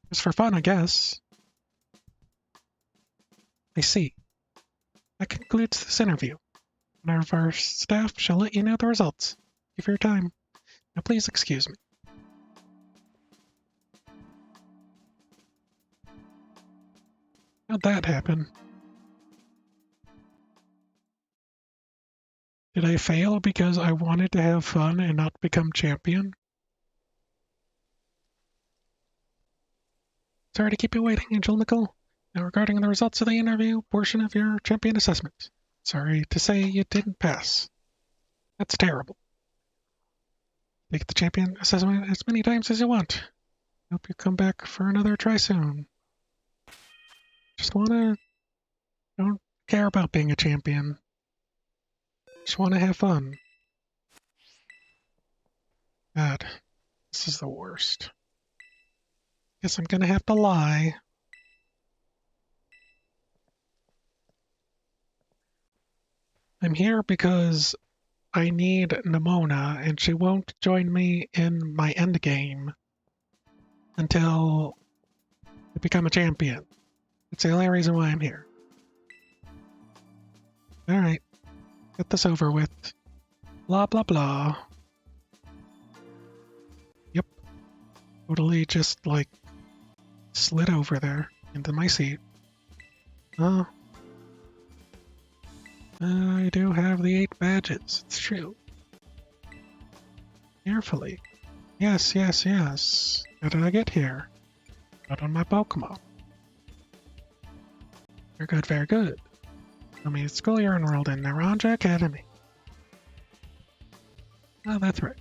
Just for fun, I guess. I see. That concludes this interview. One of our staff shall let you know the results. Thank you for your time. Now please excuse me. How'd that happen? Did I fail because I wanted to have fun and not become champion? Sorry to keep you waiting, Angel Nickel. Now regarding the results of the interview portion of your champion assessment. Sorry to say you didn't pass. That's terrible. Take the champion assessment as many times as you want. Hope you come back for another try soon. Don't care about being a champion. Just wanna have fun. God, this is the worst. Guess I'm gonna have to lie. I'm here because I need Nimona, and she won't join me in my endgame until I become a champion. It's the only reason why I'm here. Alright, get this over with. Blah blah blah. Yep. Totally just, slid over there into my seat. Oh. I do have the 8 badges, it's true. Carefully. Yes, yes, yes. How did I get here? Not on my Pokemon. Very good, very good. Tell me the school you're enrolled in, Naranja Academy. Oh, that's right.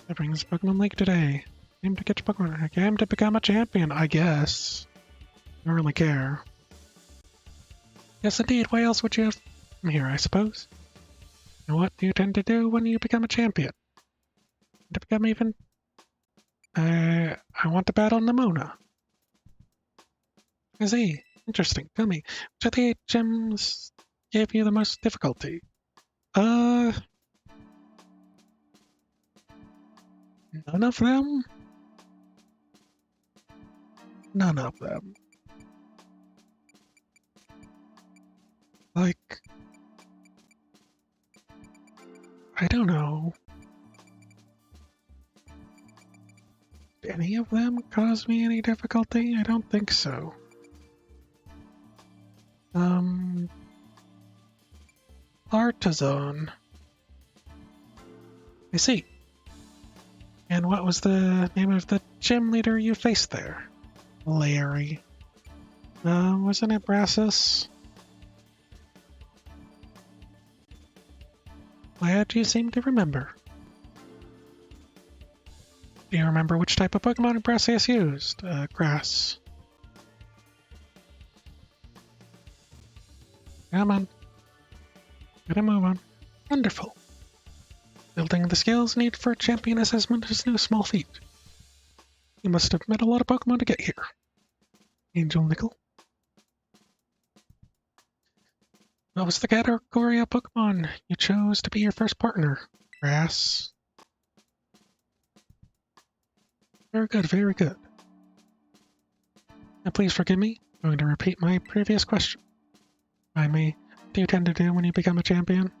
That brings Pokemon League today. Aim to catch Pokemon. I aim to become a champion, I guess. Don't really care. Yes, indeed. Why else would you have come here, I suppose? And what do you tend to do when you become a champion? To become even... I want to battle Nimona. I see. Interesting. Tell me, which of the 8 gyms gave you the most difficulty? None of them? None of them. I don't know. any of them cause me any difficulty? I don't think so. Artisan. I see. And what was the name of the gym leader you faced there? Larry. Wasn't it Brassus? Glad you seem to remember. Do you remember which type of Pokemon Brassus used? Grass. Come on. Gotta move on. Wonderful. Building the skills needed for champion assessment is no small feat. You must have met a lot of Pokemon to get here. Angel Nickel. What was the category of Pokemon you chose to be your first partner? Grass. Very good, very good. Now please forgive me. I'm going to repeat my previous question. By me, what do you tend to do when you become a champion?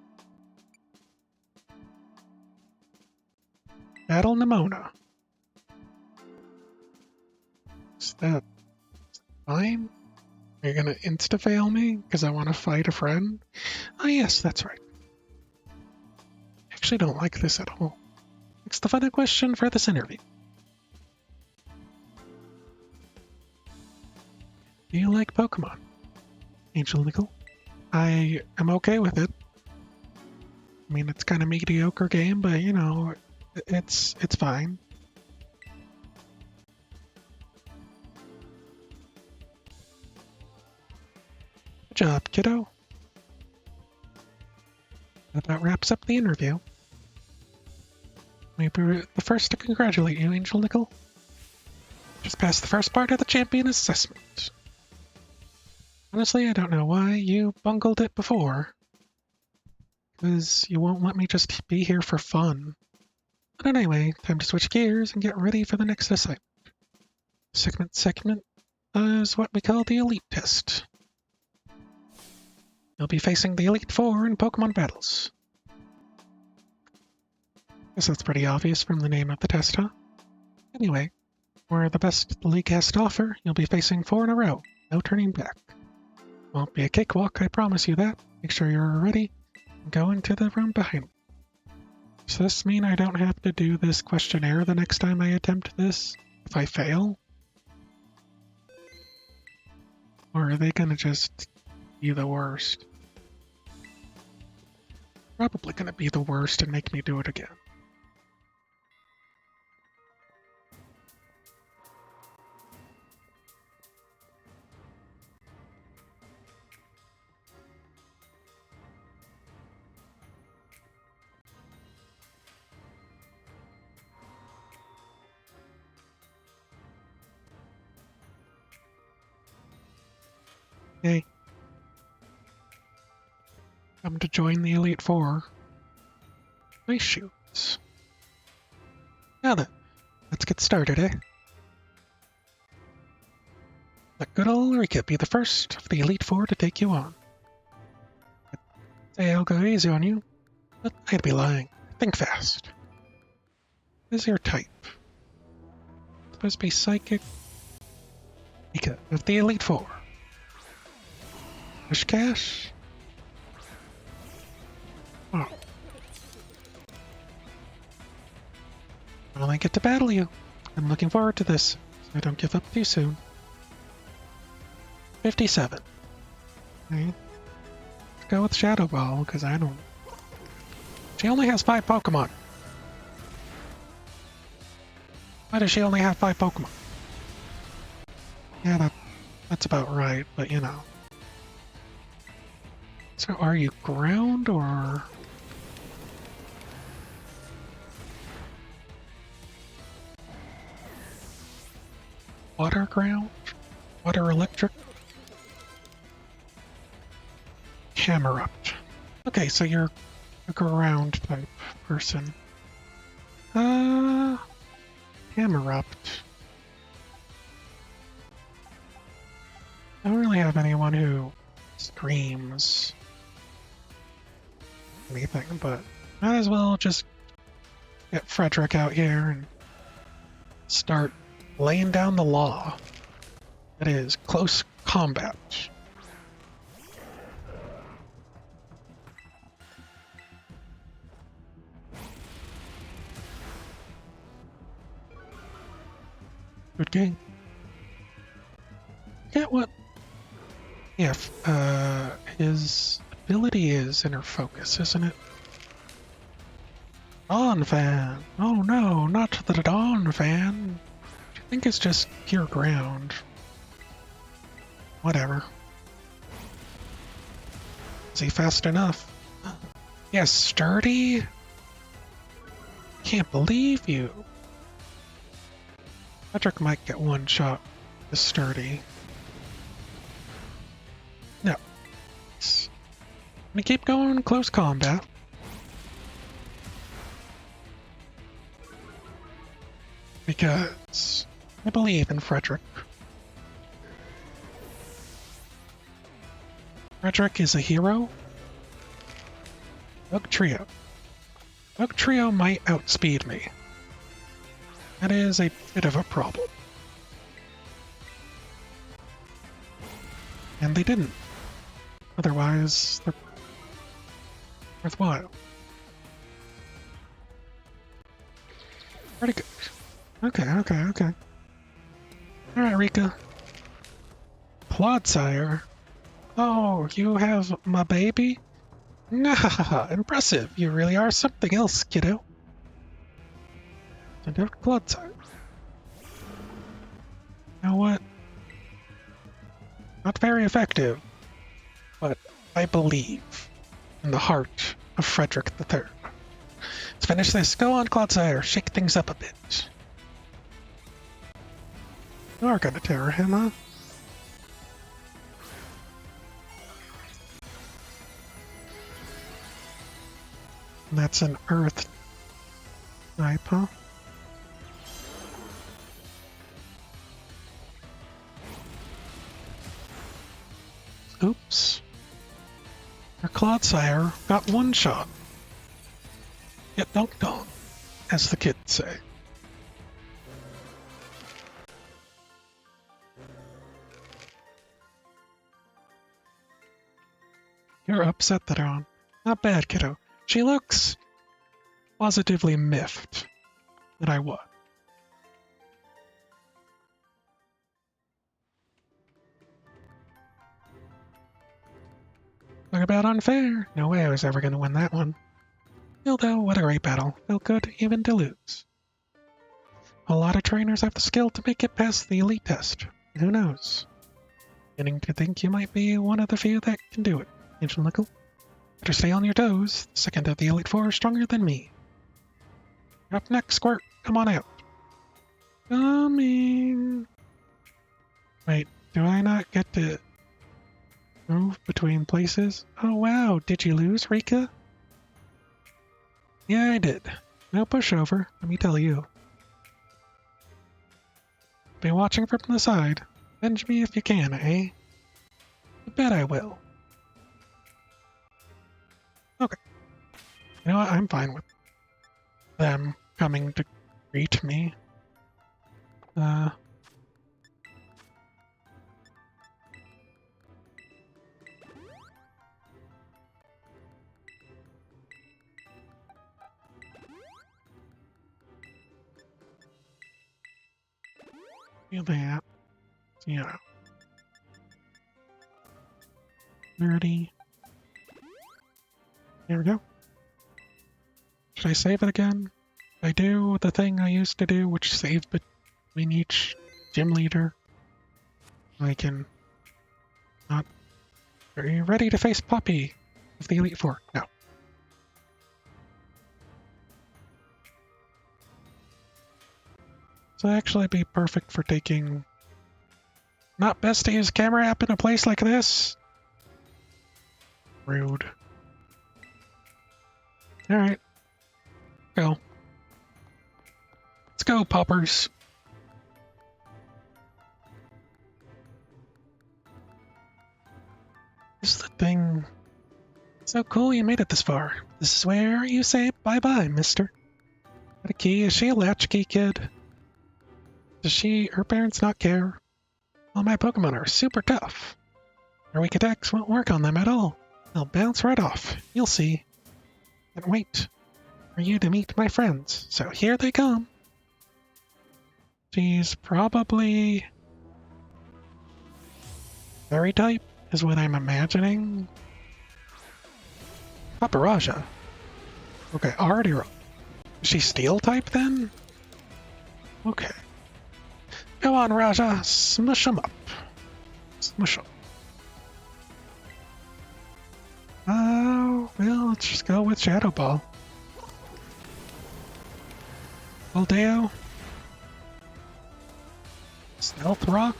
Battle Nimona. Is that fine? Are you gonna insta-fail me because I want to fight a friend? Oh yes, that's right. I actually don't like this at all. It's the final question for this interview. Do you like Pokemon? Angel Nickel? I am okay with it. I mean, it's kind of mediocre game, but you know, it's fine. Good job, kiddo. That about wraps up the interview. Maybe we're the first to congratulate you, Angel Nickel. Just passed the first part of the champion assessment. Honestly, I don't know why you bungled it before. Because you won't let me just be here for fun. But anyway, time to switch gears and get ready for the next assignment. Segment is what we call the Elite Test. You'll be facing the Elite Four in Pokemon battles. Guess that's pretty obvious from the name of the test, huh? Anyway, for the best the league has to offer, you'll be facing 4 in a row. No turning back. Won't be a cakewalk, I promise you that. Make sure you're ready and go into the room behind me. Does this mean I don't have to do this questionnaire the next time I attempt this? If I fail? Or are they gonna just be the worst? Probably gonna be the worst and make me do it again. Hey. Come to join the Elite Four. Nice shoes. Now then, let's get started, eh? Let good old Rika be the first of the Elite Four to take you on. I'd say I'll go easy on you, but I'd be lying. Think fast. What is your type? Supposed to be Psychic. Rika of the Elite Four. Wishcash? Oh. Well, I get to battle you. I'm looking forward to this, so I don't give up too soon. 57. Okay. Let's go with Shadow Ball, because I don't... She only has 5 Pokemon. Why does she only have 5 Pokemon? Yeah, that's about right, but you know. So are you ground or... Water ground? Water electric? Camerupt. Okay, so you're a ground type person. Camerupt. I don't really have anyone who screams anything, but might as well just get Frederick out here and start laying down the law. That is close combat. Good game. Get what? Yeah, his ability is inner focus, isn't it? Dawn fan. Oh no, not the Dawn fan. I think it's just pure ground. Whatever. Is he fast enough? Yes, sturdy? Can't believe you. Patrick might get one shot with sturdy. No. I'm gonna keep going close combat. Because I believe in Frederick. Frederick is a hero. Bug Trio. Bug Trio might outspeed me. That is a bit of a problem. And they didn't. Otherwise, they're worthwhile. Pretty good. Okay. Alright, Rika. Clodsire. Oh, you have my baby? Nah, impressive. You really are something else, kiddo. Send out Clodsire. You know what? Not very effective, but I believe in the heart of Frederick III. Let's finish this. Go on, Clodsire. Shake things up a bit. You are gonna terror him, huh? And that's an earth type, huh? Oops. Our Clodsire got one shot. Get dunked on, as the kids say. You're upset that they're on. Not bad, kiddo. She looks positively miffed that I won. Talk about unfair. No way I was ever going to win that one. Still though, what a great battle. Felt good even to lose. A lot of trainers have the skill to make it past the elite test. Who knows? Beginning to think you might be one of the few that can do it. Ancient Lickle. Better stay on your toes. The second of the Elite Four is stronger than me. You're up next, Squirt. Come on out. Coming. Wait, do I not get to move between places? Oh wow, did you lose, Rika? Yeah, I did. No pushover, let me tell you. Be watching from the side. Avenge me if you can, eh? You bet I will. Okay. You know what? I'm fine with them coming to greet me. Do that. Yeah. Nerdy. There we go. Should I save it again? I do the thing I used to do, which save between each gym leader. I can not. Are you ready to face Poppy of the Elite Four? No. So actually be perfect for taking. Not best to use camera app in a place like this. Rude. Alright. Go. Let's go, poppers. This is the thing. So cool you made it this far. This is where you say bye-bye, mister. Got a key? Is she a latchkey kid? Does her parents not care? All my Pokemon are super tough. Their weak attacks won't work on them at all. They'll bounce right off. You'll see. Can't wait for you to meet my friends. So here they come. She's probably fairy type, is what I'm imagining. Paparaja. Okay, already wrong. Is she steel type then? Okay. Go on, Raja. Smush them up. Smush them. Oh, well, let's just go with Shadow Ball. Aldeo. Stealth Rock.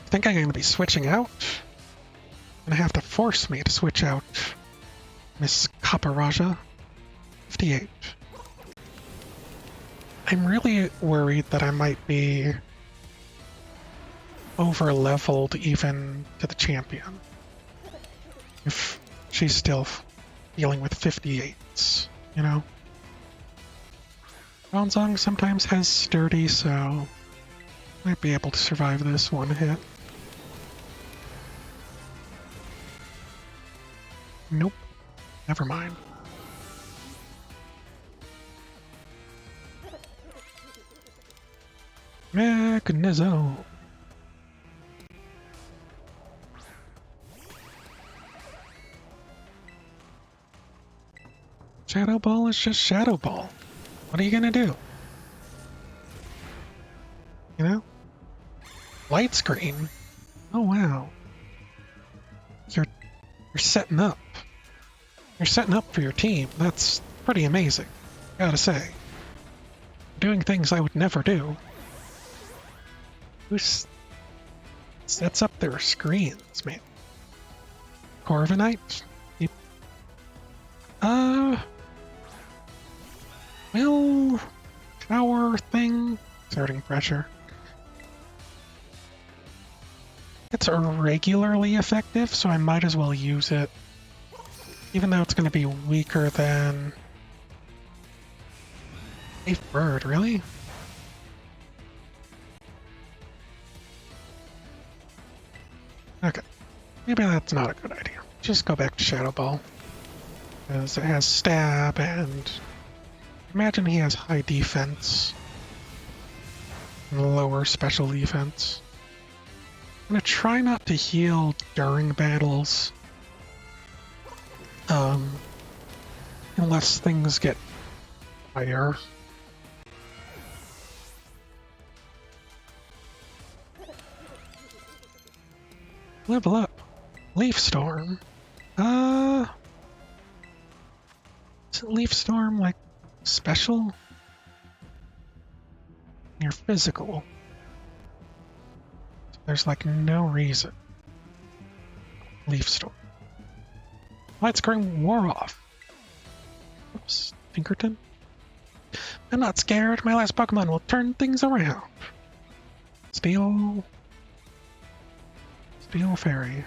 I think I'm going to be switching out. Gonna have to force me to switch out Miss Kaparaja. 58. I'm really worried that I might be over-leveled even to the champion. If she's still dealing with 58s, you know? Bronzong sometimes has sturdy, so might be able to survive this one hit. Nope. Never mind. Mechanizzo. Shadow Ball is just Shadow Ball. What are you gonna do? You know? Light screen? Oh wow. You're setting up. You're setting up for your team. That's pretty amazing, gotta say. Doing things I would never do. Who sets up their screens, man? Corviknight? Well, power thing. Exerting pressure. It's irregularly effective, so I might as well use it. Even though it's going to be weaker than... Safe Bird, really? Okay. Maybe that's not a good idea. Just go back to Shadow Ball. Because it has stab and... Imagine he has high defense. And lower special defense. I'm gonna try not to heal during battles. Unless things get higher. Level up. Leaf Storm. Is it Leaf Storm like special? You're physical. There's like no reason. Leaf Storm. Light Screen wore off. Oops, Pinkerton. I'm not scared. My last Pokemon will turn things around. Steel Fairy.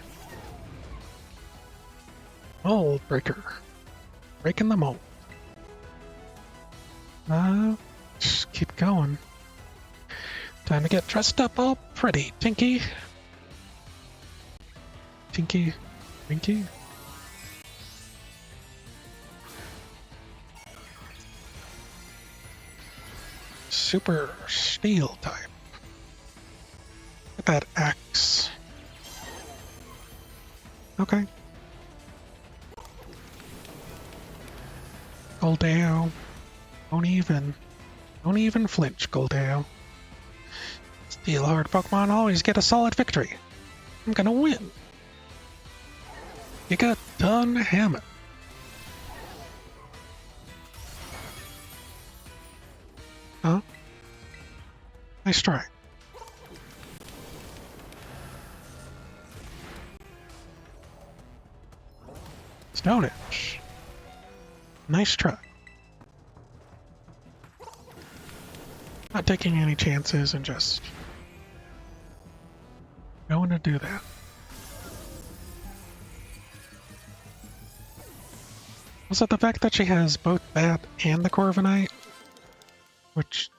Mold Breaker. Breaking the mold. Just keep going. Time to get dressed up all pretty, Tinky. Tinky. Super Steel type. Get that axe. Okay. Goldeo. Don't even flinch, Goldeo. Steel hard Pokemon always get a solid victory. I'm gonna win. You got done Hammett. Huh? Nice try. Stone Edge. Nice try. Not taking any chances and just going to do that. Was it the fact that she has both that and the Corviknight? Which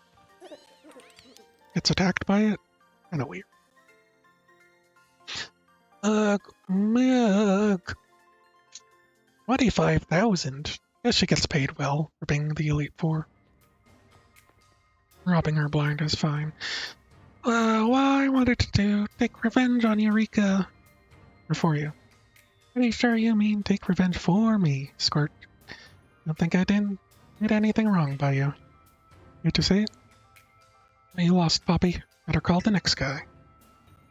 gets attacked by it. Kinda weird. Mug. 25,000. Guess she gets paid well for being the Elite Four. Robbing her blind is fine. What I wanted to do, take revenge on Eureka. Or for you. Pretty sure you mean take revenge for me, Squirt. Don't think I did anything wrong by you. Hate to say it. You lost, Poppy. Better call the next guy.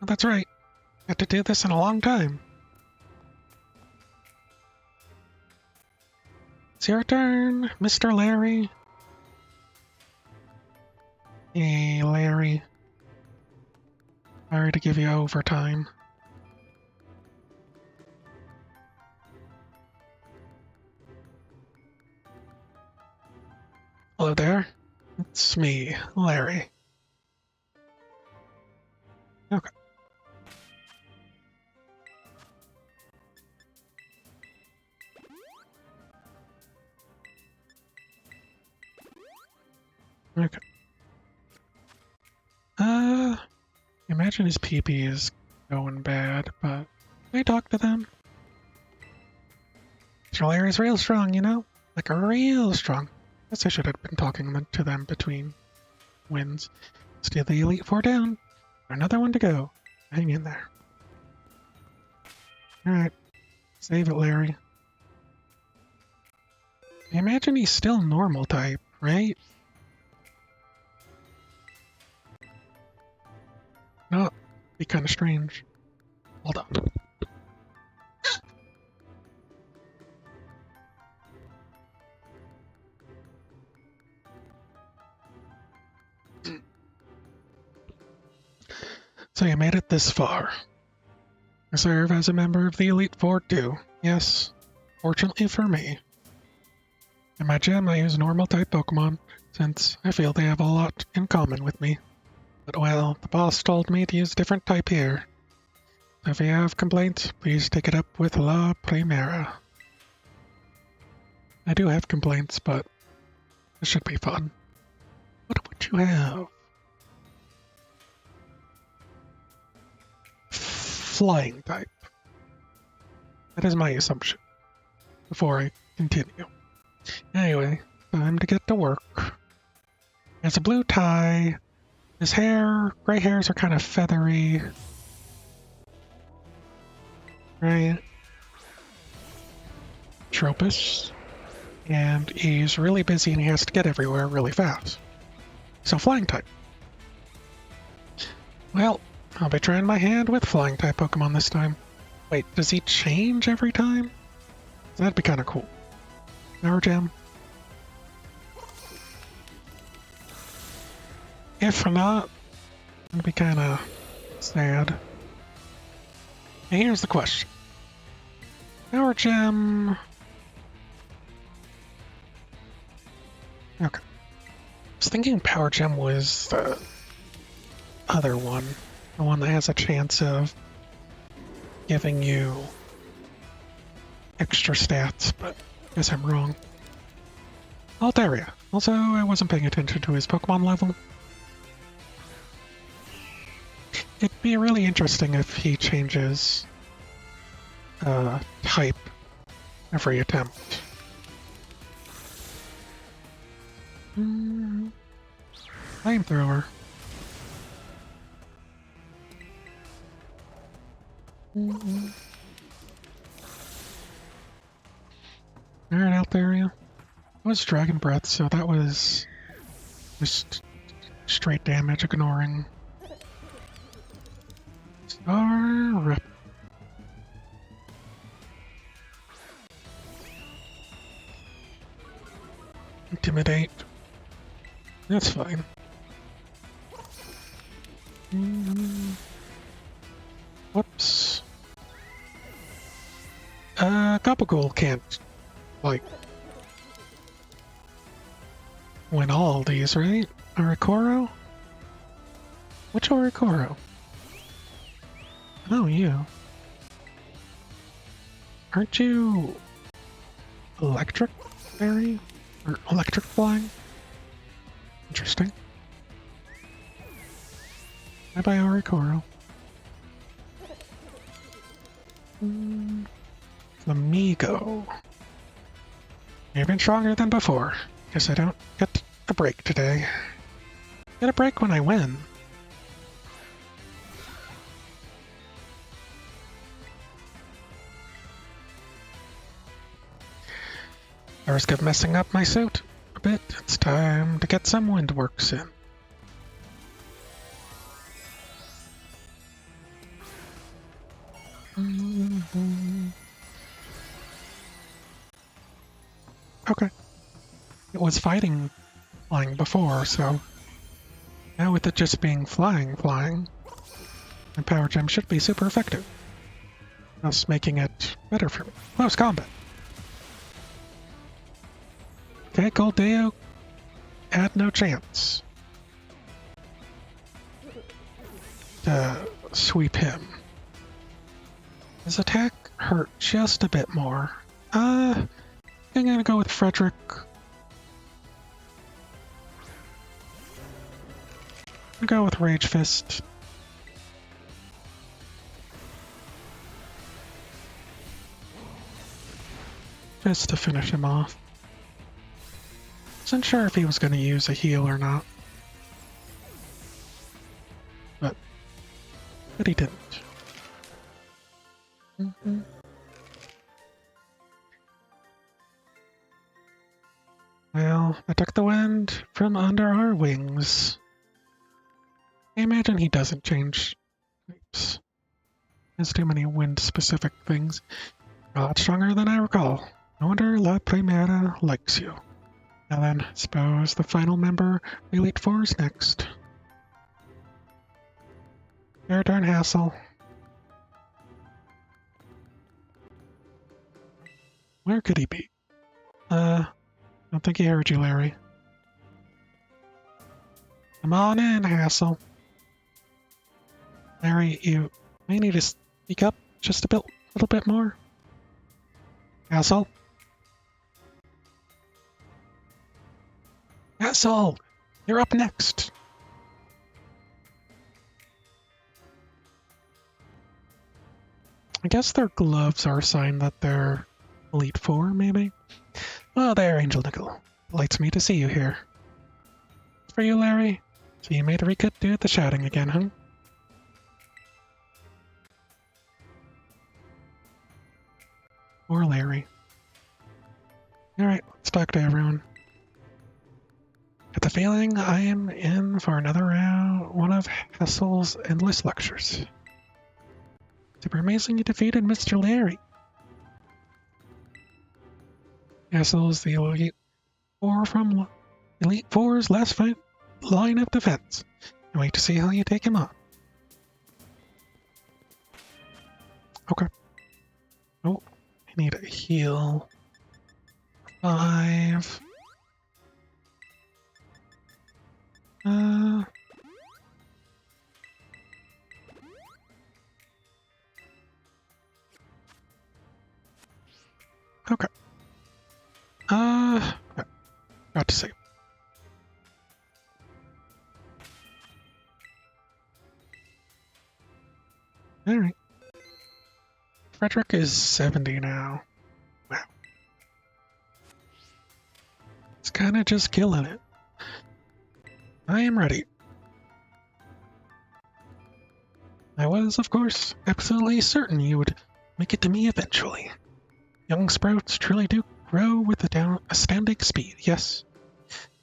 Oh, that's right. Had to do this in a long time. It's your turn, Mr. Larry. Hey, Larry. Sorry to give you overtime. Hello there. It's me, Larry. Okay. Okay. Imagine his PP is going bad, but can I talk to them? Mr. Larry's real strong, you know? Like a real strong. Guess I should have been talking to them between wins. Steal the Elite Four down. Another one to go. Hang in there. Alright. Save it, Larry. I imagine he's still normal type, right? No, be kind of strange. Hold on. So you made it this far. I serve as a member of the Elite Four too. Yes, fortunately for me. In my gym, I use normal-type Pokémon, since I feel they have a lot in common with me. But well, the boss told me to use a different type here. So if you have complaints, please take it up with La Primera. I do have complaints, but it should be fun. What would you have? Flying type. That is my assumption. Before I continue. Anyway, time to get to work. He has a blue tie. His hair, gray hairs are kind of feathery. Right? Tropus. And he's really busy and he has to get everywhere really fast. So flying type. Well, I'll be trying my hand with flying type Pokemon this time. Wait, does he change every time? That'd be kind of cool. Power Gem. If not, it'd be kind of sad. And here's the question. Power Gem... Okay. I was thinking Power Gem was the other one. The one that has a chance of giving you extra stats, but I guess I'm wrong. Altaria. Also, I wasn't paying attention to his Pokemon level. It'd be really interesting if he changes type every attempt. Flamethrower. Alright, Altaria. That was Dragon Breath, so that was just straight damage, ignoring Star Rep. Intimidate. That's fine. Whoops. Gabagool can't, like, win all these, right? Oricoro? Which Oricoro? Oh, you. Aren't you electric fairy? Or electric flying? Interesting. Bye-bye, Oricoro. Flamigo. Even stronger than before. Guess I don't get a break today. Get a break when I win. I risk of messing up my suit a bit. It's time to get some wind works in. Okay. It was flying before, so now with it just being flying, my power gem should be super effective, thus making it better for me. Close combat. Okay, Goldeo had no chance to sweep him. His attack hurt just a bit more. I'm gonna go with Frederick. I'm gonna go with Rage Fist. Just to finish him off. Wasn't sure if he was gonna use a heal or not. But he didn't. Well, I took the wind from under our wings. I imagine he doesn't change types. There's too many wind-specific things. A lot stronger than I recall. No wonder La Primera likes you. Now then, suppose the final member of Elite Four is next. Your turn, Hassel. Where could he be? I don't think he heard you, Larry. Come on in, Hassel. Larry, you may need to speak up just a little bit more. Hassel? Hassel! You're up next! I guess their gloves are a sign that they're Elite Four, maybe? Oh, there, Angel Nickel. Delights me to see you here. For you, Larry. So you made Rika do the shouting again, huh? Or Larry. Alright, let's talk to everyone. Get the feeling I am in for another round, one of Hassel's endless lectures. Super amazing you defeated Mr. Larry. Hassel's the Elite Four from Elite Four's last fight line of defense. I wait to see how you take him on. Okay. Oh, I need a heal. 5. Okay. Got to see. Alright. Frederick is 70 now. Wow. It's kinda just killing it. I am ready. I was, of course, absolutely certain you would make it to me eventually. Young sprouts truly do grow with astounding speed, yes.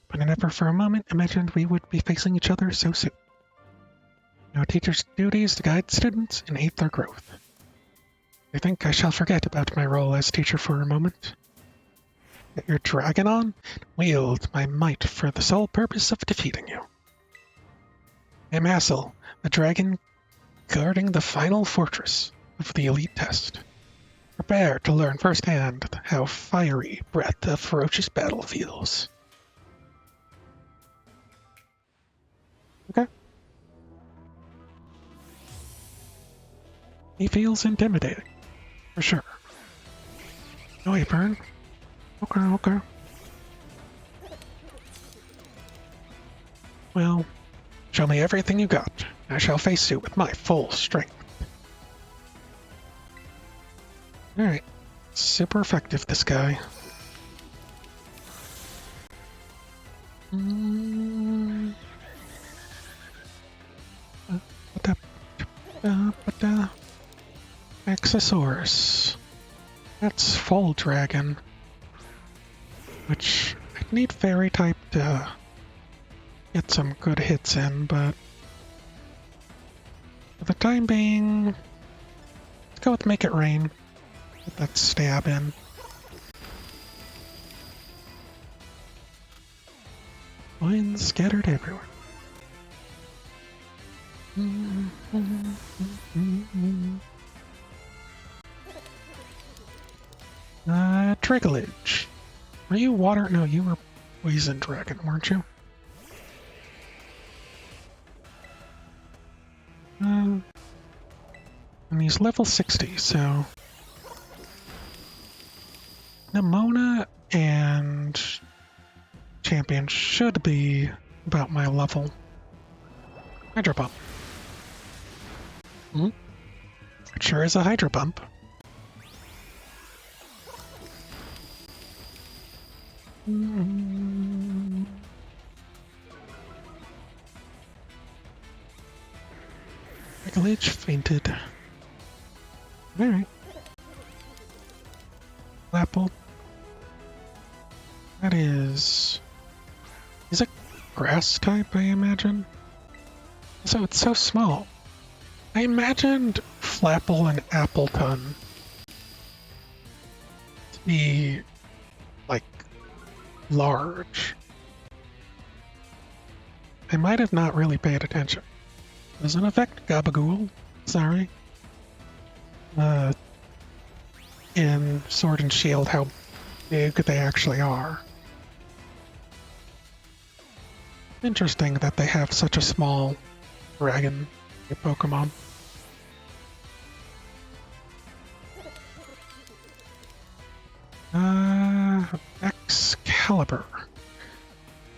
But I never for a moment imagined we would be facing each other so soon. Now, a teacher's duty is to guide students and aid their growth. I think I shall forget about my role as teacher for a moment. Get your dragon on, and wield my might for the sole purpose of defeating you. I am Hassel, the dragon guarding the final fortress of the elite test. Prepare to learn firsthand how fiery breath of ferocious battle feels. Okay. He feels intimidating, for sure. No, you burn? Okay. Well, show me everything you got. I shall face you with my full strength. Alright. Super effective, this guy. Exosaurus. That's full dragon. Which I'd need fairy type to get some good hits in, but for the time being, let's go with Make It Rain. Get that stab in. Vines scattered everywhere. Trigglage. Were you water? No, you were Poison Dragon, weren't you? And he's level 60, so... Nimona and Champion should be about my level. Hydro Pump. It sure is a Hydro Pump. Trigglage fainted. Alright. Apple. That is... Is it grass type, I imagine? So it's so small. I imagined Flapple and Appleton to be, like, large. I might have not really paid attention. Doesn't affect Gabagool. Sorry. In Sword and Shield, how big they actually are. Interesting that they have such a small dragon Pokemon. Excalibur.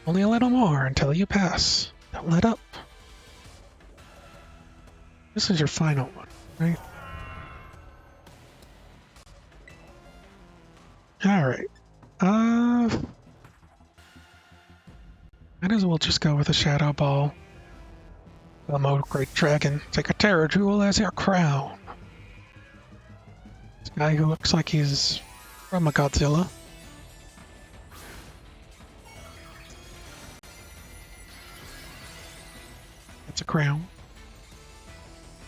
Only a little more until you pass. Don't let up. This is your final one, right? Alright. Might as well just go with a Shadow Ball. Mode Great Dragon. Take a Terror Jewel as your crown. This guy who looks like he's from a Godzilla. It's a crown.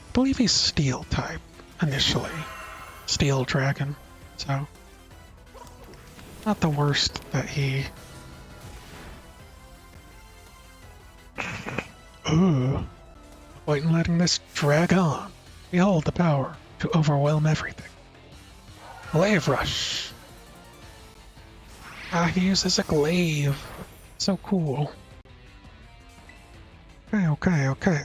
I believe he's Steel type initially. Steel Dragon. So, not the worst that he... Ooh. Point in letting this drag on. Behold the power to overwhelm everything. Glaive Rush. He uses a glaive. So cool. Okay.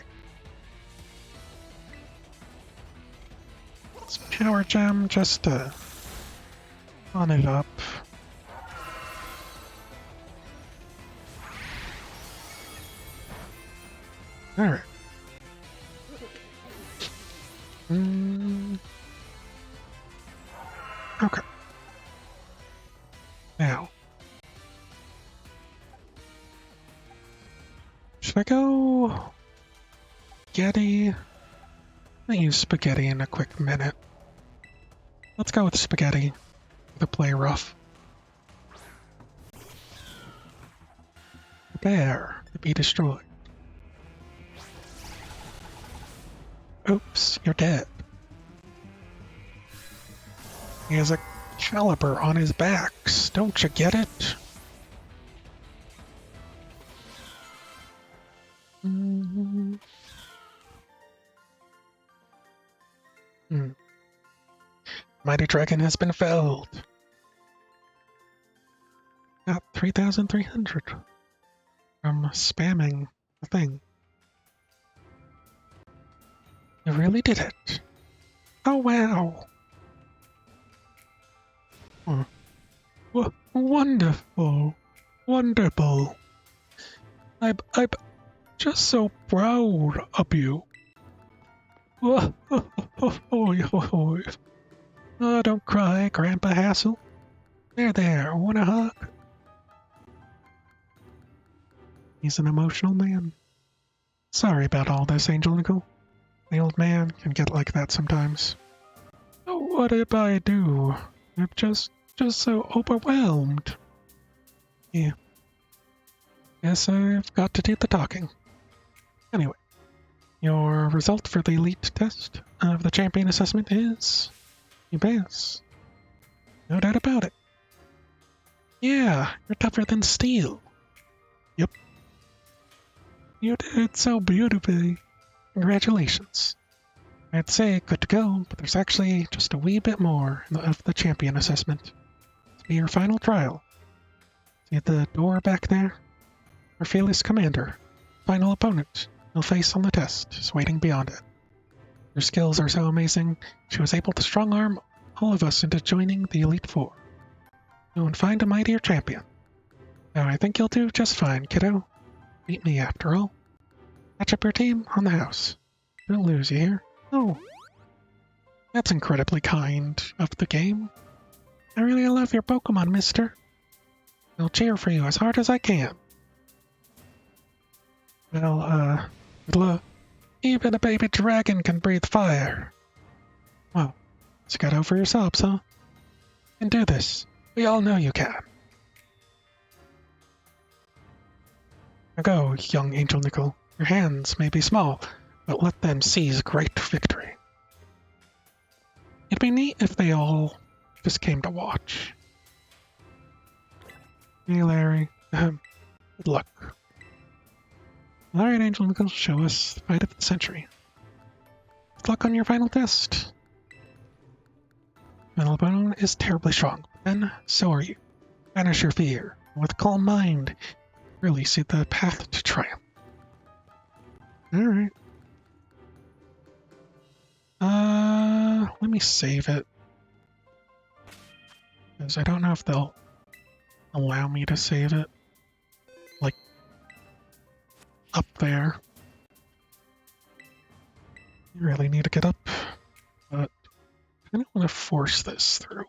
It's Power Gem just to on it up. Alright. Okay. Now. Should I go... Spaghetti? I'll use Spaghetti in a quick minute. Let's go with Spaghetti. To play rough. Prepare to be destroyed. Oops, you're dead. He has a caliber on his backs. Don't you get it? Mighty Dragon has been felled. Got 3,300 from spamming the thing. You really did it. Oh wow. Wonderful. Wonderful. just so proud of you. Oh, don't cry, Grandpa Hassel. There, want a hug? He's an emotional man. Sorry about all this, Angel Nicole. The old man can get like that sometimes. Oh, what did I do? I'm just so overwhelmed. Yeah. Guess I've got to do the talking. Anyway, your result for the elite test of the champion assessment is... you pass. No doubt about it. Yeah, you're tougher than steel. Yep. You did so beautifully. Congratulations. I'd say good to go, but there's actually just a wee bit more of the champion assessment. To be your final trial. See the door back there? Our fearless commander, final opponent, you'll face on the test, is waiting beyond it. Your skills are so amazing, she was able to strong-arm all of us into joining the Elite Four. Go and find a mightier champion. Now, I think you'll do just fine, kiddo. Beat me after all. Catch up your team on the house. Don't lose, you hear? Oh. That's incredibly kind of the game. I really love your Pokemon, mister. I'll cheer for you as hard as I can. Well, look, even a baby dragon can breathe fire. Well, you got over yourselves, huh? You can do this. We all know you can. Now go, young Angel Nickel. Your hands may be small, but let them seize great victory. It'd be neat if they all just came to watch. Hey, Larry. Good luck. Alright, Angel Nickel, show us the fight of the century. Good luck on your final test. Final opponent is terribly strong, but then so are you. Banish your fear. With a calm mind, really see the path to triumph. Alright. Let me save it. Because I don't know if they'll allow me to save it. Like, up there. You really need to get up, but I don't want to force this through.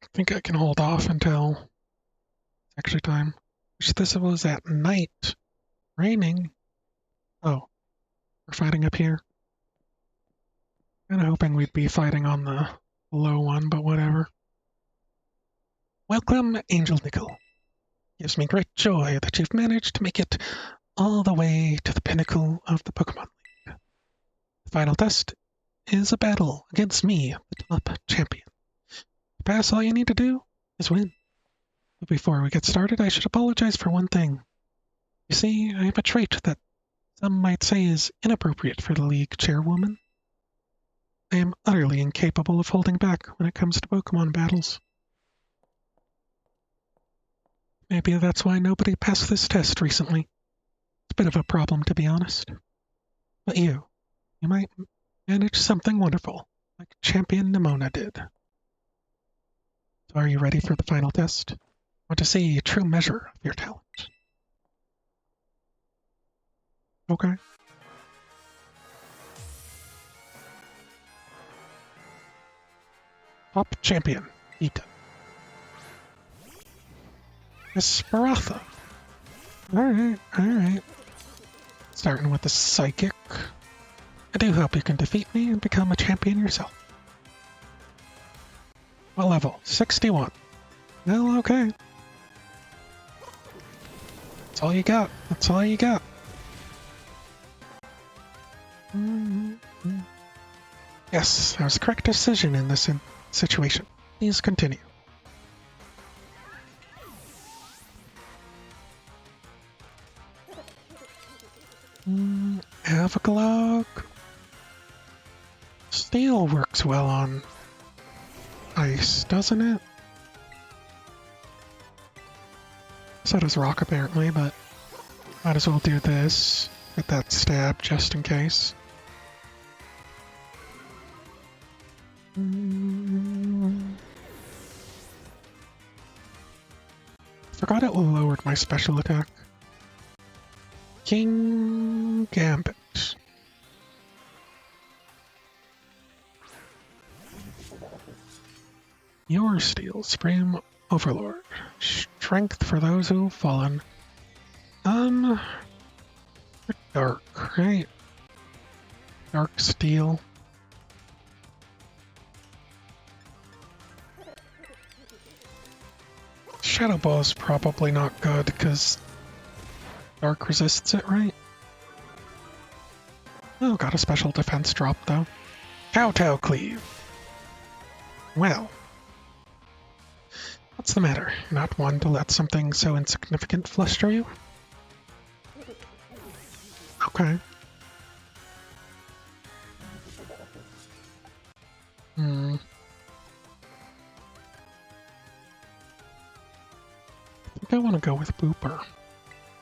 I think I can hold off until it's actually time. Wish this was at night. Raining. Oh, we're fighting up here. Kinda hoping we'd be fighting on the low one, but whatever. Welcome, Angel Nickel. Gives me great joy that you've managed to make it all the way to the pinnacle of the Pokemon League. The final test is a battle against me, the top champion. To pass, all you need to do is win. But before we get started, I should apologize for one thing. You see, I have a trait that some might say is inappropriate for the league chairwoman. I am utterly incapable of holding back when it comes to Pokemon battles. Maybe that's why nobody passed this test recently. It's a bit of a problem, to be honest. But you might manage something wonderful, like Champion Nimona did. So are you ready for the final test? I want to see a true measure of your talent. Okay. Top champion, Ita. Miss Baratha. Alright. Starting with the Psychic. I do hope you can defeat me and become a champion yourself. What level? 61. Well, okay. That's all you got. That's all you got. Yes, that was the correct decision in this situation. Please continue. Avacalog. Steel works well on ice, doesn't it? So does rock, apparently, but might as well do this. Get that stab just in case. Forgot it lowered my special attack. King Gambit. Your Steel, Supreme Overlord. Strength for those who've fallen. Dark, right? Dark Steel. Shadow Ball is probably not good because Dark resists it, right? Oh, got a special defense drop though. Kowtow Cleave. Well. What's the matter? Not one to let something so insignificant fluster you? Okay. I think I want to go with Booper.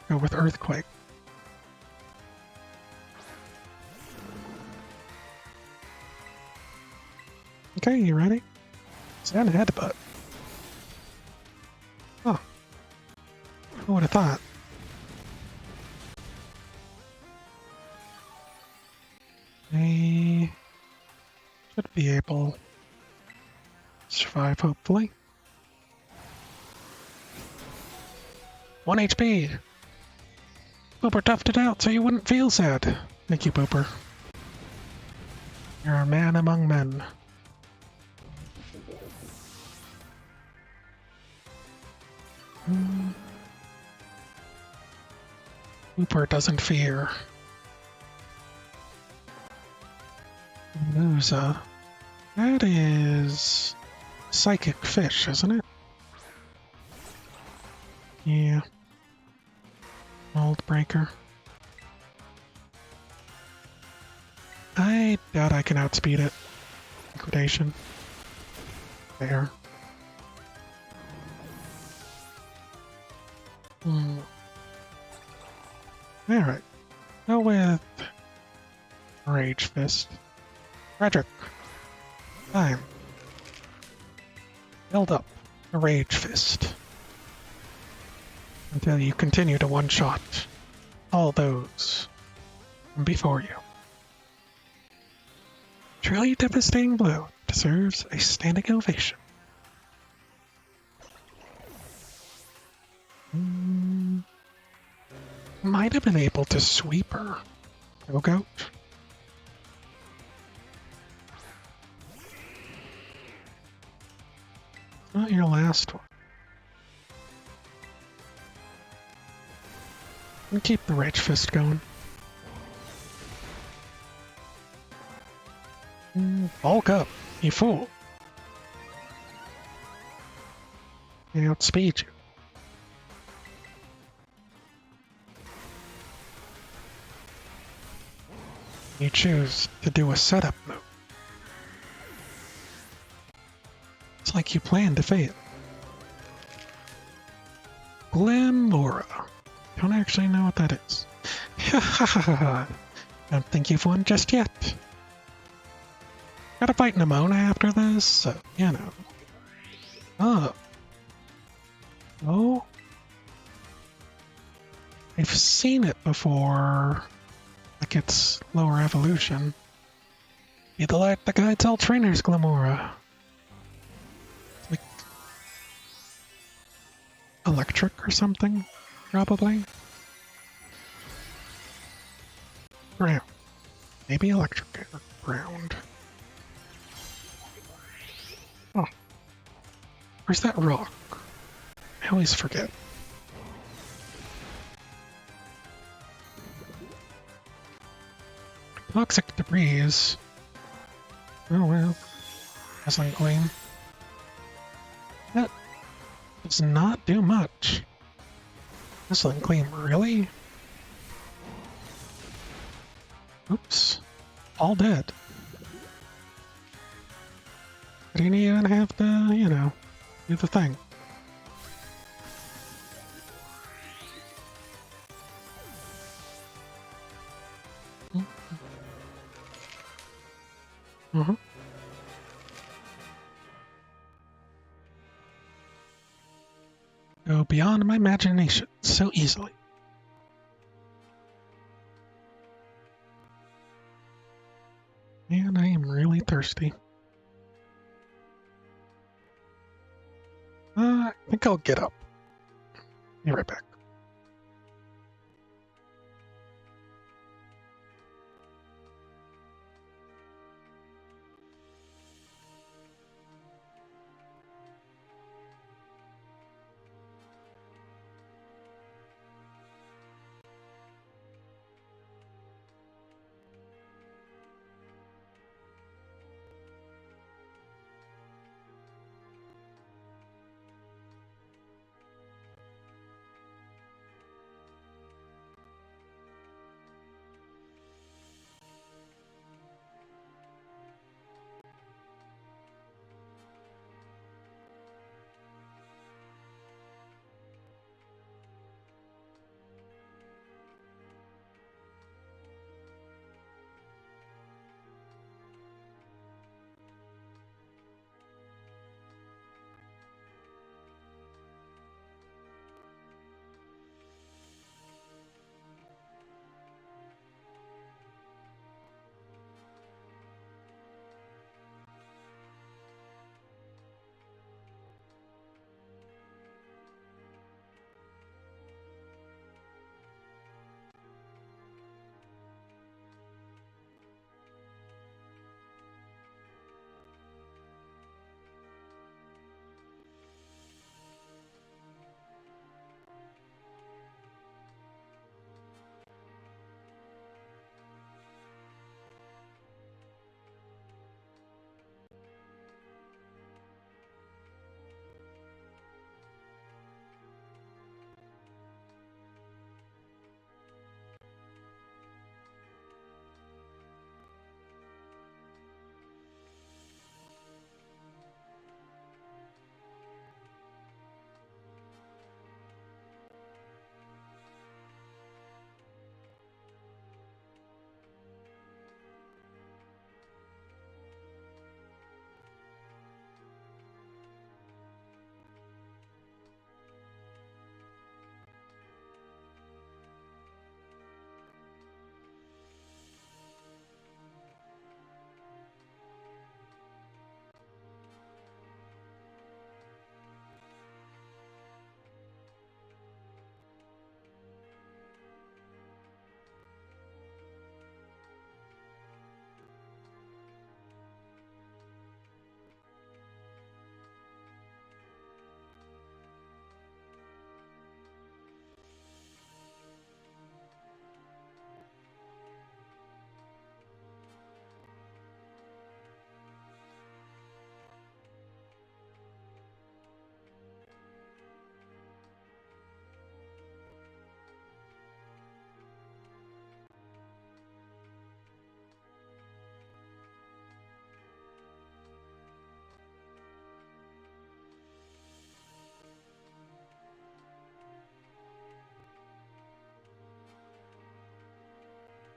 Go with Earthquake. Okay, you ready? Stand headbutt. Oh. Who would have thought? I should be able to survive, hopefully. 1 HP! Booper toughed it out so you wouldn't feel sad. Thank you, Booper. You're a man among men. Booper doesn't fear. Musa. That is Psychic Fish, isn't it? Yeah. Mold Breaker. I doubt I can outspeed it. Liquidation. There. Alright. Go with Rage Fist. Frederick. Time. Build up a Rage Fist. Until you continue to one-shot all those from before you. Truly devastating blow deserves a standing ovation. Might have been able to sweep her. Go Goat. Not your last one. And keep the Rage Fist going. Bulk up, you fool. I outspeed you. You choose to do a setup move. It's like you plan to fail. Glamora. Don't actually know what that is. Don't think you've won just yet. Gotta fight Nimona after this, so, you know. Oh. Oh. I've seen it before. Like it's lower evolution. Be the light that guides all trainers, Glamora. Like electric or something, probably. Ground. Maybe electric or ground. Oh. Where's that rock? I always forget. Toxic debris is... Oh well. Dazzling Gleam. That does not do much. Dazzling Gleam, really? Oops. All dead. I didn't even have to, you know, do the thing. Go beyond my imagination so easily. Man, I am really thirsty. I think I'll get up. Be right back.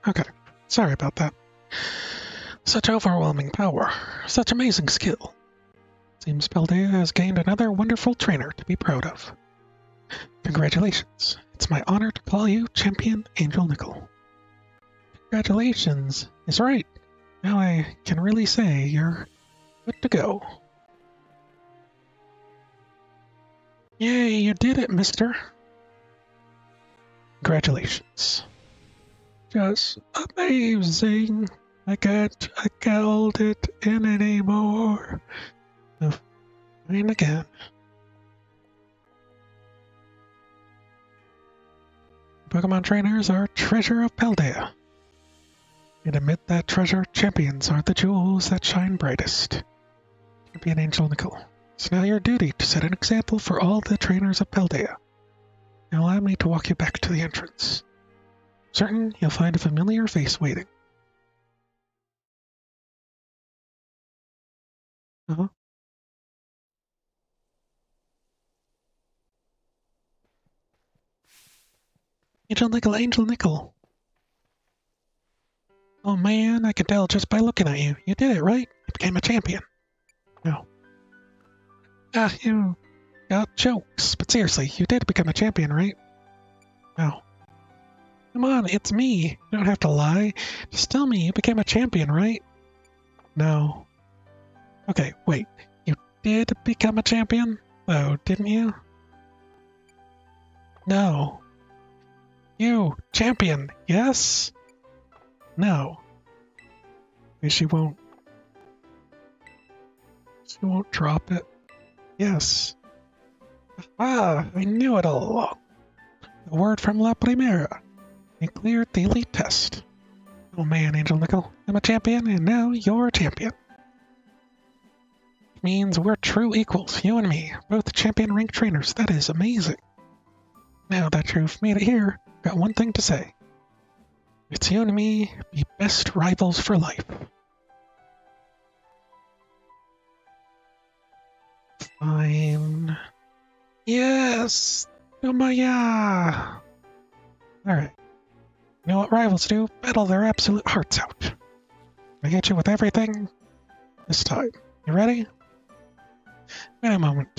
Okay, sorry about that. Such overwhelming power, such amazing skill. Seems Paldea has gained another wonderful trainer to be proud of. Congratulations. It's my honor to call you Champion Angel Nickel. Congratulations is right. Now I can really say you're good to go. Yay, you did it, mister. Congratulations. Just amazing. I can't hold it in anymore. Fine again. Pokemon trainers are treasure of Paldea. And amid that treasure, champions are the jewels that shine brightest. Champion Angel Nickel, it's now your duty to set an example for all the trainers of Paldea. Now allow me to walk you back to the entrance. Certain you'll find a familiar face waiting. Angel Nickel, Angel Nickel. Oh man, I can tell just by looking at you. You did it, right? You became a champion. No. You Jokes. But seriously, you did become a champion, right? No. Come on, it's me. You don't have to lie. Just tell me you became a champion, right? No. Okay, wait. You did become a champion? Oh, didn't you? No. You, champion, yes? No. She won't drop it. Yes. Ah, I knew it all along. The word from La Primera. You cleared the elite test. Oh man, Angel Nickel, I'm a champion, and now you're a champion. It means we're true equals, you and me, both champion rank trainers. That is amazing. Now that you've made it here, I've got one thing to say. It's you and me, be best rivals for life. Fine. Yes! Umaya! Alright. You know what rivals do? Battle their absolute hearts out. I hit you with everything this time. You ready? Wait a moment.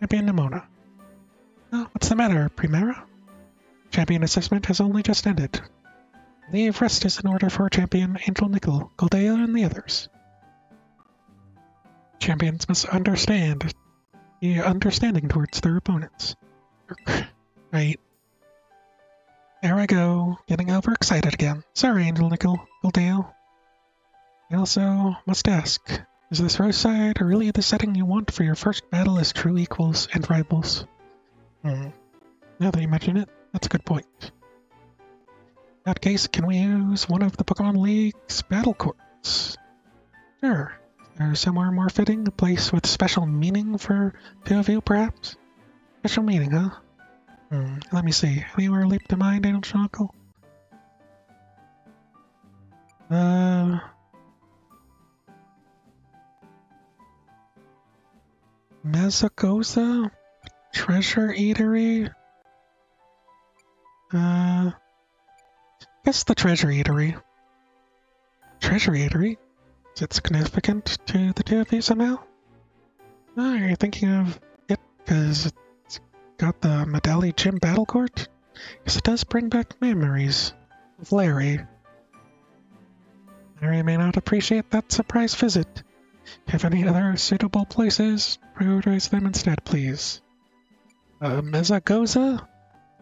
Champion Nimona. Oh, what's the matter, Primera? Champion assessment has only just ended. Leave rest is in order for Champion Angel Nickel, Goldea, and the others. Champions must be understanding towards their opponents. Right. There I go, getting overexcited again. Sorry, Angel Nickel, Goldea. I also must ask, is this roadside really the setting you want for your first battle as true equals and rivals? Now that you mention it, that's a good point. In that case, can we use one of the Pokemon League's battle courts? Sure. Is there somewhere more fitting, a place with special meaning for two of you, perhaps? Special meaning, huh? Let me see. Anywhere leap to mind, Angel Nickel? Mezagoza? Treasure Eatery? Guess the Treasure Eatery. Treasure Eatery? Is it significant to the two of you somehow? Oh, are you thinking of it because it's got the Medali Gym Battle Court? Because it does bring back memories of Larry. Larry may not appreciate that surprise visit. If any other suitable places, prioritize them instead, please. Mezagoza?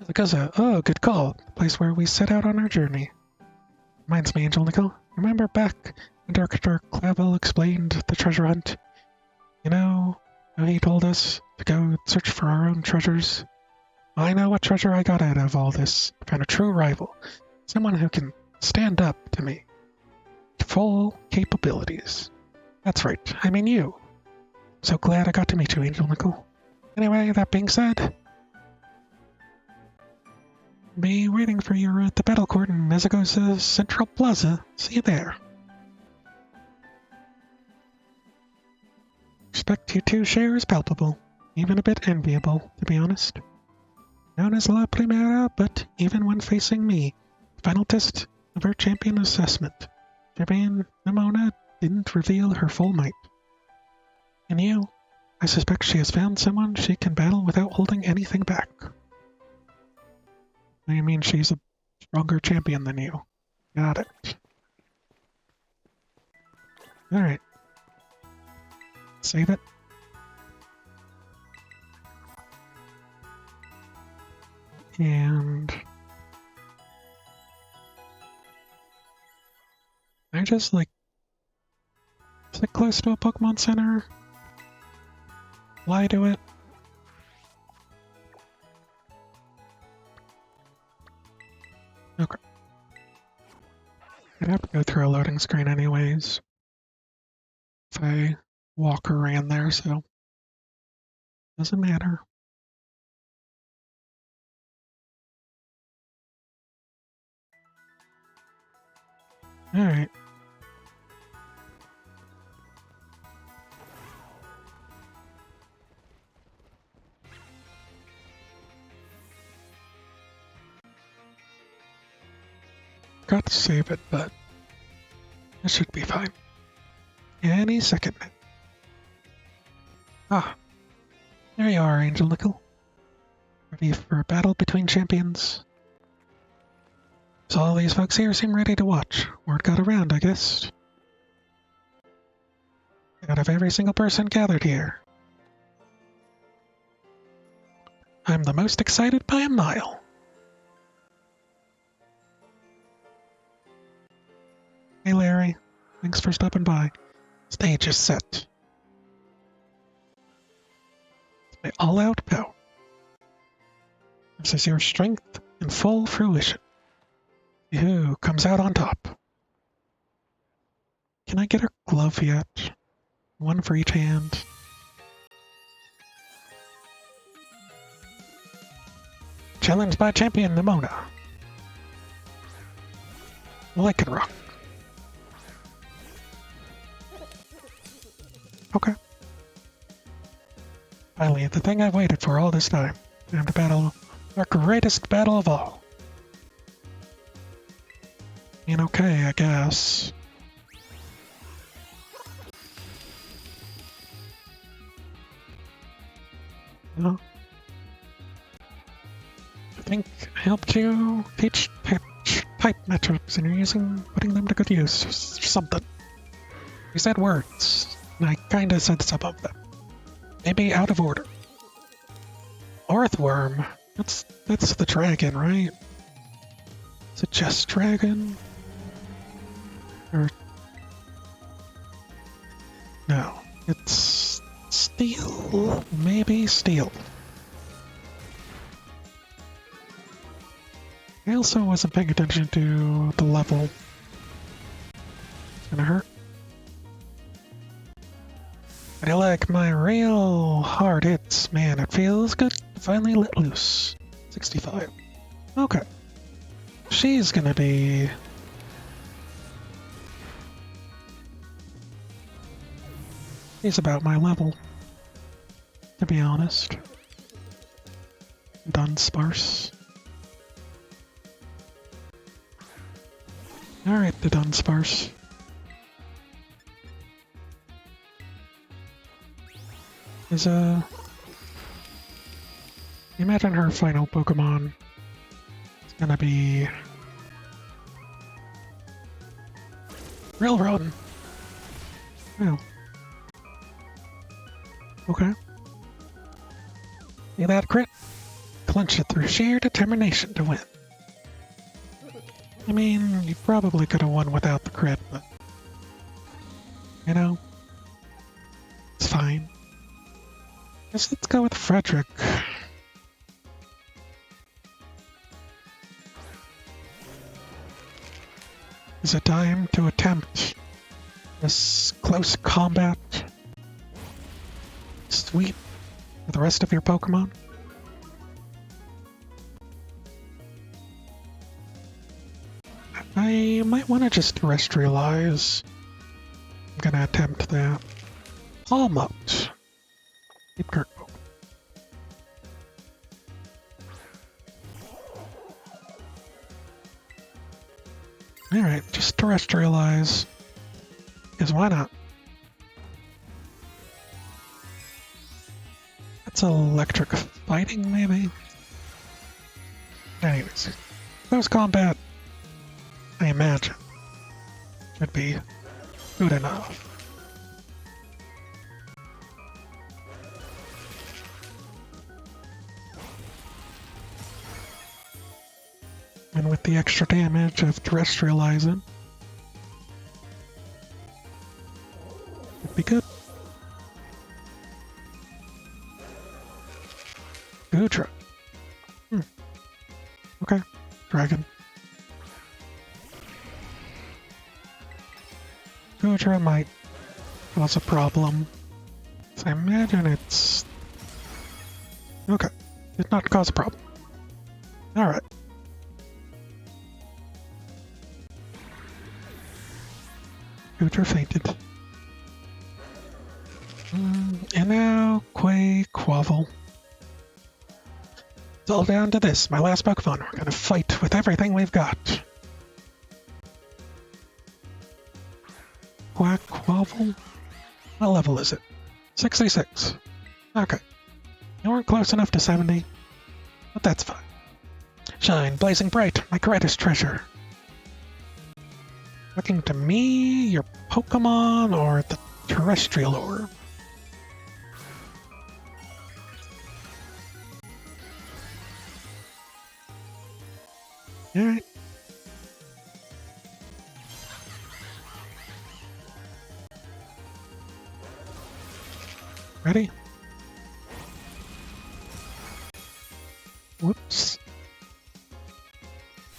Mezagoza, oh, good call. The place where we set out on our journey. Reminds me, Angel Nickel, remember back when Dr. Clavel explained the treasure hunt? You know, how he told us to go search for our own treasures? I know what treasure I got out of all this. I found a true rival. Someone who can stand up to me. Full capabilities. That's right, I mean you. So glad I got to meet you, Angel Nickel. Anyway, that being said, be waiting for you at the battle court in Mezagoza Central Plaza. See you there. Respect you two share is palpable, even a bit enviable, to be honest. Known as La Primera, but even when facing me, the final test of her champion assessment, Champion Nimona didn't reveal her full might. And you, I suspect she has found someone she can battle without holding anything back. I mean, she's a stronger champion than you. Got it. Alright. Save it. And I just sit close to a Pokemon Center, lie to it. Okay. I'd have to go through a loading screen anyways if I walk around there, so doesn't matter. Alright. Got to save it, but it should be fine. Any second. Ah. There you are, Angel Nickel. Ready for a battle between champions? So all these folks here seem ready to watch. Word got around, I guess. Out of every single person gathered here, I'm the most excited by a mile. Hey Larry, thanks for stopping by. Stage is set. My all-out power. This is your strength in full fruition. Who comes out on top? Can I get her glove yet? One for each hand. Challenged by champion Nimona. Lycanroc. Okay. Finally, the thing I've waited for all this time. Time to battle our greatest battle of all. And okay, I guess. No. I think I helped you teach type matchups and you're putting them to good use or something. You said words, and I kinda said some of them. Maybe out of order. Earthworm. That's the dragon, right? Is it just dragon? Or no, it's steel. Maybe steel. I also wasn't paying attention to the level. It's gonna hurt. I like my real hard hits, man. It feels good to finally let loose. 65. Okay. She's gonna be... She's about my level, to be honest. Done sparse. Alright, the Dunsparce. Is imagine her final Pokemon is gonna be Railroad. Oh. Okay. See that crit? Clinch it through sheer determination to win. I mean, you probably could have won without the crit, but... You know? It's fine. Guess let's go with Frederick. Is it time to attempt this close combat sweep with the rest of your Pokemon? I might want to just terrestrialize. I'm gonna attempt that. Almost. Keep Kirk. Alright, just terrestrialize. Because why not? That's electric fighting, maybe? Anyways, close combat, I imagine, should be good enough. And with the extra damage of terrestrializing, it'd be good. Goodra. Okay, Dragon. Goodra might cause a problem. So I imagine it's... Okay, did not cause a problem. Alright. Goodra fainted. And now, Quavel. It's all down to this, my last Pokemon. We're gonna fight with everything we've got. Quavel? What level is it? 66. Okay. You weren't close enough to 70, but that's fine. Shine, blazing bright, my greatest treasure. Looking to me, your Pokemon, or the terrestrial orb? Alright. Ready? Whoops.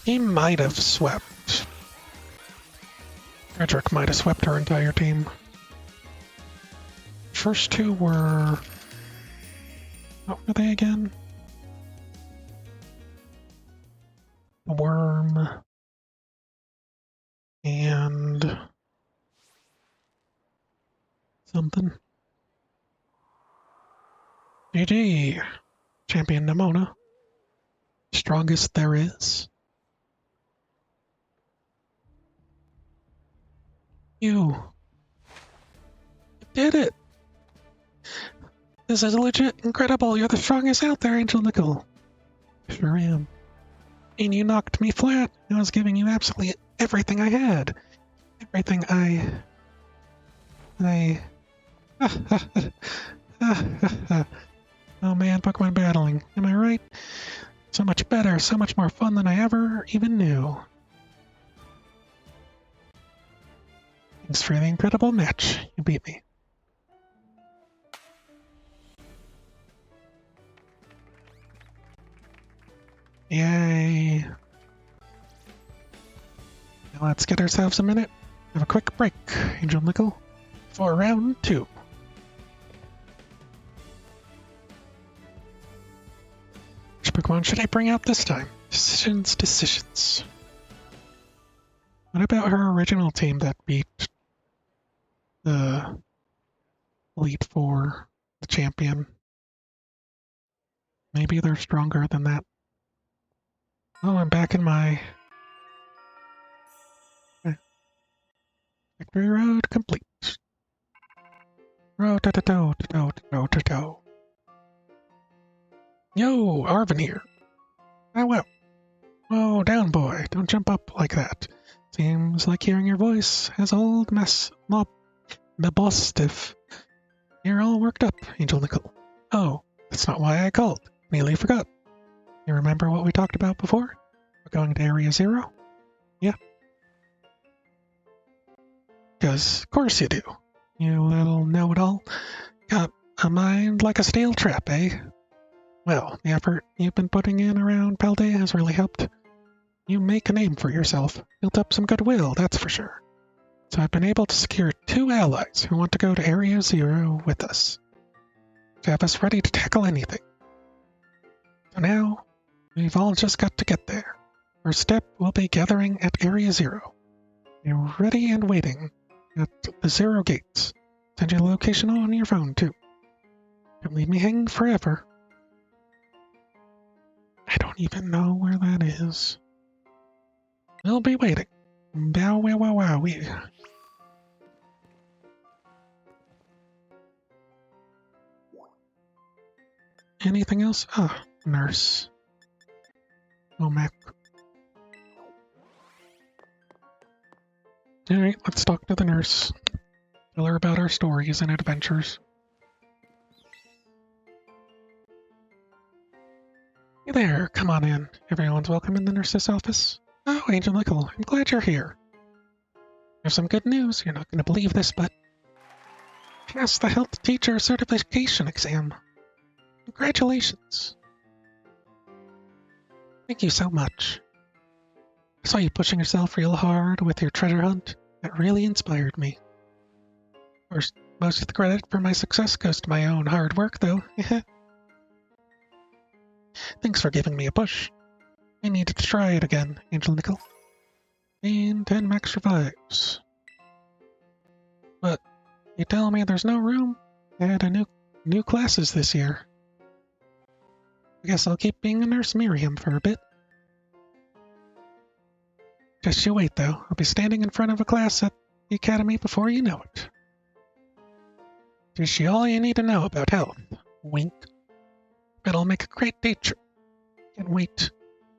He might have swept. Frederick might have swept her entire team. First two were... What were they again? The worm. And... something. GG. Champion Nimona. Strongest there is. You did it! This is legit incredible. You're the strongest out there, Angel Nickel. Sure am. And you knocked me flat. I was giving you absolutely everything I had. Everything I... Oh man, Pokemon battling. Am I right? So much better, so much more fun than I ever even knew. Thanks for the incredible match. You beat me. Yay. Now let's get ourselves a minute. Have a quick break, Angel Nickel, for round 2. Which Pokemon should I bring out this time? Decisions. What about her original team that beat the Elite Four, the champion? Maybe they're stronger than that. Oh, I'm back in my... Victory Road complete. Row-to-to-to-to-to-to-to-to. Yo, Arven here. Oh well. Oh, down boy, don't jump up like that. Seems like hearing your voice has old the boss stiff. You're all worked up, Angel Nickel. Oh, that's not why I called. Nearly forgot. You remember what we talked about before? We're going to Area 0? Yeah. Because, of course you do. You little know-it-all. Got a mind like a steel trap, eh? Well, the effort you've been putting in around Paldea has really helped you make a name for yourself. Built up some goodwill, that's for sure. So I've been able to secure 2 allies who want to go to Area 0 with us. To have us ready to tackle anything. So now, we've all just got to get there. First step will be gathering at Area 0. You're ready and waiting at the 0 gates. Send your location on your phone, too. Don't leave me hanging forever. I don't even know where that is. We'll be waiting. Bow wow wow wow. Anything else? Ah, nurse. Oh, Mac. Alright, let's talk to the nurse. Tell her about our stories and adventures. Hey there, come on in. Everyone's welcome in the nurse's office. Oh, Angel Nickel, I'm glad you're here. There's some good news. You're not going to believe this, but I passed the health teacher certification exam. Congratulations. Thank you so much. I saw you pushing yourself real hard with your treasure hunt. That really inspired me. Of course, most of the credit for my success goes to my own hard work, though. Thanks for giving me a push. I needed to try it again, Angel Nickel. And 10 max revives. But you tell me there's no room? I had a new classes this year. I guess I'll keep being a Nurse Miriam for a bit. Just you wait, though. I'll be standing in front of a class at the academy before you know it. Teach you all you need to know about health. Wink. It'll make a great day trip. Can't wait to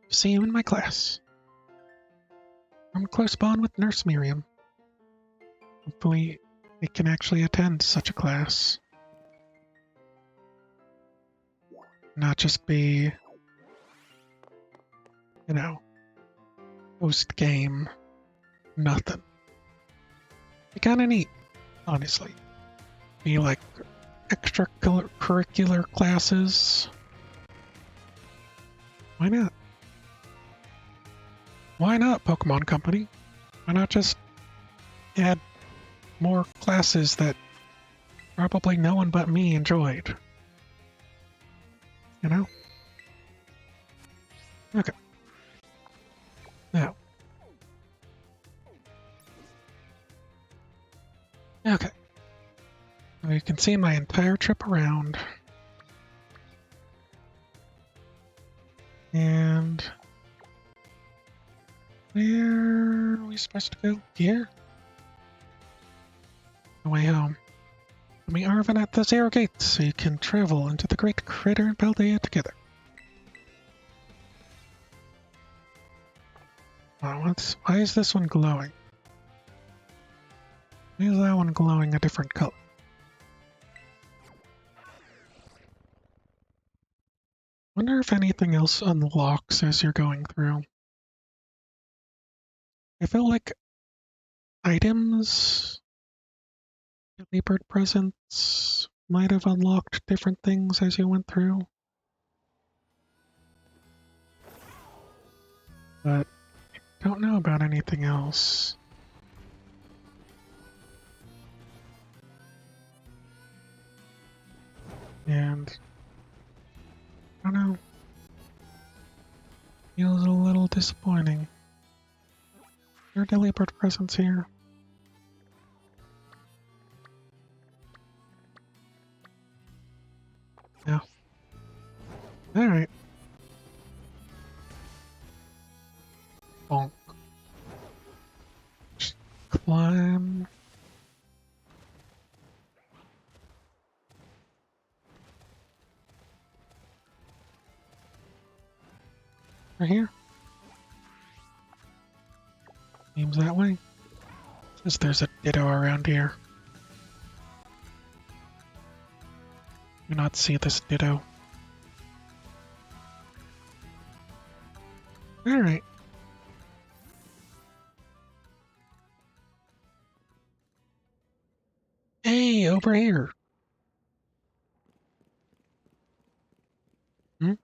see you in my class. I'm a close bond with Nurse Miriam. Hopefully, we can actually attend such a class. Not just be, you know, post-game, nothing. Be kinda neat, honestly. Be like extracurricular classes. Why not? Why not, Pokemon Company? Why not just add more classes that probably no one but me enjoyed? You know? Okay. Now. Okay. Now you can see my entire trip around. And where are we supposed to go? Here? The way home. We are even at the Zero Gates, so you can travel into the Great Crater in Paldea together. Oh, why is this one glowing? Why is that one glowing a different color? Wonder if anything else unlocks as you're going through. I feel like items, bird presents might have unlocked different things as you went through. But I don't know about anything else. And I don't know. Feels a little disappointing. There are deliberate presents here. Yeah. Alright. Bonk. Just climb. Right here. Seems that way. Says there's a Ditto around here. Do not see this Ditto. Alright. Hey, over here. Hmm?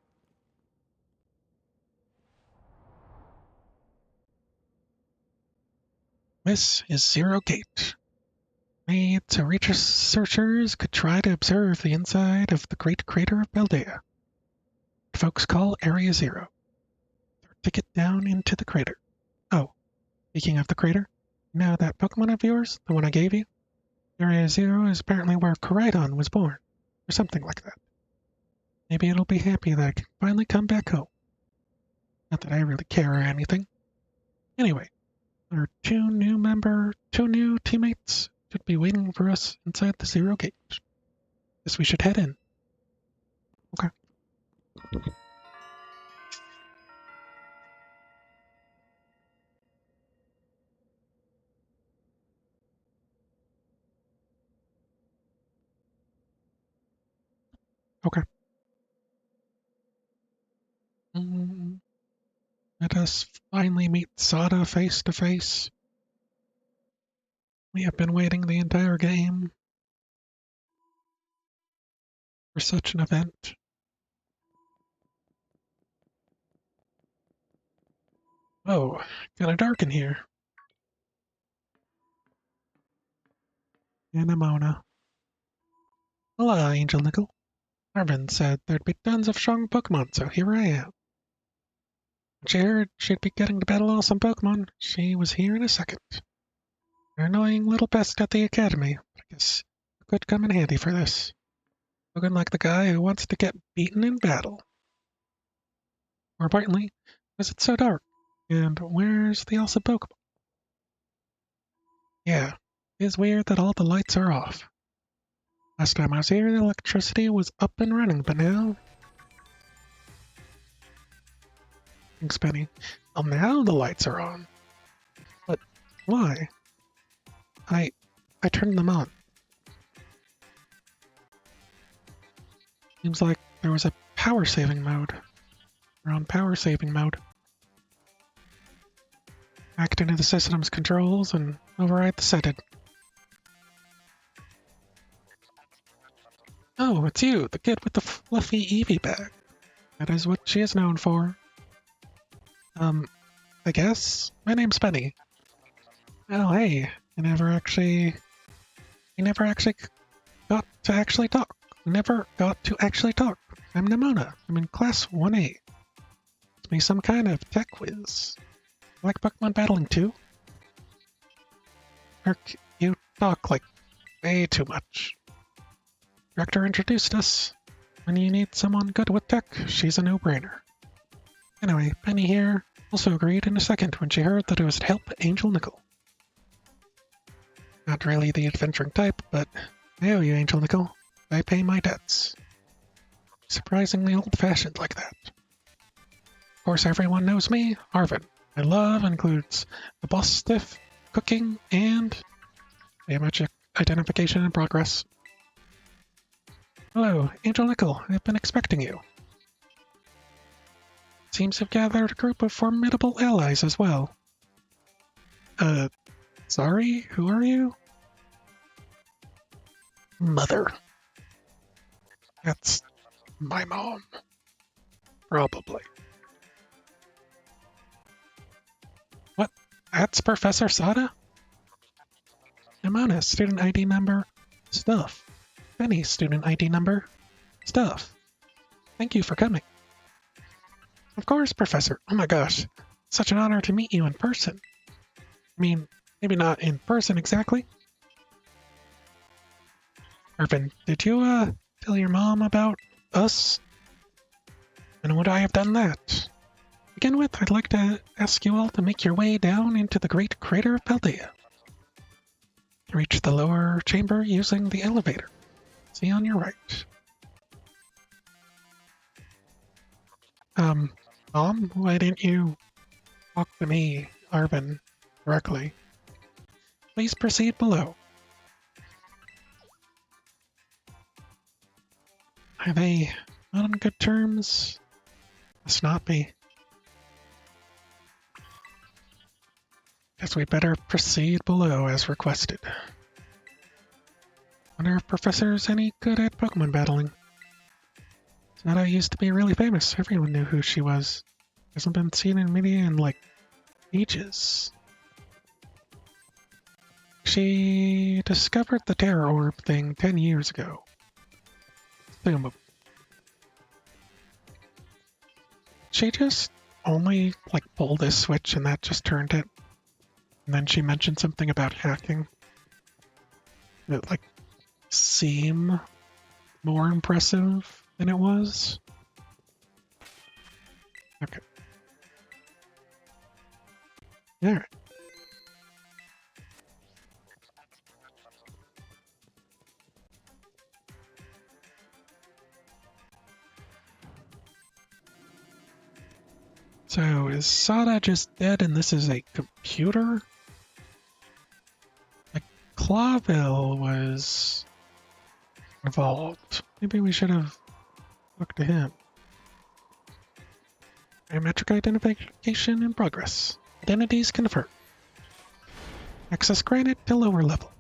This is Zero Gate. Made so researchers could try to observe the inside of the Great Crater of Paldea. Folks call Area Zero. Ticket down into the crater. Oh, speaking of the crater, you know that Pokemon of yours, the one I gave you? Area Zero is apparently where Koraidon was born, or something like that. Maybe it'll be happy that I can finally come back home. Not that I really care or anything. Anyway, our two new teammates should be waiting for us inside the Zero Gate. Guess we should head in. Okay. Okay. Let us finally meet Sada face to face. We have been waiting the entire game for such an event. Oh, kinda dark in here. Anemona. Hello, Angel Nickel. Marvin said there'd be tons of strong Pokemon, so here I am. She heard she'd be getting to battle awesome Pokemon. She was here in a second. An annoying little pest at the academy, but I guess it could come in handy for this. Looking like the guy who wants to get beaten in battle. More importantly, why is it so dark? And where's the awesome Pokemon? Yeah, it is weird that all the lights are off. Last time I was here, the electricity was up and running, but now Thanks, Penny. Oh, now the lights are on. But why? I turned them on. Seems like there was a power saving mode. We're on power saving mode. Act into the system's controls and override the setting. Oh, it's you, the kid with the fluffy Eevee bag. That is what she is known for. I guess? My name's Penny. Oh, hey, you never actually got to actually talk. Never got to actually talk. I'm Nimona. I'm in class 1A. It's me some kind of tech quiz. Like Pokemon battling too? You talk like way too much. Director introduced us. When you need someone good with tech, she's a no-brainer. Anyway, Penny here also agreed in a second when she heard that it was to help Angel Nickel. Not really the adventuring type, but I owe you, Angel Nickel. I pay my debts. Surprisingly old-fashioned like that. Of course, everyone knows me, Arvin. My love includes the boss stiff, cooking, and biometric identification in progress. Hello, Angel Nickel. I've been expecting you. Seems you've gathered a group of formidable allies as well. Sorry? Who are you? Mother. That's my mom. Probably. What? That's Professor Sada? Nimona, student ID number, stuff. Penny, student ID number, stuff. Thank you for coming. Of course, Professor. Oh my gosh. Such an honor to meet you in person. I mean, maybe not in person exactly. Irvin, did you, tell your mom about us? And would I have done that? To begin with, I'd like to ask you all to make your way down into the great crater of Paldea. Reach the lower chamber using the elevator. See on your right. Mom, why didn't you talk to me, Arvin, directly? Please proceed below. Are they not on good terms? Must not be. Guess we better proceed below as requested. Wonder if Professor's any good at Pokemon battling. Sada used to be really famous. Everyone knew who she was. Hasn't been seen in media in, like, ages. She discovered the Terror Orb thing 10 years ago. She just only, like, pulled this switch and that just turned it. And then she mentioned something about hacking. It, like, seemed more impressive than it was. Okay. Alright. So, is Sada just dead and this is a computer? Like, Clawville was involved. Maybe we should have looked to him. Biometric identification in progress. Identities confirmed. Access granted to lower level.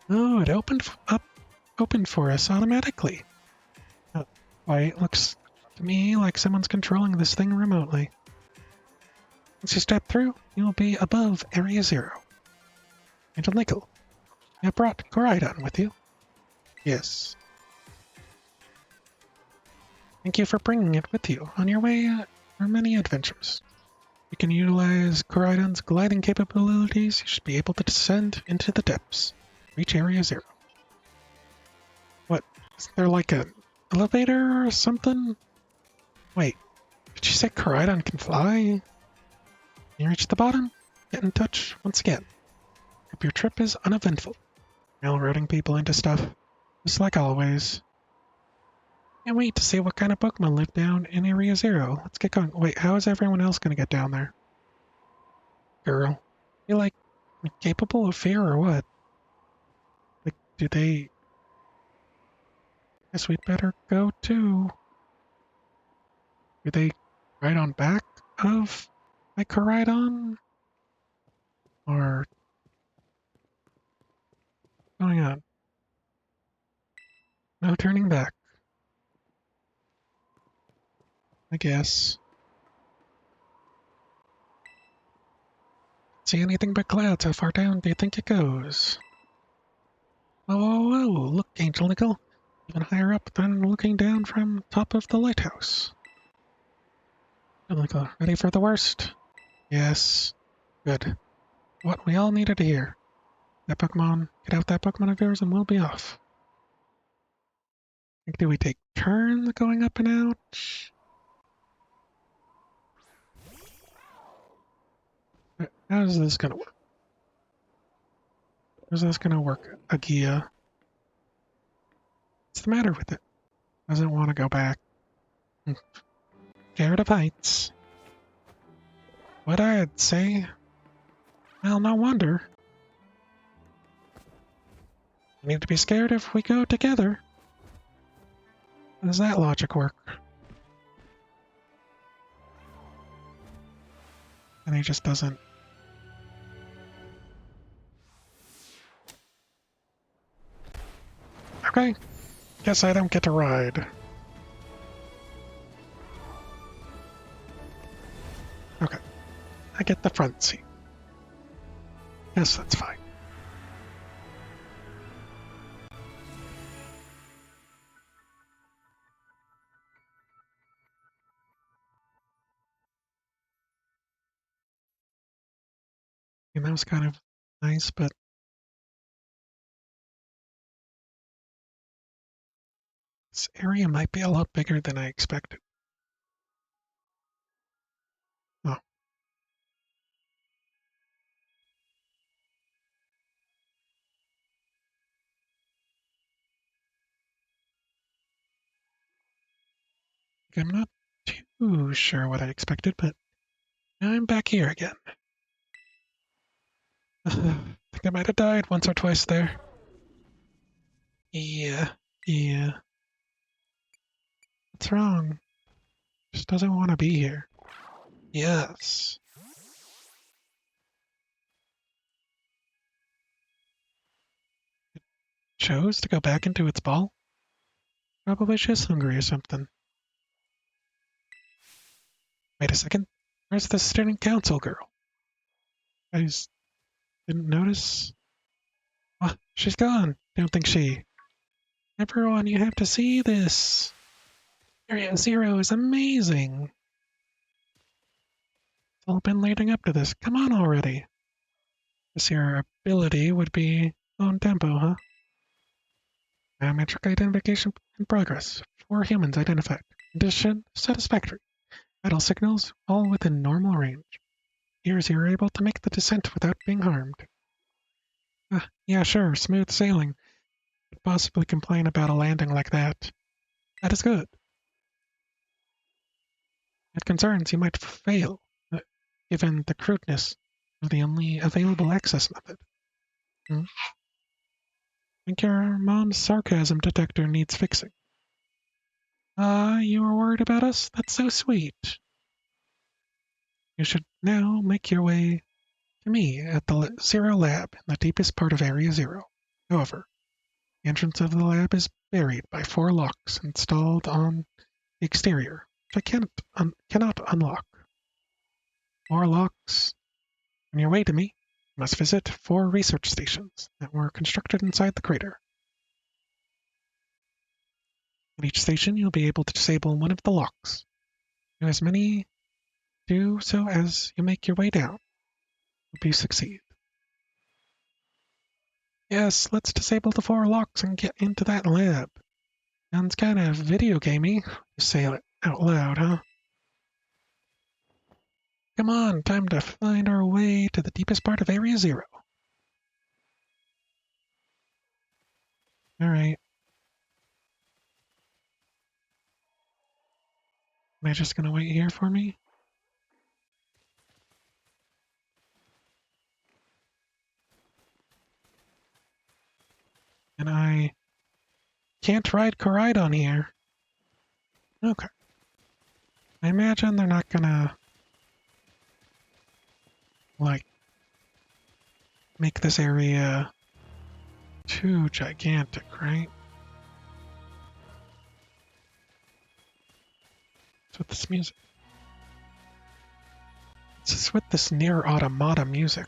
Oh, it opened for us automatically. Why, it looks to me like someone's controlling this thing remotely. Once you step through, you will be above Area 0. Angel Nickel, you have brought Koraidon with you? Yes. Thank you for bringing it with you. On your way are many adventures. You can utilize Koraidon's gliding capabilities. You should be able to descend into the depths. Reach Area 0. What? Is there like an elevator or something? Wait, did you say Koraidon can fly? When you reach the bottom, get in touch once again. Hope your trip is uneventful. Railroading people into stuff, just like always. Can't wait to see what kind of Pokemon live down in Area Zero. Let's get going. Wait, how is everyone else going to get down there? Girl. You like incapable of fear or what? Like, do they... Guess we'd better go too. Do they ride on back of my Koraidon? Or what's going on? No turning back, I guess. See anything but clouds. How far down do you think it goes? Whoa, whoa, whoa. Look, Angel Nickel. Even higher up than looking down from top of the lighthouse. Angel Nickel, ready for the worst? Yes. Good. What we all needed to hear. That Pokemon, get out that Pokemon of yours and we'll be off. Like, do we take turns going up and out? How's this gonna work? How's this gonna work, Agia? What's the matter with it? Doesn't want to go back. Scared of heights. What I'd say? Well, no wonder. We need to be scared if we go together. How does that logic work? And he just doesn't. Okay. Guess I don't get to ride. Okay. I get the front seat. Yes, that's fine. And that was kind of nice, but this area might be a lot bigger than I expected. Oh, I'm not too sure what I expected, but I'm back here again. I think I might have died once or twice there. Yeah, yeah. What's wrong? Just doesn't want to be here. Yes. Chose to go back into its ball? Probably just hungry or something. Wait a second. Where's the student council girl? I just didn't notice. Oh, she's gone. Don't think she. Everyone, you have to see this. Area Zero is amazing. It's all been leading up to this. Come on already. This your ability would be on tempo, huh? Biometric identification in progress. 4 humans identified. Condition satisfactory. Vital signals all within normal range. Here's you're able to make the descent without being harmed. Yeah, sure, smooth sailing. Could possibly complain about a landing like that. That is good. It concerns you might fail, given the crudeness of the only available access method. Hmm? Think your mom's sarcasm detector needs fixing. You were worried about us? That's so sweet. You should now make your way to me at the Zero Lab in the deepest part of Area Zero. However, the entrance of the lab is buried by 4 locks installed on the exterior, which I cannot unlock. 4 locks. On your way to me, you must visit 4 research stations that were constructed inside the crater. At each station, you'll be able to disable one of the locks. Do so as you make your way down. Hope you succeed. Yes, let's disable the 4 locks and get into that lab. Sounds kind of video gamey. You say it out loud, huh? Come on, time to find our way to the deepest part of Area Zero. Alright. Am I just gonna wait here for me? And I can't ride Koraidon here. Okay. I imagine they're not gonna, like, make this area too gigantic, right? What's with this music? What's this with this near automata music?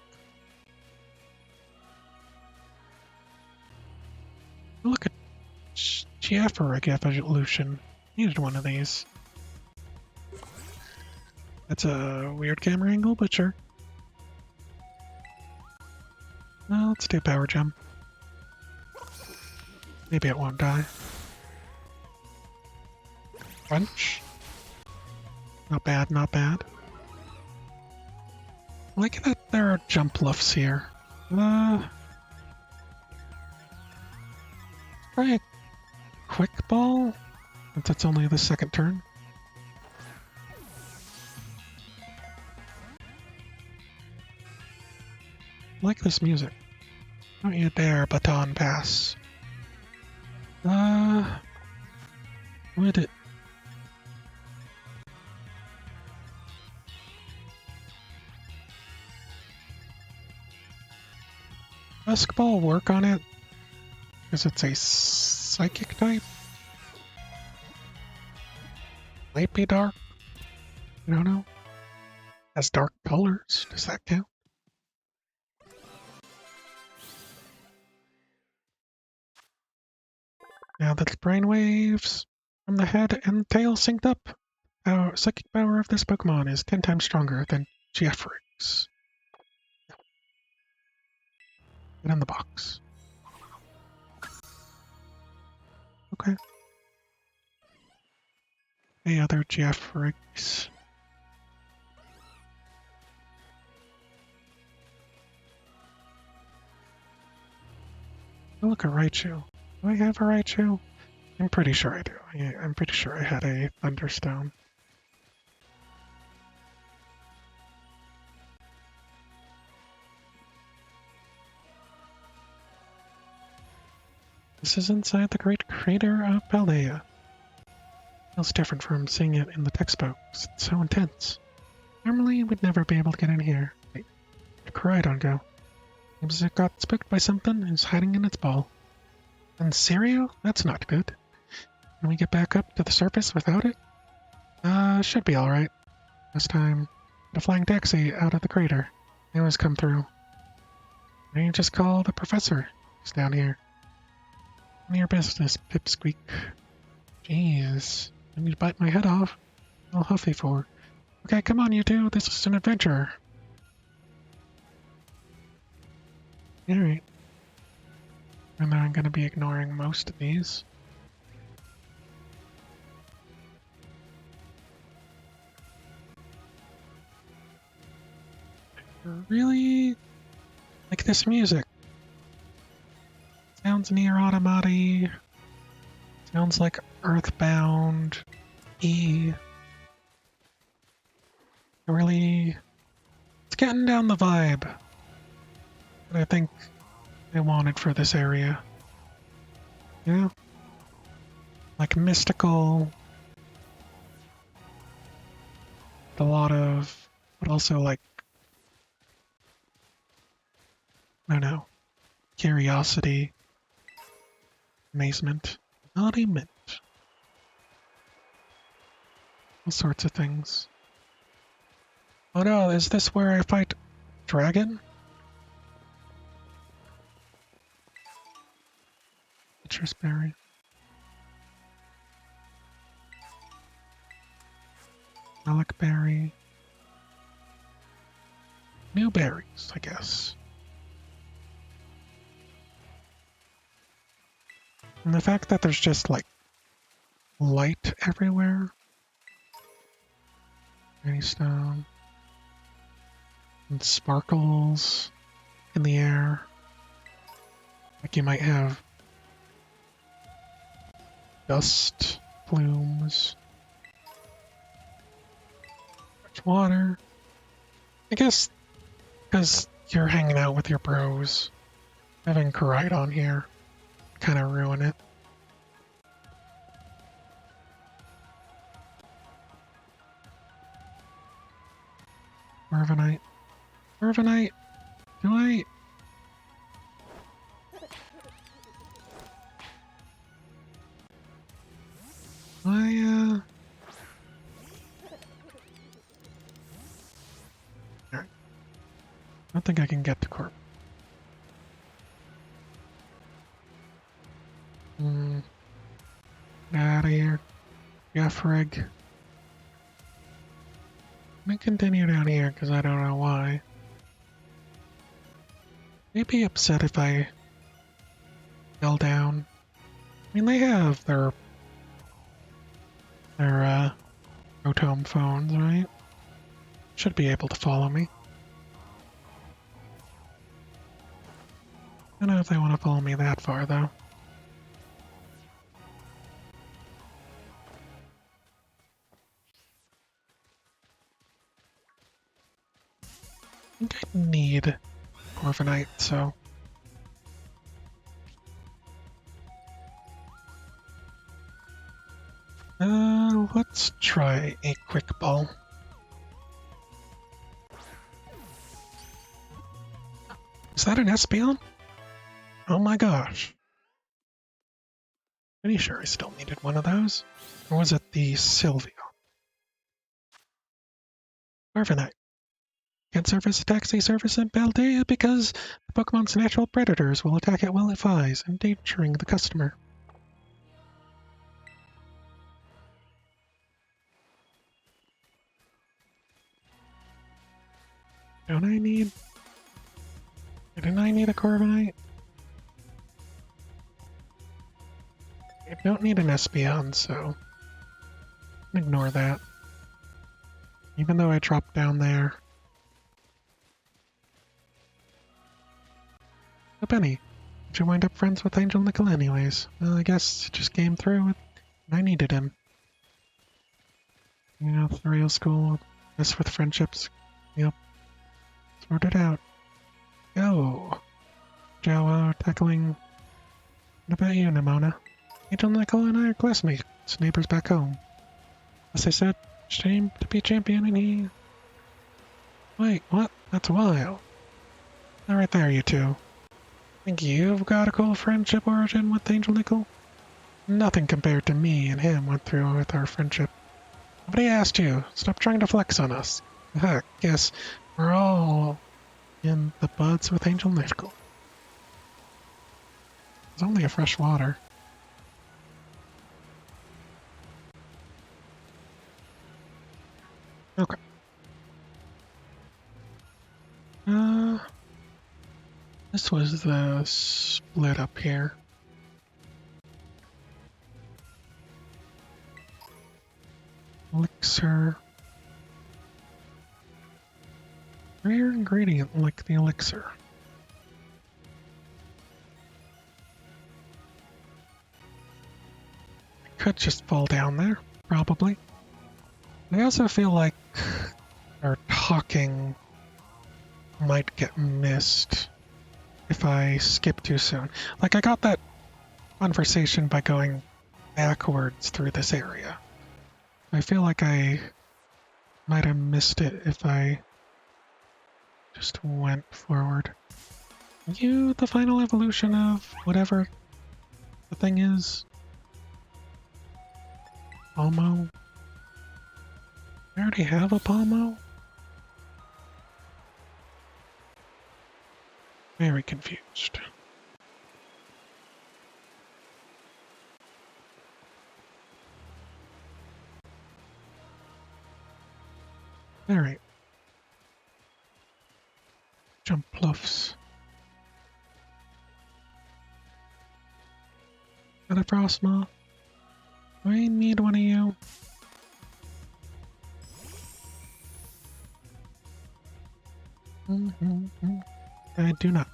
Look at Giafferic evolution. Needed one of these. That's a weird camera angle, but sure. Well, let's do power gem. Maybe it won't die. Crunch. Not bad, not bad. I like that there are jump luffs here. Try a quick ball, since it's only the second turn. I like this music. Don't you dare baton pass. Would it? Basketball work on it? Because it's a psychic type? Might be dark? I don't know. Has dark colors. Does that count? Now that the brainwaves from the head and tail synced up, our psychic power of this Pokemon is 10 times stronger than Geoffrey's. Get in the box. Okay. Hey, other Geoffrey's. Oh, look, a Raichu. Do I have a Raichu? I'm pretty sure I do. Yeah, I'm pretty sure I had a Thunderstone. This is inside the Great Crater of Paldea. Feels different from seeing it in the textbooks. It's so intense. Normally, we'd never be able to get in here. Wait, where'd Koraidon go? Seems it got spooked by something and is hiding in its ball. And Serio? That's not good. Can we get back up to the surface without it? Should be alright. Last time, the flying taxi out of the crater. They always come through. Why don't you just call the professor? He's down here. None of your business, Pipsqueak. Jeez. I need to bite my head off. All huffy for. Okay, come on, you two. This is an adventure. Alright. And then I'm going to be ignoring most of these. I really like this music. Sounds near automati. Sounds like Earthbound. It's getting down the vibe that I think I wanted for this area. You know? Like mystical. A lot of, but also like, I don't know, curiosity, amazement, embodiment. All sorts of things. Oh no, is this where I fight Dragon? Citrus berry. Melic berry. New berries, I guess. And the fact that there's just like light everywhere. Any stone. And sparkles in the air. Like you might have dust plumes. fresh water. I guess because you're hanging out with your bros, having Koraidon here kind of ruin it. Mervanite. Mervanite! Do I... Alright. I don't think I can get to Corp. Get out of here. Gaffrig. I'm gonna continue down here because I don't know why. They'd be upset if I fell down. I mean, they have their Rotom phones, right? Should be able to follow me. I don't know if they want to follow me that far, though. I think I need Corviknight, so... let's try a quick ball. Is that an Espeon? Oh my gosh. Pretty sure I still needed one of those. Or was it the Sylveon? Corviknight. Can't surface attacks they surface in Paldea because the Pokemon's natural predators will attack it while it flies, endangering the customer. Don't I need... Didn't I need a Corviknight? I don't need an Espeon, so... ignore that. Even though I dropped down there. Oh, Benny. Did you wind up friends with Angel Nickel anyways? Well, I guess it just came through and I needed him. You know, the real school, mess with friendships. Yep. Sort it out. Go! Joe, tackling... What about you, Nimona? Angel Nickel and I are classmates, neighbors back home. As I said, shame to be champion and he... Wait, what? That's wild. Now right there, you two. Think you've got a cool friendship origin with Angel Nickel? Nothing compared to me and him went through with our friendship. Nobody asked you. Stop trying to flex on us. Heck, guess we're all in the buds with Angel Nickel. It's only a fresh water. Okay. This was the split up here. Elixir. Rare ingredient like the elixir. I could just fall down there, probably. I also feel like our talking might get missed if I skip too soon. Like, I got that conversation by going backwards through this area. I feel like I might have missed it if I just went forward. Are you the final evolution of whatever the thing is? Palmo? I already have a Palmo? Very confused. Alright. Jump bluffs. Got a Frostmoth? I need one of you. I do not.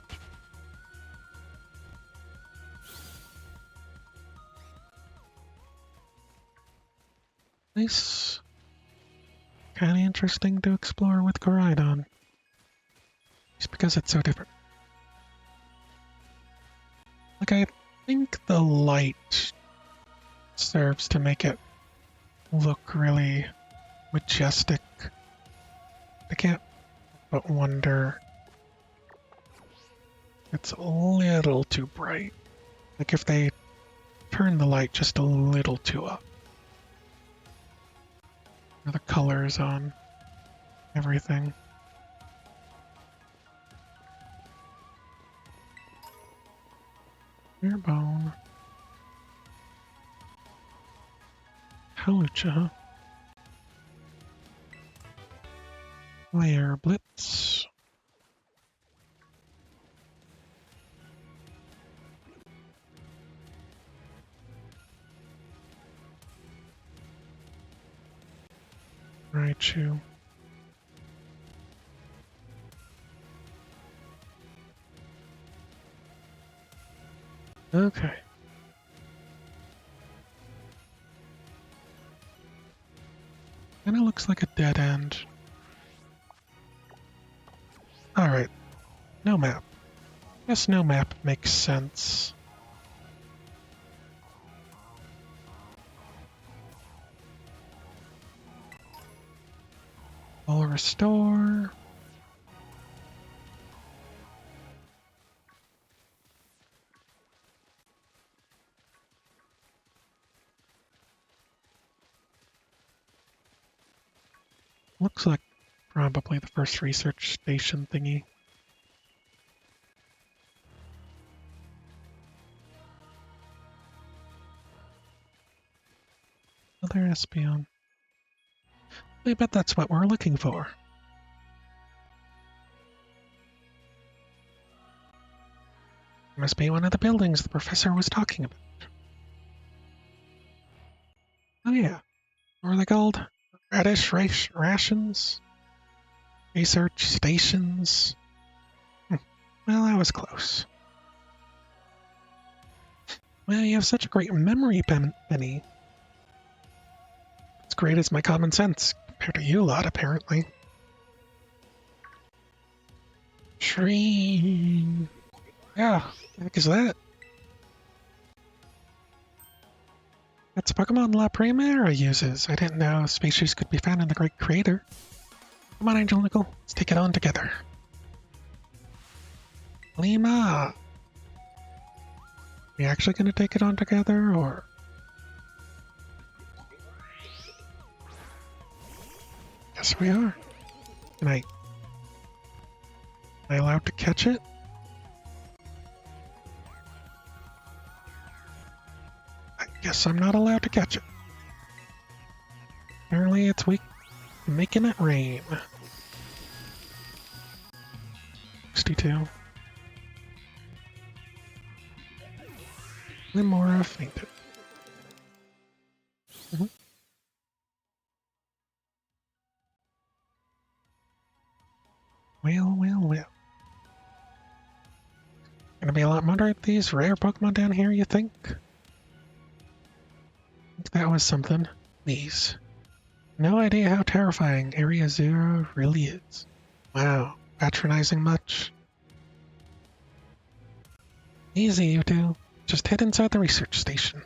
Nice. kind of interesting to explore with Koraidon. Just because it's so different. Like, I think the light serves to make it look really majestic. I can't but wonder if it's a little too bright. Like if they turn the light just a little too up. Or the colors on everything. Airbone. Halucha. Layer Blitz. Raichu. Okay. Kinda looks like a dead end. Alright. No map. Guess no map makes sense. I'll restore. Looks like probably the first research station thingy. Another Espeon. I bet that's what we're looking for. Must be one of the buildings the professor was talking about. Oh yeah. What are they called? Rations? Research stations? Well, that was close. Well, you have such a great memory, Penny. As great as my common sense, compared to you lot, apparently. Shreen. Yeah, the heck is that? That's a Pokemon La Primera uses. I didn't know species could be found in the Great Crater. Come on, Angel Nickel, let's take it on together. Lima! We actually gonna take it on together, or...? Yes, we are. Am I allowed to catch it? I guess I'm not allowed to catch it. Apparently it's weak, making it rain. 62. Limora fainted. Well. Gonna be a lot more of these rare Pokemon down here, you think? I think that was something. These. No idea how terrifying Area Zero really is. Wow. Patronizing much? Easy, you two. Just head inside the research station.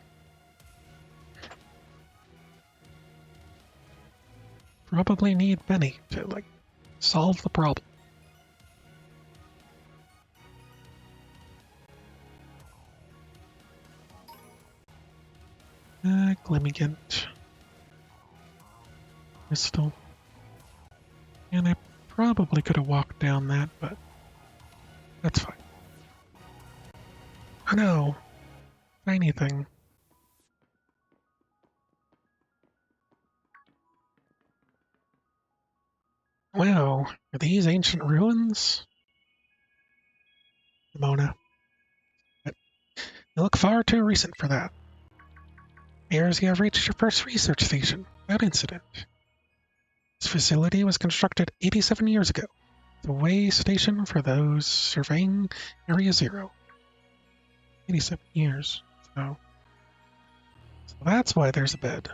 Probably need Benny to, like, solve the problem. Glimigant. Crystal. And I probably could have walked down that, but that's fine. Oh no! Tiny thing. Wow, are these ancient ruins? Mona. You look far too recent for that. Appears you have reached your first research station without incident. This facility was constructed 87 years ago. The way station for those surveying Area Zero. 87 years. So that's why there's a bed.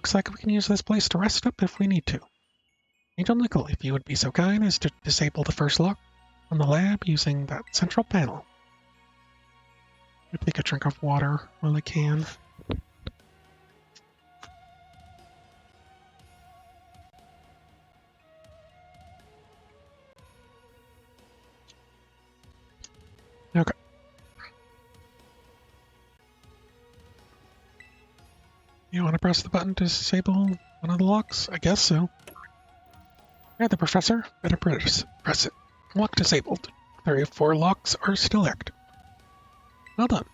Looks like we can use this place to rest up if we need to. Angel Nickel, if you would be so kind as to disable the first lock on the lab using that central panel. I'll take a drink of water while I can. Okay. You want to press the button to disable one of the locks? I guess so. Yeah, the professor. Better press it. Lock disabled. 3 of 4 locks are still active. Well done.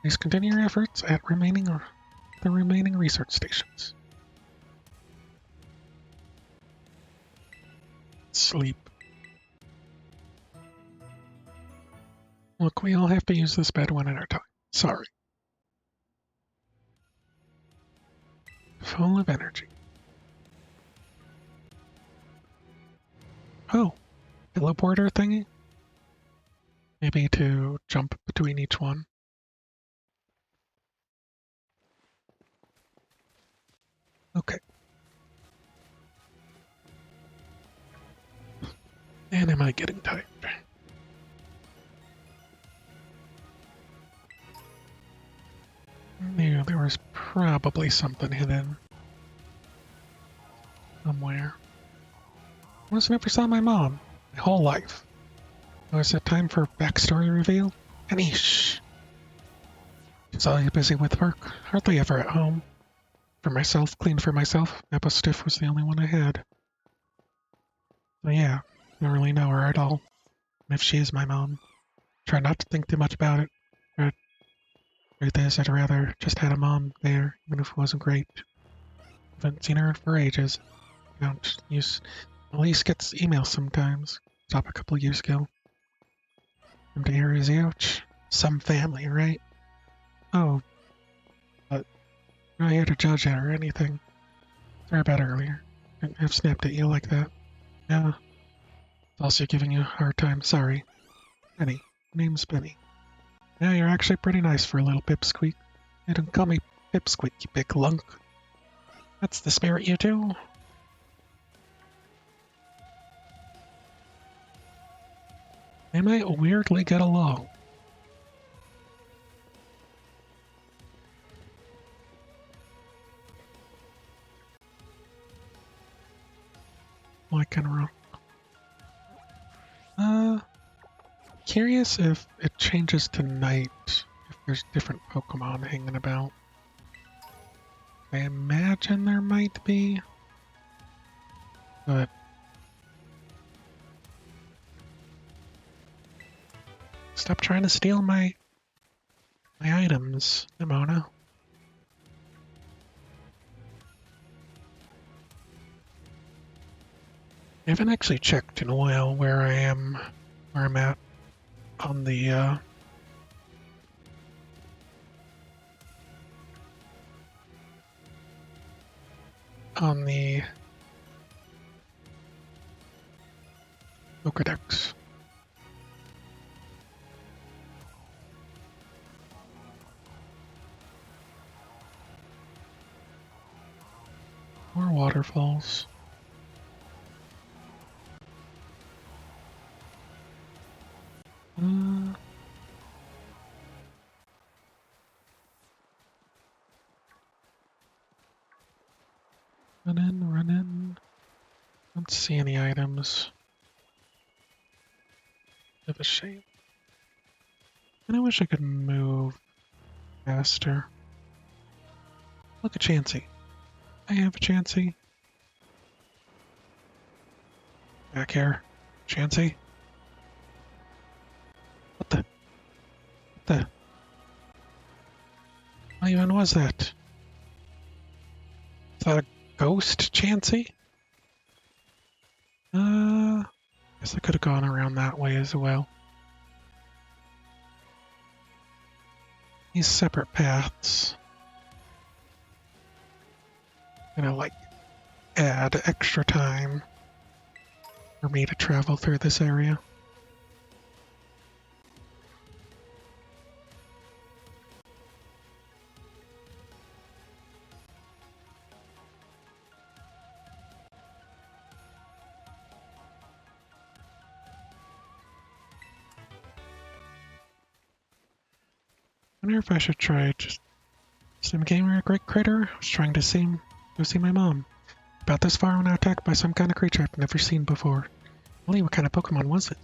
Please continue your efforts at the remaining research stations. Sleep. Look, we all have to use this bed one at a time. Sorry. Full of energy. Oh, teleporter thingy? Maybe to jump between each one. Okay. And am I getting tired? Yeah, there was probably something hidden somewhere. I almost never saw my mom my whole life. Oh, is it time for backstory reveal? Anish! She's always busy with work, hardly ever at home. For myself, clean for myself, Apple Stiff was the only one I had. So yeah, don't really know her at all. And if she is my mom, try not to think too much about it. But truth is, I'd rather just had a mom there, even if it wasn't great. Haven't seen her for ages. Don't use. At least gets emails sometimes. Stop a couple years ago. I'm to hear his ouch. Some family, right? Oh, but I'm not here to judge it or anything. Sorry about earlier. Couldn't have snapped at you like that. Yeah. It's also giving you a hard time. Sorry. Benny. Name's Benny. Yeah, you're actually pretty nice for a little pipsqueak. Hey, don't call me pipsqueak, you big lunk. That's the spirit, you two. They might weirdly get along. Like and rock. Curious if it changes to night, if there's different Pokemon hanging about. I imagine there might be, but stop trying to steal my items, Nimona. I haven't actually checked in a while where I'm at on the Pokedex. More waterfalls. Run in, run in. Don't see any items. Bit of a shame. And I wish I could move faster. Look at Chansey. I have a Chansey. Back here. Chansey. What the? What even was that? Is that a ghost Chansey? Guess I could have gone around that way as well. These separate paths. Gonna like add extra time for me to travel through this area. wonder if I should try just some gamer a great critter. I was trying to go see my mom. About this far, I'm now attacked by some kind of creature I've never seen before. Really, what kind of Pokemon was it?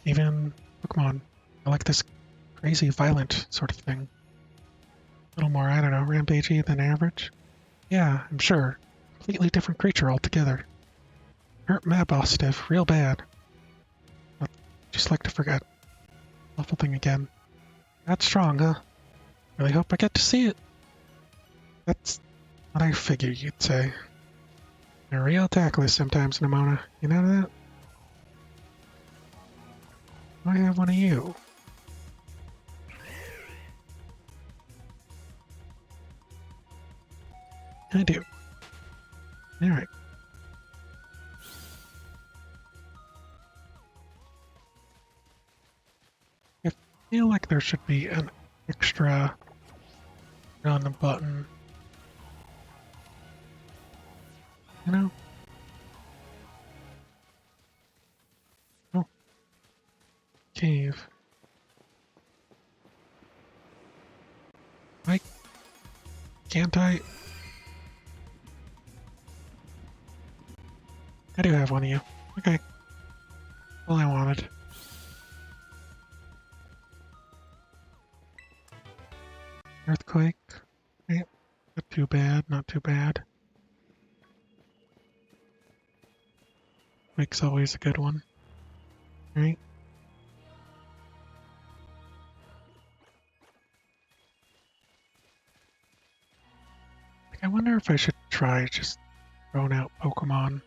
Even Pokemon are like this crazy, violent sort of thing. A little more, I don't know, rampagey than average. Yeah, I'm sure. Completely different creature altogether. Hurt my boss stiff, real bad. But just like to forget. Awful thing again. That's strong, huh? Really hope I get to see it. That's what I figured you'd say. You're real tactless sometimes, Nimona. You know that? I have one of you. I do. Alright. I feel like there should be an extra on the button. You know? Oh. Cave. Can't I? I do have one of you. Okay. All I wanted. Earthquake. Okay. Not too bad, not too bad. Quake's always a good one. Right? I wonder if I should try just throwing out Pokemon.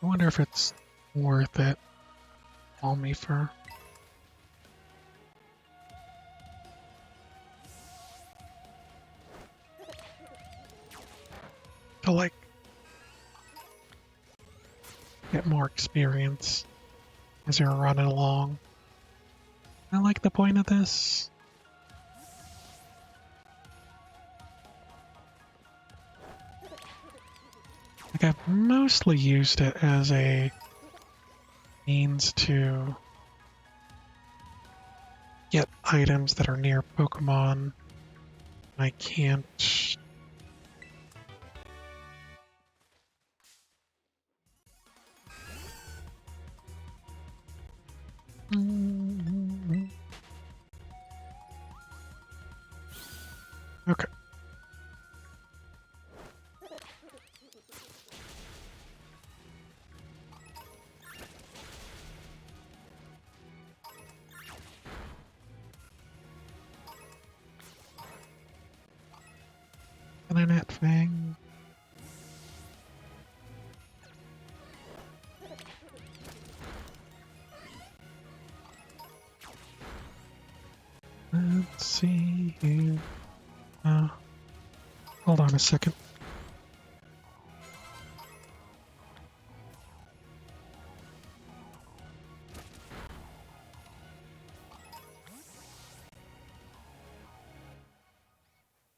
I wonder if it's worth it. Call me for. To like get more experience as you're running along. I like the point of this. Like I've mostly used it as a means to get items that are near Pokemon. I can't. Okay. Internet Fang. Let's see here. Hold on a second.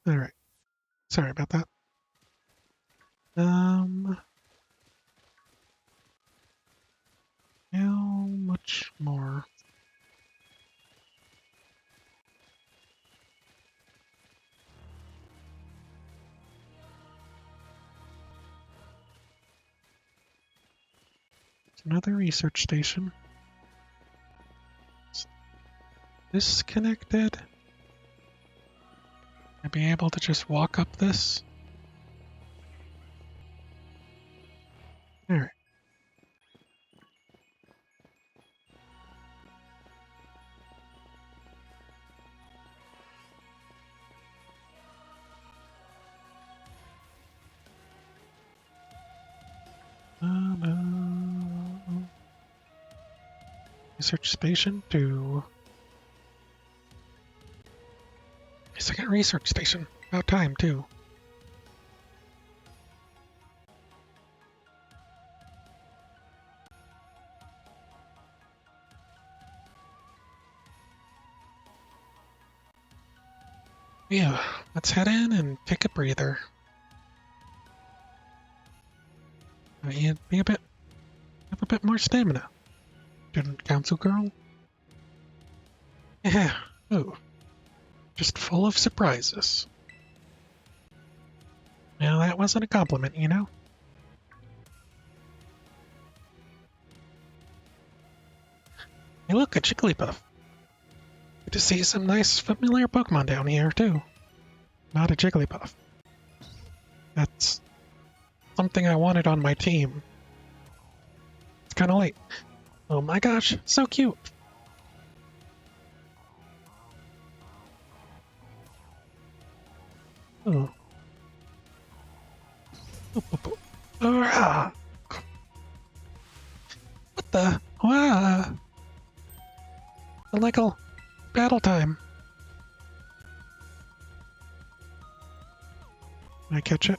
Alright. Sorry about that. How much more? Another research station. Is this connected? I'd be able to just walk up this? Alright. Research station 2. A second research station. About time, too. Yeah, let's head in and take a breather. And have a bit more stamina. Student council girl? Yeah, ooh, just full of surprises. Now that wasn't a compliment, you know? Hey look, a Jigglypuff. Good to see some nice familiar Pokemon down here, too. Not a Jigglypuff. That's something I wanted on my team. It's kinda late. Oh my gosh, so cute! Oh. Oh, oh, oh. Ah! What the? Ah! Illegal battle time. Can I catch it?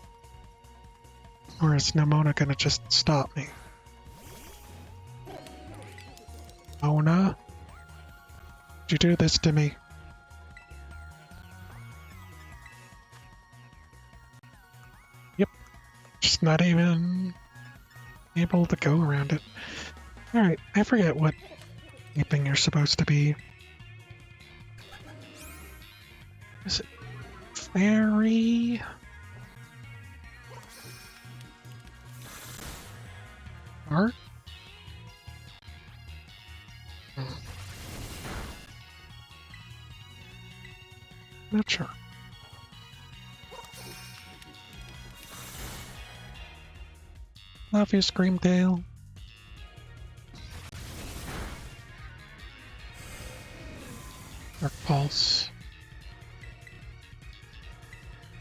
Or is Nemona gonna just stop me? Mona? Did you do this to me? Yep. Just not even able to go around it. Alright, I forget what leaping you're supposed to be. Is it fairy? Art? Not sure. Love you, Screamtail. Dark Pulse.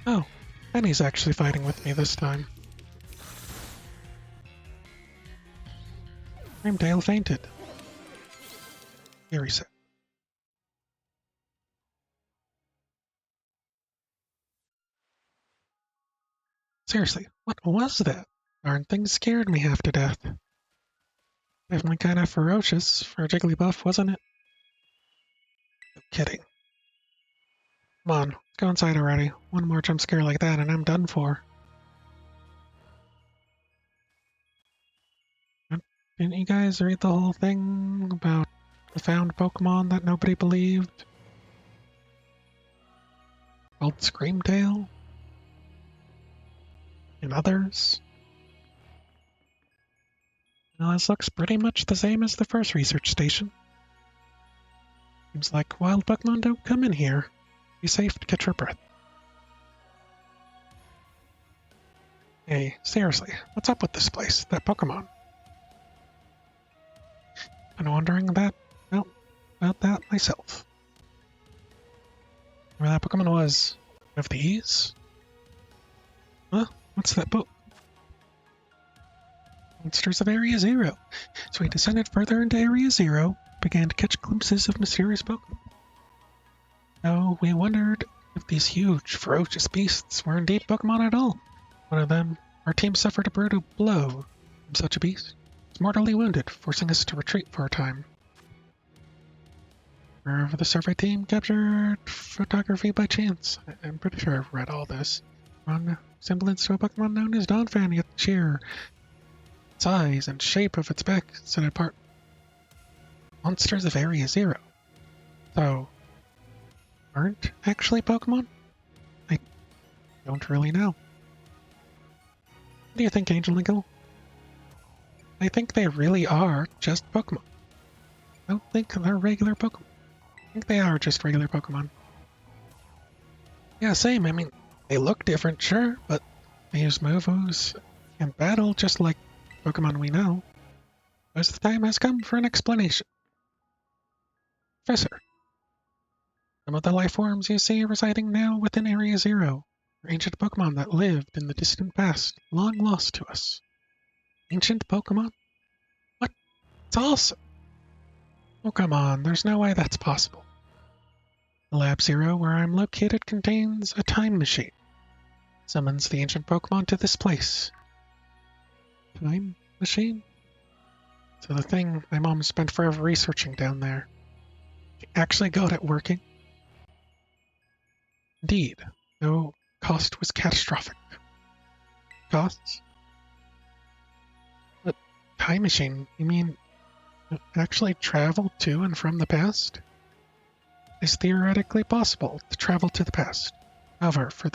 Oh, Penny's actually fighting with me this time. Screamtail fainted. Very sad. Seriously, what was that? Darn thing scared me half to death. Definitely kind of ferocious for a Jigglypuff, wasn't it? No kidding. Come on, let's go inside already. One more jump scare like that and I'm done for. Didn't you guys read the whole thing about the found Pokemon that nobody believed? Called Screamtail? And others? Now this looks pretty much the same as the first research station. Seems like wild Pokemon don't come in here. Be safe to catch your breath. Hey, seriously, what's up with this place? That Pokemon? Been wondering about that myself. Where that Pokemon was. One of these? Huh? What's that book? Monsters of Area Zero. So we descended further into Area Zero, began to catch glimpses of mysterious Pokemon. So we wondered if these huge, ferocious beasts were indeed Pokemon at all. One of them, our team suffered a brutal blow from such a beast. Was mortally wounded, forcing us to retreat for a time. Member of the survey team captured photography by chance. I'm pretty sure I've read all this. One semblance to a Pokemon known as Donphan, yet the sheer size and shape of its back set it apart. Monsters of Area Zero. So, aren't actually Pokemon? I don't really know. What do you think, Angel Eagle? I think they really are just Pokemon. I don't think they're regular Pokemon. I think they are just regular Pokemon. Yeah, same. I mean, they look different, sure, but they use moves and battle just like Pokemon we know. Most of the time has come for an explanation. Professor, some of the life forms you see residing now within Area Zero are ancient Pokemon that lived in the distant past, long lost to us. Ancient Pokemon? What? It's awesome! Oh, come on, there's no way that's possible. The Lab Zero, where I'm located, contains a time machine. Summons the ancient Pokemon to this place. Time machine? So the thing my mom spent forever researching down there. She actually got it working. Indeed, though cost was catastrophic. Costs? But time machine, you mean actually travel to and from the past? It's theoretically possible to travel to the past. However, for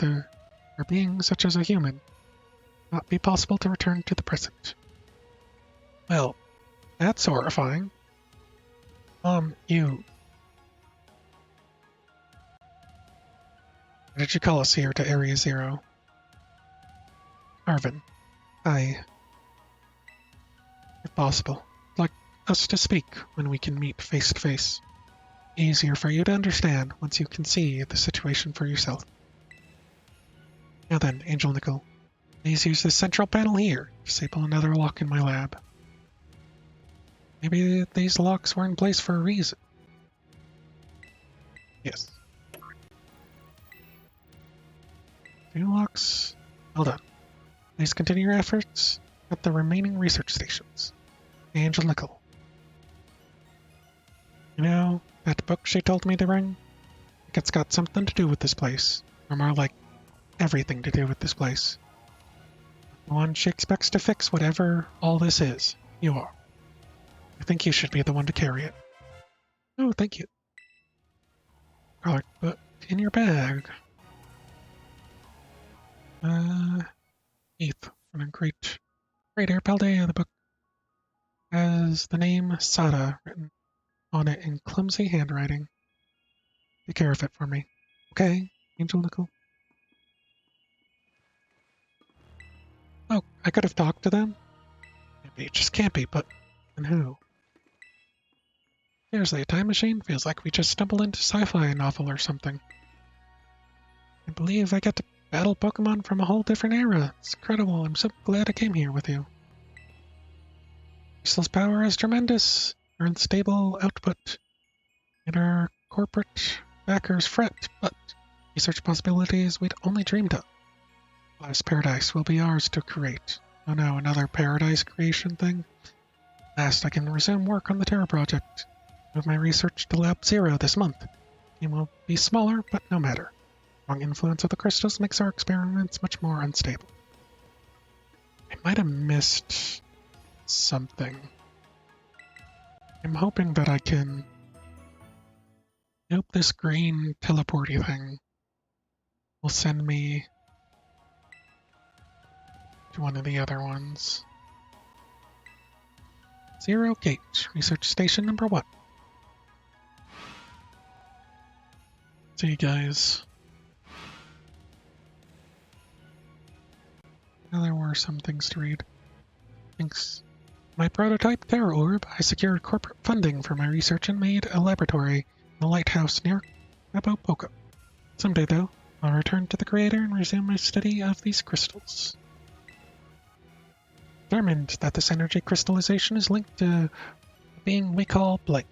a being such as a human, it not be possible to return to the present. Well, that's horrifying. You. Why did you call us here to Area Zero? Arvin, if possible, like us to speak when we can meet face to face. Easier for you to understand once you can see the situation for yourself. Now then, Angel Nickel, please use this central panel here to disable another lock in my lab. Maybe these locks were in place for a reason. Yes. 2 locks. Well done. Please continue your efforts at the remaining research stations. Angel Nickel. You know, that book she told me to bring? I think it's got something to do with this place. Or more like, everything to do with this place. The one she expects to fix whatever all this is. You are. I think you should be the one to carry it. Oh, thank you. Garlic book in your bag. Eighth. And a great Air Paldea, the book has the name Sada written on it in clumsy handwriting. Take care of it for me. Okay, Angel Nickel? Oh, I could have talked to them? Maybe it just can't be, but... And who? Seriously, a time machine? Feels like we just stumbled into sci-fi novel or something. I believe I get to battle Pokemon from a whole different era. It's incredible. I'm so glad I came here with you. Crystal's power is tremendous. Our unstable output. And our corporate backers fret, but research possibilities we'd only dreamed of. Last paradise will be ours to create. Oh no, another paradise creation thing? Last, I can resume work on the Terra project. Move my research to Lab Zero this month. It will be smaller, but no matter. Strong influence of the crystals makes our experiments much more unstable. I might have missed something. I'm hoping that I can... I hope this green teleporty thing will send me to one of the other ones. Zero Gate, research station number 1. See you guys. Now there were some things to read. Thanks. My prototype Terra Orb, I secured corporate funding for my research and made a laboratory in the lighthouse near Poco. Someday, though, I'll return to the creator and resume my study of these crystals. Determined that this energy crystallization is linked to a being we call Blank.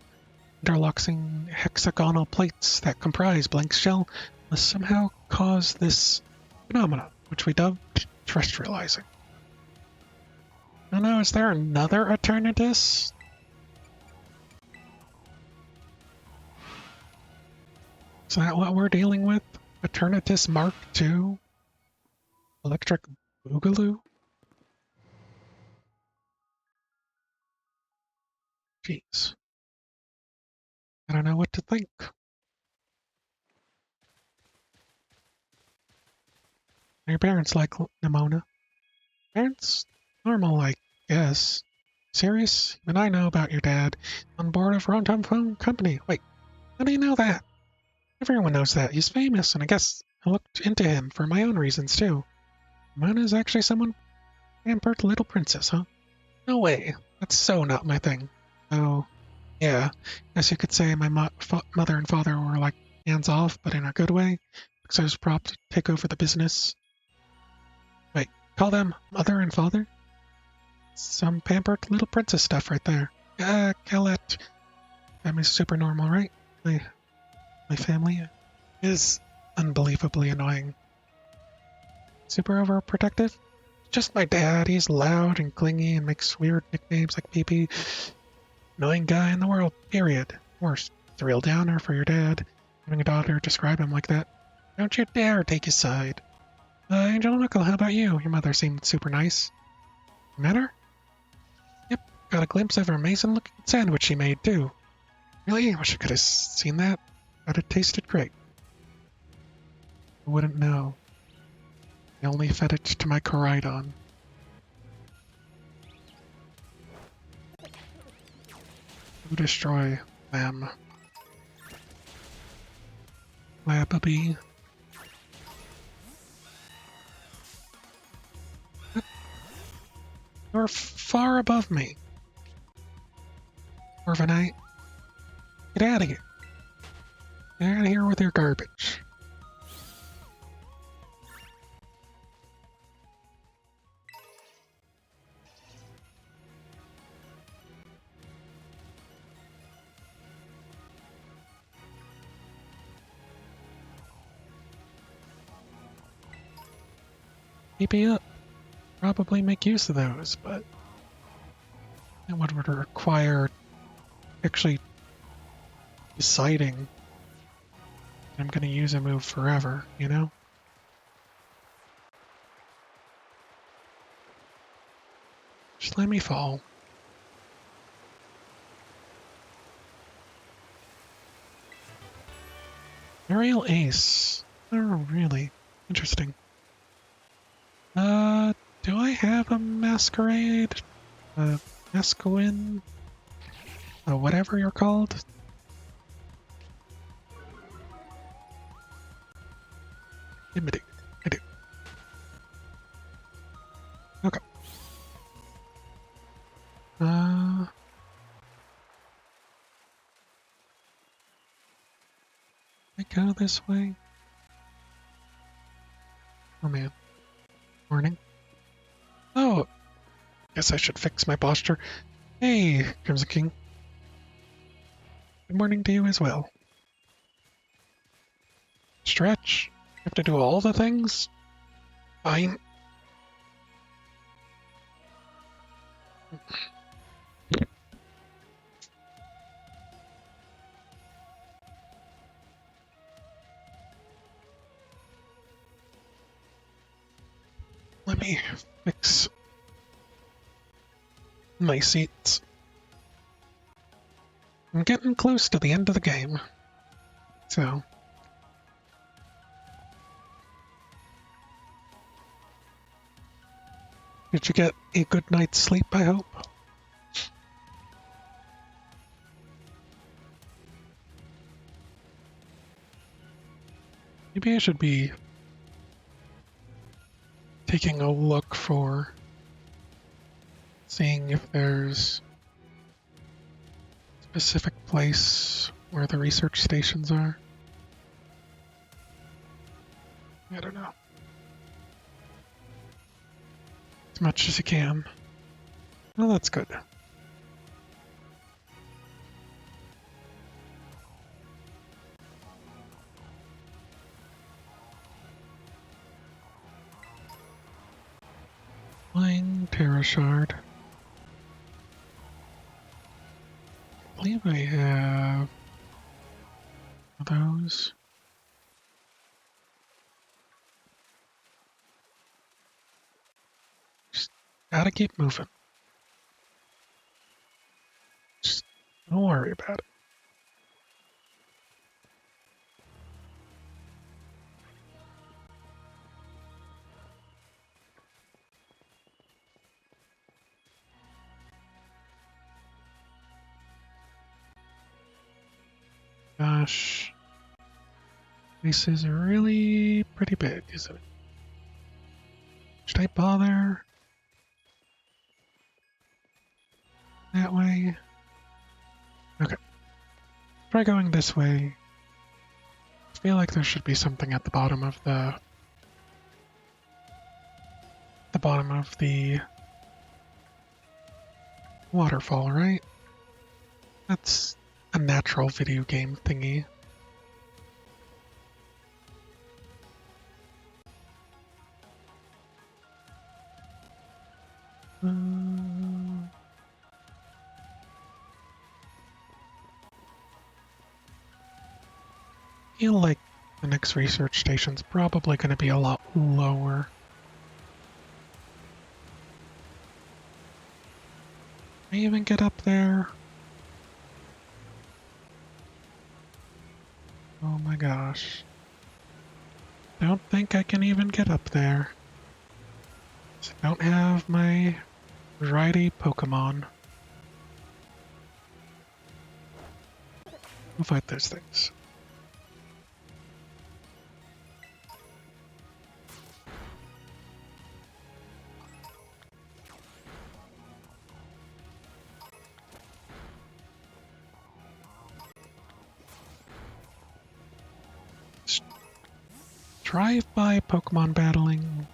Interlocking hexagonal plates that comprise Blank's shell must somehow cause this phenomena, which we dubbed terrestrializing. I don't know, is there another Eternatus? Is that what we're dealing with? Eternatus Mark II? Electric Boogaloo? Jeez. I don't know what to think. Your parents like Nimona? Parents? Normal, I guess. Serious? Even I know about your dad. On board of Rontom Phone Company. Wait, how do you know that? Everyone knows that. He's famous, and I guess I looked into him for my own reasons, too. Mona's actually someone pampered little princess, huh? No way. That's so not my thing. Oh, yeah. Guess you could say my mother and father were like hands off, but in a good way, because I was propped to take over the business. Wait, call them mother and father? Some pampered little princess stuff right there. Calette. Family's super normal, right? My family is unbelievably annoying. Super overprotective? Just my dad. He's loud and clingy and makes weird nicknames like PP. Annoying guy in the world, period. Worst. It's a real downer for your dad. Having a daughter describe him like that. Don't you dare take his side. Angel and Uncle, how about you? Your mother seemed super nice. Met her? Yep, got a glimpse of her amazing-looking sandwich she made, too. Really? I wish I could have seen that. But it tasted great. I wouldn't know. I only fed it to my Koraidon. To destroy them. Lababee. You're far above me. Orvanite. Get out of here. Get out of here with your garbage. Keep me up. Probably make use of those, but that would require actually deciding I'm going to use a move forever, you know? Just let me fall. Aerial Ace. Oh, really? Interesting. Do I have a Masquerade? Masquin? Whatever you're called? I do. I do. Okay. I go this way? Oh man. Morning. Oh, guess I should fix my posture. Hey, Crimson King. Good morning to you as well. Stretch. You have to do all the things? Fine. Let me fix my seats. I'm getting close to the end of the game. So. Did you get a good night's sleep, I hope? Maybe I should be taking a look for seeing if there's a specific place where the research stations are. I don't know. As much as you can. Well, that's good. Flying Terra Shard. I believe I have those. Just gotta keep moving. Just don't worry about it. Gosh. This is really pretty big, isn't it? Should I bother? That way? Okay. Try going this way. I feel like there should be something at the bottom of the waterfall, right? That's a natural video game thingy. Feel like The next research station's probably going to be a lot lower. Can I even get up there? Oh my gosh. Don't think I can even get up there. I don't have my variety Pokemon. We'll fight those things. Drive-by Pokemon battling.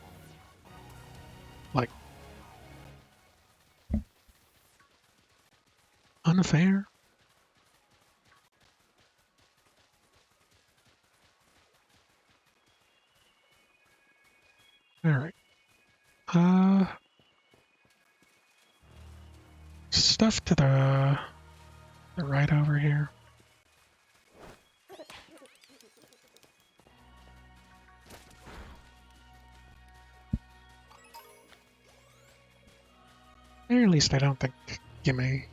Like, unfair? Alright. Stuff to the right over here. Or at least I don't think Gimme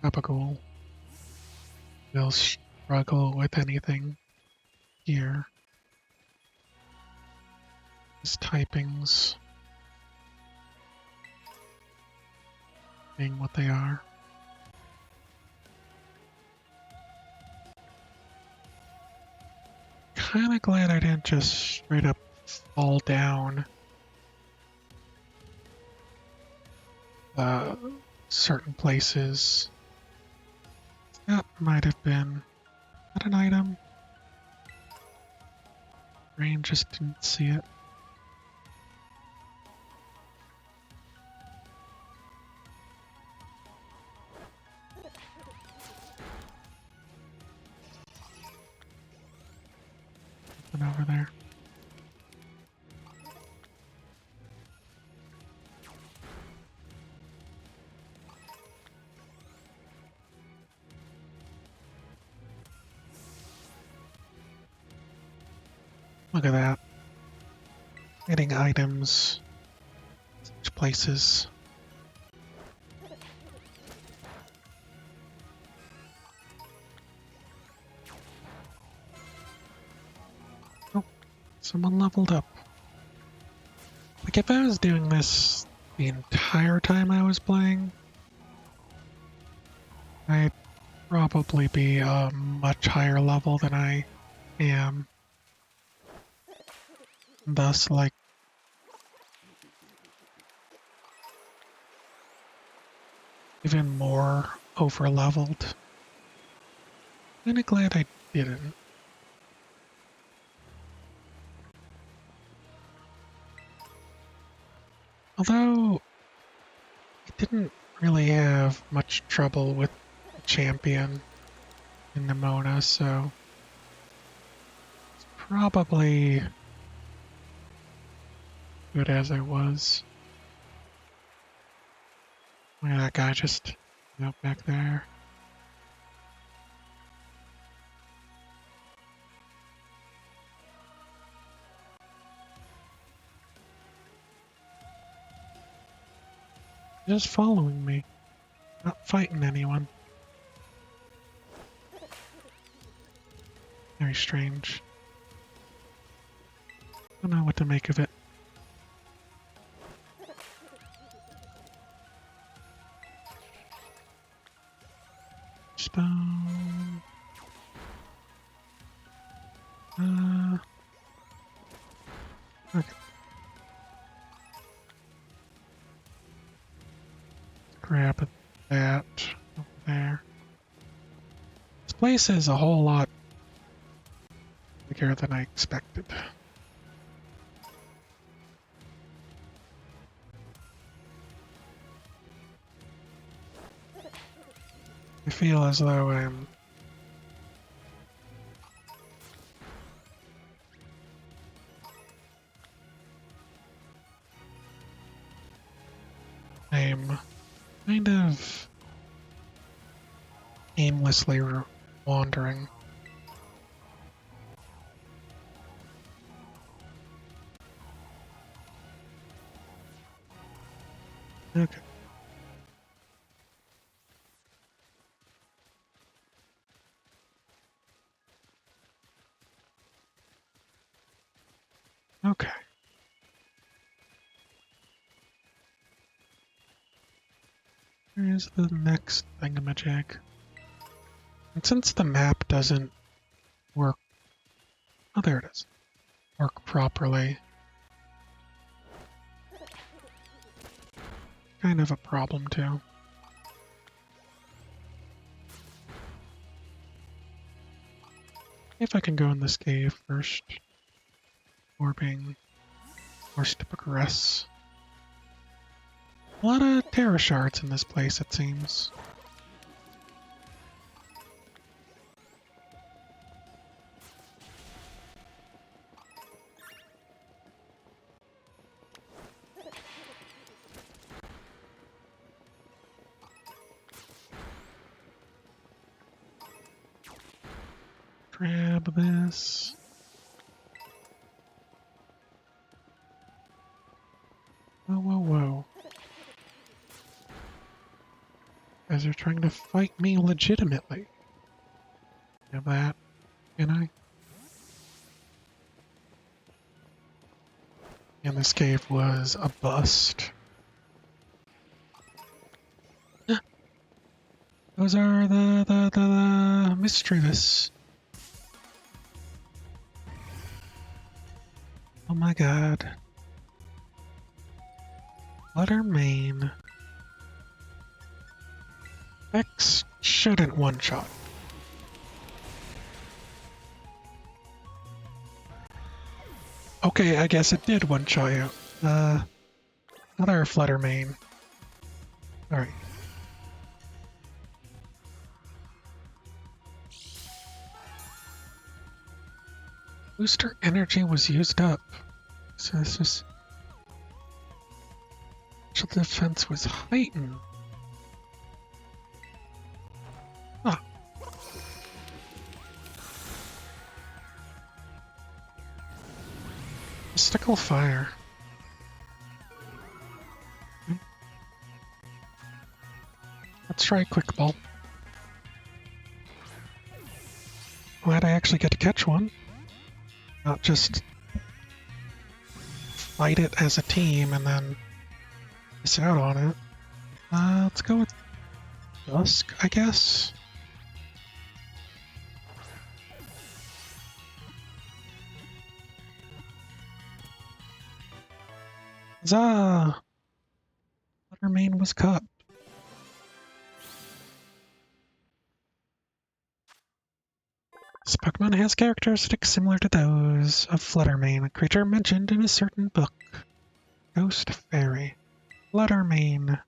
Apical will struggle with anything here. His typings being what they are. Kinda glad I didn't just straight up fall down certain places. That might have been that an item. Brain just didn't see it. Nothing over there. Look at that. Getting items. Such places. Oh, someone leveled up. Like if I was doing this the entire time I was playing, I'd probably be a much higher level than I am. Thus, like, even more over-leveled. Kinda glad I didn't. Although, I didn't really have much trouble with the champion in Nimona, so it's probably good as I was. Look at that guy just out back there. Just following me, not fighting anyone. Very strange. Don't know what to make of it. Stone. Okay. Grab that over there. This place is a whole lot bigger than I expected. I feel as though I'm kind of aimlessly wandering. Okay. Okay. Here's the next thingamajig. And since the map doesn't work... Oh, there it is. Work properly. Kind of a problem, too. If I can go in this cave first. Or being forced to progress. A lot of terror shards in this place, it seems. Grab this. Whoa, whoa, whoa. You guys are trying to fight me legitimately. Have that, can I? And this cave was a bust. Those are the mischievous. Oh my god. Letter main. X shouldn't one-shot. Okay, I guess it did one-shot you. Another flutter main. Alright. Booster energy was used up. So this is... Special defense was heightened. Ah. Mystical fire. Let's try quick ball. Glad I actually get to catch one. Not just fight it as a team and then miss out on it. Let's go with Dusk, I guess. Huzzah! Letter main was cut. This Pokemon has characteristics similar to those of Fluttermane, a creature mentioned in a certain book. Ghost Fairy. Fluttermane.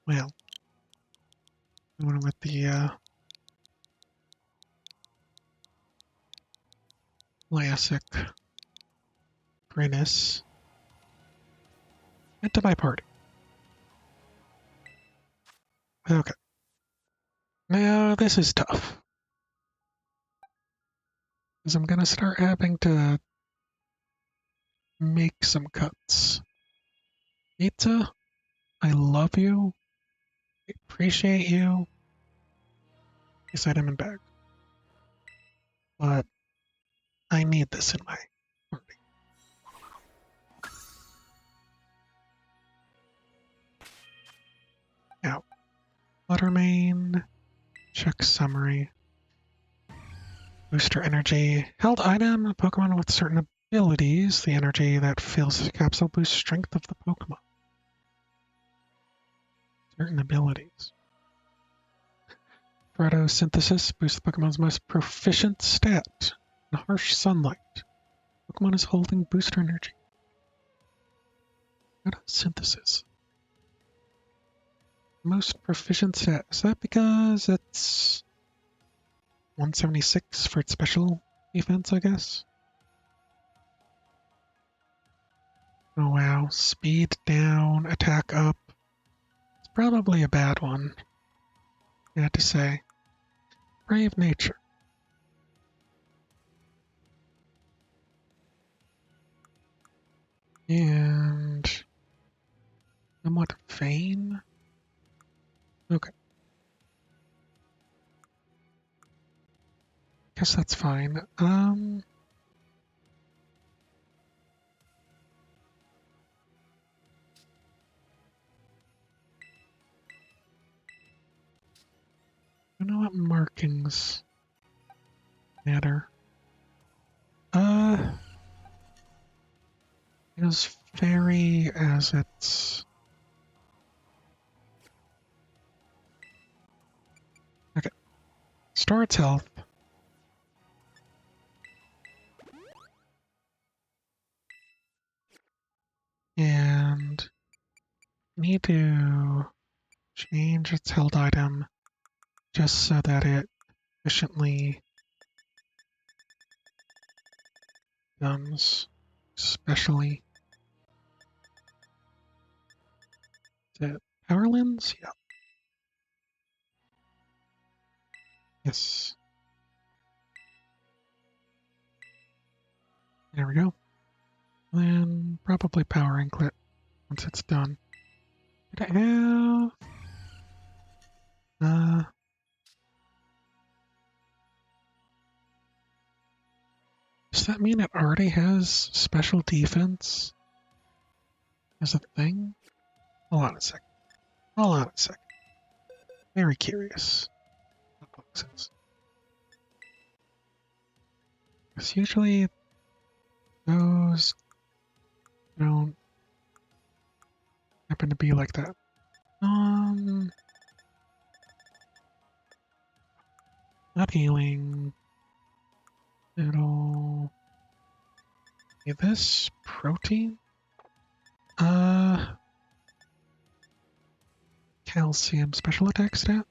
Well, going with the classic Grinnis. Into my party. Okay. Now this is tough. Because I'm gonna start having to make some cuts. Pizza, I love you. I appreciate you. Yes, item in bag. But I need this in my party. Now, Fluttermane, check summary. Booster energy. Held item, a Pokemon with certain abilities. The energy that fills the capsule boosts strength of the Pokemon. Certain abilities. Photosynthesis boosts the Pokemon's most proficient stat. In harsh sunlight. Pokemon is holding booster energy. Photosynthesis. Most proficient stat. Is that because it's 176 for its special defense, I guess? Oh wow. Speed down, attack up. It's probably a bad one. I have to say. Brave nature. And somewhat vain. Okay. Guess that's fine. I don't know what markings matter. As fairy as it's... Okay. Store its health. And need to change its held item just so that it efficiently comes, especially the power lens. Yeah. Yes. There we go. Then probably power anklet once it's done. Did I have? Does that mean it already has special defense as a thing? Hold on a second. Hold on a second. Very curious. Because usually those don't happen to be like that. Not healing. It'll be this protein. Calcium special attack stat.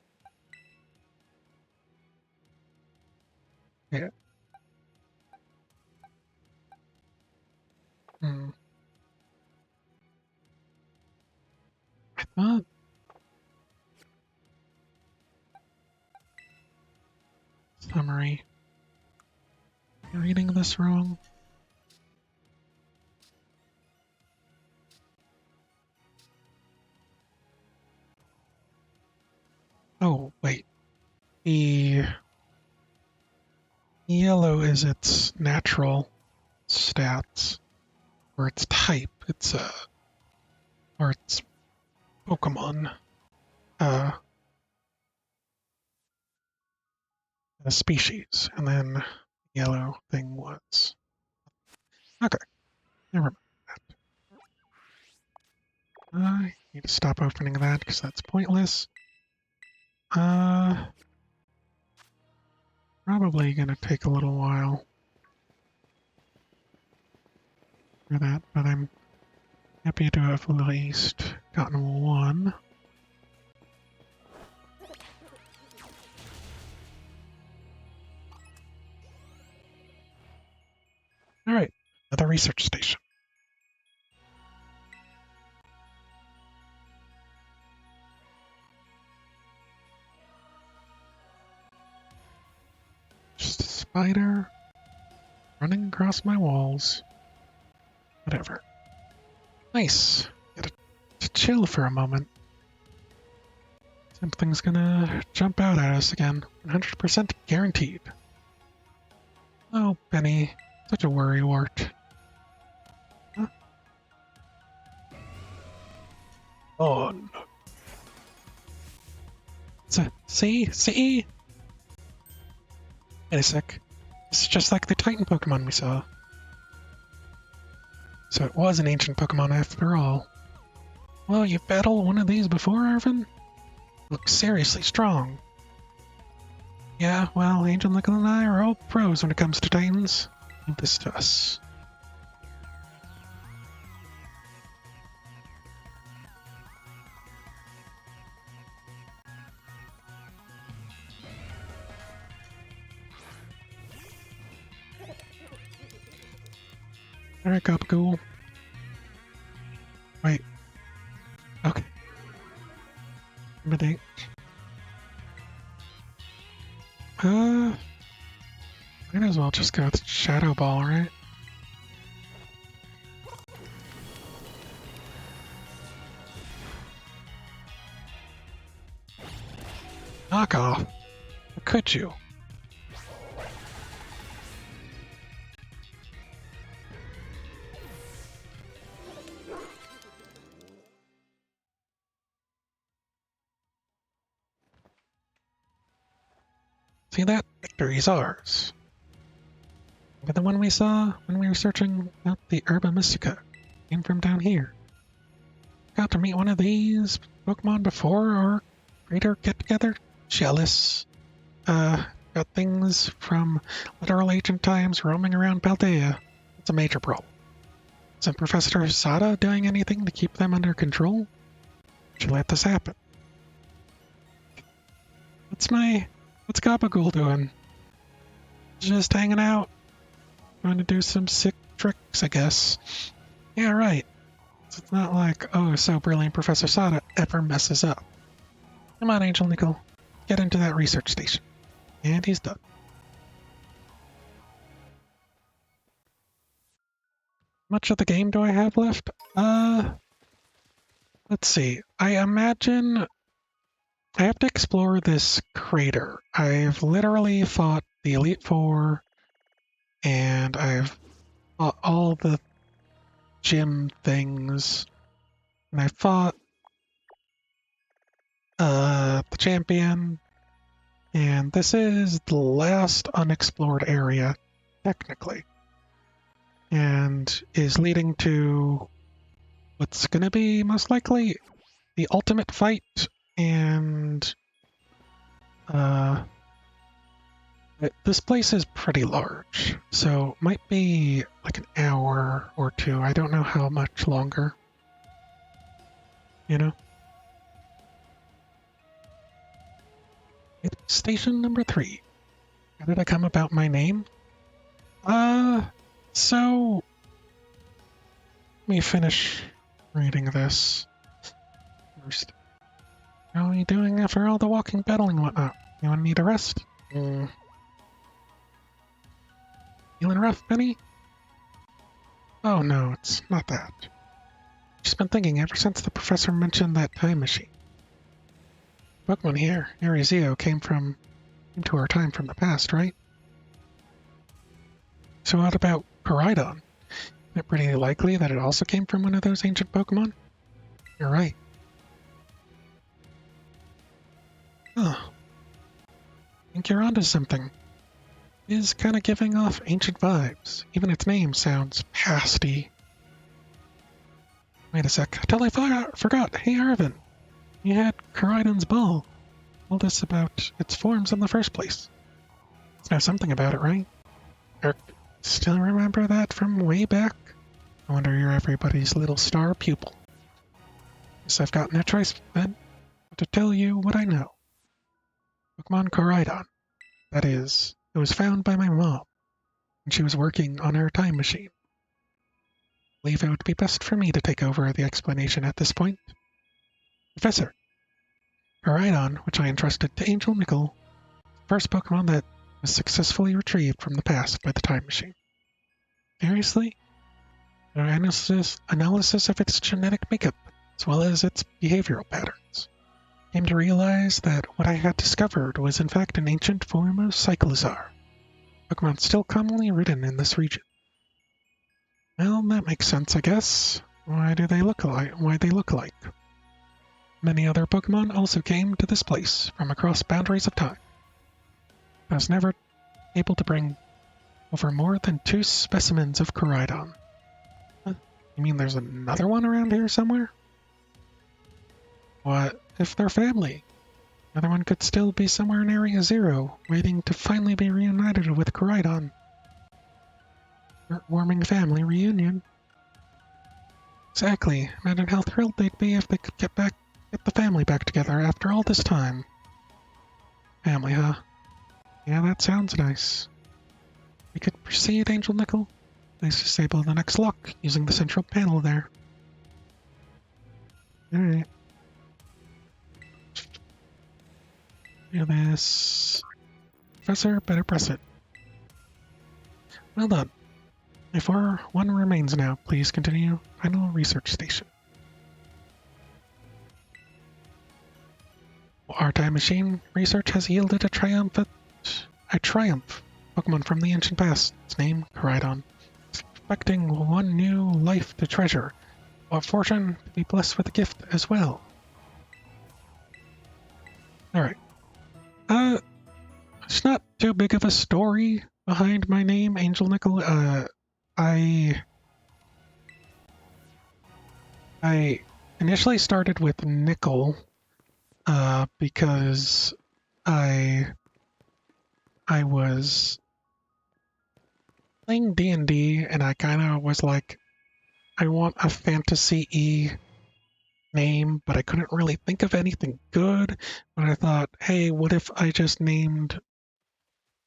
Yeah. Hmm. I thought. Summary. Am I reading this wrong? Oh, wait. The yellow is its natural stats, or its type. It's or its Pokemon. A species, and then yellow thing was. Okay, never mind. I need to stop opening that because that's pointless. Probably gonna take a little while for that, but I'm happy to have at least gotten one. Alright, another research station. Just a spider running across my walls. Whatever. Nice. Get to chill for a moment. Something's gonna jump out at us again. 100% guaranteed. Oh, Benny. Such a worrywart. Huh? On. See? Wait a sec. It's just like the Titan Pokemon we saw. So it was an ancient Pokemon after all. Well, you've battled one of these before, Arvin? Looks seriously strong. Yeah, well, Angel Nickel and I are all pros when it comes to Titans. Leave this to us. Alright, Gabagool. Wait. Okay. Might as well just go with Shadow Ball, right? Knock off. Or could you? See that? Victory's ours. But the one we saw when we were searching out the Herba Mystica came from down here. Got to meet one of these Pokemon before our greater get-together? Jealous. Got things from literal ancient times roaming around Paldea. It's a major problem. Isn't Professor Sada doing anything to keep them under control? Should let this happen. What's Gabagool doing? Just hanging out. Trying to do some sick tricks, I guess. Yeah, right. It's not like, oh, so brilliant Professor Sada ever messes up. Come on, Angel Nickel. Get into that research station. And he's done. Much of the game do I have left? Let's see. I imagine I have to explore this crater. I've literally fought the Elite Four, and I've fought all the gym things, and I fought the champion, and this is the last unexplored area, technically, and is leading to what's going to be most likely the ultimate fight, and this place is pretty large, so might be like an hour or two. I don't know how much longer, you know? Station number 3. How did I come about my name? So let me finish reading this first. How are you doing after all the walking, battling, and whatnot? You want to need a rest? Feeling rough, Penny? Oh no, it's not that. Just been thinking ever since the professor mentioned that time machine. Pokemon here, Arizio, came to our time from the past, right? So what about Koraidon? Isn't it pretty likely that it also came from one of those ancient Pokemon? You're right. Oh. I think you're onto something. It is kind of giving off ancient vibes. Even its name sounds pasty. Wait a sec. I totally forgot. Hey, Arvin. You had Koraidon's ball. Told us about its forms in the first place. Let's know something about it, right? Still remember that from way back? I wonder you're everybody's little star pupil. Guess I've got no choice then but to tell you what I know. Pokemon Koraidon. That is, it was found by my mom when she was working on her time machine. I believe it would be best for me to take over the explanation at this point. Professor, Koraidon, which I entrusted to Angel Nickel, the first Pokemon that was successfully retrieved from the past by the time machine. Seriously? An analysis of its genetic makeup, as well as its behavioral patterns. Came to realize that what I had discovered was in fact an ancient form of Cyclizar, Pokemon still commonly ridden in this region. Well, that makes sense, I guess. Why they look alike? Many other Pokemon also came to this place from across boundaries of time. I was never able to bring over more than 2 specimens of Koraidon. Huh? You mean there's another one around here somewhere? What if they're family? The other one could still be somewhere in Area Zero, waiting to finally be reunited with Koraidon. Heartwarming family reunion. Exactly. Imagine how thrilled they'd be if they could get the family back together after all this time. Family, huh? Yeah, that sounds nice. We could proceed, Angel Nickel. Please disable the next lock using the central panel there. Alright. Do this. Professor, better press it. Well done. Before one remains now, please continue final research station. Our time machine research has yielded a triumph Pokemon from the ancient past. Its name, Koraidon. Expecting one new life to treasure. What fortune to be blessed with a gift as well. Alright. It's not too big of a story behind my name, Angel Nickel. I initially started with Nickel, because I was playing D&D and I kind of was like, I want a fantasy-y name, but I couldn't really think of anything good. But I thought, hey, what if I just named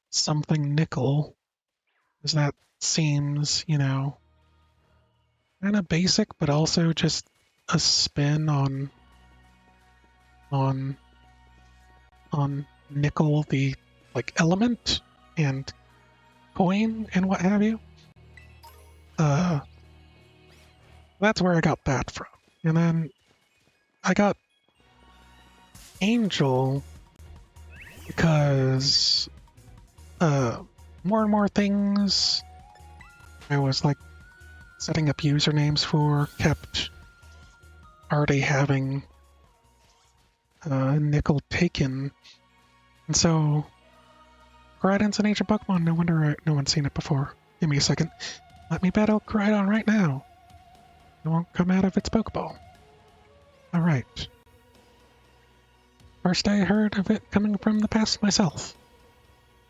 something Nickel? Because that seems, kind of basic, but also just a spin on on nickel, the element and coin and what have you. That's where I got that from. And then I got Angel because more and more things I was setting up usernames for kept already having nickel taken. And so Koraidon's an ancient Pokemon. No wonder no one's seen it before. Give me a second. Let me battle Koraidon right now. It won't come out of its Pokeball. Alright. First I heard of it coming from the past myself.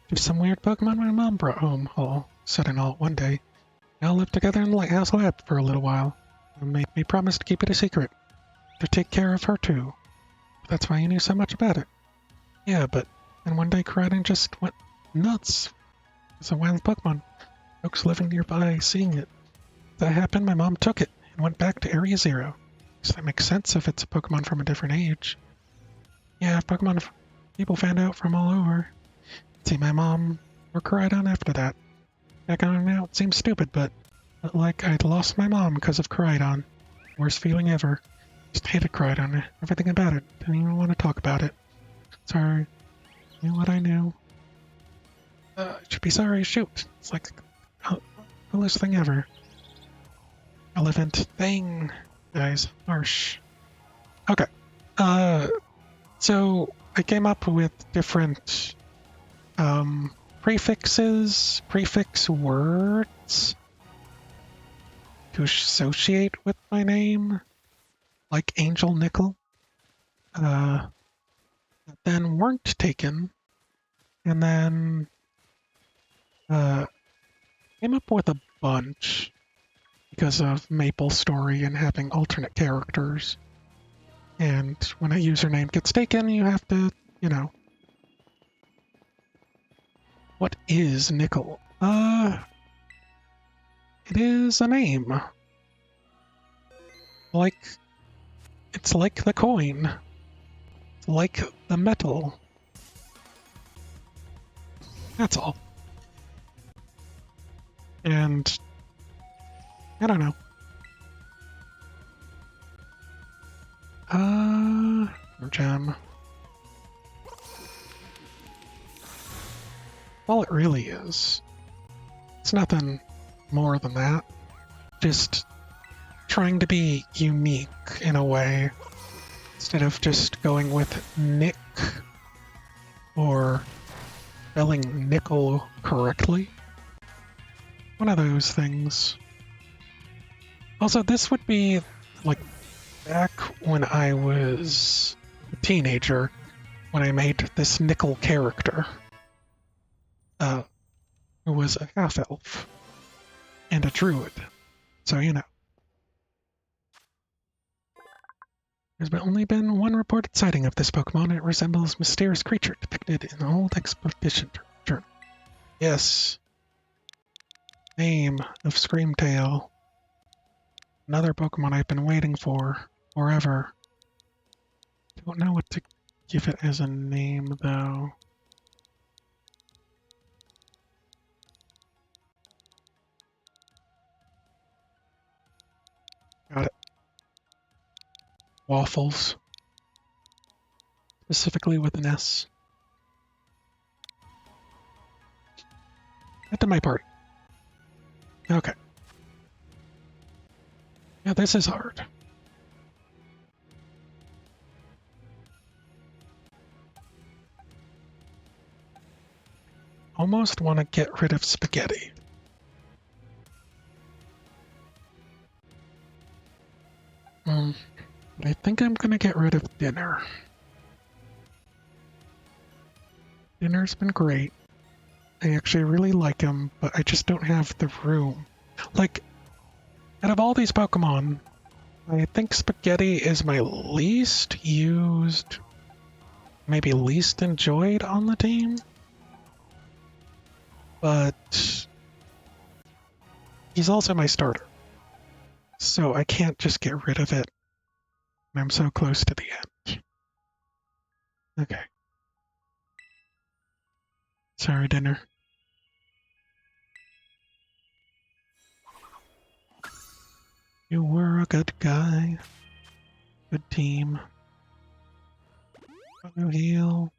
Just some weird Pokemon my mom brought home all sudden all one day. We all lived together in the Lighthouse Lab for a little while. And made me promise to keep it a secret. To take care of her too. That's why you knew so much about it. Yeah, but then one day Koraidon just went nuts. It's a wild Pokemon. Folks living nearby seeing it. That happened, my mom took it and went back to Area Zero. So that makes sense if it's a Pokemon from a different age. Yeah, Pokemon people found out from all over. See my mom or Koraidon after that. Back on now, it seems stupid, but like I'd lost my mom because of Koraidon. Worst feeling ever. Just hated Koraidon, everything about it. Didn't even want to talk about it. Sorry. Knew what I knew. I should be sorry, shoot. It's like the coolest thing ever. Relevant thing, guys. Harsh. Okay. So I came up with different prefix words to associate with my name, like Angel Nickel, that then weren't taken, and then came up with a bunch because of Maple Story and having alternate characters. And when a username gets taken, you have to, what is Nickel? It is a name. It's like the coin. It's like the metal. That's all. And I don't know. Gem. All it really is. It's nothing more than that. Just trying to be unique in a way. Instead of just going with Nick or spelling nickel correctly. One of those things. Also, this would be back when I was a teenager, when I made this nickel character. Who was a half-elf and a druid. So, There's only been one reported sighting of this Pokemon. It resembles a mysterious creature depicted in an old expedition journal. Yes. Name of Screamtail. Another Pokemon I've been waiting for forever. Don't know what to give it as a name, though. Got it. Waffles. specifically with an S. Get to my party. Okay. Yeah, this is hard. Almost want to get rid of spaghetti. But I think I'm gonna get rid of dinner. Dinner's been great. I actually really like him, but I just don't have the room. Like, out of all these Pokemon, I think spaghetti is my least used, maybe least enjoyed on the team. But he's also my starter. So I can't just get rid of it. I'm so close to the end. Okay. Sorry, dinner. You were a good guy. Good team. Auto heal.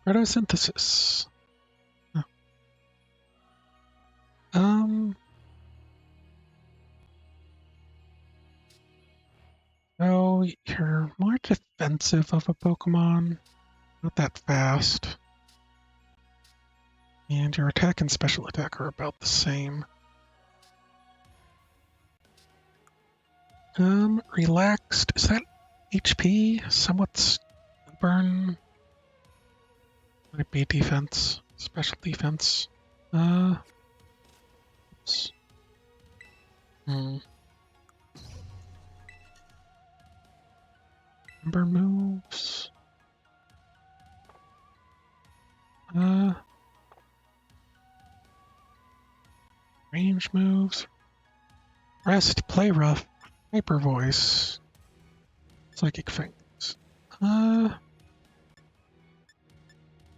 Photosynthesis. Oh. Oh, you're more defensive of a Pokemon. Not that fast. And your attack and special attack are about the same. Relaxed. Is that HP? Somewhat burn. Might be defense. Special defense. Oops. Number moves. Range moves. Rest, play rough, hyper voice, psychic things.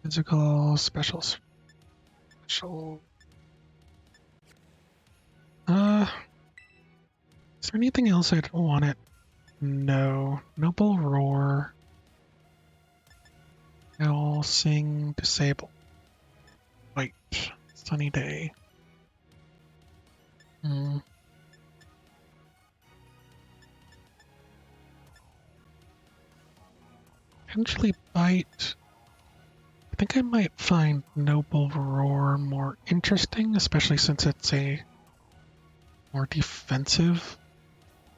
Physical, special. Is there anything else I'd want it? No. Noble roar. Owl, sing, disable. White, sunny day. Potentially bite. I think I might find Noble Roar more interesting, especially since it's a more defensive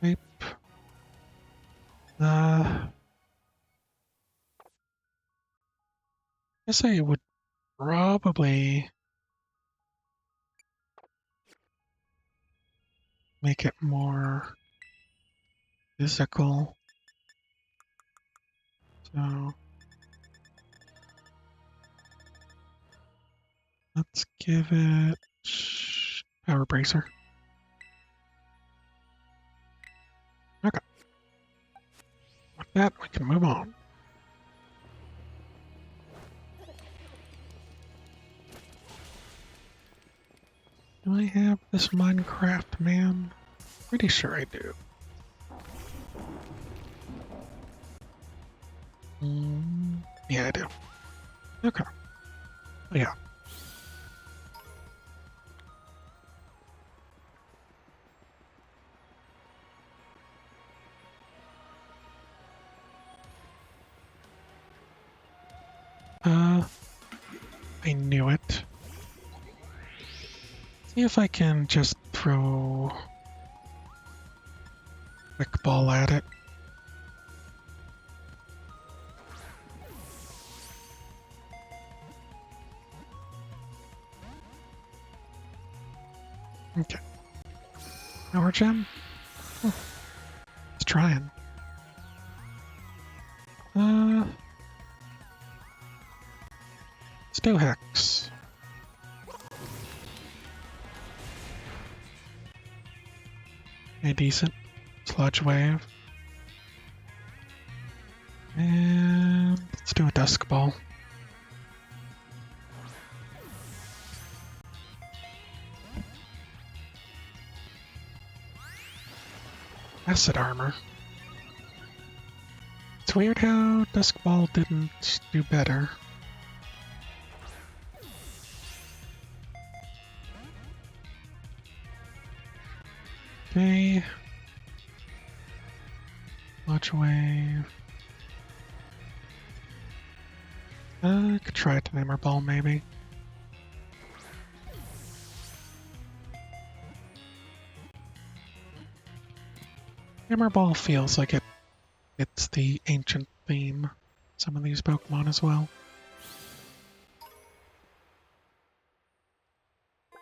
type. Guess I would probably make it more physical. So let's give it Power Bracer. Okay. With that, we can move on. Do I have this Minecraft man? Pretty sure I do. Yeah, I do. Okay. Oh, yeah. I knew it. See if I can just throw Quick Ball at it. Okay. Power Gem? Oh, it's trying. Let's do Hex. A decent Sludge Wave. And let's do a Dusk Ball. Acid armor. It's weird how Dusk Ball didn't do better. Okay. Watch wave. I could try a timer ball maybe. Timer ball feels like it's the ancient theme. Some of these Pokemon as well.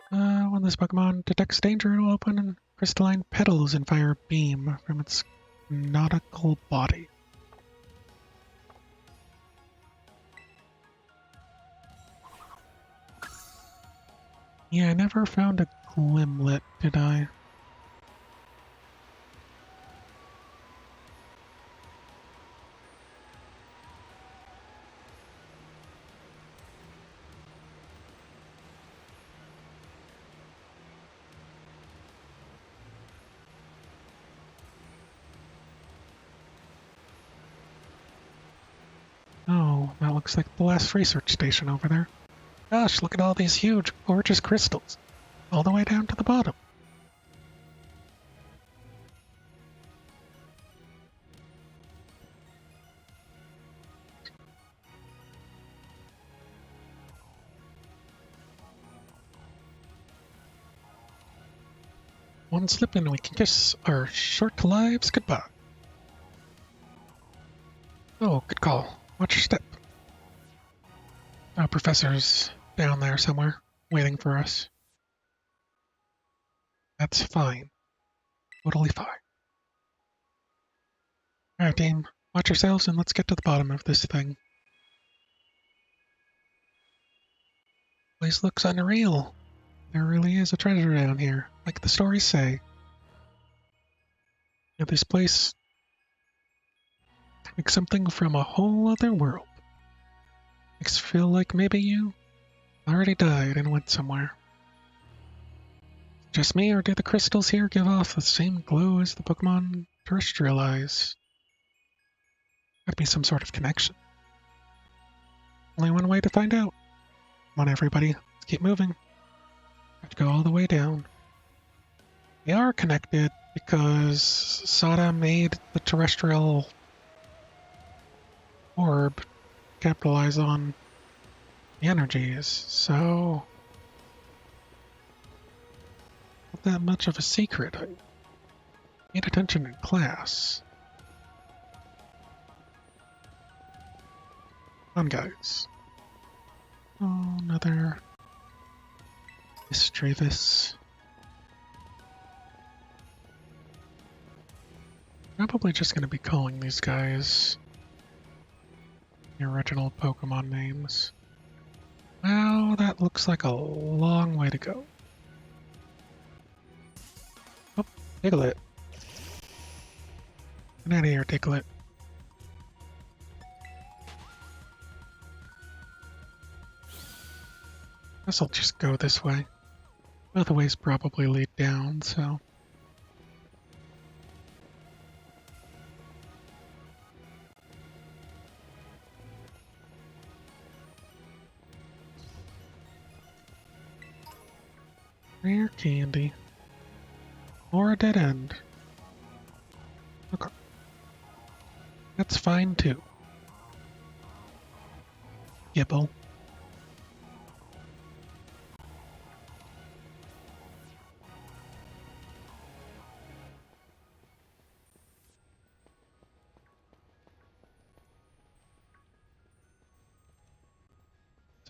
When this Pokemon detects danger, it will open crystalline petals and fire a beam from its nautical body. Yeah, I never found a Glimlet, did I? Oh, that looks like the last research station over there. Gosh, look at all these huge, gorgeous crystals. All the way down to the bottom. One slip and we can kiss our short lives goodbye. Oh, good call. Watch your step. Our professor's down there somewhere, waiting for us. That's fine. Totally fine. Alright, team. Watch yourselves and let's get to the bottom of this thing. Place looks unreal. There really is a treasure down here, like the stories say. Yeah, this place like something from a whole other world. Makes you feel like maybe you already died and went somewhere. Just me, or do the crystals here give off the same glow as the Pokemon terrestrial eyes? Gotta be some sort of connection. Only one way to find out. Come on, everybody. Let's keep moving. Have to go all the way down. They are connected because Sada made the terrestrial orb capitalize on the energies, so not that much of a secret. I paid attention in class. Come on, guys. Oh, another mischievous. Probably just going to be calling these guys the original Pokemon names. Wow, that looks like a long way to go. Oh, Diglett. Get out of here, Diglett. Guess I'll just go this way. Both the ways probably lead down, so... Rare candy. Or a dead end. Okay. That's fine too. Gibble.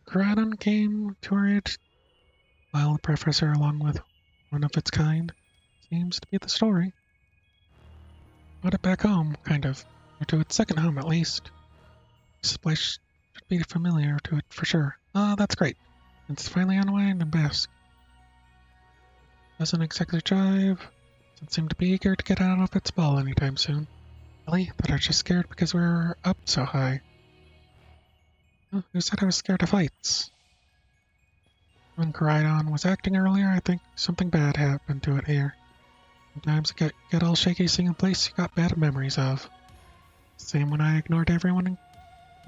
Groudon came to our age while the professor along with one of its kind. Seems to be the story. Got it back home, kind of. Or to its second home, at least. This place should be familiar to it for sure. Ah, that's great. It's finally unwind and bask. Doesn't exactly jive. Doesn't seem to be eager to get out of its ball anytime soon. Really? But I was just scared because we were up so high. Oh, who said I was scared of heights? When Koraidon was acting earlier, I think something bad happened to it here. Sometimes I get all shaky seeing a place you got bad memories of. Same when I ignored everyone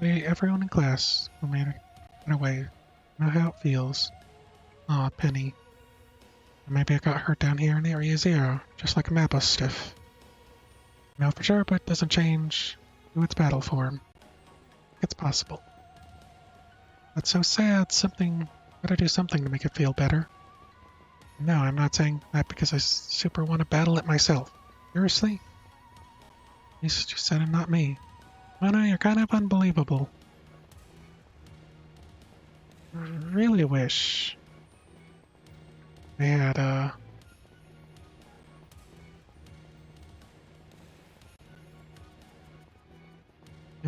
in class who made it in a way. I know how it feels. Aw, Penny. Maybe I got hurt down here in Area Zero, just like a Mappa stiff. No for sure, but it doesn't change who its battle form. It's possible. That's so sad. Gotta do something to make it feel better. No, I'm not saying that because I super want to battle it myself. Seriously? You said it, not me. Oh no, you're kind of unbelievable. I really wish I had,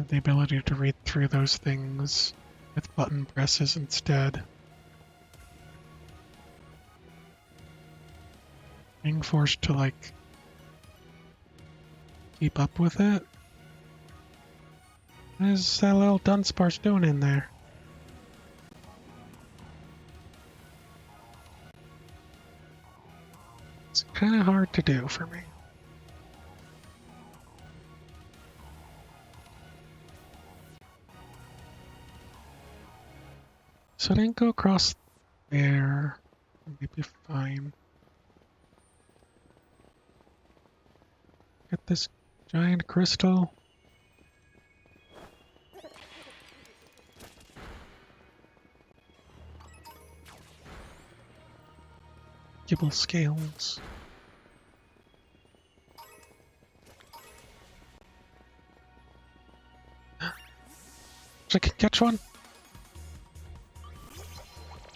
the ability to read through those things with button presses instead. Being forced to, like, keep up with it? What is that little Dunsparce doing in there? It's kind of hard to do for me. So I didn't go across there. Maybe fine. Get this giant crystal. Gibble scales. I can catch one.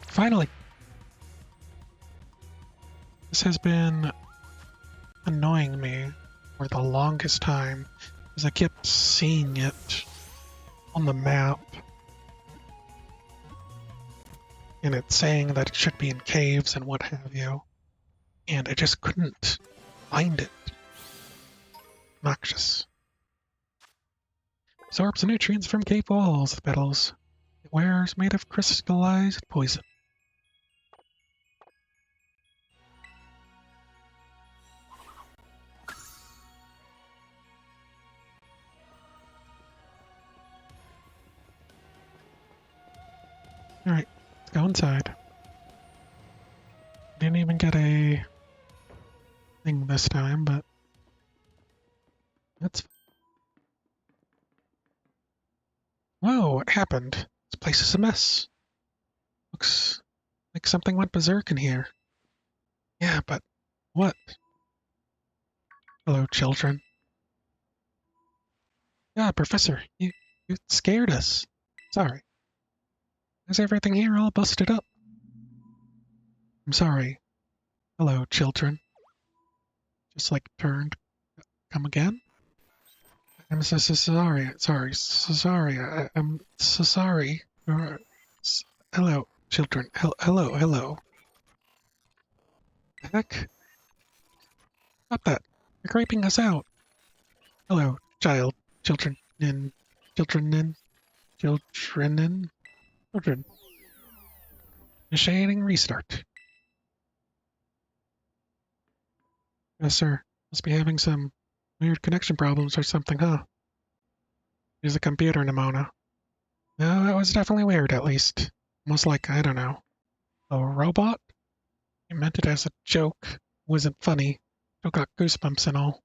Finally. This has been annoying me for the longest time because I kept seeing it on the map and it's saying that it should be in caves and what have you, and I just couldn't find it. Noxious. Absorbs nutrients from cave walls, the petals it wears made of crystallized poison. Alright, let's go inside. Didn't even get a thing this time, but that's... Whoa, what happened? This place is a mess. Looks like something went berserk in here. Yeah, but what? Hello, children. Yeah, Professor, you scared us. Sorry. Is everything here all busted up? I'm sorry. Hello, children. Just like turned. Come again? I'm so sorry. Sorry. I'm so sorry. Hello, children. Hello. The heck? Stop that. You're creeping us out. Hello, children, children, children. Initiating restart. Yes, sir. Must be having some weird connection problems or something, huh? Use a computer, Nimona. No, that was definitely weird, at least. Almost like, I don't know, a robot? I meant it as a joke. It wasn't funny. Still got goosebumps and all.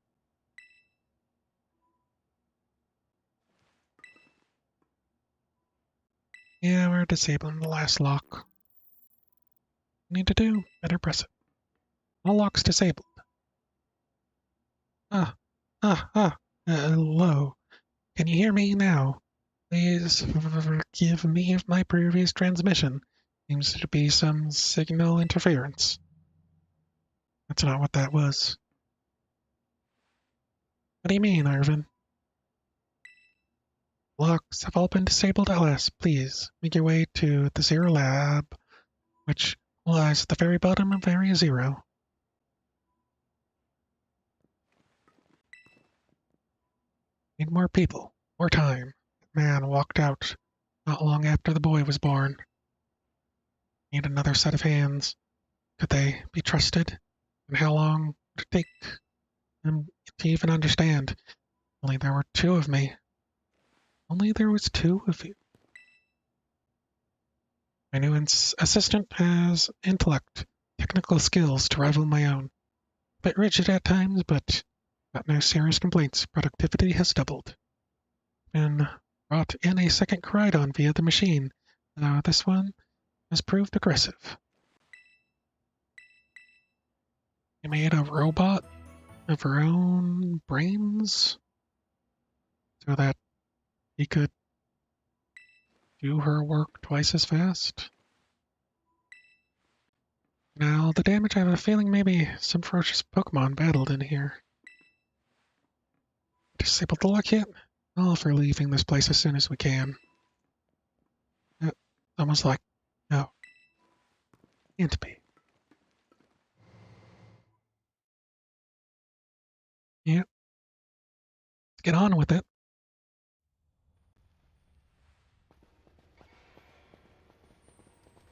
Yeah, we're disabling the last lock. Need to do? Better press it. All locks disabled. Ah, hello. Can you hear me now? Please forgive me if my previous transmission seems to be some signal interference. That's not what that was. What do you mean, Irvin? Locks have all been disabled at last. Please make your way to the Zero Lab, which lies at the very bottom of Area Zero. Need more people, more time. The man walked out not long after the boy was born. Need another set of hands. Could they be trusted? And how long to take to even understand. Only there were two of me. Only there was two of you. My new assistant has intellect, technical skills to rival my own. A bit rigid at times, but got no serious complaints. Productivity has doubled. Been brought in a second Coridon via the machine. Now this one has proved aggressive. He made a robot of her own brains so that he could do her work twice as fast. Now, the damage, I have a feeling maybe some ferocious Pokemon battled in here. Disabled the luck yet? All for leaving this place as soon as we can. Almost like, no, can't be. Yeah, let's get on with it.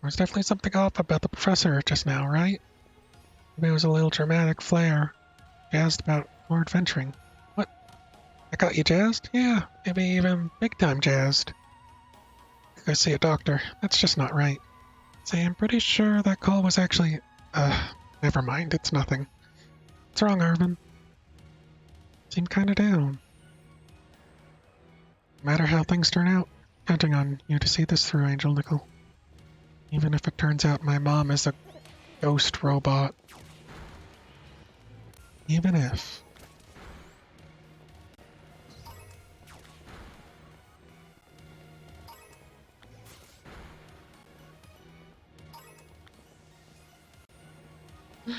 There's definitely something off about the professor just now, right? Maybe it was a little dramatic flair. Jazzed about more adventuring. What? I got you jazzed? Yeah, maybe even big time jazzed. Go see a doctor. That's just not right. Say, I'm pretty sure that call was actually... never mind, it's nothing. What's wrong, Arvin? Seem kinda down. No matter how things turn out, counting on you to see this through, Angel Nickel. Even if it turns out my mom is a ghost robot. Even if. You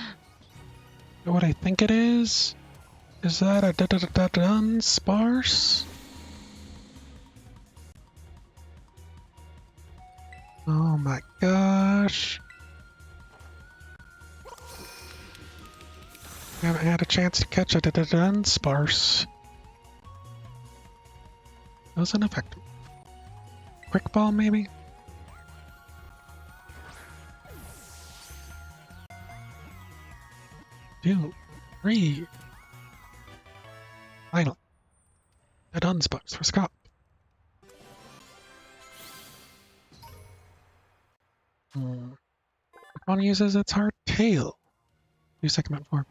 know what I think it is? Is that a dun sparse? Oh my gosh. I haven't had a chance to catch a dun sparse. Doesn't affect me. Quick ball, maybe? Two, three. Finally. The Dunsparks for Scott. Pokemon uses its hard tail. New segment form.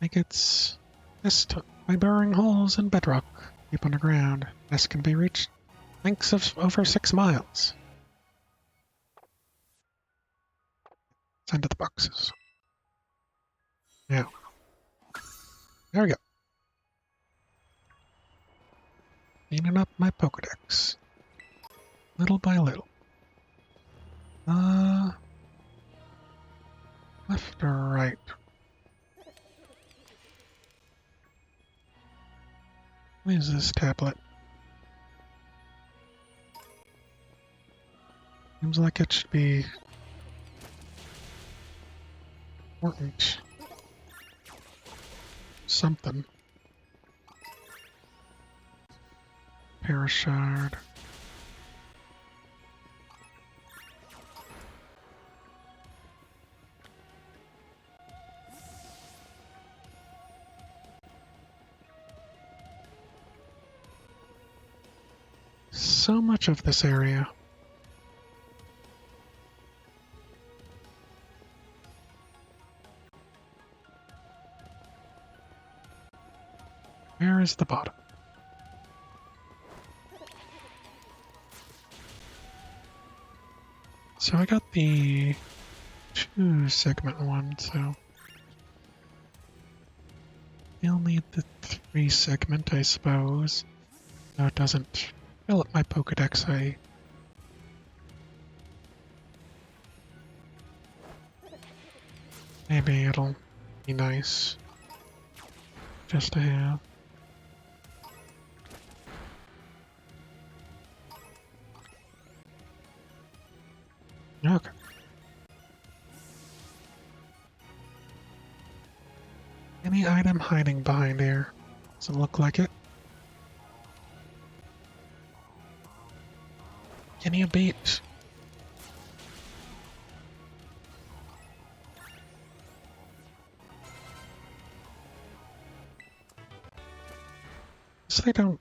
Make its nest by burrowing holes in bedrock deep underground. Nest can be reached lengths of over 6 miles. Send to the boxes. Now. There we go. Cleaning up my Pokedex. Little by little. Left or right? What is this tablet? Seems like it should be important. Something. Parashard. So much of this area. Where is the bottom? So I got the 2-segment one, so you'll need the 3-segment, I suppose. No, it doesn't fill up my Pokedex. Maybe it'll be nice just to have. Okay. Any item hiding behind here? Doesn't look like it. Can you beat? So they don't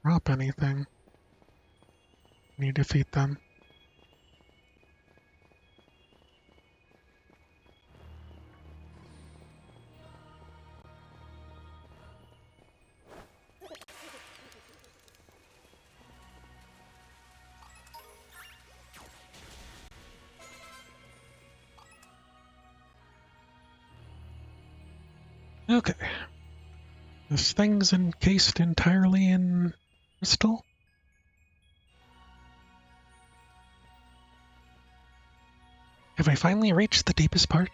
drop anything when you defeat them. Okay. This thing's encased entirely in crystal? Have we finally reached the deepest part?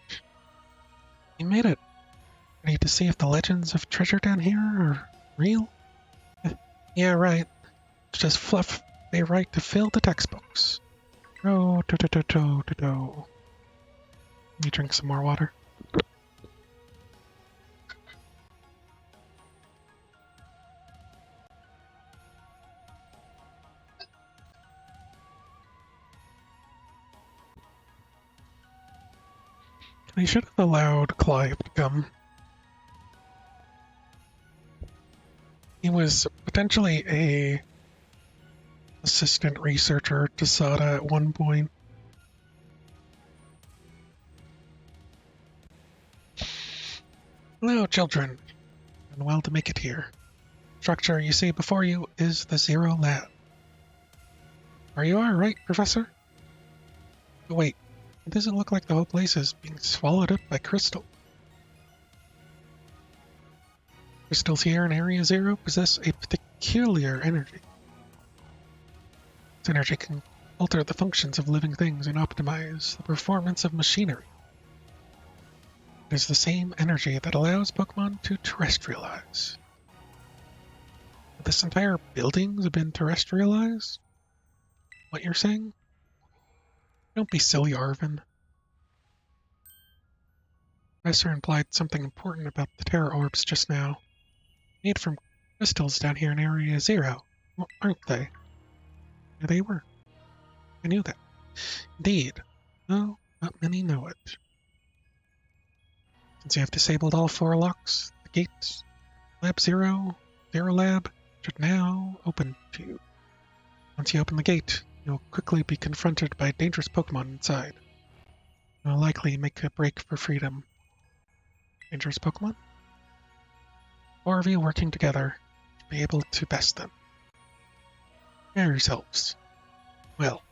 We made it. Ready to see if the legends of treasure down here are real? Yeah, right. It's just fluff they write to fill the textbooks. Oh, do. Let me drink some more water. I should have allowed Clive to come. He was potentially a assistant researcher to Sada at one point. Hello, children, and well to make it here. Structure you see before you is the Zero Lab. Are you alright, Professor? Oh, wait, it doesn't look like the whole place is being swallowed up by crystal. Crystals here in Area Zero possess a peculiar energy. This energy can alter the functions of living things and optimize the performance of machinery. It is the same energy that allows Pokemon to terrestrialize. This entire building's been terrestrialized? What you're saying? Don't be silly, Arvin. Professor implied something important about the Terra Orbs just now. Made from crystals down here in Area Zero, aren't they? Yeah, they were. I knew that. Indeed. Though not many know it. Since you have disabled all 4 locks, the gates, Lab Zero, Zero Lab, should now open to you. Once you open the gate, you'll quickly be confronted by dangerous Pokemon inside. You'll likely make a break for freedom. Dangerous Pokemon? 4 of you working together to be able to best them. Prepare yourselves. Well,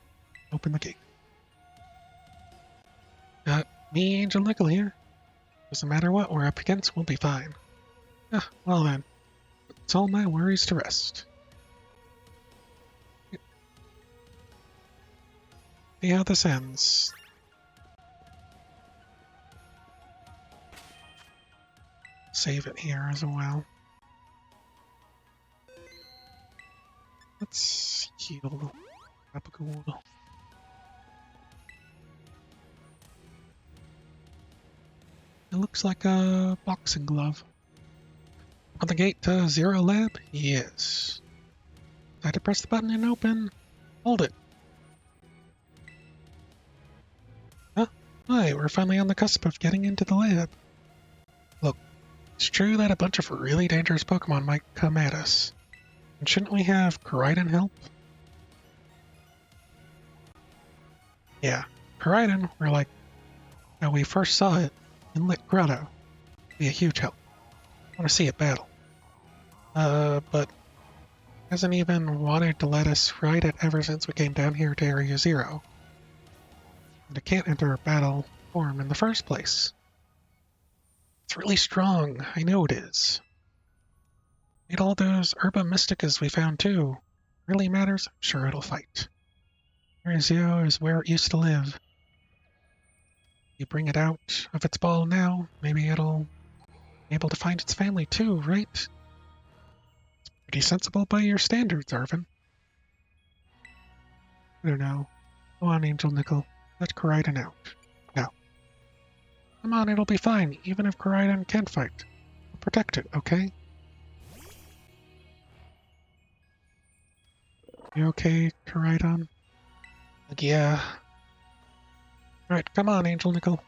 open the gate. Me, Angel Nickel here. Doesn't matter what we're up against, we'll be fine. Well then, it's all my worries to rest. See how this ends. Save it here as well. Let's heal Rapagool. It looks like a boxing glove. On the gate to Zero Lab? Yes. Try to press the button and open. Hold it. Hi, we're finally on the cusp of getting into the lab. Look, it's true that a bunch of really dangerous Pokemon might come at us. And shouldn't we have Koraidon help? Yeah, Koraidon, we're like how we first saw it in Lit Grotto. Be a huge help. I want to see it battle. But hasn't even wanted to let us ride it ever since we came down here to Area Zero. And it can't enter a battle form in the first place. It's really strong, I know it is. Need all those Herba Mysticas we found too. Really matters? Sure, it'll fight. Area Zero is where it used to live. You bring it out of its ball now, maybe it'll be able to find its family too, right? It's pretty sensible by your standards, Arvin. I don't know. Go on, Angel Nickel. Let Koraidon out. Now. Come on, it'll be fine, even if Koraidon can't fight. We'll protect it, okay? You okay, Koraidon? Like, yeah. Alright, come on, Angel Nickel.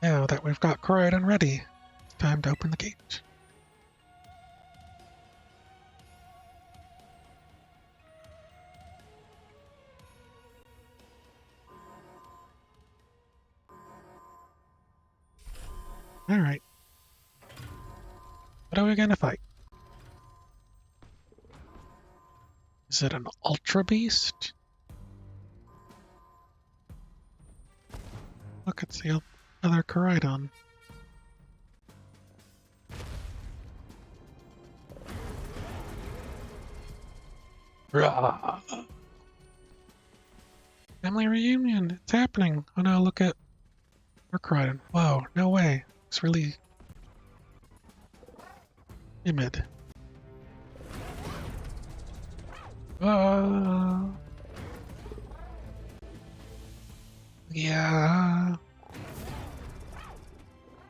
Now that we've got Corridon ready, it's time to open the gate. Alright. What are we gonna fight? Is it an Ultra Beast? Look, it's the other Corridon. Rah! Family reunion! It's happening! Oh no, look at our Corridon. Whoa, no way. It's really timid. Yeah.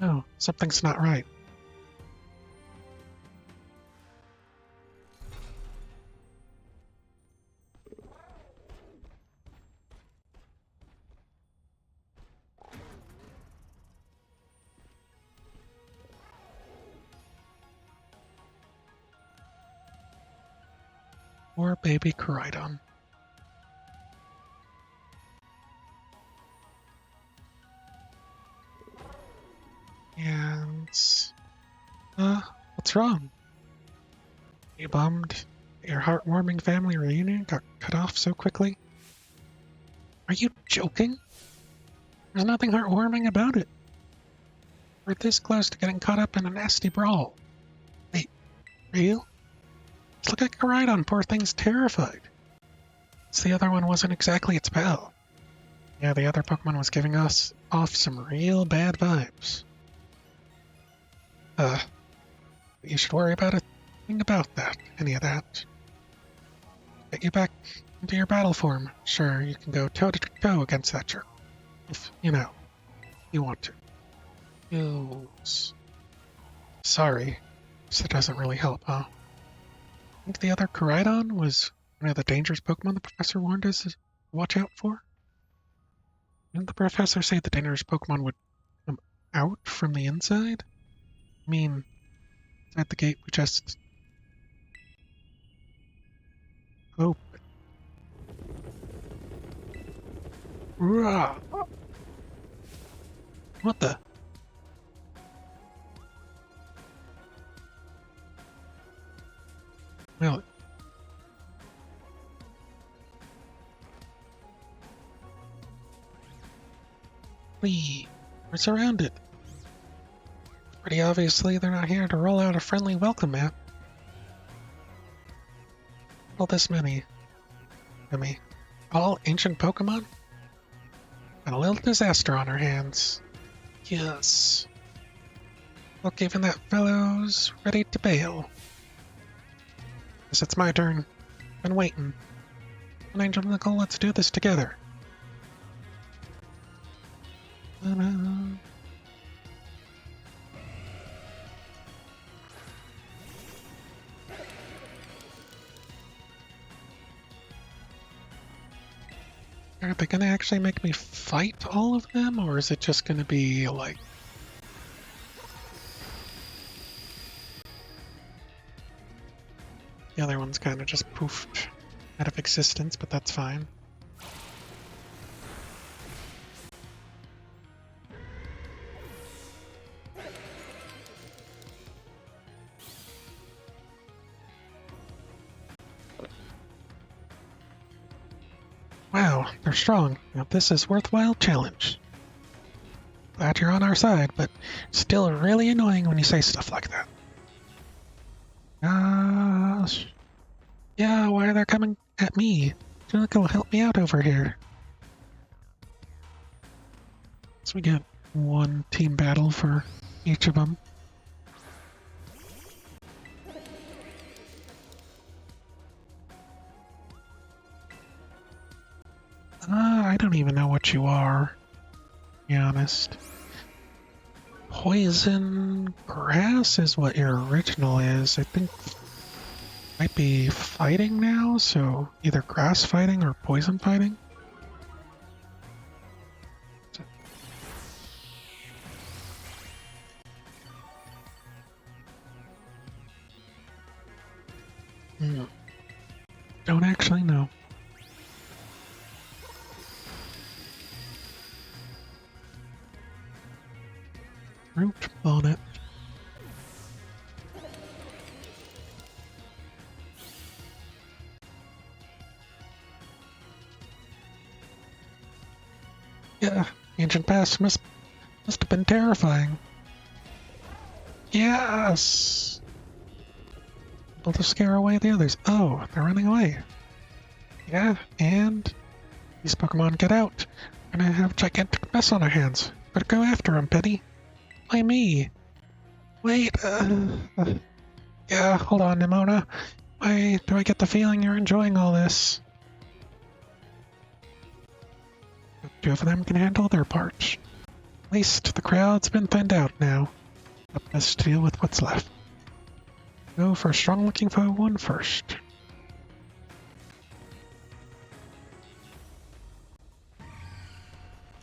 No, something's not right. Poor baby Corridon. And what's wrong? You bummed your heartwarming family reunion got cut off so quickly? Are you joking? There's nothing heartwarming about it. We're this close to getting caught up in a nasty brawl. Wait, real? Just look at Corridon, poor thing's terrified. It's the other one wasn't exactly its pal. Yeah, the other Pokemon was giving us off some real bad vibes. You should worry about a thing about that, any of that. Get you back into your battle form. Sure, you can go toe-to-toe against that jerk. If, you want to. Use. Sorry. So that doesn't really help, huh? I think the other Corridon was one of the dangerous Pokemon the professor warned us to watch out for? Didn't the professor say the dangerous Pokemon would come out from the inside? I mean, at the gate we just open. Rah! What the? Well, we're surrounded. Pretty obviously they're not here to roll out a friendly welcome map. All this many. All ancient Pokemon? Got a little disaster on our hands. Yes. Look, even that fellow's ready to bail. Guess it's my turn. Been waiting. And Angel Nickel, let's do this together. Are they gonna actually make me fight all of them, or is it just gonna be like... The other one's kind of just poofed out of existence, but that's fine. Wow, they're strong. Now this is worthwhile challenge. Glad you're on our side, but still really annoying when you say stuff like that. Gosh. Yeah, why are they coming at me? Angelica, help me out over here. So we get one team battle for each of them. I don't even know what you are, to be honest. Poison grass is what your original is. I think might be fighting now, so either grass fighting or poison fighting. Don't actually know. Root bonnet. Yeah, ancient past must have been terrifying. Yes! Able to scare away the others. Oh, they're running away. Yeah, and these Pokemon get out. We're gonna have a gigantic mess on our hands. Better go after them, Penny. Why me? Wait, yeah, hold on, Nimona. Why do I get the feeling you're enjoying all this? Two of them can handle their part. At least the crowd's been thinned out now. Up us to deal with what's left. Go for a strong-looking foe one first.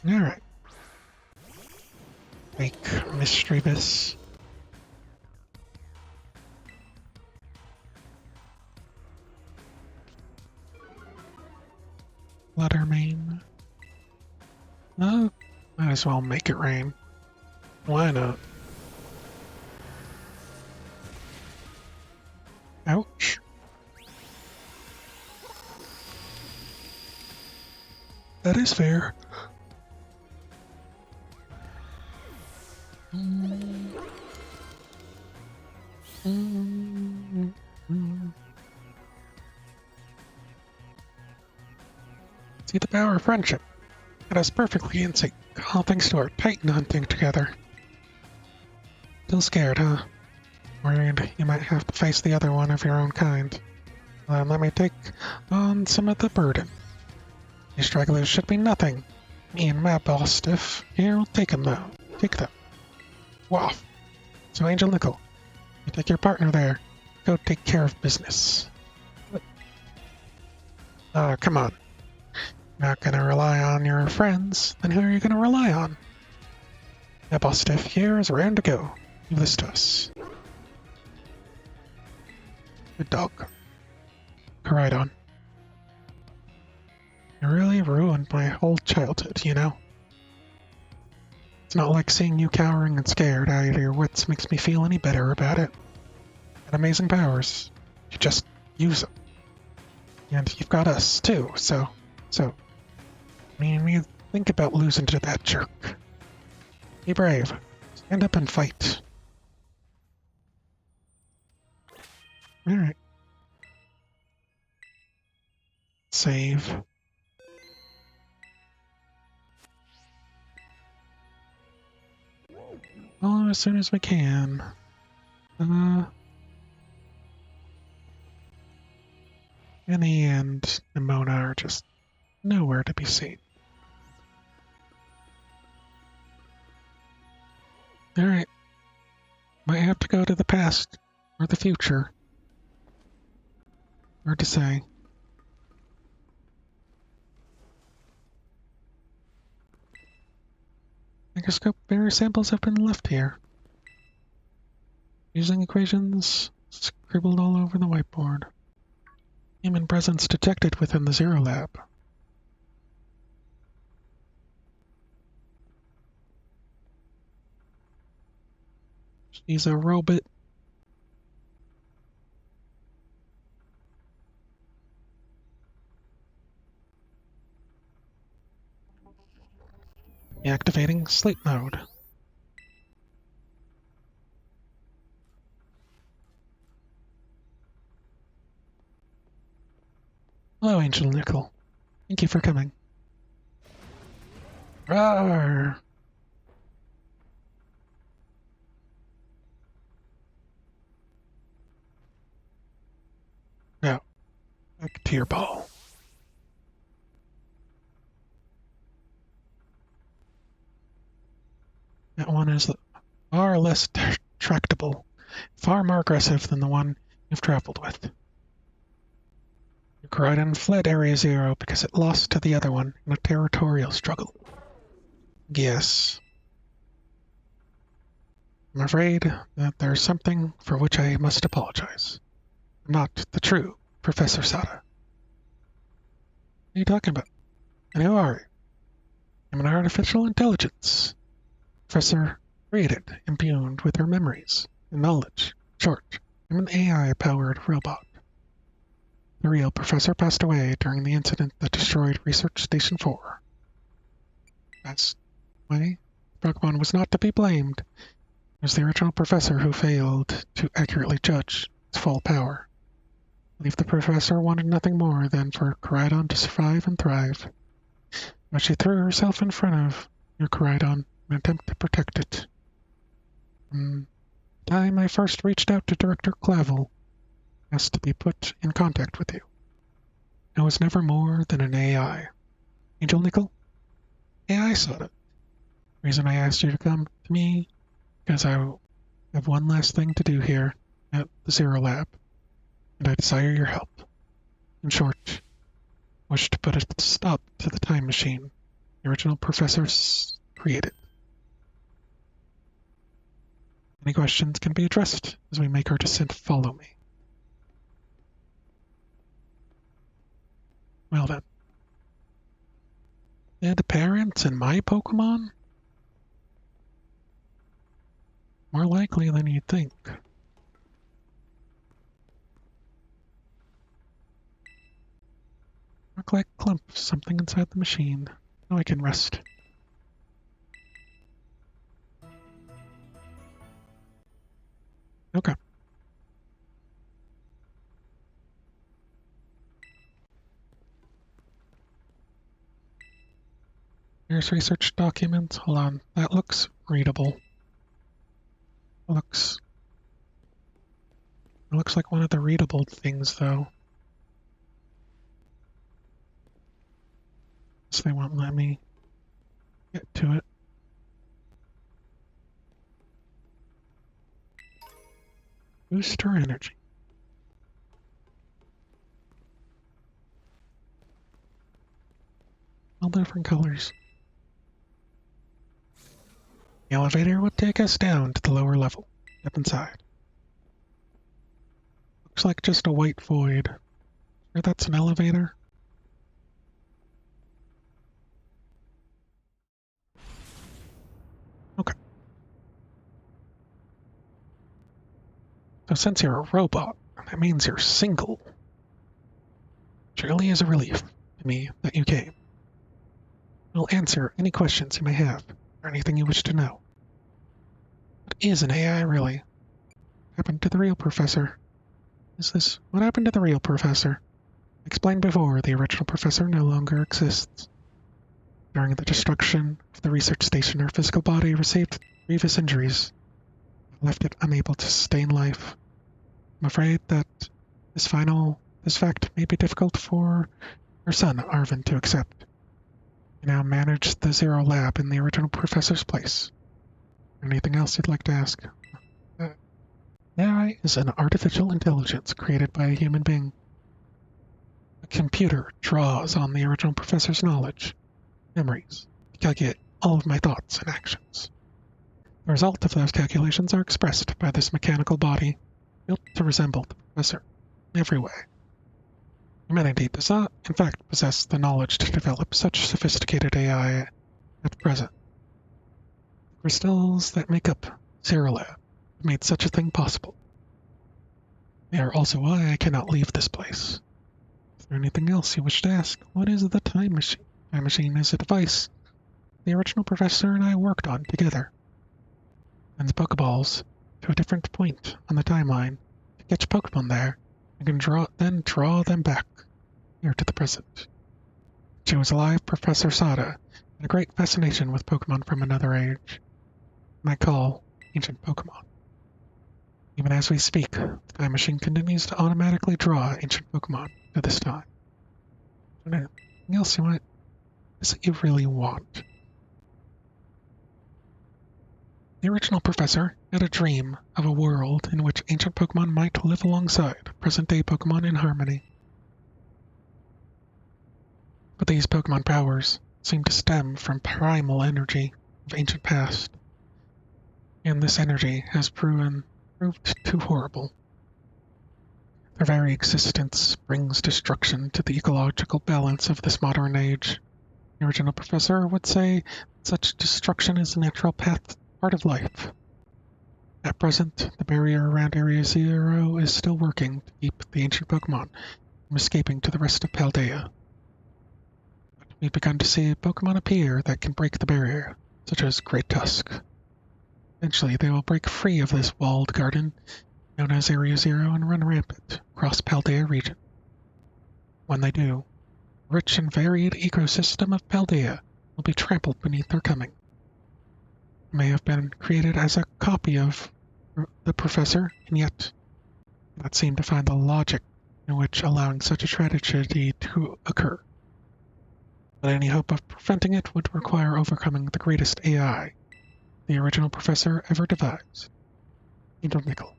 Alright. Fake Mischievous. Lettermane. Oh, might as well make it rain. Why not? Ouch. That is fair. See the power of friendship. Got us perfectly in sync, all thanks to our Titan hunting together. Still scared, huh? Worried you might have to face the other one of your own kind. Well, then let me take on some of the burden. These stragglers should be nothing. Me and my boss stiff here will take them though. Take them. Waff. So Angel Nickel, you take your partner there. Go take care of business. Come on. Not gonna rely on your friends, then who are you gonna rely on? My boss stiff here is around to go. Leave this to us. Good dog. Coridon. You really ruined my whole childhood, you know? It's not like seeing you cowering and scared out of your wits makes me feel any better about it. Got amazing powers. You just use them. And you've got us, too, so... I mean, you think about losing to that jerk. Be brave. Stand up and fight. Alright. Save. Oh, as soon as we can. Annie and Nimona are just nowhere to be seen. Alright. Might have to go to the past or the future. Hard to say. Microscope berry samples have been left here. Using equations scribbled all over the whiteboard. Human presence detected within the Zero Lab. She's a robot. Activating sleep mode. Hello, Angel Nickel. Thank you for coming. Roar! Now, back to your ball. That one is far less tractable, far more aggressive than the one you've traveled with. Coridon fled Area Zero because it lost to the other one in a territorial struggle. Yes. I'm afraid that there's something for which I must apologize. I'm not the true Professor Sada. What are you talking about? And who are you? I'm an artificial intelligence. Professor created, imbued with her memories and knowledge. Short, I'm an AI-powered robot. The real professor passed away during the incident that destroyed Research Station 4. That's why Pokemon was not to be blamed. It was the original professor who failed to accurately judge its full power. I believe the professor wanted nothing more than for Koraidon to survive and thrive. But she threw herself in front of your Koraidon in an attempt to protect it. From the time I first reached out to Director Clavel, asked to be put in contact with you. I was never more than an AI. Angel Nickel? AI Soda. The reason I asked you to come to me, because I have one last thing to do here at the Zero Lab, and I desire your help. In short, I wish to put a stop to the time machine the original professors created. Any questions can be addressed as we make our descent. Follow me. Well then. Dead parents and my Pokemon? More likely than you'd think. Look like a clump of something inside the machine. Now I can rest. Okay. Here's research documents. Hold on. That looks readable. It looks like one of the readable things, though. So they won't let me get to it. Booster energy. All different colors. The elevator would take us down to the lower level. Step inside. Looks like just a white void. Sure that's an elevator? Okay. So since you're a robot, that means you're single. Surely is a relief to me that you came. I'll answer any questions you may have, or anything you wish to know. What is an AI, really? What happened to the real professor? What happened to the real professor? Explained before, the original professor no longer exists. During the destruction of the research station, her physical body received grievous injuries that left it unable to sustain life. I'm afraid that this fact may be difficult for her son, Arvin, to accept. He now managed the Zero Lab in the original professor's place. Anything else you'd like to ask? AI is an artificial intelligence created by a human being. A computer draws on the original professor's knowledge, memories, to calculate all of my thoughts and actions. The result of those calculations are expressed by this mechanical body, built to resemble the professor in every way. Humanity does not, in fact, possess the knowledge to develop such sophisticated AI at present. The crystals that make up Zero Lab have made such a thing possible. They are also why I cannot leave this place. Is there anything else you wish to ask? What is the time machine? Time machine is a device the original professor and I worked on together. Sends Pokeballs to a different point on the timeline to catch Pokemon there and can then draw them back here to the present. She was alive, Professor Sada, and a great fascination with Pokemon from another age. I call ancient Pokemon. Even as we speak, the time machine continues to automatically draw ancient Pokemon to this time. Anything else you want? Is that you really want? The original professor had a dream of a world in which ancient Pokemon might live alongside present-day Pokemon in harmony. But these Pokemon powers seem to stem from primal energy of ancient past, and this energy has proved too horrible. Their very existence brings destruction to the ecological balance of this modern age. The original professor would say such destruction is a natural part of life. At present, the barrier around Area Zero is still working to keep the ancient Pokémon from escaping to the rest of Paldea. But we've begun to see Pokémon appear that can break the barrier, such as Great Tusk. Eventually, they will break free of this walled garden known as Area Zero and run rampant across Paldea region. When they do, the rich and varied ecosystem of Paldea will be trampled beneath their coming. It may have been created as a copy of the Professor, and yet cannot seem to find the logic in which allowing such a tragedy to occur. But any hope of preventing it would require overcoming the greatest AI the original Professor ever devised. Angel Nickel.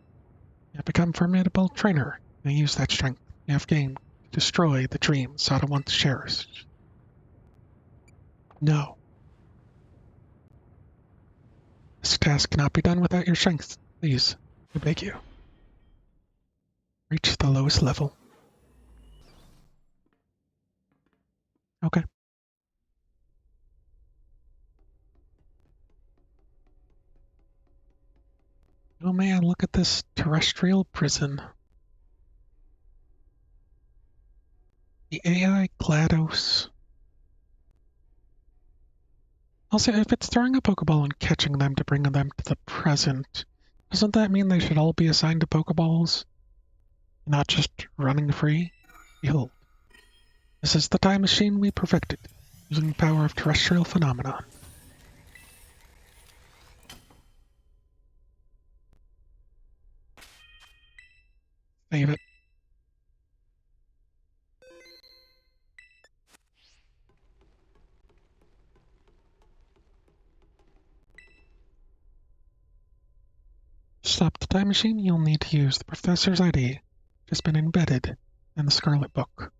You have become a formidable trainer, and use that strength you have gained to destroy the dreams Sada once cherished. No. This task cannot be done without your strength. Please, I beg you. Reach the lowest level. Okay. Oh man, look at this terrestrial prison. The AI GLaDOS. Also, if it's throwing a Pokeball and catching them to bring them to the present, doesn't that mean they should all be assigned to Pokeballs? Not just running free? Behold. This is the time machine we perfected, using the power of terrestrial phenomenon. Save it. To stop the time machine, you'll need to use the Professor's ID, which has been embedded in the Scarlet book.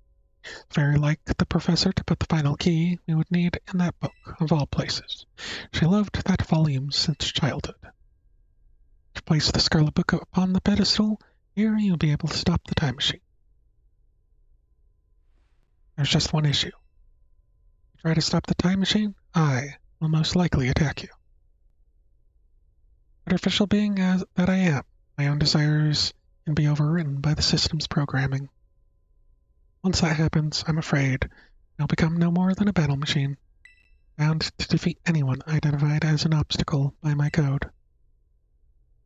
Very like the Professor to put the final key we would need in that book, of all places. She loved that volume since childhood. To place the Scarlet book upon the pedestal, here you'll be able to stop the time machine. There's just one issue. If you try to stop the time machine, I will most likely attack you. Artificial being as that I am, my own desires can be overridden by the system's programming. Once that happens, I'm afraid I'll become no more than a battle machine, bound to defeat anyone identified as an obstacle by my code.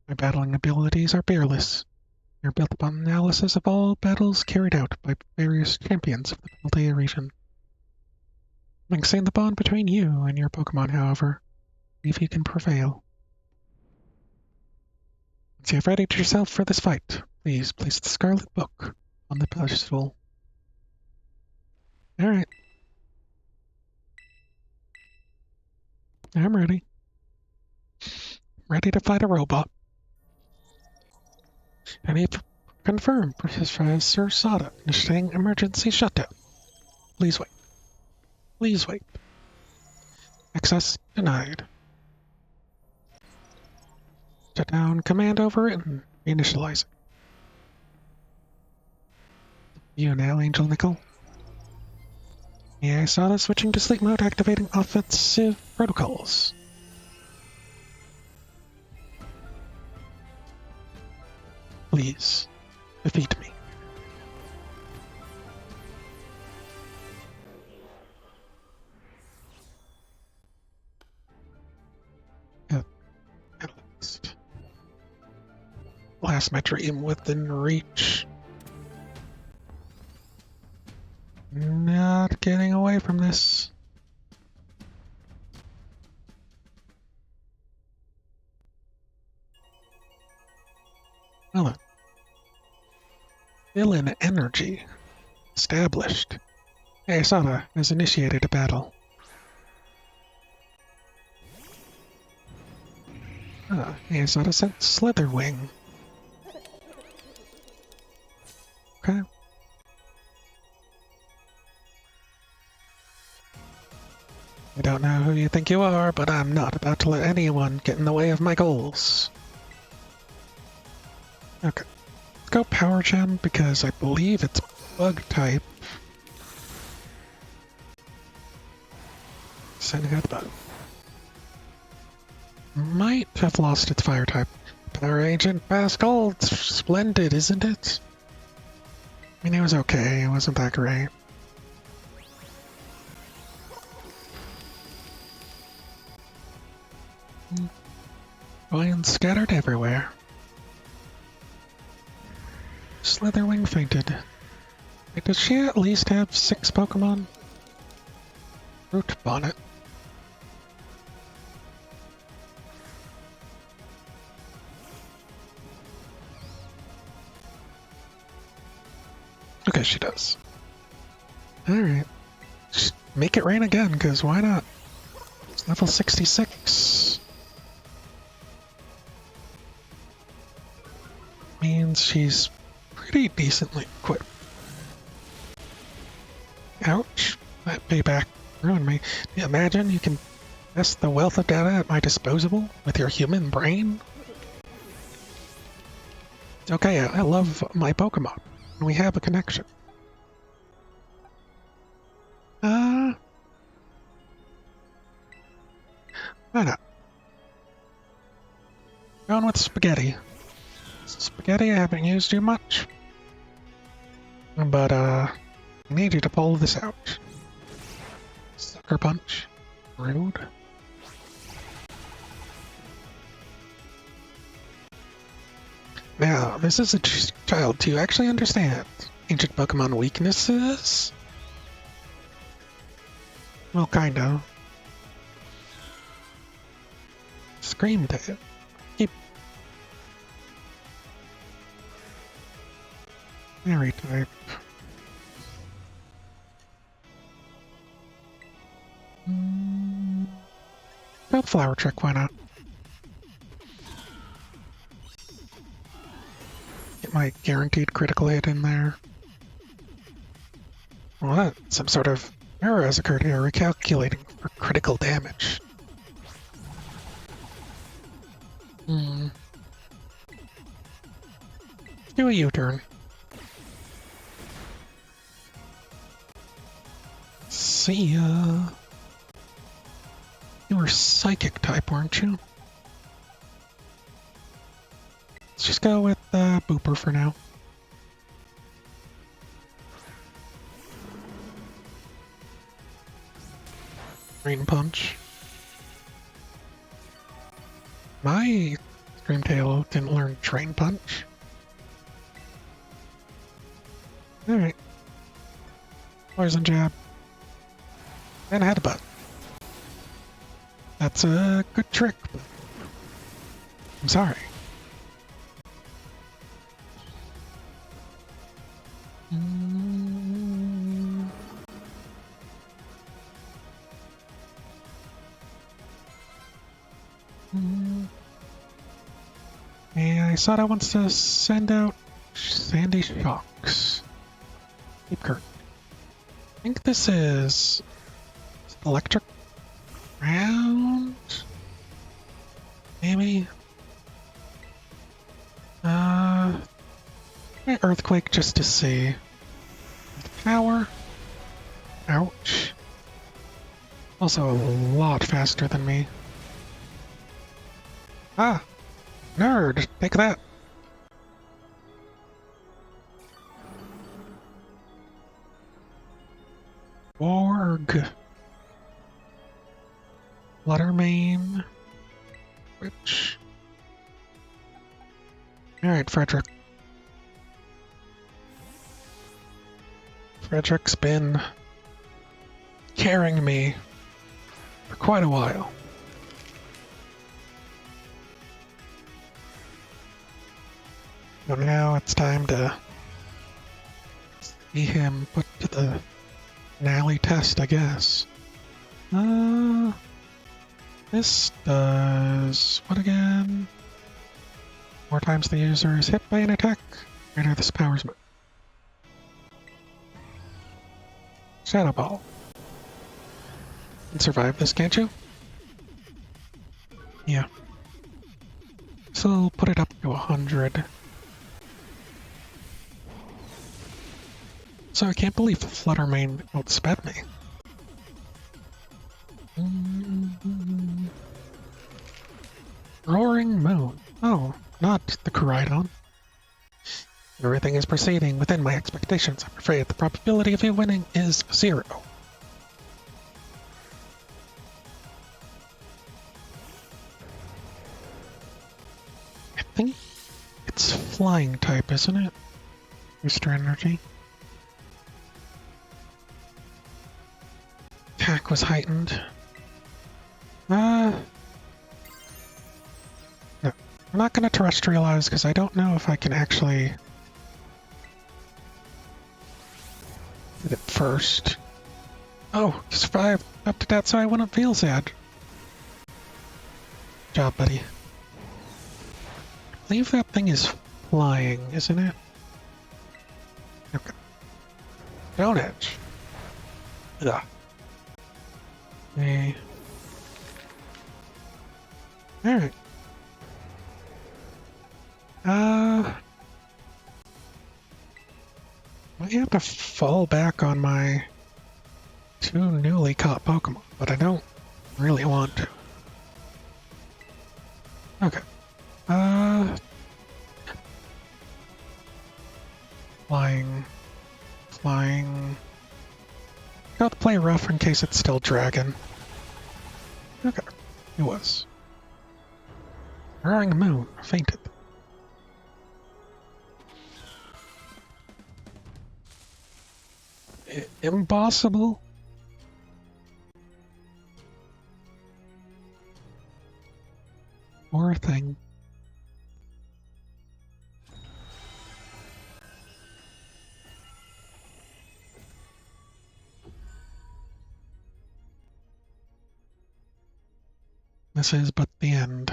My battling abilities are peerless. They're built upon analysis of all battles carried out by various champions of the Paldea region. Having seen the bond between you and your Pokemon, however, I believe you can prevail. Once you have readied yourself for this fight, please place the Scarlet Book on the pedestal. Alright. I'm ready. Ready to fight a robot. I need to confirm Professor Sada initiating emergency shutdown. Please wait. Please wait. Access denied. Shutdown command overwritten. Initializing. You now, Angel Nickel. Yeah, I saw this switching to sleep mode, activating offensive protocols. Please, defeat me. At least. Last my dream within reach. Not getting away from this. Well then. Villain energy. Established. Asana has initiated a battle. Asana sent Slitherwing. Okay. I don't know who you think you are, but I'm not about to let anyone get in the way of my goals. Okay. go Power Gem because I believe it's Bug type. Send Headbutt. Might have lost its Fire type. Power Agent Pascal, it's splendid, isn't it? I mean, it was okay. It wasn't that great. Lions scattered everywhere. Slitherwing fainted. Wait, does she at least have 6 Pokemon? Root Bonnet. Okay, she does. Alright. Just make it rain again, because why not? It's level 66. Means she's pretty decently equipped. Ouch. That payback ruined me. Imagine you can test the wealth of data at my disposal with your human brain? It's okay, I love my Pokemon. We have a connection. Why not? Going with Spaghetti. Spaghetti, I haven't used you much. But, I need you to pull this out. Sucker Punch. Rude. Now, this is a child to actually understand ancient Pokemon weaknesses. Well, kinda. Scream Tail. Keep. Fairy type. Well, Flower Trick, why not? Get my guaranteed critical hit in there. What? Some sort of error has occurred here, recalculating for critical damage. Do a U-turn. See ya. You were Psychic type, weren't you? Let's just go with Booper for now. Rain Punch. My Screamtail didn't learn Drain Punch. Alright. Poison Jab. And Headbutt. That's a good trick, but I'm sorry. Yeah, I thought I wants to send out Sandy Shocks. Keep Kurt. I think this is Electric Round? Maybe? Earthquake just to see. Power. Ouch. Also a lot faster than me. Ah! Nerd! Take that! Warg. Fluttermane. Which? Alright, Frederick. Frederick's been carrying me for quite a while. So now it's time to see him put to the finale test, I guess. This does what again? More times the user is hit by an attack, greater this power's move. Shadow Ball. You can survive this, can't you? Yeah. So put it up to 100. So I can't believe Fluttermane outsped me. Roaring Moon. Oh, not the Koraidon. Everything is proceeding within my expectations. I'm afraid the probability of you winning is 0. I think it's flying type, isn't it? Booster energy. Attack was heightened. No. I'm not going to terrestrialize because I don't know if I can actually hit it first. Oh, you survived up to that, so I wouldn't feel sad. Good job, buddy. I believe that thing is flying, isn't it? Okay. Stone Edge. Ugh. Okay. Alright. Might have to fall back on my 2 newly caught Pokemon, but I don't really want to. Okay. Flying. Got to play rough in case it's still Dragon. Okay. It was. Roaring Moon. Fainted. Impossible. Poor thing. This is but the end.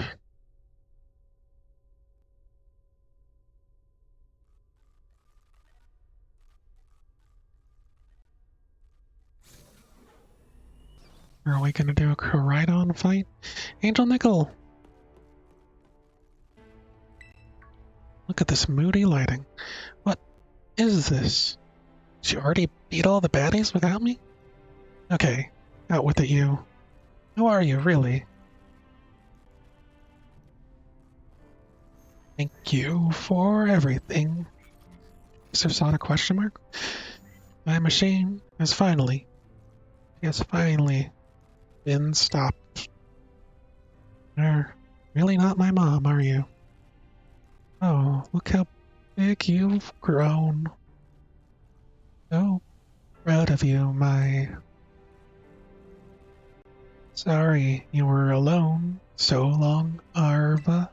Are we going to do a Koraidon fight? Angel Nickel! Look at this moody lighting. What is this? Did you already beat all the baddies without me? Okay, out with it, you. Who are you, really? Thank you for everything. Is there not a question mark? My machine has finally been stopped. You're really not my mom, are you? Oh, look how big you've grown. So proud of you, my... Sorry you were alone so long, Arva.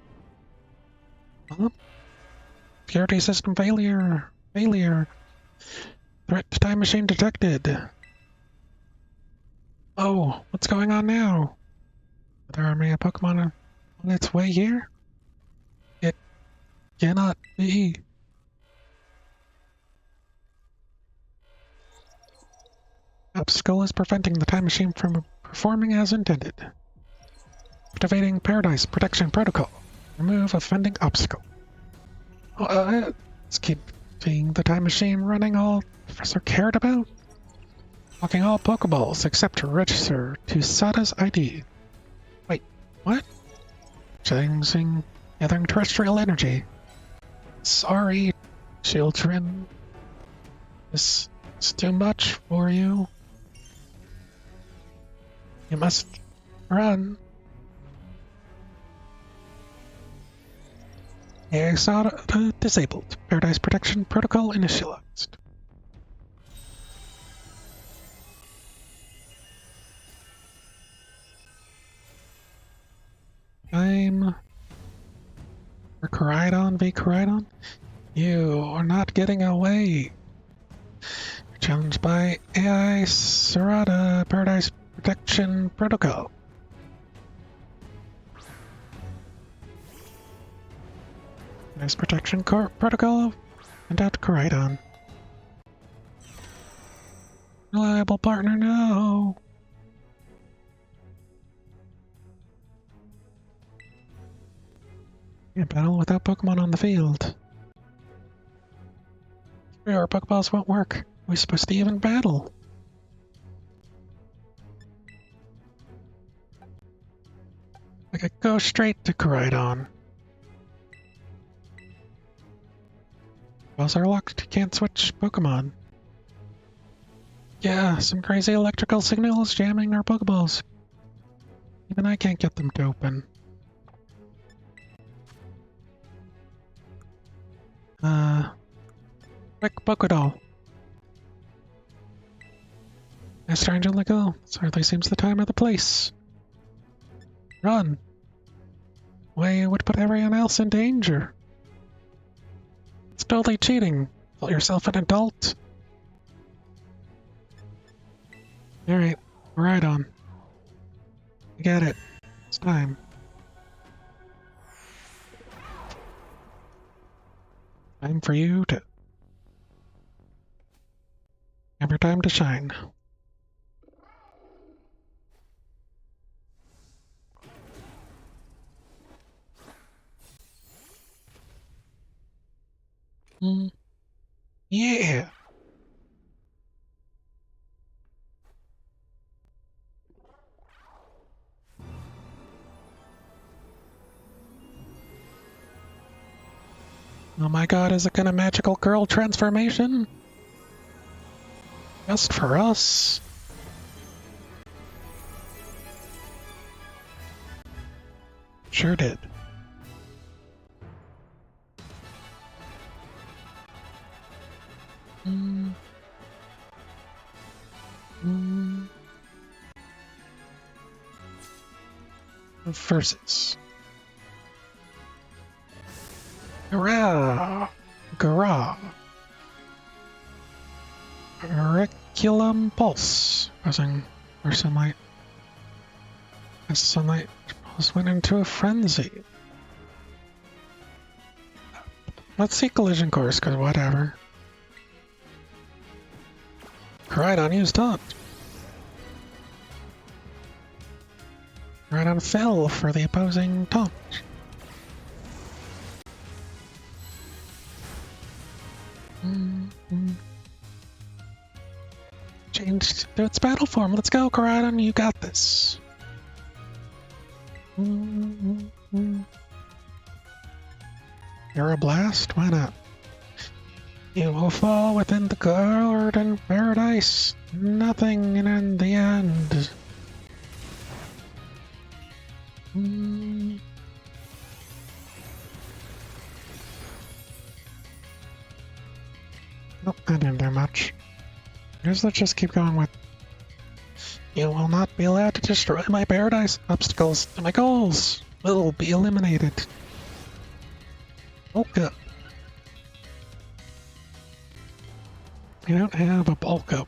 Huh? Security system failure. Threat to time machine detected. Oh, what's going on now? There are many Pokemon on its way here? It cannot be. Obstacle is preventing the time machine from performing as intended. Activating Paradise Protection Protocol. Remove offending obstacle. Let's keep seeing the time machine running all Professor cared about. Locking all Pokeballs except to register to Sada's ID. Wait, what? Changing, gathering terrestrial energy. Sorry, children. This is too much for you. You must run. AI Sada disabled. Paradise Protection Protocol initialized. Time for Koraidon v Koraidon. You are not getting away. Challenged by AI Sarada Paradise Protection Protocol. Paradise Protection Protocol and out to Koraidon. Reliable partner, no. Can't battle without Pokemon on the field. Our Pokeballs won't work. we supposed to even battle? I could go straight to Koraidon. Wells are locked, can't switch Pokemon. Yeah, some crazy electrical signals jamming our Pokeballs. Even I can't get them to open. Quick Pokédoll. Master Angelico, this hardly seems the time or the place. Run! Way it would put everyone else in danger. It's totally cheating. Call yourself an adult. Alright, right on. I get it. It's time. Time for you to... Have your time to shine. Yeah! Oh my god, is it gonna magical girl transformation? Just for us? Sure did. Versus. Hurrah! Garah! Reculum Pulse. Pressing for sunlight. As sunlight pulse went into a frenzy. Let's see collision course, cause whatever. Koraidon used taunt. Koraidon fell for the opposing taunt. Changed to its battle form. Let's go, Koraidon, you got this. Aeroblast? Why not? You will fall within the garden paradise. Nothing in the end. Nope, I didn't do much. Let's just keep going with... You will not be allowed to destroy my paradise. Obstacles to my goals will be eliminated. Okay. I don't have a bulk up.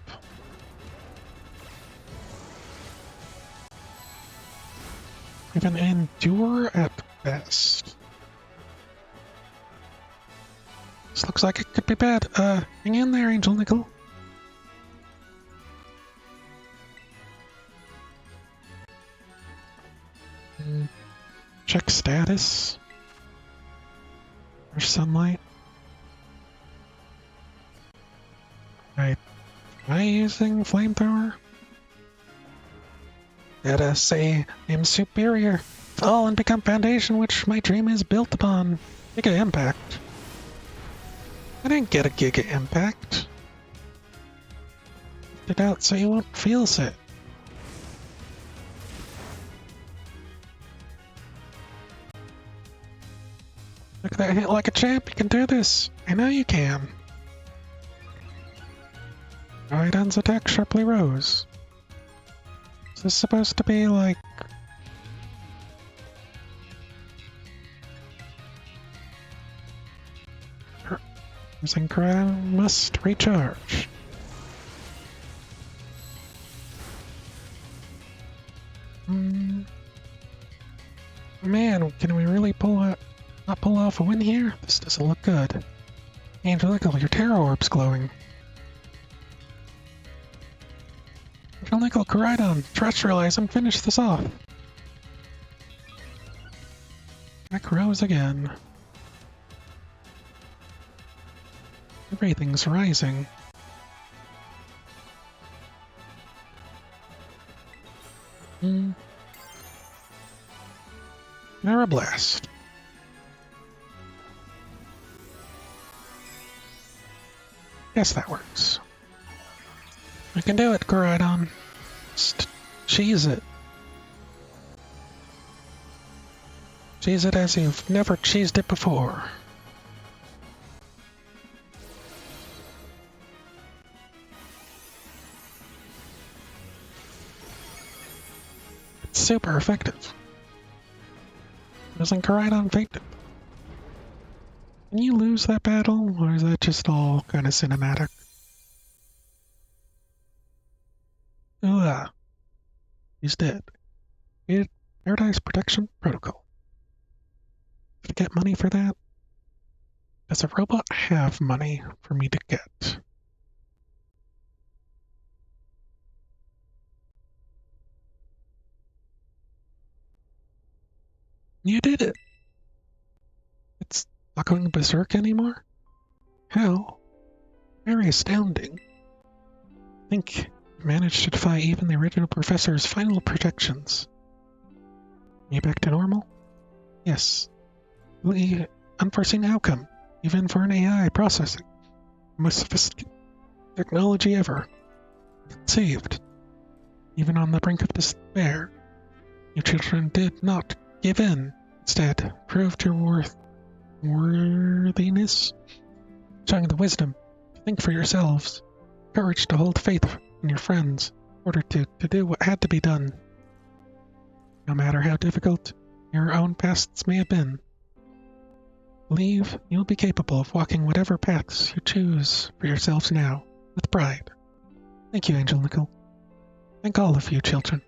Even endure at best. This looks like it could be bad. Hang in there, Angel Nickel. Check status. There's sunlight. Right. Am I using flamethrower? Gotta say, I'm superior. Fall and become foundation which my dream is built upon. Giga Impact. I didn't get a Giga Impact. Lift it out so you won't feel sick. Look at that hit like a champ, you can do this. I know you can. Koraidon's attack sharply rose. Is this supposed to be like... Using Koraidon must recharge. Man, can we really not pull off a win here? This doesn't look good. Angelico, your Terror Orb's glowing. Angelico, Koraidon, terrestrialize and finish this off. Back rose again. Everything's rising. Mm. Air Blast. Yes, that works. I can do it, Koraidon. Just cheese it. Cheese it as you've never cheesed it before. It's super effective. Doesn't Koraidon faint it? Can you lose that battle, or is that just all kind of cinematic? Ugh. He's dead. Paradise Protection Protocol. Did I get money for that? Does a robot have money for me to get? You did it! It's not going berserk anymore? How? Very astounding. I think you managed to defy even the original professor's final projections. Are you back to normal? Yes. The unforeseen outcome, even for an AI processing. The most sophisticated technology ever. Conceived. Even on the brink of despair, you children did not give in. Instead, proved your worthiness, showing the wisdom to think for yourselves, courage to hold faith in your friends, in order to do what had to be done. No matter how difficult your own pasts may have been, believe you'll be capable of walking whatever paths you choose for yourselves now, with pride. Thank you, Angel Nickel. Thank all of you, children.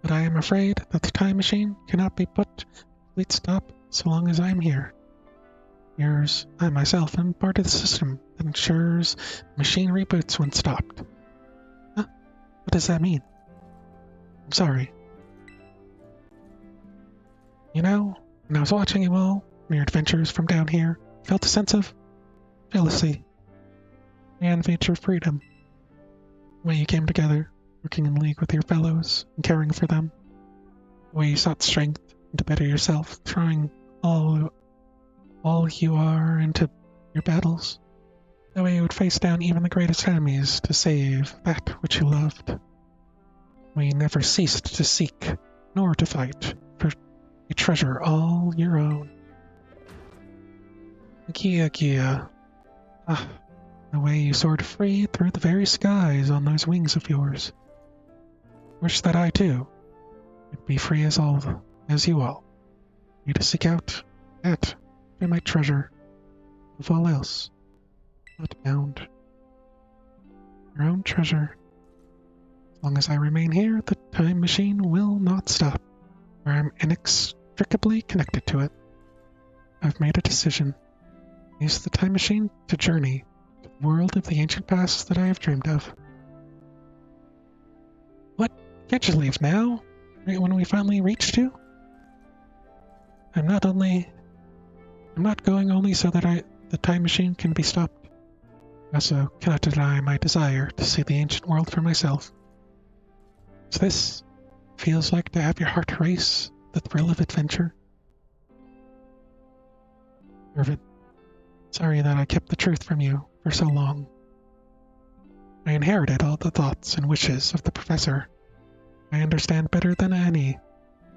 But I am afraid that the time machine cannot be put to complete stop so long as I am here. I myself am part of the system that ensures the machine reboots when stopped. Huh? What does that mean? I'm sorry. You know, when I was watching you all, your adventures from down here, I felt a sense of jealousy. I envied your freedom. The way you came together, working in league with your fellows, and caring for them. The way you sought strength to better yourself, throwing all you are into your battles. The way you would face down even the greatest enemies to save that which you loved. The way you never ceased to seek, nor to fight, for a treasure all your own. Gia. Ah, the way you soared free through the very skies on those wings of yours. Wish that I, too, could be free as you all. You to seek out that I might treasure, of all else, not bound. Your own treasure. As long as I remain here, the time machine will not stop, for I'm inextricably connected to it. I've made a decision. Use the time machine to journey to the world of the ancient past that I have dreamed of. What? Can't you leave now? Right when we finally reached you? I'm not going only so that the time machine can be stopped. I also cannot deny my desire to see the ancient world for myself. So this feels like to have your heart race, the thrill of adventure. Irvin, sorry that I kept the truth from you for so long. I inherited all the thoughts and wishes of the professor. I understand better than any.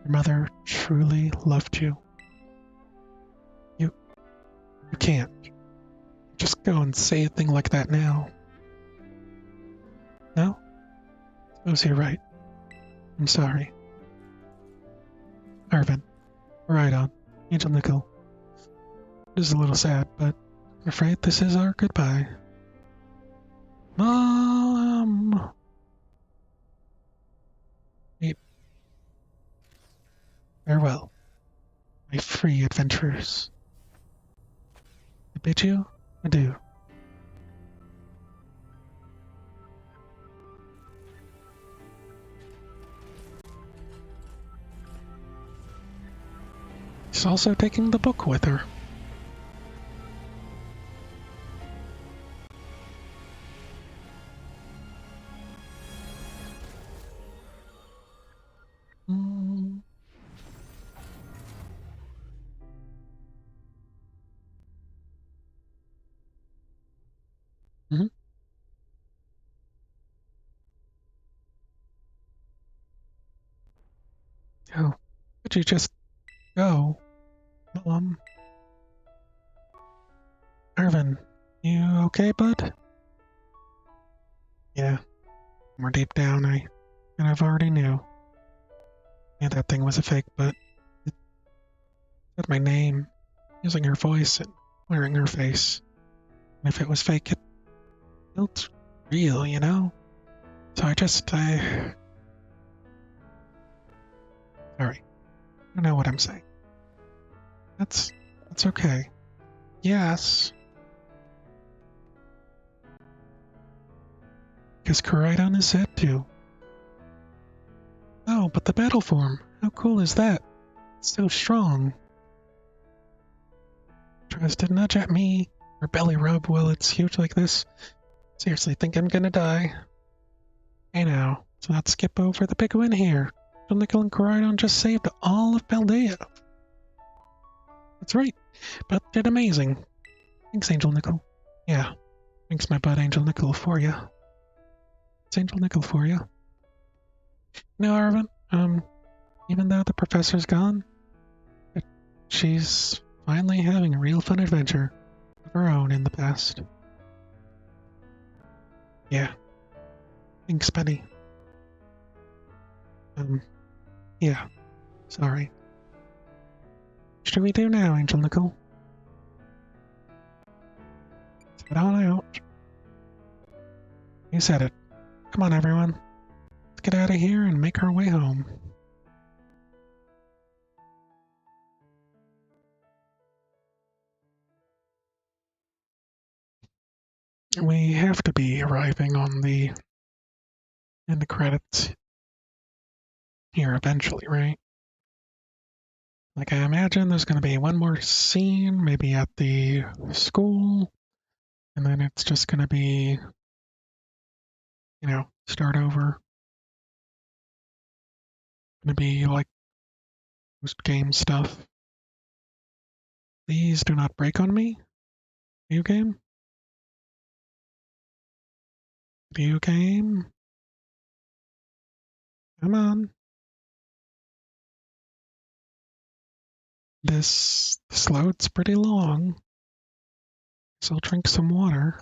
Your mother truly loved you. You can't just go and say a thing like that now. No? Suppose you're right. I'm sorry. Irvin, right on. Angel Nickel. It is a little sad, but I'm afraid this is our goodbye. Mom! Wait. Farewell, my free adventurers. I bid you adieu. She's also taking the book with her. Could you just go? Irvin, you okay, bud? Yeah, more deep down, I kind of already knew. Yeah, that thing was a fake, but it said my name, using her voice and wearing her face. And if it was fake, it felt real, you know? So I sorry, I don't know what I'm saying. That's okay. Yes. Because Koraidon is sad too. Oh, but the battle form, how cool is that? It's so strong. Tries to nudge at me, or belly rub while it's huge like this. Seriously, think I'm gonna die. Hey now, so let's skip over the big win here. Nickel and Koraidon just saved all of Paldea. That's right, but did amazing. Thanks, Angel Nickel. Yeah, thanks my bud Angel Nickel for ya. It's Angel Nickel for ya. No, Arvin, even though the professor's gone, she's finally having a real fun adventure of her own in the past. Yeah. Thanks, Penny. Yeah. Sorry. What should we do now, Angel Nickel? Let's head on out. You said it. Come on, everyone. Let's get out of here and make our way home. We have to be arriving on the end credits here eventually, right? Like, I imagine there's going to be one more scene, maybe at the school, and then it's just going to be, start over. Going to be like post-game stuff. Please do not break on me. Video game? Video game? Come on. This load's pretty long, so I'll drink some water.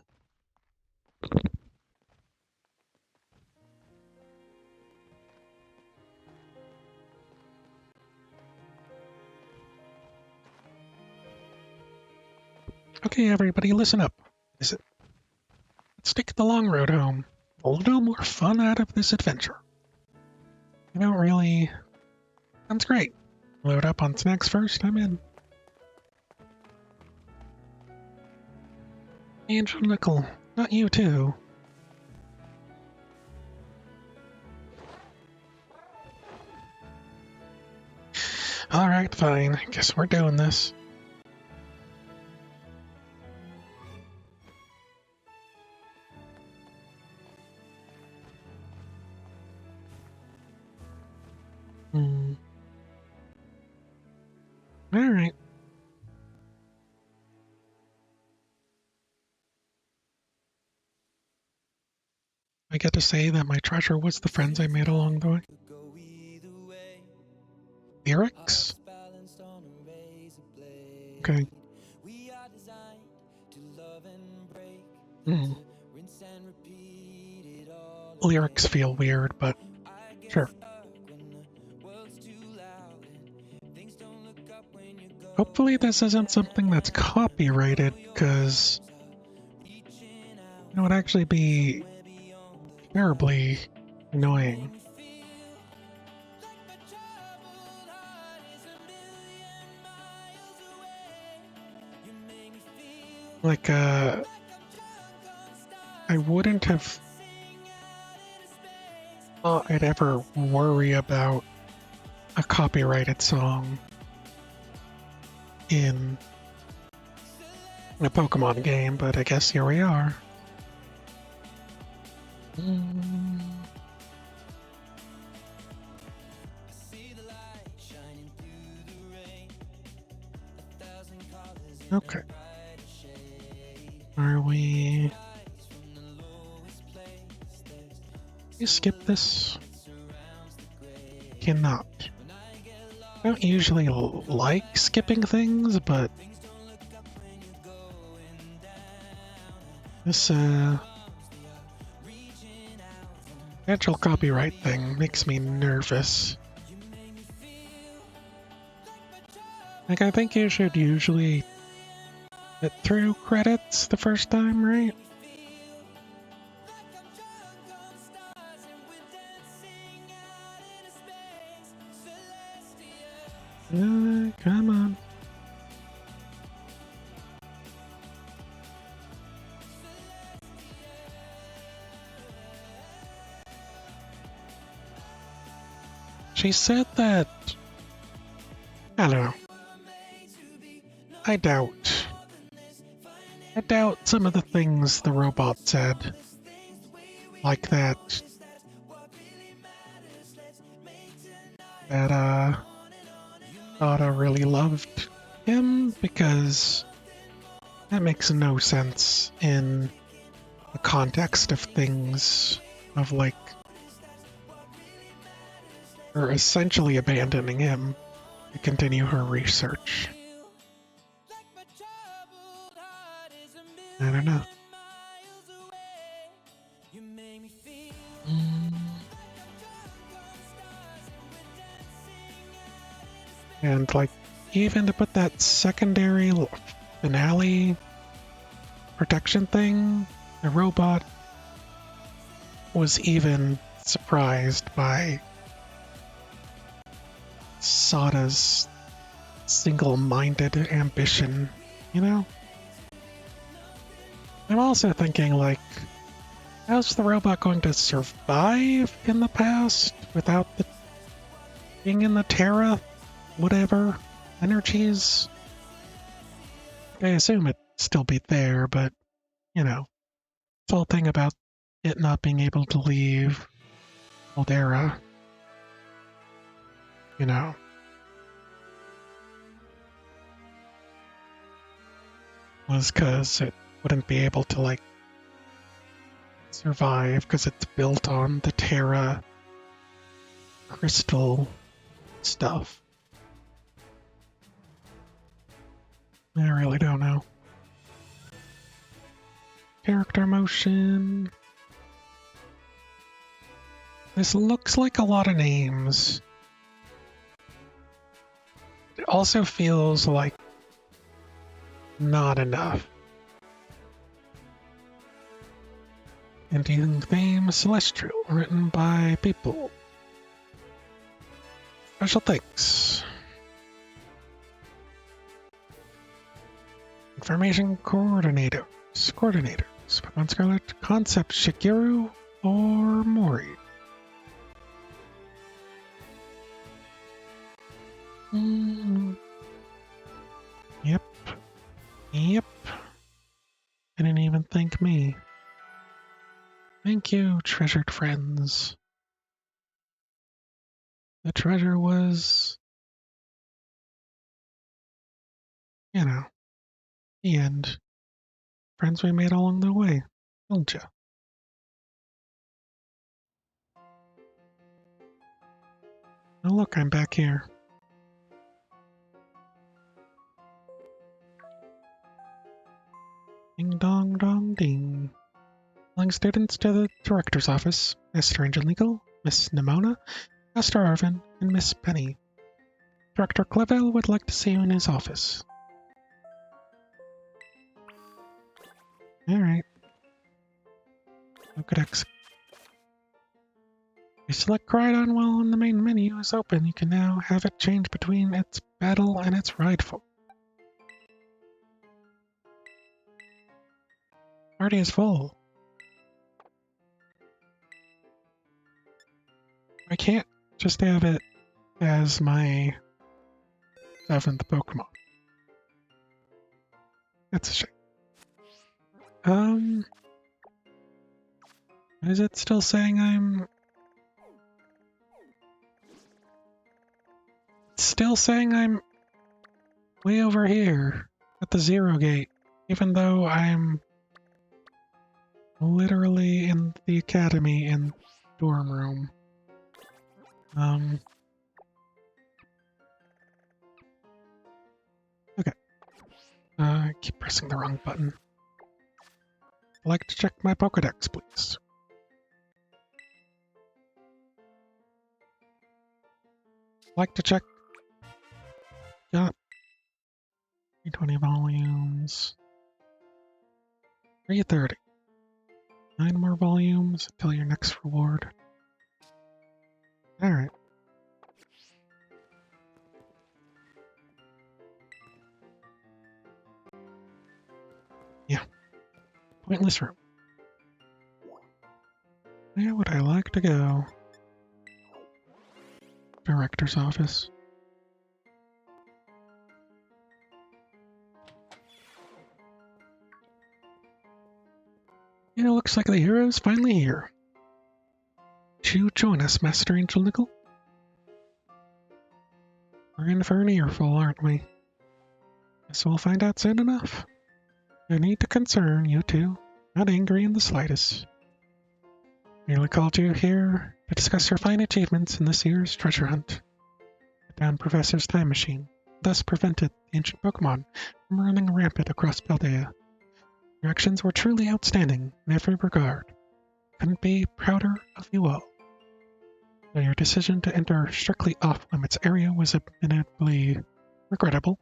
Okay, everybody, listen up. Let's take the long road home. A little more fun out of this adventure. I don't really... Sounds great. Load up on snacks first, I'm in. Angel Nickel, not you too. Alright, fine. I guess we're doing this. Alright. I get to say that my treasure was the friends I made along the way. Lyrics? Okay. Lyrics feel weird, but sure. Hopefully this isn't something that's copyrighted, because it would actually be terribly annoying. Like, I wouldn't have thought I'd ever worry about a copyrighted song in a Pokemon game, but I guess here we are. Okay. Are we... You skip this? Cannot. I don't usually like skipping things, but this natural copyright thing makes me nervous. Like, I think you should usually get through credits the first time, right? Come on. She said that... I don't know. I doubt. I doubt some of the things the robot said. Like that... That, Dada really loved him, because that makes no sense in the context of things, of like, her essentially abandoning him to continue her research. I don't know. And like, even to put that secondary finale protection thing, the robot was even surprised by Sada's single-minded ambition, you know? I'm also thinking, like, how's the robot going to survive in the past without the being in the Terra, whatever, energies? I assume it'd still be there, but, you know, this whole thing about it not being able to leave Aldera, you know. Was because it wouldn't be able to, like, survive because it's built on the Terra crystal stuff. I really don't know. Character motion. This looks like a lot of names. It also feels like not enough. Ending theme Celestial, written by people. Special thanks. Information coordinators. Pokémon Scarlet, Concept Shigeru or Mori. Yep. Didn't even thank me. Thank you, treasured friends. The treasure was, you know, the end. Friends we made along the way, don't ya? Oh look, I'm back here. Ding dong dong ding. Calling students to the director's office. Miss Strange and Legal, Miss Nimona, Master Arvin, and Miss Penny. Director Clevel would like to see you in his office. Alright. Pokedex. You select Crydon while the main menu is open. You can now have it change between its battle and its ride-form. Party is full. I can't just have it as my 7th Pokemon. That's a shame. Is it still saying I'm... It's still saying I'm way over here at the 0 gate, even though I'm literally in the academy in dorm room. I keep pressing the wrong button. I'd like to check my Pokédex, please. I'd like to check. Got 320 volumes. 330. 9 more volumes until your next reward. Alright. Yeah. Pointless room. Where would I like to go? Director's office. Yeah, looks like the hero's finally here. Would you join us, Master Angel Nickel? We're in for an earful, aren't we? Guess we'll find out soon enough. No need to concern, you two. Not angry in the slightest. Merely called you here to discuss your fine achievements in this year's treasure hunt. The down Professor's time machine thus prevented the ancient Pokémon from running rampant across Paldea. Your actions were truly outstanding in every regard. Couldn't be prouder of you all. Though your decision to enter strictly off-limits area was admittedly regrettable.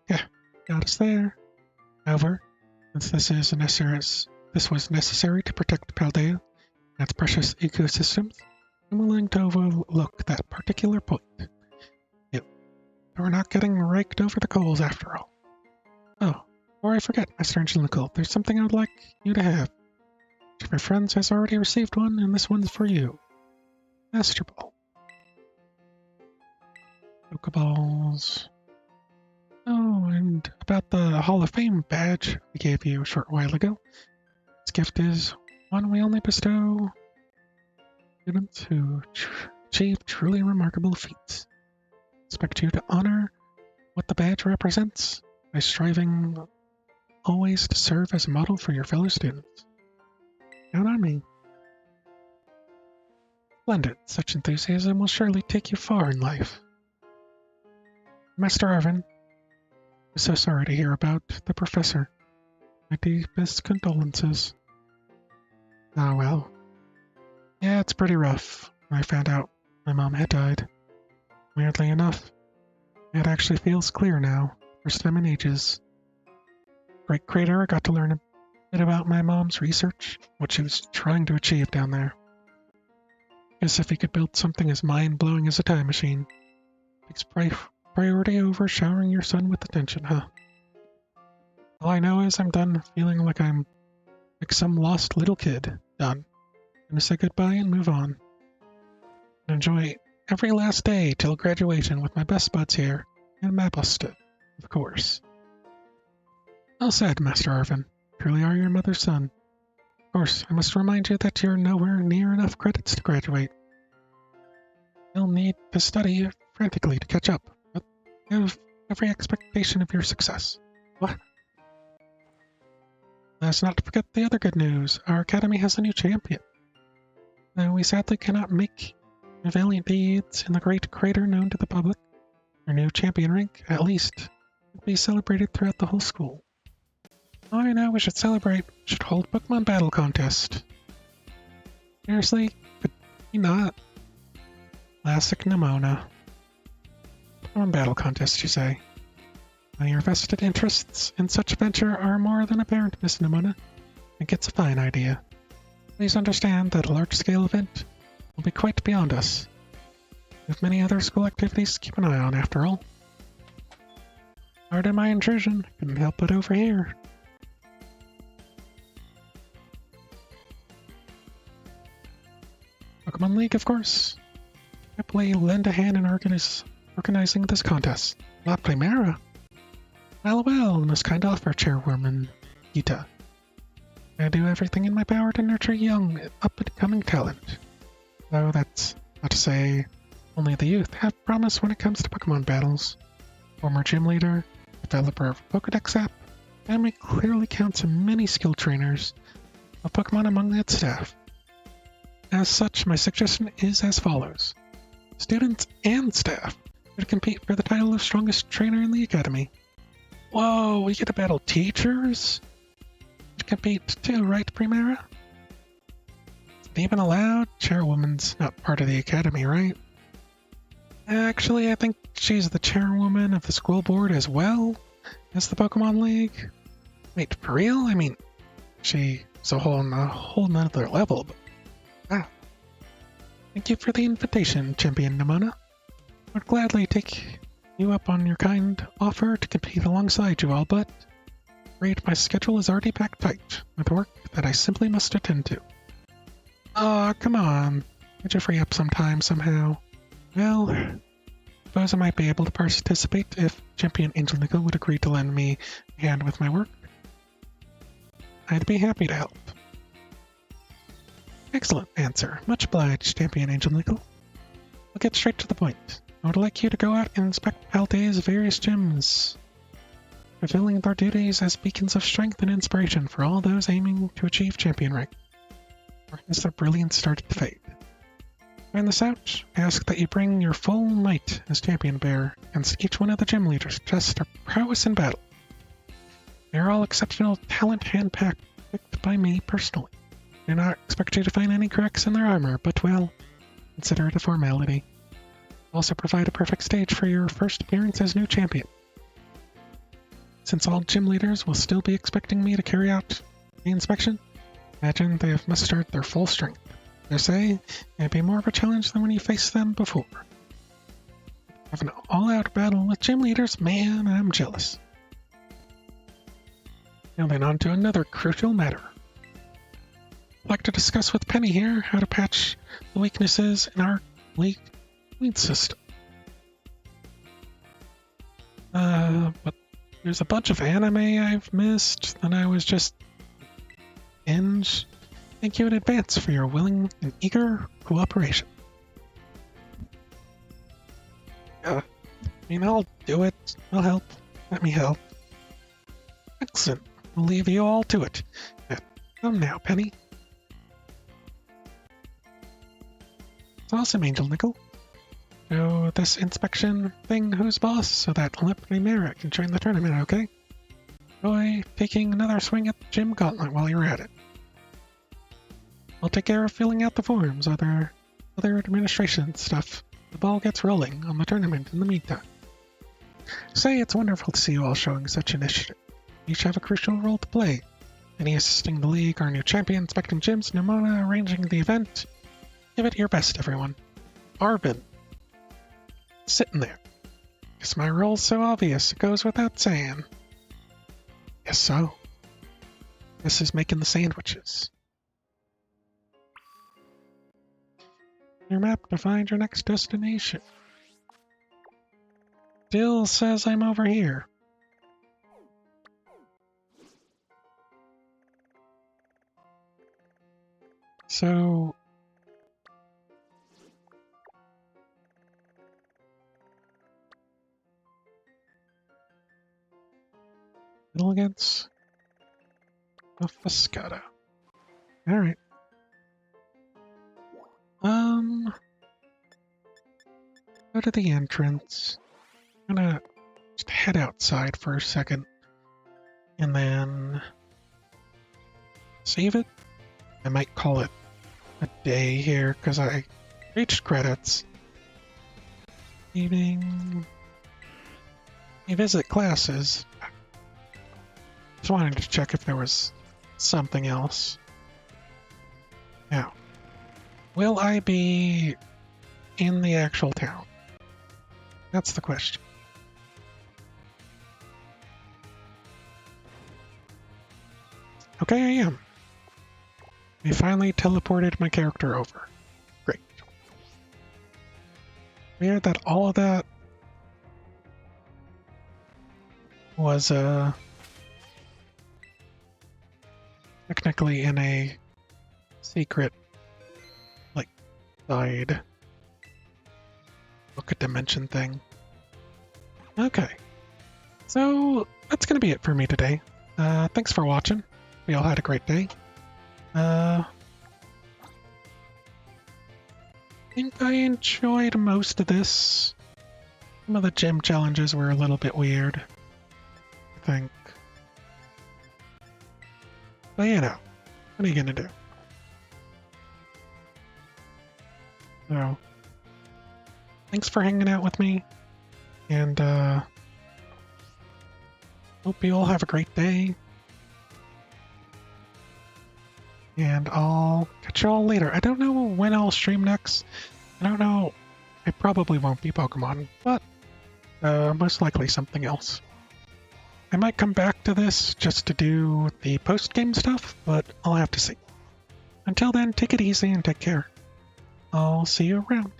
Yeah, got us there. However, since this was necessary to protect Paldea and its precious ecosystems, I'm willing to overlook that particular point. Yep, we're not getting raked over the coals after all. Oh, before I forget, Master Angelical, there's something I'd like you to have. Each of your friends has already received one, and this one's for you. Master Ball. Pokeballs. Oh, and about the Hall of Fame badge we gave you a short while ago. This gift is one we only bestow students who achieve truly remarkable feats. Expect you to honor what the badge represents by striving always to serve as a model for your fellow students. Count on me. Splendid. Such enthusiasm will surely take you far in life. Master Arvin, I'm so sorry to hear about the professor. My deepest condolences. Ah, well. Yeah, it's pretty rough. I found out my mom had died. Weirdly enough, it actually feels clear now. First time in ages. Great Crater, I got to learn a bit about my mom's research, what she was trying to achieve down there. Guess if he could build something as mind-blowing as a time machine, takes priority over showering your son with attention, huh? All I know is I'm done feeling like I'm like some lost little kid. Done. Gonna say goodbye and move on. And enjoy every last day till graduation with my best buds here, and my busted, of course. Well said, Master Arvin. Truly are your mother's son. Of course, I must remind you that you're nowhere near enough credits to graduate. You'll need to study frantically to catch up, but I have every expectation of your success. What? Let's not forget the other good news. Our academy has a new champion. Though we sadly cannot make your valiant deeds in the great crater known to the public, your new champion rank, at least, will be celebrated throughout the whole school. I know we should celebrate. We should hold Pokemon battle contest. Seriously? Could we not? Classic Nimona. Pokemon battle contest, you say? Well, your vested interests in such a venture are more than apparent, Miss Nimona. I think it's a fine idea. Please understand that a large-scale event will be quite beyond us. We have many other school activities to keep an eye on, after all. Pardon my intrusion. Couldn't help but overhear. Pokemon League, of course. Happily lend a hand in organizing this contest. La Primera. Well, most kind offer, Chairwoman Gita. I do everything in my power to nurture young, up-and-coming talent. Though that's not to say only the youth have promise when it comes to Pokemon battles. Former gym leader, developer of a Pokédex app, family clearly counts many skilled trainers of Pokemon among its staff. As such, my suggestion is as follows. Students and staff should compete for the title of strongest trainer in the academy. Whoa, we get to battle teachers? To compete too, right, Primera? Is it even allowed? Chairwoman's not part of the academy, right? Actually, I think she's the chairwoman of the school board as well as the Pokemon League. Wait, for real? I mean, she's a whole nother level, but wow. Thank you for the invitation, Champion Nimona. I would gladly take you up on your kind offer to compete alongside you all, but I'm afraid my schedule is already packed tight with work that I simply must attend to. Aw, come on. Could you free up some time somehow? Well, suppose I might be able to participate if Champion Angel Nickel would agree to lend me a hand with my work. I'd be happy to help. Excellent answer. Much obliged, Champion Angel Nickel. I'll get straight to the point. I would like you to go out and inspect Paldea's various gyms, fulfilling their duties as beacons of strength and inspiration for all those aiming to achieve champion rank, or has their brilliance started to fade. Find this out. I ask that you bring your full might as champion bearer against each one of the gym leaders to test their prowess in battle. They are all exceptional talent handpicked by me personally. I do not expect you to find any cracks in their armor, but well, consider it a formality. Also provide a perfect stage for your first appearance as new champion. Since all gym leaders will still be expecting me to carry out the inspection, imagine they have mustered their full strength. They say it may be more of a challenge than when you faced them before. Have an all-out battle with gym leaders? Man, I'm jealous. Now then, on to another crucial matter. I'd like to discuss with Penny here how to patch the weaknesses in our league system. But there's a bunch of anime I've missed that I was just binge. Thank you in advance for your willing and eager cooperation. I mean, I'll do it. I'll help. Let me help. Excellent. We'll leave you all to it. Come now, Penny. It's awesome, Angel Nickel. So this inspection thing, who's boss, so that Primera can join the tournament, okay? Enjoy taking another swing at the gym gauntlet while you're at it. I'll take care of filling out the forms, other administration stuff. The ball gets rolling on the tournament in the meantime. Say, it's wonderful to see you all showing such initiative. You each have a crucial role to play. Penny assisting the league, our new champion, inspecting gyms, Nimona arranging the event. Give it your best, everyone. Arvin. Sitting there. Guess my role's so obvious, it goes without saying. Guess so. This is making the sandwiches. Your map to find your next destination. Still says I'm over here. So... middle against a Fiscata. Alright. Go to the entrance. I'm gonna just head outside for a second. And then save it. I might call it a day here because I reached credits. Evening. Revisit classes. Just wanted to check if there was something else. Now, will I be in the actual town? That's the question. Okay, I am. We finally teleported my character over. Great. Weird that all of that was technically in a secret, like, side book a dimension thing. Okay. So, that's gonna be it for me today. Thanks for watching. We all had a great day. I think I enjoyed most of this. Some of the gym challenges were a little bit weird. think. But you know, what are you gonna do? So, thanks for hanging out with me, and hope you all have a great day. And I'll catch you all later. I don't know when I'll stream next. I don't know. It probably won't be Pokemon, but most likely something else. I might come back to this just to do the post-game stuff, but I'll have to see. Until then, take it easy and take care. I'll see you around.